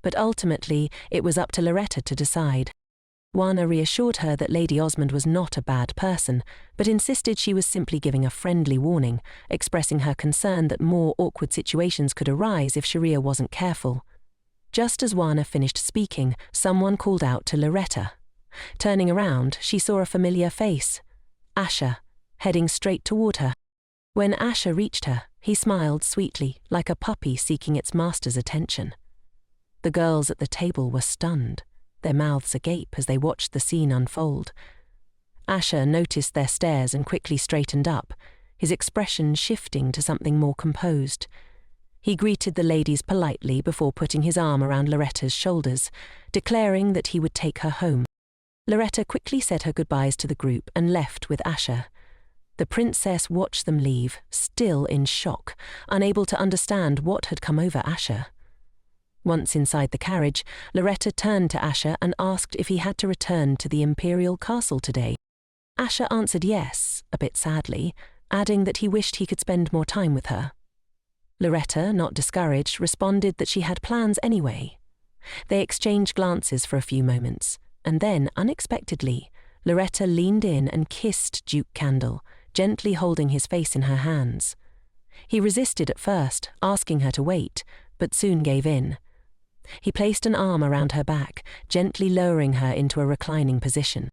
But ultimately, it was up to Lariette to decide. Wana reassured her that Lady Osmond was not a bad person, but insisted she was simply giving a friendly warning, expressing her concern that more awkward situations could arise if Sharia wasn't careful. Just as Wana finished speaking, someone called out to Lariette. Turning around, she saw a familiar face, Asha, heading straight toward her. When Asha reached her, he smiled sweetly, like a puppy seeking its master's attention. The girls at the table were stunned, their mouths agape as they watched the scene unfold. Asha noticed their stares and quickly straightened up, his expression shifting to something more composed. He greeted the ladies politely before putting his arm around Larette's shoulders, declaring that he would take her home. Lariette quickly said her goodbyes to the group and left with Asha. The princess watched them leave, still in shock, unable to understand what had come over Asha. Once inside the carriage, Lariette turned to Asha and asked if he had to return to the imperial castle today. Asha answered yes, a bit sadly, adding that he wished he could spend more time with her. Lariette, not discouraged, responded that she had plans anyway. They exchanged glances for a few moments, and then, unexpectedly, Lariette leaned in and kissed Duke Candle, gently holding his face in her hands. He resisted at first, asking her to wait, but soon gave in. He placed an arm around her back, gently lowering her into a reclining position.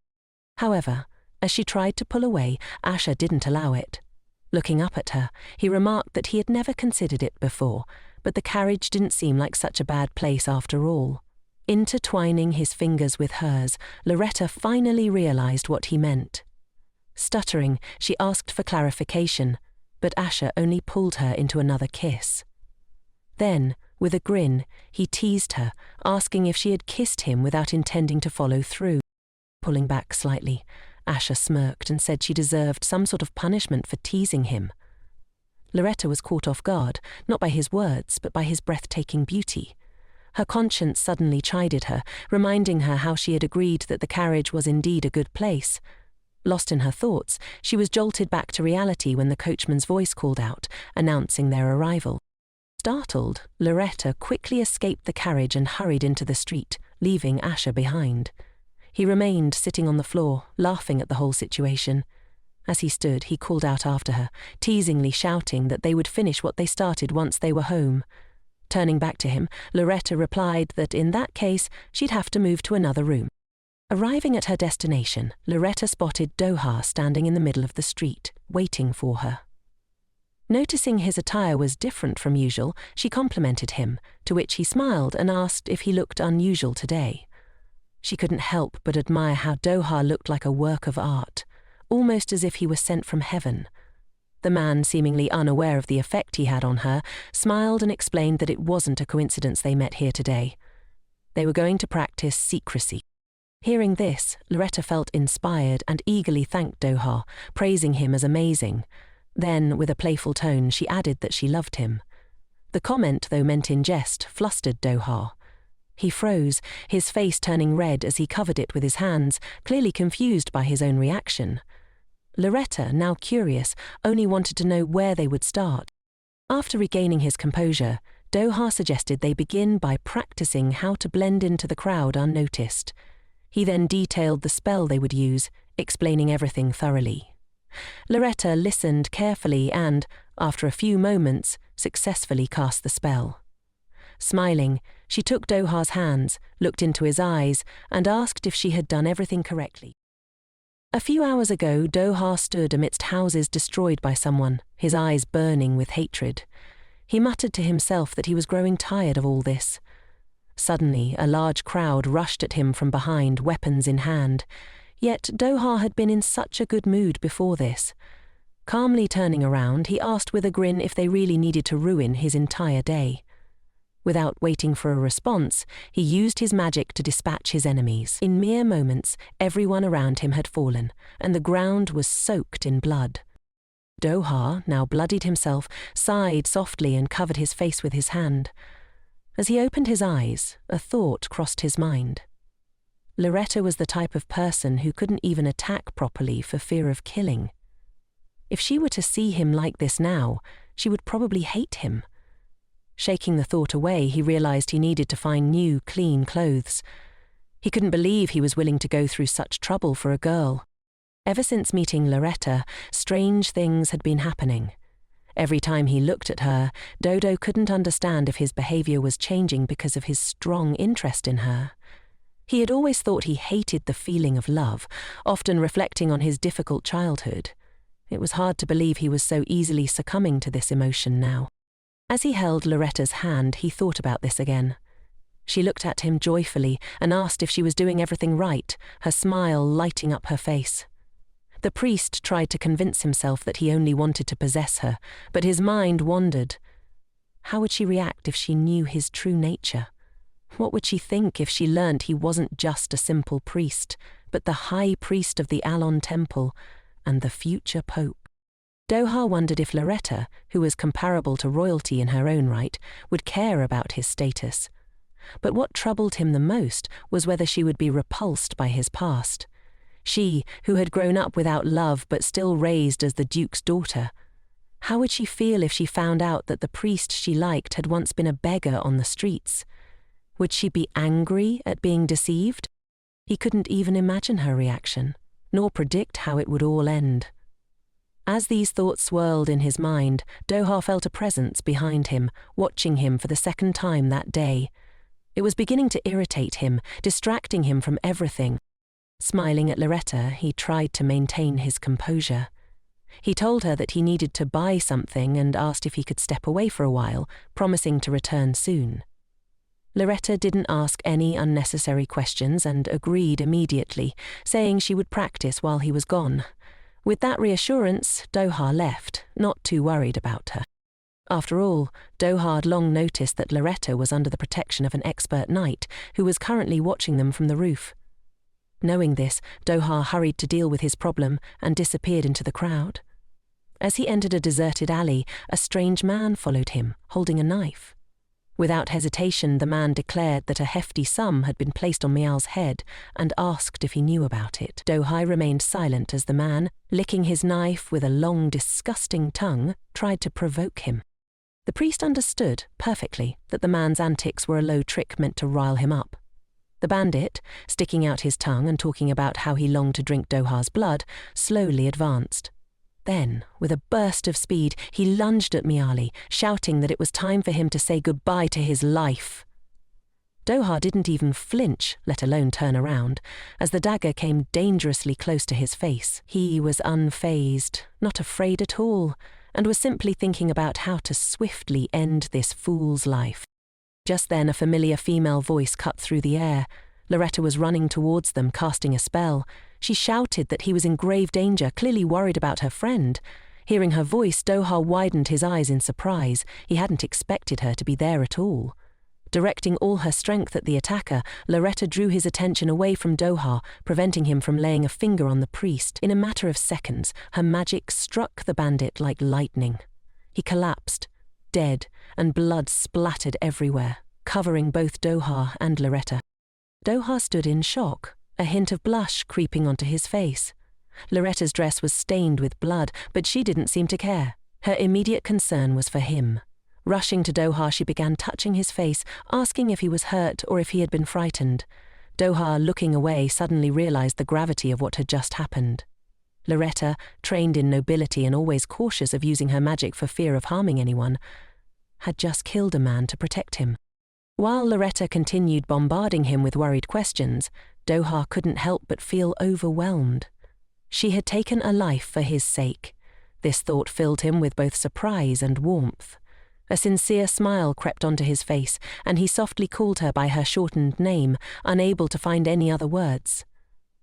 However, as she tried to pull away, Asha didn't allow it. Looking up at her, he remarked that he had never considered it before, but the carriage didn't seem like such a bad place after all. Intertwining his fingers with hers, Lariette finally realized what he meant. Stuttering, she asked for clarification, but Asha only pulled her into another kiss. Then, with a grin, he teased her, asking if she had kissed him without intending to follow through. Pulling back slightly, Asha smirked and said she deserved some sort of punishment for teasing him. Lariette was caught off guard, not by his words, but by his breathtaking beauty. Her conscience suddenly chided her, reminding her how she had agreed that the carriage was indeed a good place. Lost in her thoughts, she was jolted back to reality when the coachman's voice called out, announcing their arrival. Startled, Lariette quickly escaped the carriage and hurried into the street, leaving Asher behind. He remained sitting on the floor, laughing at the whole situation. As he stood, he called out after her, teasingly shouting that they would finish what they started once they were home. Turning back to him, Lariette replied that in that case, she'd have to move to another room. Arriving at her destination, Lariette spotted Doha standing in the middle of the street, waiting for her. Noticing his attire was different from usual, she complimented him, to which he smiled and asked if he looked unusual today. She couldn't help but admire how Doha looked like a work of art, almost as if he was sent from heaven. The man, seemingly unaware of the effect he had on her, smiled and explained that it wasn't a coincidence they met here today. They were going to practice secrecy. Hearing this, Lariette felt inspired and eagerly thanked Doha, praising him as amazing. Then, with a playful tone, she added that she loved him. The comment, though meant in jest, flustered Doha. He froze, his face turning red as he covered it with his hands, clearly confused by his own reaction. Lariette, now curious, only wanted to know where they would start. After regaining his composure, Doha suggested they begin by practicing how to blend into the crowd unnoticed. He then detailed the spell they would use, explaining everything thoroughly. Lariette listened carefully and, after a few moments, successfully cast the spell. Smiling, she took Doha's hands, looked into his eyes, and asked if she had done everything correctly. A few hours ago, Doha stood amidst houses destroyed by someone, his eyes burning with hatred. He muttered to himself that he was growing tired of all this. Suddenly, a large crowd rushed at him from behind, weapons in hand. Yet Doha had been in such a good mood before this. Calmly turning around, he asked with a grin if they really needed to ruin his entire day. Without waiting for a response, he used his magic to dispatch his enemies. In mere moments, everyone around him had fallen, and the ground was soaked in blood. Doha, now bloodied himself, sighed softly and covered his face with his hand. As he opened his eyes, a thought crossed his mind. Lariette was the type of person who couldn't even attack properly for fear of killing. If she were to see him like this now, she would probably hate him. Shaking the thought away, he realized he needed to find new, clean clothes. He couldn't believe he was willing to go through such trouble for a girl. Ever since meeting Lariette, strange things had been happening. Every time he looked at her, Dodo couldn't understand if his behavior was changing because of his strong interest in her. He had always thought he hated the feeling of love, often reflecting on his difficult childhood. It was hard to believe he was so easily succumbing to this emotion now. As he held Loretta's hand, he thought about this again. She looked at him joyfully and asked if she was doing everything right, her smile lighting up her face. The priest tried to convince himself that he only wanted to possess her, but his mind wandered. How would she react if she knew his true nature? What would she think if she learnt he wasn't just a simple priest, but the high priest of the Alon Temple and the future pope? Doha wondered if Lariette, who was comparable to royalty in her own right, would care about his status. But what troubled him the most was whether she would be repulsed by his past. She, who had grown up without love but still raised as the Duke's daughter. How would she feel if she found out that the priest she liked had once been a beggar on the streets? Would she be angry at being deceived? He couldn't even imagine her reaction, nor predict how it would all end. As these thoughts swirled in his mind, Doha felt a presence behind him, watching him for the second time that day. It was beginning to irritate him, distracting him from everything. Smiling at Lariette, he tried to maintain his composure. He told her that he needed to buy something and asked if he could step away for a while, promising to return soon. Lariette didn't ask any unnecessary questions and agreed immediately, saying she would practice while he was gone. With that reassurance, Doha left, not too worried about her. After all, Doha had long noticed that Lariette was under the protection of an expert knight who was currently watching them from the roof. Knowing this, Doha hurried to deal with his problem and disappeared into the crowd. As he entered a deserted alley, a strange man followed him, holding a knife. Without hesitation, the man declared that a hefty sum had been placed on Miao's head and asked if he knew about it. Do-hai remained silent as the man, licking his knife with a long, disgusting tongue, tried to provoke him. The priest understood perfectly that the man's antics were a low trick meant to rile him up. The bandit, sticking out his tongue and talking about how he longed to drink Do-ha's blood, slowly advanced. Then, with a burst of speed, he lunged at Miali, shouting that it was time for him to say goodbye to his life. Do-ha didn't even flinch, let alone turn around, as the dagger came dangerously close to his face. He was unfazed, not afraid at all, and was simply thinking about how to swiftly end this fool's life. Just then, a familiar female voice cut through the air. Lariette was running towards them, casting a spell. She shouted that he was in grave danger, clearly worried about her friend. Hearing her voice, Do-ha widened his eyes in surprise. He hadn't expected her to be there at all. Directing all her strength at the attacker, Lariette drew his attention away from Do-ha, preventing him from laying a finger on the priest. In a matter of seconds, her magic struck the bandit like lightning. He collapsed, dead, and blood splattered everywhere, covering both Do-ha and Lariette. Do-ha stood in shock, a hint of blush creeping onto his face. Larette's dress was stained with blood, but she didn't seem to care. Her immediate concern was for him. Rushing to Do-ha, she began touching his face, asking if he was hurt or if he had been frightened. Do-ha, looking away, suddenly realized the gravity of what had just happened. Lariette, trained in nobility and always cautious of using her magic for fear of harming anyone, had just killed a man to protect him. While Lariette continued bombarding him with worried questions, Do-ha couldn't help but feel overwhelmed. She had taken a life for his sake. This thought filled him with both surprise and warmth. A sincere smile crept onto his face, and he softly called her by her shortened name, unable to find any other words.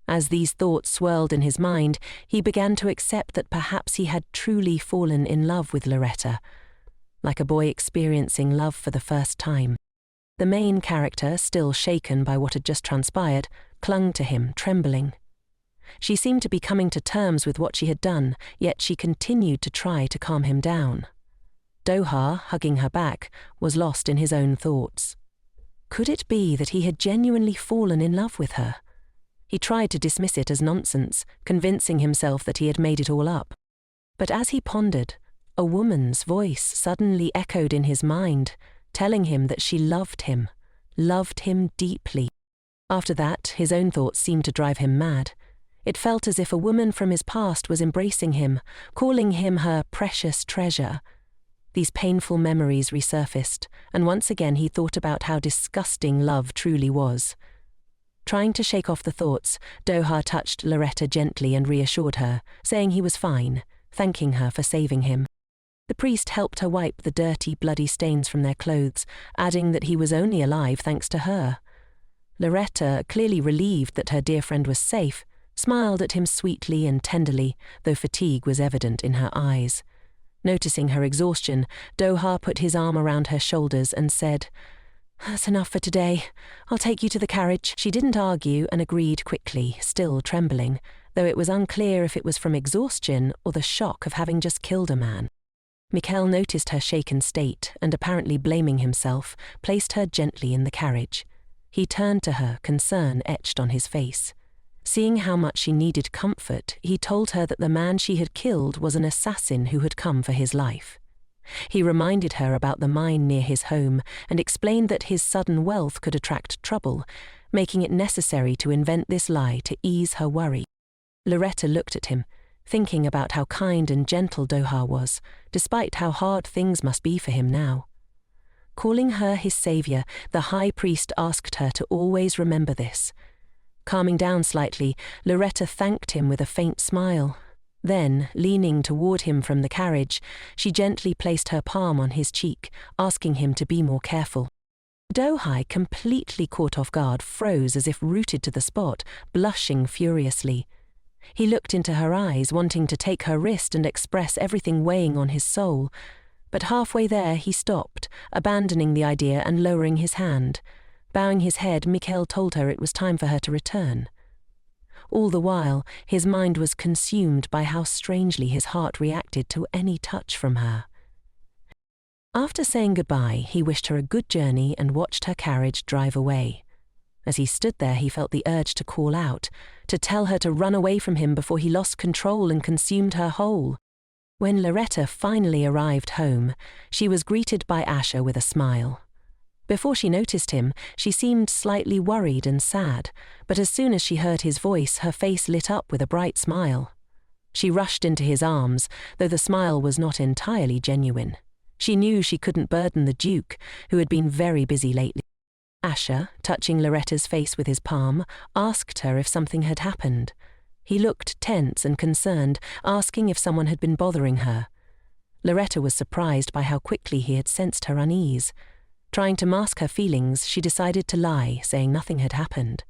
As these thoughts swirled in his mind, he began to accept that perhaps he had truly fallen in love with Lariette, like a boy experiencing love for the first time. The main character, still shaken by what had just transpired, clung to him, trembling. She seemed to be coming to terms with what she had done, yet she continued to try to calm him down. Do-ha, hugging her back, was lost in his own thoughts. Could it be that he had genuinely fallen in love with her? He tried to dismiss it as nonsense, convincing himself that he had made it all up. But as he pondered, a woman's voice suddenly echoed in his mind, telling him that she loved him deeply. After that, his own thoughts seemed to drive him mad. It felt as if a woman from his past was embracing him, calling him her precious treasure. These painful memories resurfaced, and once again he thought about how disgusting love truly was. Trying to shake off the thoughts, Do-ha touched Lariette gently and reassured her, saying he was fine, thanking her for saving him. The priest helped her wipe the dirty, bloody stains from their clothes, adding that he was only alive thanks to her. Lariette, clearly relieved that her dear friend was safe, smiled at him sweetly and tenderly, though fatigue was evident in her eyes. Noticing her exhaustion, Do-ha put his arm around her shoulders and said, "That's enough for today. I'll take you to the carriage." She didn't argue and agreed quickly, still trembling, though it was unclear if it was from exhaustion or the shock of having just killed a man. Mikhail noticed her shaken state and, apparently blaming himself, placed her gently in the carriage. He turned to her, concern etched on his face. Seeing how much she needed comfort, he told her that the man she had killed was an assassin who had come for his life. He reminded her about the mine near his home and explained that his sudden wealth could attract trouble, making it necessary to invent this lie to ease her worry. Lariette looked at him, thinking about how kind and gentle Do-ha was, despite how hard things must be for him now. Calling her his savior, the high priest asked her to always remember this. Calming down slightly, Lariette thanked him with a faint smile. Then, leaning toward him from the carriage, she gently placed her palm on his cheek, asking him to be more careful. Do-ha, completely caught off guard, froze as if rooted to the spot, blushing furiously. He looked into her eyes, wanting to take her wrist and express everything weighing on his soul, but halfway there he stopped, abandoning the idea and lowering his hand. Bowing his head, Mikhail told her it was time for her to return. All the while, his mind was consumed by how strangely his heart reacted to any touch from her. After saying goodbye, he wished her a good journey and watched her carriage drive away. As he stood there, he felt the urge to call out, to tell her to run away from him before he lost control and consumed her whole. When Lariette finally arrived home, she was greeted by Asher with a smile. Before she noticed him, she seemed slightly worried and sad, but as soon as she heard his voice, her face lit up with a bright smile. She rushed into his arms, though the smile was not entirely genuine. She knew she couldn't burden the Duke, who had been very busy lately. Asher, touching Larette's face with his palm, asked her if something had happened. He looked tense and concerned, asking if someone had been bothering her. Lariette was surprised by how quickly he had sensed her unease. Trying to mask her feelings, she decided to lie, saying nothing had happened.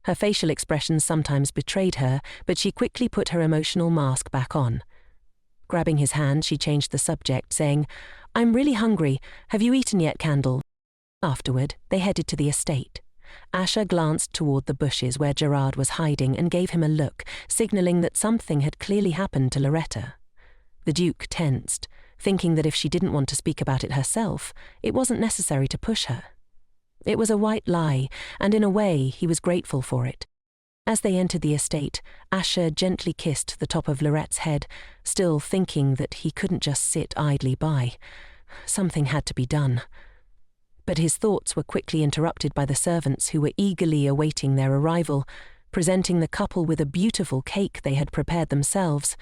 Her facial expressions sometimes betrayed her, but she quickly put her emotional mask back on. Grabbing his hand, she changed the subject, saying, "I'm really hungry. Have you eaten yet, Candle?" Afterward, they headed to the estate. Asher glanced toward the bushes where Gerard was hiding and gave him a look, signaling that something had clearly happened to Lariette. The Duke tensed, thinking that if she didn't want to speak about it herself, it wasn't necessary to push her. It was a white lie, and in a way, he was grateful for it. As they entered the estate, Asher gently kissed the top of Larette's head, still thinking that he couldn't just sit idly by. Something had to be done. But his thoughts were quickly interrupted by the servants who were eagerly awaiting their arrival, presenting the couple with a beautiful cake they had prepared themselves.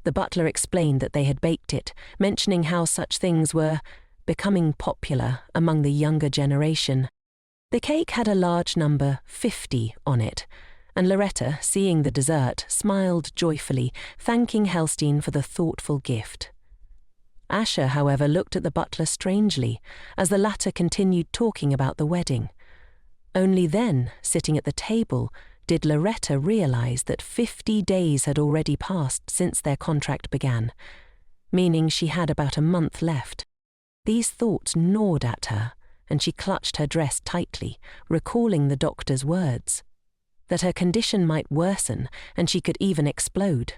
The butler explained that they had baked it, mentioning how such things were becoming popular among the younger generation. The cake had a large number 50 on it, and Lariette, seeing the dessert, smiled joyfully, thanking Helstein for the thoughtful gift. Asher, however, looked at the butler strangely, as the latter continued talking about the wedding. Only then, sitting at the table, did Lariette realize that 50 days had already passed since their contract began, meaning she had about a month left. These thoughts gnawed at her, and she clutched her dress tightly, recalling the doctor's words, that her condition might worsen and she could even explode.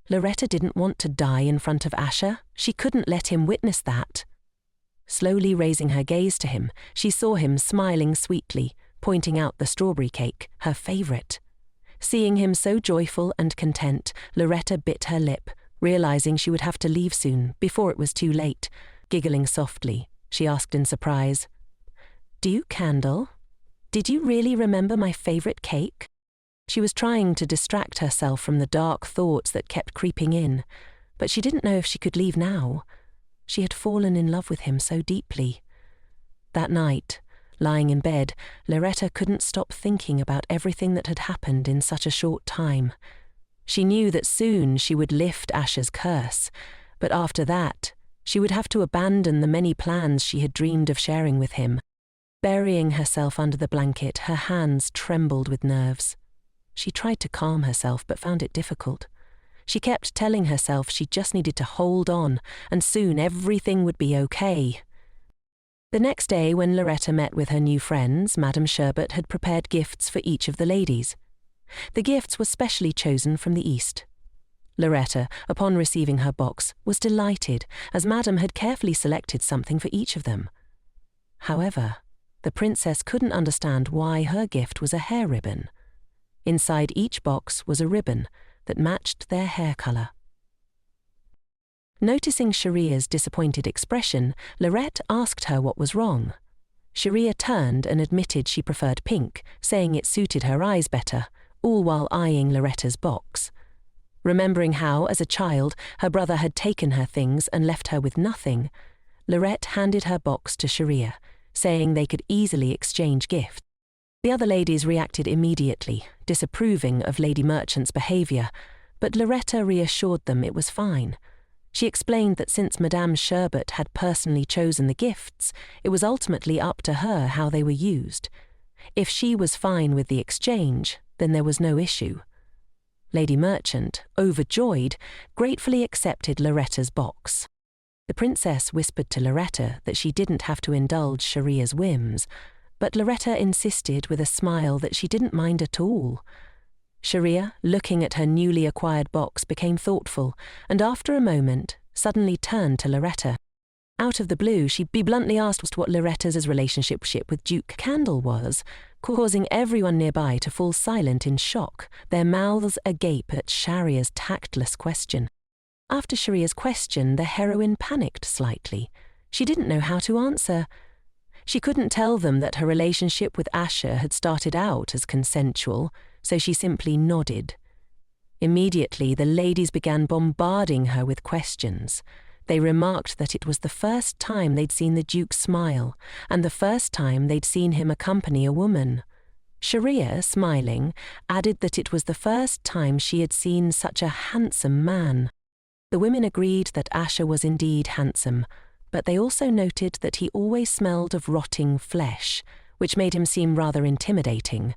Lariette didn't want to die in front of Asher. She couldn't let him witness that. Slowly raising her gaze to him, she saw him smiling sweetly, pointing out the strawberry cake, her favorite. Seeing him so joyful and content, Lariette bit her lip, realizing she would have to leave soon, before it was too late. Giggling softly, she asked in surprise, "Do you, Candle? Did you really remember my favorite cake?" She was trying to distract herself from the dark thoughts that kept creeping in, but she didn't know if she could leave now. She had fallen in love with him so deeply. That night, lying in bed, Lariette couldn't stop thinking about everything that had happened in such a short time. She knew that soon she would lift Asher's curse, but after that, she would have to abandon the many plans she had dreamed of sharing with him. Burying herself under the blanket, her hands trembled with nerves. She tried to calm herself but found it difficult. She kept telling herself she just needed to hold on, and soon everything would be okay. The next day, when Lariette met with her new friends, Madame Sherbet had prepared gifts for each of the ladies. The gifts were specially chosen from the East. Lariette, upon receiving her box, was delighted, as Madame had carefully selected something for each of them. However, the princess couldn't understand why her gift was a hair ribbon. Inside each box was a ribbon that matched their hair color. Noticing Sharia's disappointed expression, Lariette asked her what was wrong. Sharia turned and admitted she preferred pink, saying it suited her eyes better, all while eyeing Larette's box. Remembering how, as a child, her brother had taken her things and left her with nothing, Lariette handed her box to Sharia, saying they could easily exchange gifts. The other ladies reacted immediately, disapproving of Lady Merchant's behaviour, but Lariette reassured them it was fine. She explained that since Madame Sherbet had personally chosen the gifts, it was ultimately up to her how they were used. If she was fine with the exchange, then there was no issue. Lady Merchant, overjoyed, gratefully accepted Larette's box. The princess whispered to Lariette that she didn't have to indulge Sharia's whims, but Lariette insisted with a smile that she didn't mind at all. Sharia, looking at her newly acquired box, became thoughtful, and after a moment, suddenly turned to Lariette. Out of the blue, she bluntly asked what Loretta's relationship with Duke Candle was, causing everyone nearby to fall silent in shock, their mouths agape at Sharia's tactless question. After Sharia's question, the heroine panicked slightly. She didn't know how to answer. She couldn't tell them that her relationship with Asher had started out as consensual, so she simply nodded. Immediately, the ladies began bombarding her with questions. They remarked that it was the first time they'd seen the Duke smile, and the first time they'd seen him accompany a woman. Sharia, smiling, added that it was the first time she had seen such a handsome man. The women agreed that Asher was indeed handsome, but they also noted that he always smelled of rotting flesh, which made him seem rather intimidating.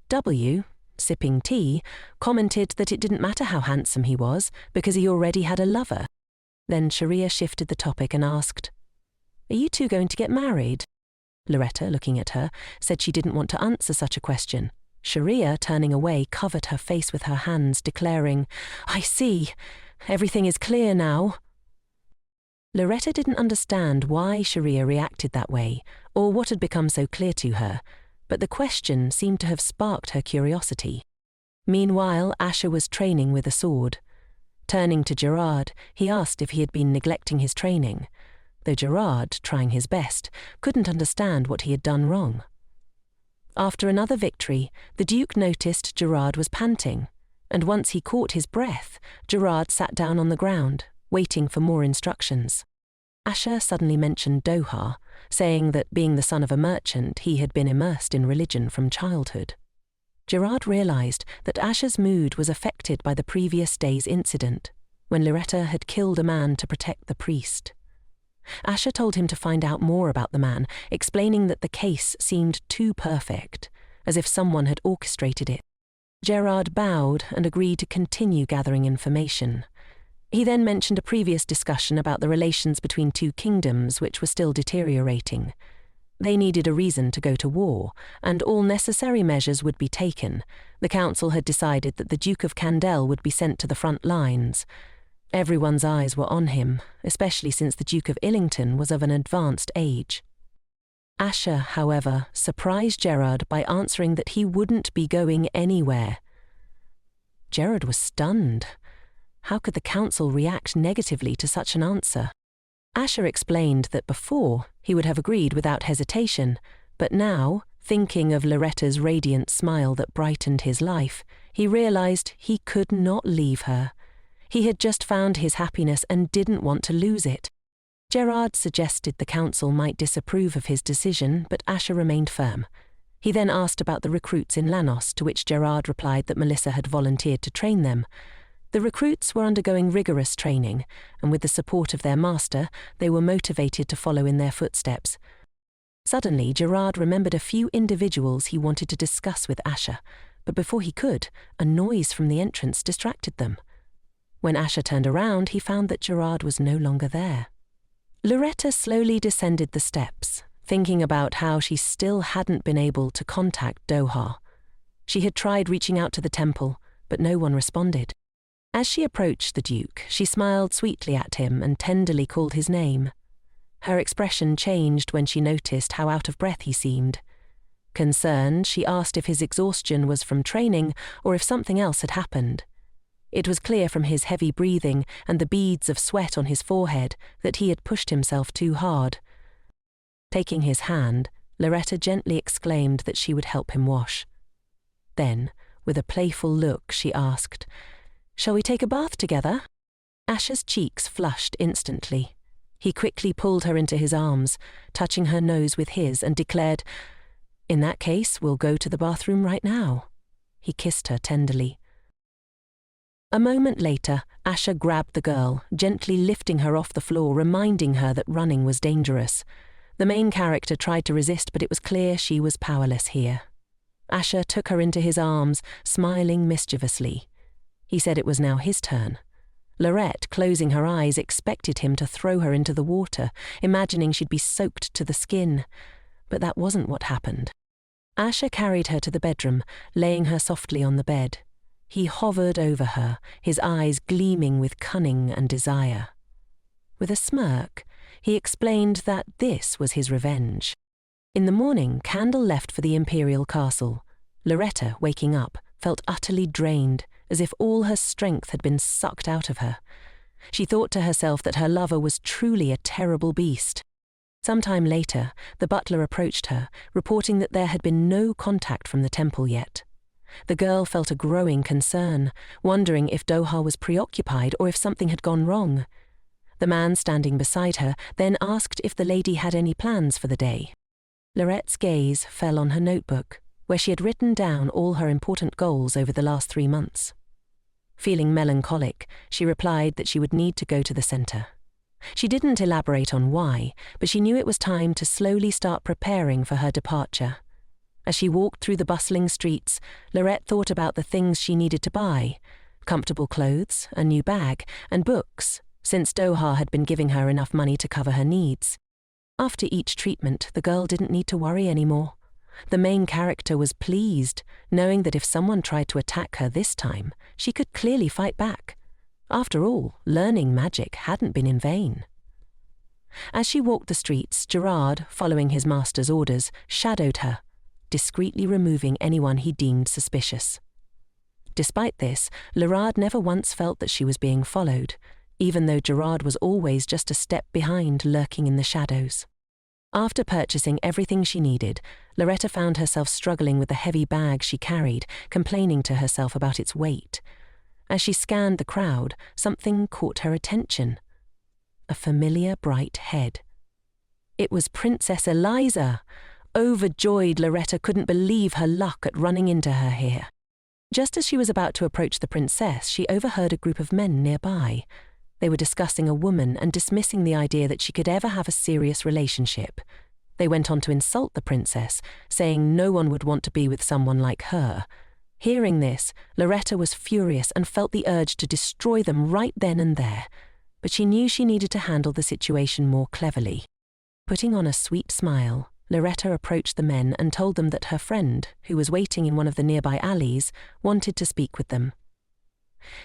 W, sipping tea, commented that it didn't matter how handsome he was, because he already had a lover. Then Sharia shifted the topic and asked, "Are you two going to get married?" Loretta, looking at her, said she didn't want to answer such a question. Sharia, turning away, covered her face with her hands, declaring, "I see. Everything is clear now." Loretta didn't understand why Sharia reacted that way, or what had become so clear to her, but the question seemed to have sparked her curiosity. Meanwhile, Asher was training with a sword. Turning to Gerard, he asked if he had been neglecting his training, though Gerard, trying his best, couldn't understand what he had done wrong. After another victory, the Duke noticed Gerard was panting, and once he caught his breath, Gerard sat down on the ground, waiting for more instructions. Asher suddenly mentioned Doha, saying that being the son of a merchant, he had been immersed in religion from childhood. Gerard realized that Asher's mood was affected by the previous day's incident, when Loretta had killed a man to protect the priest. Asher told him to find out more about the man, explaining that the case seemed too perfect, as if someone had orchestrated it. Gerard bowed and agreed to continue gathering information. He then mentioned a previous discussion about the relations between two kingdoms which were still deteriorating. They needed a reason to go to war, and all necessary measures would be taken. The council had decided that the Duke of Candel would be sent to the front lines. Everyone's eyes were on him, especially since the Duke of Illington was of an advanced age. Asher, however, surprised Gerard by answering that he wouldn't be going anywhere. Gerard was stunned. How could the council react negatively to such an answer? Asher explained that before he would have agreed without hesitation, but now, thinking of Loretta's radiant smile that brightened his life, he realized he could not leave her. He had just found his happiness and didn't want to lose it. Gerard suggested the council might disapprove of his decision, but Asher remained firm. He then asked about the recruits in Lanos, to which Gerard replied that Melissa had volunteered to train them. The recruits were undergoing rigorous training, and with the support of their master, they were motivated to follow in their footsteps. Suddenly, Gerard remembered a few individuals he wanted to discuss with Asher, but before he could, a noise from the entrance distracted them. When Asher turned around, he found that Gerard was no longer there. Loretta slowly descended the steps, thinking about how she still hadn't been able to contact Doha. She had tried reaching out to the temple, but no one responded. As she approached the Duke, she smiled sweetly at him and tenderly called his name. Her expression changed when she noticed how out of breath he seemed. Concerned, she asked if his exhaustion was from training or if something else had happened. It was clear from his heavy breathing and the beads of sweat on his forehead that he had pushed himself too hard. Taking his hand, Loretta gently exclaimed that she would help him wash. Then, with a playful look, she asked, "Shall we take a bath together?" Asher's cheeks flushed instantly. He quickly pulled her into his arms, touching her nose with his, and declared, "In that case, we'll go to the bathroom right now." He kissed her tenderly. A moment later, Asher grabbed the girl, gently lifting her off the floor, reminding her that running was dangerous. The main character tried to resist, but it was clear she was powerless here. Asher took her into his arms, smiling mischievously. He said it was now his turn. Lariette, closing her eyes, expected him to throw her into the water, imagining she'd be soaked to the skin. But that wasn't what happened. Asher carried her to the bedroom, laying her softly on the bed. He hovered over her, his eyes gleaming with cunning and desire. With a smirk, he explained that this was his revenge. In the morning, Candle left for the imperial castle. Lariette, waking up, felt utterly drained, as if all her strength had been sucked out of her. She thought to herself that her lover was truly a terrible beast. Some time later, the butler approached her, reporting that there had been no contact from the temple yet. The girl felt a growing concern, wondering if Doha was preoccupied or if something had gone wrong. The man standing beside her then asked if the lady had any plans for the day. Lariette's gaze fell on her notebook, where she had written down all her important goals over the last 3 months. Feeling melancholic, she replied that she would need to go to the centre. She didn't elaborate on why, but she knew it was time to slowly start preparing for her departure. As she walked through the bustling streets, Lariette thought about the things she needed to buy: comfortable clothes, a new bag, and books, since Doha had been giving her enough money to cover her needs. After each treatment, the girl didn't need to worry anymore. The main character was pleased, knowing that if someone tried to attack her this time, she could clearly fight back. After all, learning magic hadn't been in vain. As she walked the streets, Gerard, following his master's orders, shadowed her, discreetly removing anyone he deemed suspicious. Despite this, Lariette never once felt that she was being followed, even though Gerard was always just a step behind, lurking in the shadows. After purchasing everything she needed, Lariette found herself struggling with the heavy bag she carried, complaining to herself about its weight. As she scanned the crowd, something caught her attention. A familiar bright head. It was Princess Eliza. Overjoyed, Lariette couldn't believe her luck at running into her here. Just as she was about to approach the princess, she overheard a group of men nearby. They were discussing a woman and dismissing the idea that she could ever have a serious relationship. They went on to insult the princess, saying no one would want to be with someone like her. Hearing this, Lariette was furious and felt the urge to destroy them right then and there, but she knew she needed to handle the situation more cleverly. Putting on a sweet smile, Lariette approached the men and told them that her friend, who was waiting in one of the nearby alleys, wanted to speak with them.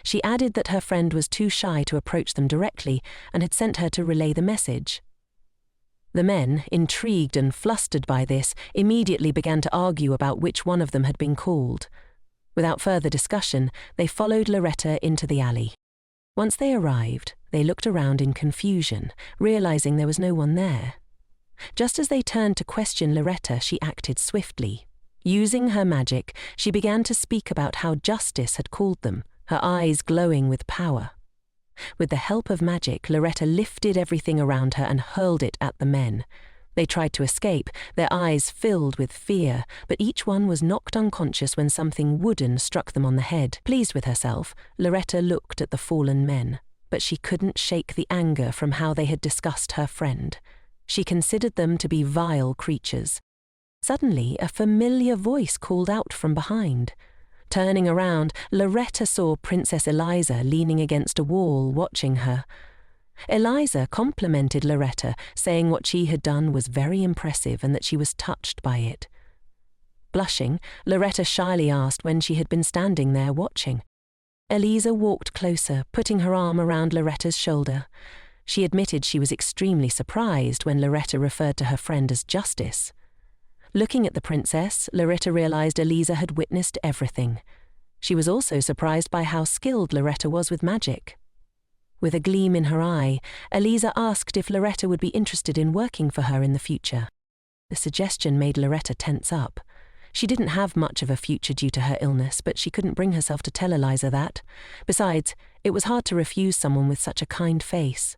She added that her friend was too shy to approach them directly and had sent her to relay the message. The men, intrigued and flustered by this, immediately began to argue about which one of them had been called. Without further discussion, they followed Lariette into the alley. Once they arrived, they looked around in confusion, realizing there was no one there. Just as they turned to question Lariette, she acted swiftly. Using her magic, she began to speak about how justice had called them, her eyes glowing with power. With the help of magic, Lariette lifted everything around her and hurled it at the men. They tried to escape, their eyes filled with fear, but each one was knocked unconscious when something wooden struck them on the head. Pleased with herself, Lariette looked at the fallen men, but she couldn't shake the anger from how they had discussed her friend. She considered them to be vile creatures. Suddenly, a familiar voice called out from behind. Turning around, Lariette saw Princess Eliza leaning against a wall, watching her. Eliza complimented Lariette, saying what she had done was very impressive and that she was touched by it. Blushing, Lariette shyly asked when she had been standing there watching. Eliza walked closer, putting her arm around Larette's shoulder. She admitted she was extremely surprised when Lariette referred to her friend as Justice. Looking at the princess, Lariette realized Eliza had witnessed everything. She was also surprised by how skilled Lariette was with magic. With a gleam in her eye, Eliza asked if Lariette would be interested in working for her in the future. The suggestion made Lariette tense up. She didn't have much of a future due to her illness, but she couldn't bring herself to tell Eliza that. Besides, it was hard to refuse someone with such a kind face.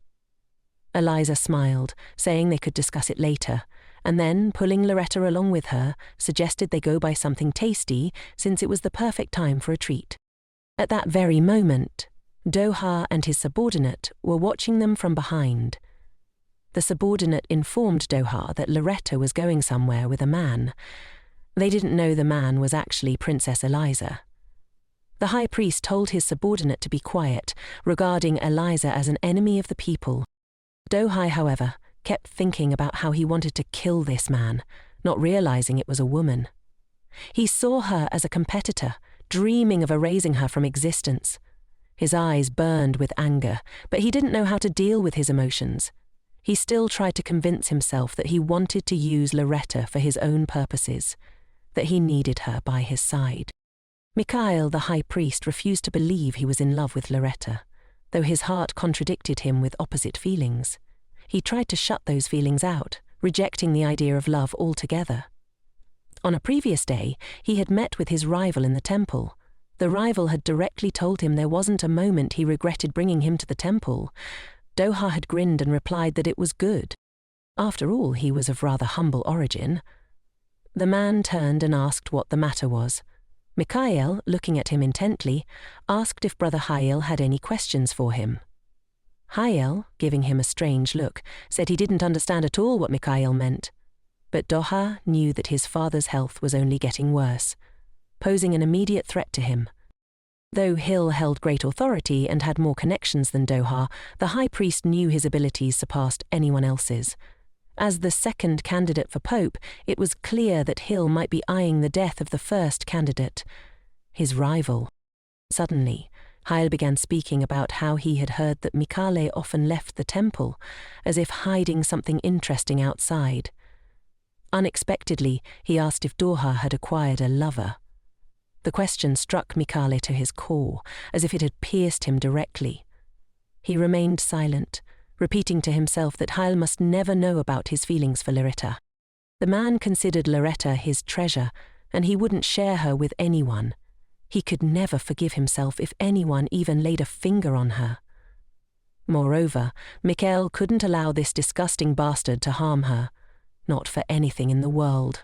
Eliza smiled, saying they could discuss it later, and then, pulling Lariette along with her, suggested they go buy something tasty, since it was the perfect time for a treat. At that very moment, Doha and his subordinate were watching them from behind. The subordinate informed Doha that Lariette was going somewhere with a man. They didn't know the man was actually Princess Eliza. The high priest told his subordinate to be quiet, regarding Eliza as an enemy of the people. Doha, however, kept thinking about how he wanted to kill this man, not realizing it was a woman. He saw her as a competitor, dreaming of erasing her from existence. His eyes burned with anger, but he didn't know how to deal with his emotions. He still tried to convince himself that he wanted to use Lariette for his own purposes, that he needed her by his side. Mikhail, the high priest, refused to believe he was in love with Lariette, though his heart contradicted him with opposite feelings. He tried to shut those feelings out, rejecting the idea of love altogether. On a previous day, he had met with his rival in the temple. The rival had directly told him there wasn't a moment he regretted bringing him to the temple. Doha had grinned and replied that it was good. After all, he was of rather humble origin. The man turned and asked what the matter was. Mikhail, looking at him intently, asked if Brother Hayel had any questions for him. Hayel, giving him a strange look, said he didn't understand at all what Mikhail meant. But Doha knew that his father's health was only getting worse, posing an immediate threat to him. Though Hill held great authority and had more connections than Doha, the high priest knew his abilities surpassed anyone else's. As the second candidate for Pope, it was clear that Hill might be eyeing the death of the first candidate, his rival. Suddenly, Hayel began speaking about how he had heard that Mikhail often left the temple, as if hiding something interesting outside. Unexpectedly, he asked if Doha had acquired a lover. The question struck Mikhail to his core, as if it had pierced him directly. He remained silent, repeating to himself that Hayel must never know about his feelings for Lariette. The man considered Lariette his treasure, and he wouldn't share her with anyone. He could never forgive himself if anyone even laid a finger on her. Moreover, Mikhail couldn't allow this disgusting bastard to harm her, not for anything in the world.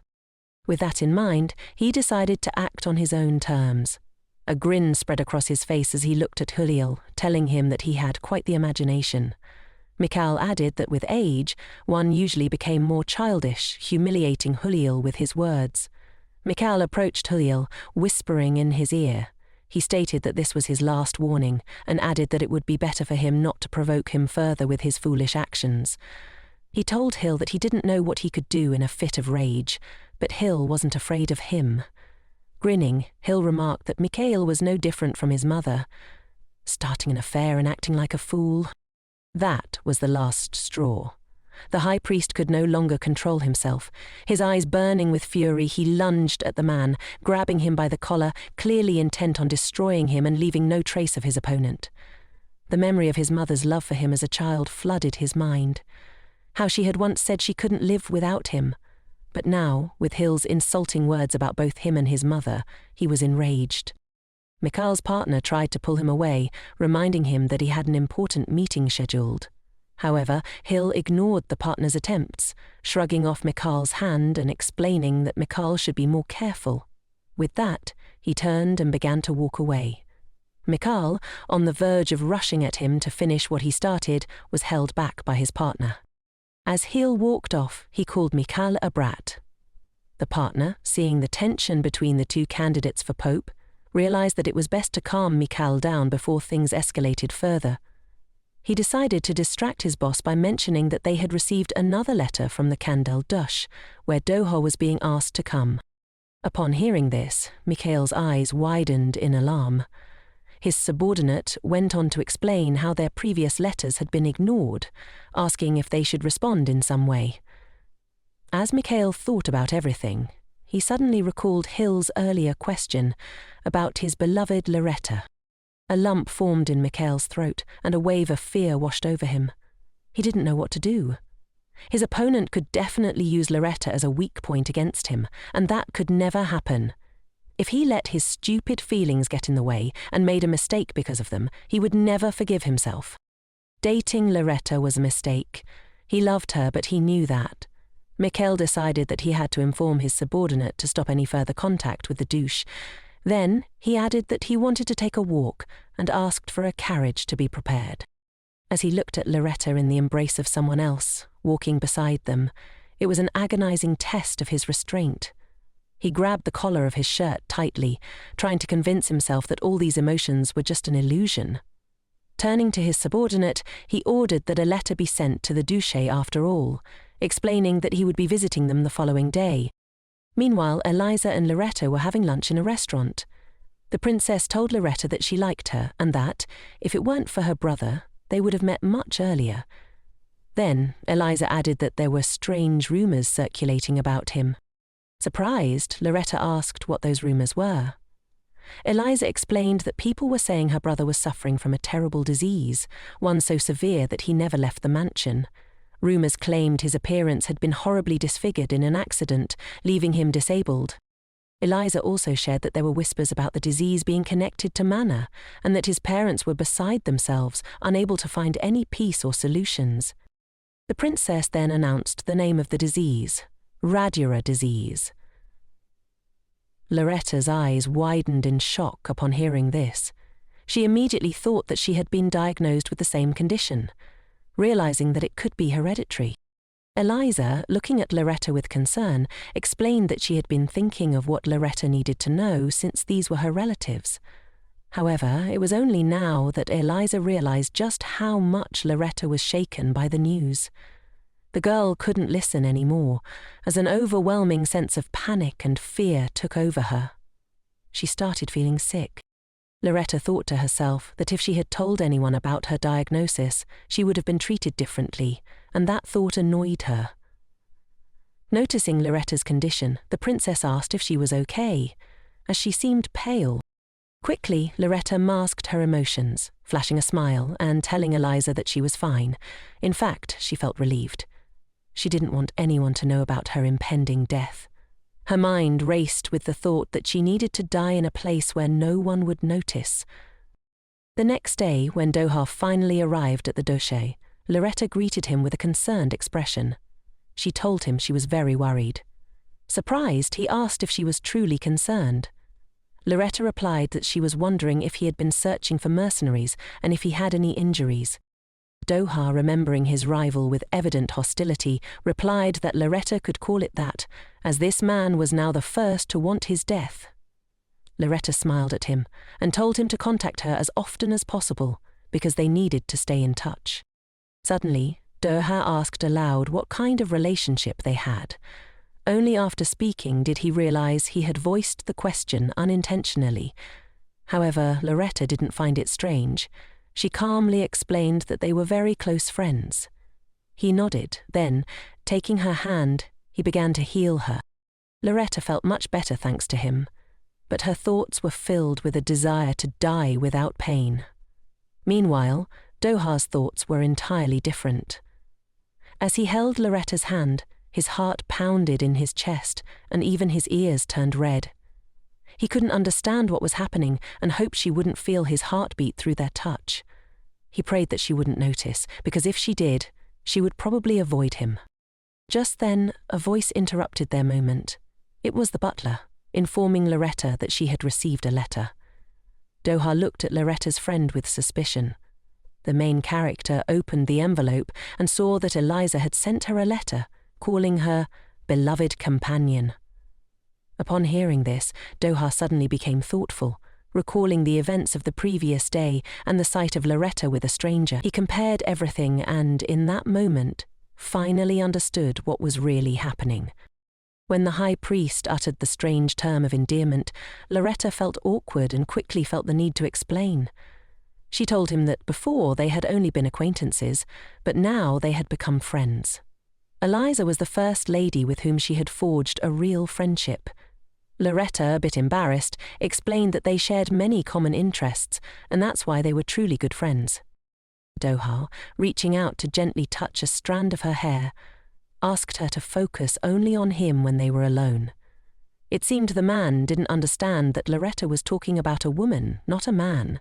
With that in mind, he decided to act on his own terms. A grin spread across his face as he looked at Huliel, telling him that he had quite the imagination. Mikhail added that with age, one usually became more childish, humiliating Huliel with his words. Mikhail approached Huliel, whispering in his ear. He stated that this was his last warning, and added that it would be better for him not to provoke him further with his foolish actions. He told Hill that he didn't know what he could do in a fit of rage, but Hill wasn't afraid of him. Grinning, Hill remarked that Mikhail was no different from his mother, starting an affair and acting like a fool. That was the last straw. The high priest could no longer control himself. His eyes burning with fury, he lunged at the man, grabbing him by the collar, clearly intent on destroying him and leaving no trace of his opponent. The memory of his mother's love for him as a child flooded his mind. How she had once said she couldn't live without him. But now, with Hill's insulting words about both him and his mother, he was enraged. Mikhail's partner tried to pull him away, reminding him that he had an important meeting scheduled. However, Hill ignored the partner's attempts, shrugging off Mikhail's hand and explaining that Mikhail should be more careful. With that, he turned and began to walk away. Mikhail, on the verge of rushing at him to finish what he started, was held back by his partner. As Hill walked off, he called Mikhail a brat. The partner, seeing the tension between the two candidates for Pope, realized that it was best to calm Mikhail down before things escalated further. He decided to distract his boss by mentioning that they had received another letter from the Kandel Dush, where Doha was being asked to come. Upon hearing this, Mikhail's eyes widened in alarm. His subordinate went on to explain how their previous letters had been ignored, asking if they should respond in some way. As Mikhail thought about everything, he suddenly recalled Hill's earlier question about his beloved Lariette. A lump formed in Mikhail's throat, and a wave of fear washed over him. He didn't know what to do. His opponent could definitely use Lariette as a weak point against him, and that could never happen. If he let his stupid feelings get in the way and made a mistake because of them, he would never forgive himself. Dating Lariette was a mistake. He loved her, but he knew that. Mikhail decided that he had to inform his subordinate to stop any further contact with the douche. Then he added that he wanted to take a walk and asked for a carriage to be prepared. As he looked at Lariette in the embrace of someone else, walking beside them, it was an agonizing test of his restraint. He grabbed the collar of his shirt tightly, trying to convince himself that all these emotions were just an illusion. Turning to his subordinate, he ordered that a letter be sent to the douche after all, explaining that he would be visiting them the following day. Meanwhile, Eliza and Lariette were having lunch in a restaurant. The princess told Lariette that she liked her, and that, if it weren't for her brother, they would have met much earlier. Then Eliza added that there were strange rumours circulating about him. Surprised, Lariette asked what those rumours were. Eliza explained that people were saying her brother was suffering from a terrible disease, one so severe that he never left the mansion. Rumours claimed his appearance had been horribly disfigured in an accident, leaving him disabled. Eliza also shared that there were whispers about the disease being connected to manna, and that his parents were beside themselves, unable to find any peace or solutions. The princess then announced the name of the disease, Radura disease. Larette's eyes widened in shock upon hearing this. She immediately thought that she had been diagnosed with the same condition, realizing that it could be hereditary. Eliza, looking at Lariette with concern, explained that she had been thinking of what Lariette needed to know since these were her relatives. However, it was only now that Eliza realized just how much Lariette was shaken by the news. The girl couldn't listen anymore, as an overwhelming sense of panic and fear took over her. She started feeling sick. Lariette thought to herself that if she had told anyone about her diagnosis, she would have been treated differently, and that thought annoyed her. Noticing Larette's condition, the princess asked if she was okay, as she seemed pale. Quickly, Lariette masked her emotions, flashing a smile and telling Eliza that she was fine. In fact, she felt relieved. She didn't want anyone to know about her impending death. Her mind raced with the thought that she needed to die in a place where no one would notice. The next day, when Doha finally arrived at the doche, Lariette greeted him with a concerned expression. She told him she was very worried. Surprised, he asked if she was truly concerned. Lariette replied that she was wondering if he had been searching for mercenaries and if he had any injuries. Doha, remembering his rival with evident hostility, replied that Lariette could call it that, as this man was now the first to want his death. Lariette smiled at him and told him to contact her as often as possible, because they needed to stay in touch. Suddenly, Doha asked aloud what kind of relationship they had. Only after speaking did he realize he had voiced the question unintentionally. However, Lariette didn't find it strange. She calmly explained that they were very close friends. He nodded, then, taking her hand, he began to heal her. Lariette felt much better thanks to him, but her thoughts were filled with a desire to die without pain. Meanwhile, Doha's thoughts were entirely different. As he held Larette's hand, his heart pounded in his chest, and even his ears turned red. He couldn't understand what was happening and hoped she wouldn't feel his heartbeat through their touch. He prayed that she wouldn't notice, because if she did, she would probably avoid him. Just then, a voice interrupted their moment. It was the butler, informing Lariette that she had received a letter. Doha looked at Larette's friend with suspicion. The main character opened the envelope and saw that Eliza had sent her a letter, calling her beloved companion. Upon hearing this, Doha suddenly became thoughtful. Recalling the events of the previous day and the sight of Lariette with a stranger, he compared everything and, in that moment, finally understood what was really happening. When the high priest uttered the strange term of endearment, Lariette felt awkward and quickly felt the need to explain. She told him that before they had only been acquaintances, but now they had become friends. Eliza was the first lady with whom she had forged a real friendship. Lariette, a bit embarrassed, explained that they shared many common interests, and that's why they were truly good friends. Doha, reaching out to gently touch a strand of her hair, asked her to focus only on him when they were alone. It seemed the man didn't understand that Lariette was talking about a woman, not a man.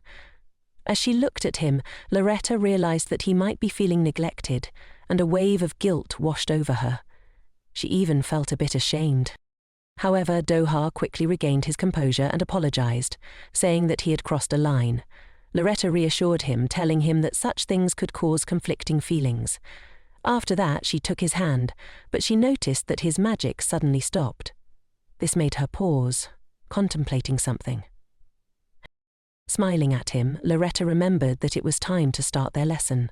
As she looked at him, Lariette realized that he might be feeling neglected, and a wave of guilt washed over her. She even felt a bit ashamed. However, Doha quickly regained his composure and apologized, saying that he had crossed a line. Lariette reassured him, telling him that such things could cause conflicting feelings. After that, she took his hand, but she noticed that his magic suddenly stopped. This made her pause, contemplating something. Smiling at him, Lariette remembered that it was time to start their lesson.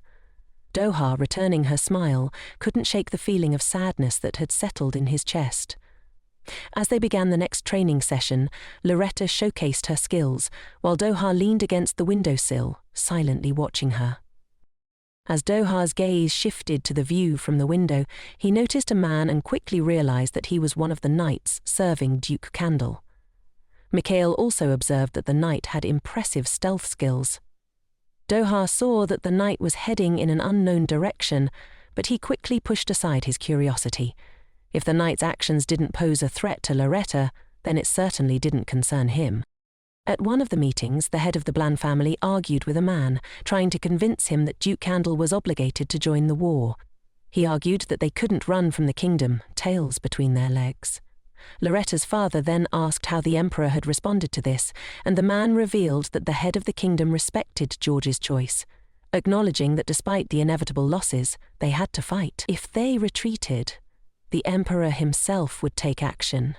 Doha, returning her smile, couldn't shake the feeling of sadness that had settled in his chest. As they began the next training session, Lariette showcased her skills, while Doha leaned against the windowsill, silently watching her. As Doha's gaze shifted to the view from the window, he noticed a man and quickly realized that he was one of the knights serving Duke Candle. Mikhail also observed that the knight had impressive stealth skills. Doha saw that the knight was heading in an unknown direction, but he quickly pushed aside his curiosity. If the knight's actions didn't pose a threat to Lariette, then it certainly didn't concern him. At one of the meetings, the head of the Blanc family argued with a man, trying to convince him that Duke Candle was obligated to join the war. He argued that they couldn't run from the kingdom, tails between their legs. Larette's father then asked how the emperor had responded to this, and the man revealed that the head of the kingdom respected George's choice, acknowledging that despite the inevitable losses, they had to fight. If they retreated, the emperor himself would take action.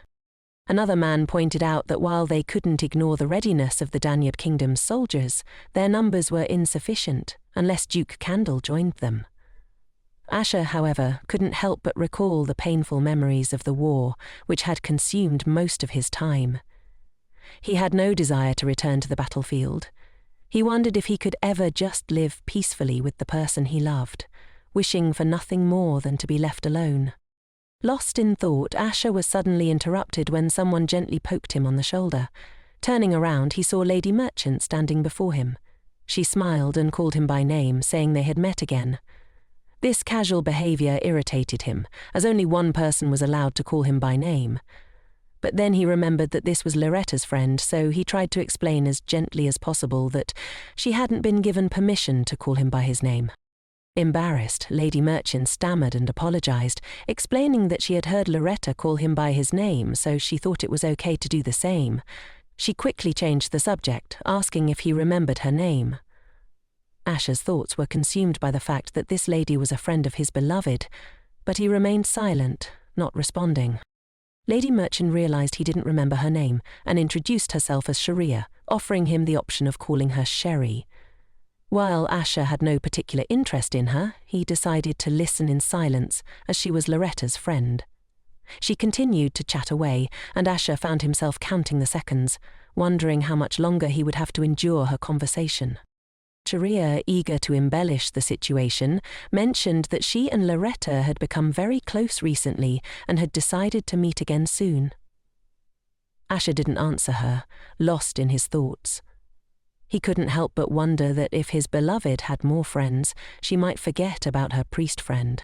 Another man pointed out that while they couldn't ignore the readiness of the Danube kingdom's soldiers, their numbers were insufficient unless Duke Candle joined them. Asher, however, couldn't help but recall the painful memories of the war, which had consumed most of his time. He had no desire to return to the battlefield. He wondered if he could ever just live peacefully with the person he loved, wishing for nothing more than to be left alone. Lost in thought, Asher was suddenly interrupted when someone gently poked him on the shoulder. Turning around, he saw Lady Merchant standing before him. She smiled and called him by name, saying they had met again. This casual behavior irritated him, as only one person was allowed to call him by name. But then he remembered that this was Larette's friend, so he tried to explain as gently as possible that she hadn't been given permission to call him by his name. Embarrassed, Lady Merchant stammered and apologized, explaining that she had heard Lariette call him by his name, so she thought it was okay to do the same. She quickly changed the subject, asking if he remembered her name. Asher's thoughts were consumed by the fact that this lady was a friend of his beloved, but he remained silent, not responding. Lady Merchant realized he didn't remember her name and introduced herself as Sharia, offering him the option of calling her Sherry. While Asher had no particular interest in her, he decided to listen in silence as she was Larette's friend. She continued to chat away, and Asher found himself counting the seconds, wondering how much longer he would have to endure her conversation. Sharia, eager to embellish the situation, mentioned that she and Lariette had become very close recently and had decided to meet again soon. Asher didn't answer her, lost in his thoughts. He couldn't help but wonder that if his beloved had more friends, she might forget about her priest friend.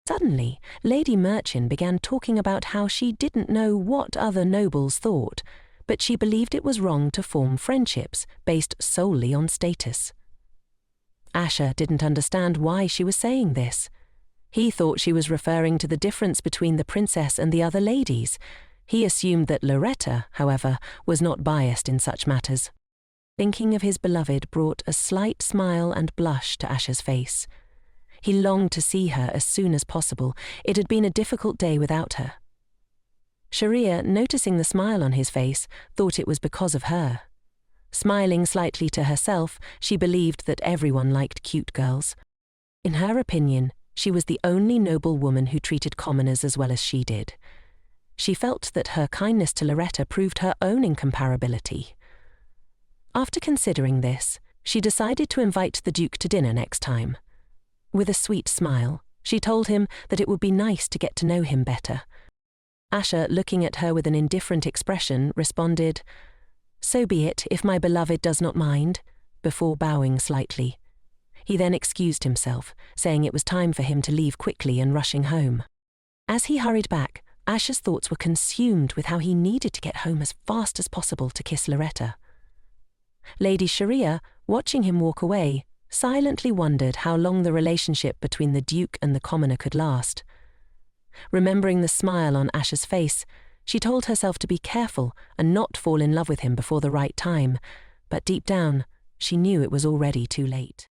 Suddenly, Lady Merchant began talking about how she didn't know what other nobles thought, but she believed it was wrong to form friendships based solely on status. Asher didn't understand why she was saying this. He thought she was referring to the difference between the princess and the other ladies. He assumed that Lariette, however, was not biased in such matters. Thinking of his beloved brought a slight smile and blush to Asher's face. He longed to see her as soon as possible. It had been a difficult day without her. Sharia, noticing the smile on his face, thought it was because of her. Smiling slightly to herself, she believed that everyone liked cute girls. In her opinion, she was the only noble woman who treated commoners as well as she did. She felt that her kindness to Lariette proved her own incomparability. After considering this, she decided to invite the Duke to dinner next time. With a sweet smile, she told him that it would be nice to get to know him better. Asher, looking at her with an indifferent expression, responded, "So be it, if my beloved does not mind," before bowing slightly. He then excused himself, saying it was time for him to leave quickly and rushing home. As he hurried back, Asher's thoughts were consumed with how he needed to get home as fast as possible to kiss Lariette. Lady Sharia, watching him walk away, silently wondered how long the relationship between the Duke and the commoner could last. Remembering the smile on Asher's face, she told herself to be careful and not fall in love with him before the right time, but deep down, she knew it was already too late.